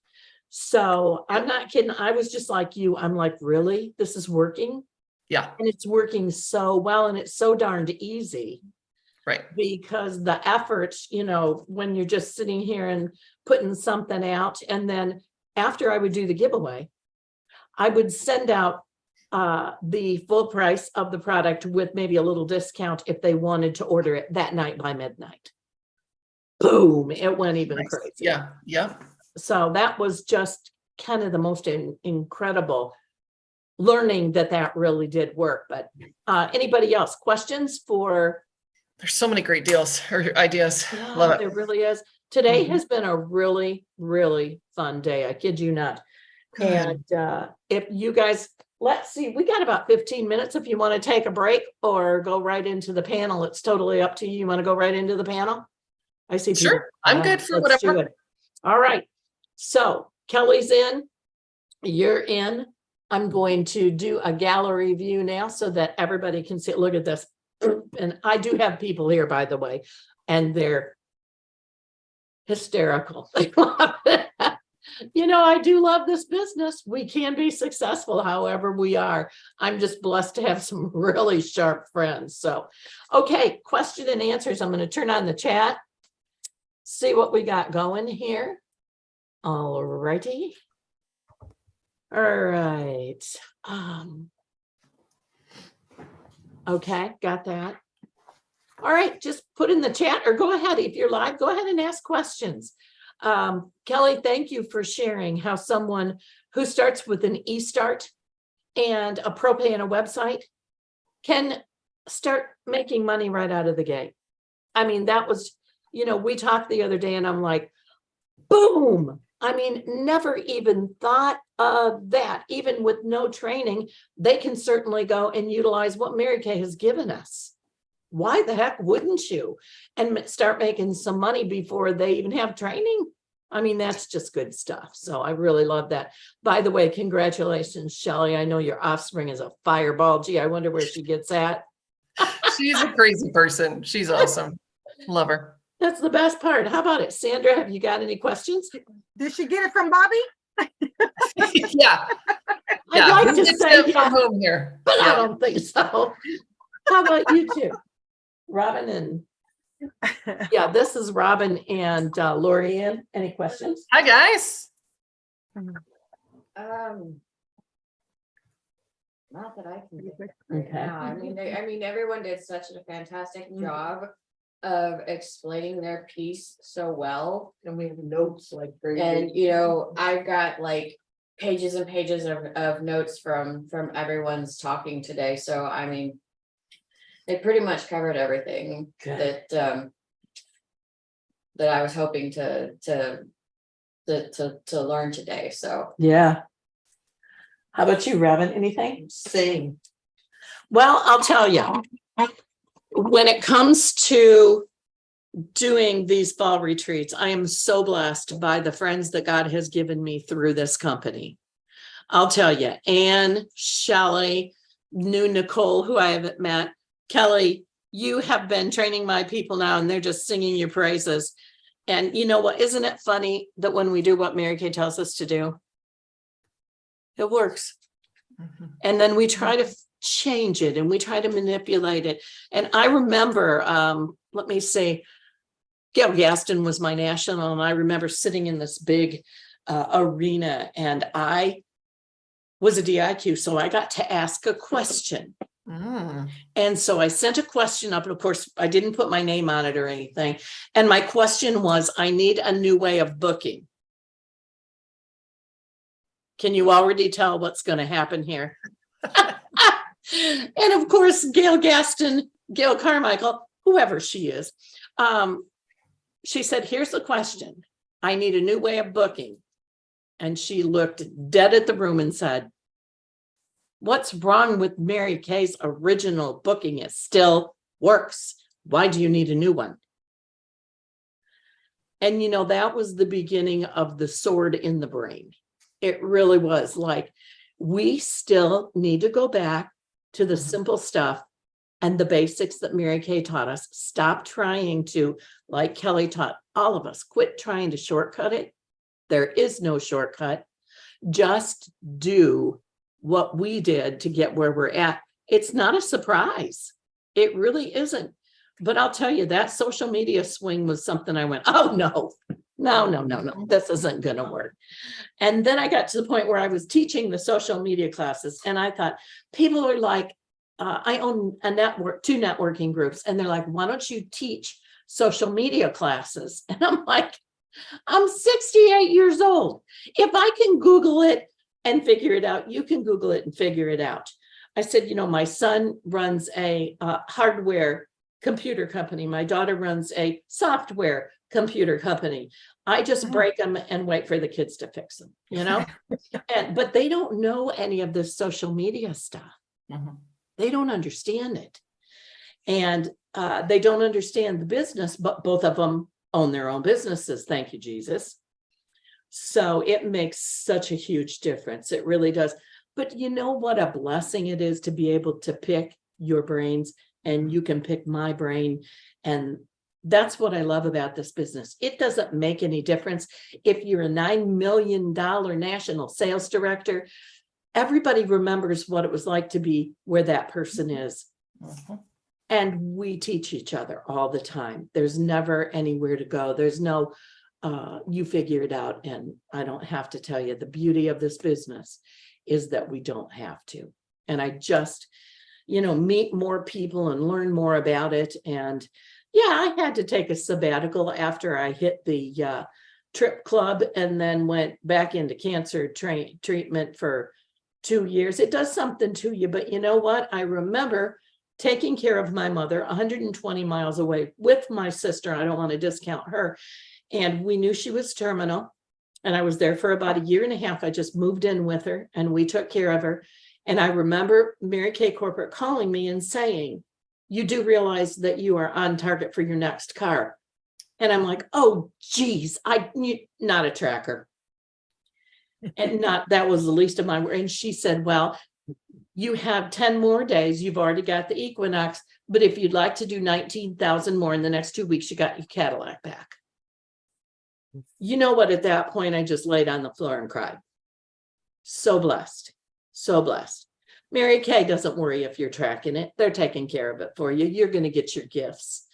Speaker 1: So I'm not kidding. I was just like you. I'm like, really? This is working?
Speaker 14: Yeah.
Speaker 1: And it's working so well, and it's so darned easy.
Speaker 14: Right.
Speaker 1: Because the effort, you know, when you're just sitting here and putting something out, and then after I would do the giveaway, I would send out the full price of the product with maybe a little discount if they wanted to order it that night by midnight. Boom, it went even crazy.
Speaker 14: Yeah. Yeah.
Speaker 1: So that was just kind of the most incredible learning that really did work. But anybody else, questions for?
Speaker 14: There's so many great deals or ideas. Love it.
Speaker 1: There really is. Today has been a really, really fun day. I kid you not.
Speaker 14: Good.
Speaker 1: And if you guys, let's see, we got about 15 minutes if you want to take a break or go right into the panel. It's totally up to you. You want to go right into the panel? I see.
Speaker 14: Sure. I'm good for
Speaker 1: let's
Speaker 14: whatever.
Speaker 1: do it. All right. So Kelly's in, you're in. I'm going to do a gallery view now so that everybody can see. Look at this. And I do have people here, by the way, and they're hysterical. You know, I do love this business. We can be successful however we are. I'm just blessed to have some really sharp friends. So, okay, question and answers. I'm going to turn on the chat, see what we got going here. All righty. All right. Okay, got that. All right, just put in the chat or go ahead. If you're live, go ahead and ask questions. Kelly, thank you for sharing how someone who starts with an e-start and a propay and a website can start making money right out of the gate. I mean, that was, you know, we talked the other day and I'm like, boom. I mean, never even thought of that. Even with no training, they can certainly go and utilize what Mary Kay has given us. Why the heck wouldn't you? And start making some money before they even have training. I mean, that's just good stuff. So I really love that. By the way, congratulations, Shelly. I know your offspring is a fireball. Gee, I wonder where she gets at.
Speaker 14: She's a crazy person. She's awesome. Love her.
Speaker 1: That's the best part. How about it, Sandra? Have you got any questions?
Speaker 12: Did she get it from Bobby?
Speaker 14: Yeah.
Speaker 1: I'd like to say
Speaker 14: from home here,
Speaker 1: but I don't think so. How about you two? Robin and this is Robin and Lori Ann. Any questions?
Speaker 14: Hi guys.
Speaker 9: Not that I can think
Speaker 1: Okay.
Speaker 9: now. I mean, everyone did such a fantastic job of explaining their piece so well.
Speaker 2: And we have notes like crazy.
Speaker 9: And you know, I've got like pages and pages of notes from everyone's talking today. So I mean, they pretty much covered everything that I was hoping to learn today. So
Speaker 1: yeah. How about you, Robin? Anything? Same. Well, I'll tell you, when it comes to doing these fall retreats. I am so blessed by the friends that God has given me through this company. I'll tell you, Anne, Shelly, new Nicole, who I haven't met, Kellie, you have been training my people now, and they're just singing your praises. And you know what? Isn't it funny that when we do what Mary Kay tells us to do, it works. And then we try to change it and we try to manipulate it. And I remember, let me say, Gail Gaston was my national, and I remember sitting in this big arena, and I was a DIQ, so I got to ask a question. And so I sent a question up, and of course I didn't put my name on it or anything. And my question was, I need a new way of booking. Can you already tell what's going to happen here? And of course, Gail Gaston, Gail Carmichael, whoever she is, she said, here's the question. I need a new way of booking. And she looked dead at the room and said, what's wrong with Mary Kay's original booking? It still works. Why do you need a new one? And, you know, that was the beginning of the sword in the brain. It really was. Like, we still need to go back to the simple stuff and the basics that Mary Kay taught us. Stop trying to, like Kellie taught all of us, quit trying to shortcut it. There is no shortcut. Just do what we did to get where we're at. It's not a surprise. It really isn't. But I'll tell you, that social media swing was something I went, oh no, this isn't going to work. And then I got to the point where I was teaching the social media classes, and I thought, people are like, I own a network, 2 networking groups, and they're like, why don't you teach social media classes? And I'm like, I'm 68 years old. If I can Google it and figure it out, you can Google it and figure it out. I said, you know, my son runs a hardware computer company. My daughter runs a software computer company. I just break them and wait for the kids to fix them, you know? But they don't know any of this social media stuff. They don't understand it. And they don't understand the business, but both of them own their own businesses. Thank you, Jesus. So it makes such a huge difference. It really does. But you know what a blessing it is to be able to pick your brains, and you can pick my brain. And that's what I love about this business. It doesn't make any difference if you're a $9 million national sales director. Everybody remembers what it was like to be where that person is. And we teach each other all the time. There's never anywhere to go. There's no, you figure it out. And I don't have to tell you, the beauty of this business is that we don't have to. And I just, you know, meet more people and learn more about it. And yeah, I had to take a sabbatical after I hit the trip club, and then went back into cancer treatment for 2 years. It does something to you, but you know what? I remember taking care of my mother 120 miles away with my sister. I don't want to discount her. And we knew she was terminal. And I was there for about 1.5 years. I just moved in with her and we took care of her. And I remember Mary Kay Corporate calling me and saying, you do realize that you are on target for your next car. And I'm like, oh, geez, not a tracker. And that was the least of my worry. And she said, well, you have 10 more days. You've already got the Equinox, but if you'd like to do 19,000 more in the next 2 weeks, you got your Cadillac back. You know what? At that point, I just laid on the floor and cried. So blessed. So blessed. Mary Kay doesn't worry if you're tracking it. They're taking care of it for you. You're going to get your gifts.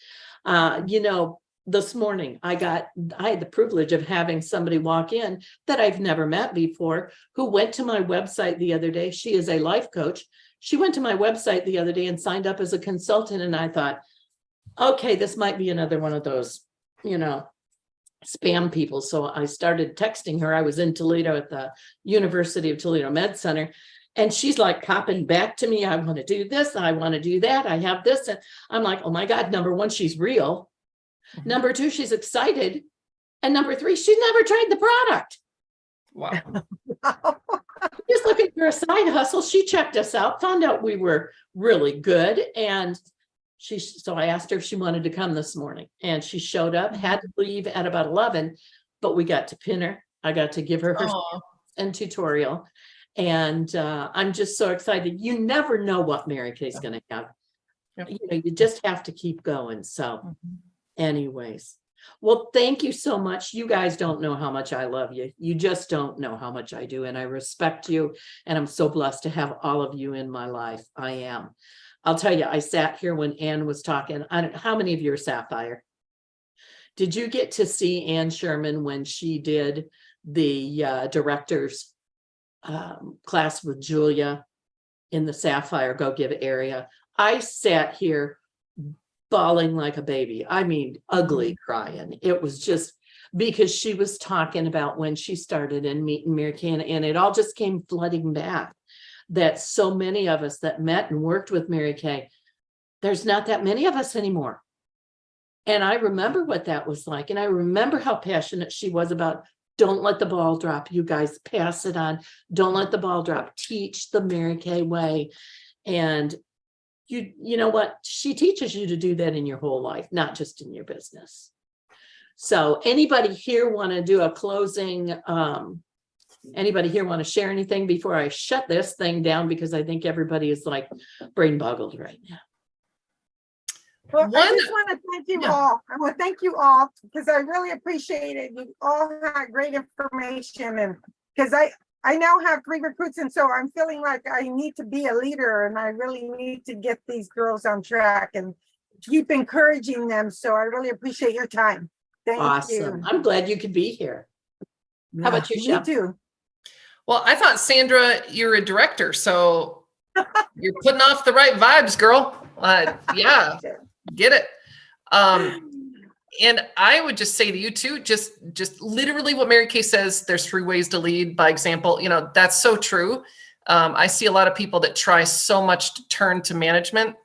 Speaker 1: You know, this morning, I had the privilege of having somebody walk in that I've never met before, who went to my website the other day. She is a life coach. She went to my website the other day and signed up as a consultant. And I thought, okay, this might be another one of those, you know, spam people. So I started texting her. I was in Toledo at the University of Toledo Med Center. And she's like popping back to me. I want to do this. I want to do that. I have this. And I'm like, oh my God, number one, she's real. Number two, she's excited. And number three, she's never tried the product.
Speaker 14: Wow.
Speaker 1: Just looking for a side hustle. She checked us out, found out we were really good. And So I asked her if she wanted to come this morning, and she showed up, had to leave at about 11, but we got to pin her. I got to give her her and tutorial. And I'm just so excited. You never know what Mary Kay's going to have. You know, you just have to keep going. So anyways, well, thank you so much. You guys don't know how much I love you. You just don't know how much I do. And I respect you. And I'm so blessed to have all of you in my life. I am. I'll tell you, I sat here when Ann was talking. I don't know, how many of you are Sapphire? Did you get to see Ann Sherman when she did the director's class with Julia in the Sapphire Go Give area? I sat here bawling like a baby. I mean, ugly crying. It was just because she was talking about when she started and meeting Mary Kay, and it all just came flooding back. That so many of us that met and worked with Mary Kay, there's not that many of us anymore. And I remember what that was like. And I remember how passionate she was about, don't let the ball drop, you guys, pass it on. Don't let the ball drop. Teach the Mary Kay way. And you know what? She teaches you to do that in your whole life, not just in your business. So anybody here want to do a closing? Anybody here want to share anything before I shut this thing down? Because I think everybody is like brain boggled right now.
Speaker 12: Well, I just want to thank you all. I want to thank you all because I really appreciate it. You all had great information, and because I now have 3 recruits, and so I'm feeling like I need to be a leader, and I really need to get these girls on track and keep encouraging them. So I really appreciate your time. Thank
Speaker 1: Awesome.
Speaker 12: you.
Speaker 1: I'm glad you could be here. How about you,
Speaker 12: Me too.
Speaker 14: Well, I thought, Sandra, you're a director, so you're putting off the right vibes, girl. Yeah, get it. And I would just say to you too, just literally what Mary Kay says, there's 3 ways to lead by example. You know, that's so true. I see a lot of people that try so much to turn to management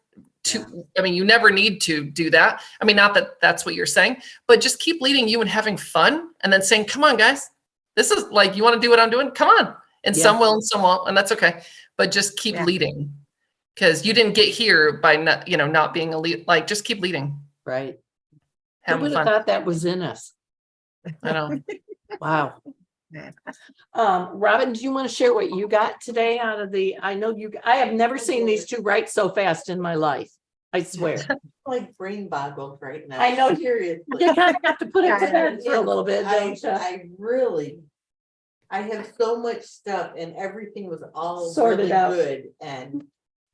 Speaker 14: I mean, you never need to do that. I mean, not that that's what you're saying, but just keep leading you and having fun and then saying, come on, guys. This is like, you want to do what I'm doing? Come on. And some will and some won't, and that's okay. But just keep leading, because you didn't get here by not, not being a lead. Like, just keep leading.
Speaker 1: Right.
Speaker 14: Who
Speaker 1: would have thought that was in us?
Speaker 14: I know.
Speaker 1: Wow. Robin, do you want to share what you got today out of the, I have never seen these 2 write so fast in my life. I swear.
Speaker 2: Like brain boggled right now.
Speaker 1: I know.
Speaker 2: Seriously.
Speaker 1: You kind of have to put it to bed for a little bit, don't you?
Speaker 2: I have so much stuff and everything was all
Speaker 1: sorted
Speaker 2: really
Speaker 1: out.
Speaker 2: Good. And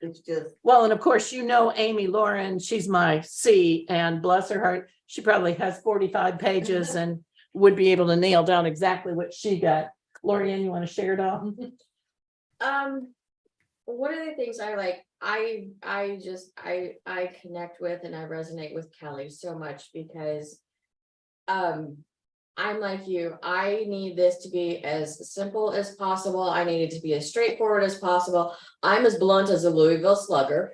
Speaker 2: it's just.
Speaker 1: Well, and of course, Amy Lauren, she's my C, and bless her heart, she probably has 45 pages and would be able to nail down exactly what she got. Lorianne, you want to share it all?
Speaker 9: One of the things I like, I connect with and I resonate with Kellie so much because I'm like you. I need this to be as simple as possible. I need it to be as straightforward as possible. I'm as blunt as a Louisville Slugger.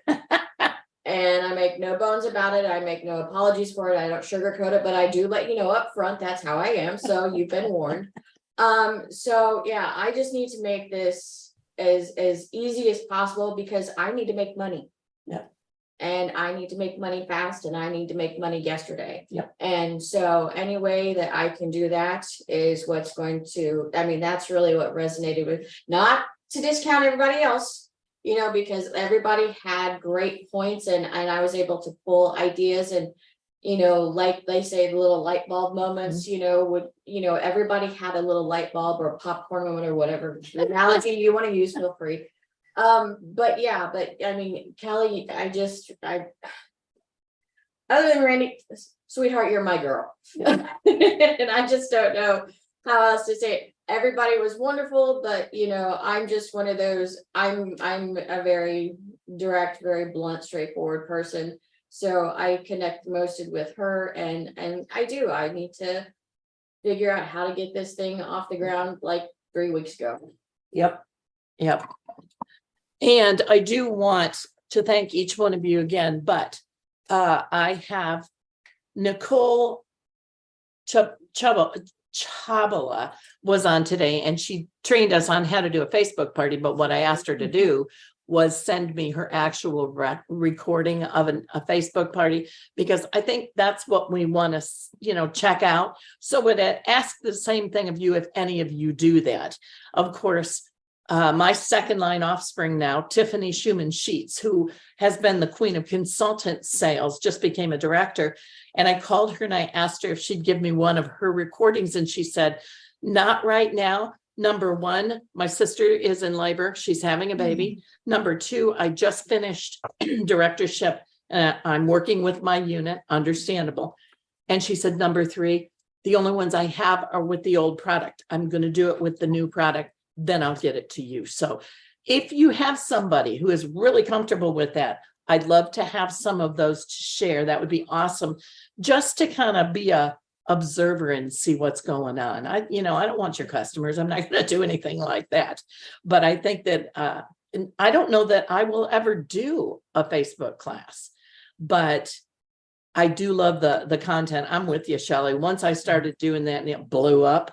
Speaker 9: And I make no bones about it. I make no apologies for it. I don't sugarcoat it, but I do let you know up front that's how I am. So you've been warned. So yeah, I just need to make this as easy as possible because I need to make money.
Speaker 1: Yeah.
Speaker 9: And I need to make money fast and I need to make money yesterday.
Speaker 1: Yep.
Speaker 9: And so any way that I can do that is what's going to, I mean, that's really what resonated with, not to discount everybody else, because everybody had great points and I was able to pull ideas and, like they say, the little light bulb moments, everybody had a little light bulb or a popcorn moment or whatever analogy you want to use, feel free. But I mean, Kellie, other than Randi, sweetheart, you're my girl. And I just don't know how else to say it. Everybody was wonderful, but I'm just one of those, I'm a very direct, very blunt, straightforward person. So I connect most with her and I need to figure out how to get this thing off the ground like 3 weeks ago.
Speaker 1: Yep. And I do want to thank each one of you again, but I have Nocle Chabola was on today and she trained us on how to do a Facebook party. But what I asked her to do was send me her actual recording of a Facebook party, because I think that's what we want to, you know, check out. So would ask the same thing of you if any of you do that. Of course, my second line offspring now, Tiffany Schumann Sheets, who has been the queen of consultant sales, just became a director. And I called her and I asked her if she'd give me one of her recordings. And she said, not right now. Number one, my sister is in labor. She's having a baby. Number two, I just finished directorship. I'm working with my unit, understandable. And she said, number three, the only ones I have are with the old product. I'm going to do it with the new product. Then I'll get it to you. So if you have somebody who is really comfortable with that, I'd love to have some of those to share. That would be awesome. Just to kind of be a observer and see what's going on. I don't want your customers. I'm not going to do anything like that. But I think that I don't know that I will ever do a Facebook class, but I do love the content. I'm with you, Shelly. Once I started doing that and it blew up,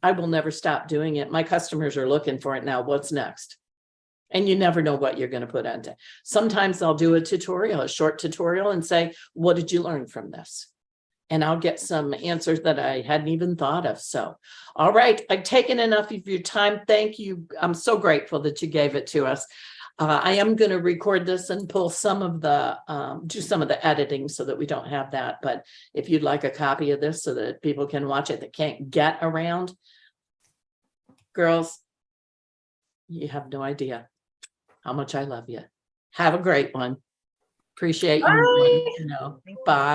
Speaker 1: I will never stop doing it. My customers are looking for it now. What's next? And you never know what you're going to put into. Sometimes I'll do a tutorial, a short tutorial, and say, what did you learn from this? And I'll get some answers that I hadn't even thought of. So, all right, I've taken enough of your time. Thank you. I'm so grateful that you gave it to us. I am going to record this and pull some of the, do some of the editing so that we don't have that. But if you'd like a copy of this so that people can watch it that can't get around, girls, you have no idea how much I love you. Have a great one. Appreciate you. Bye.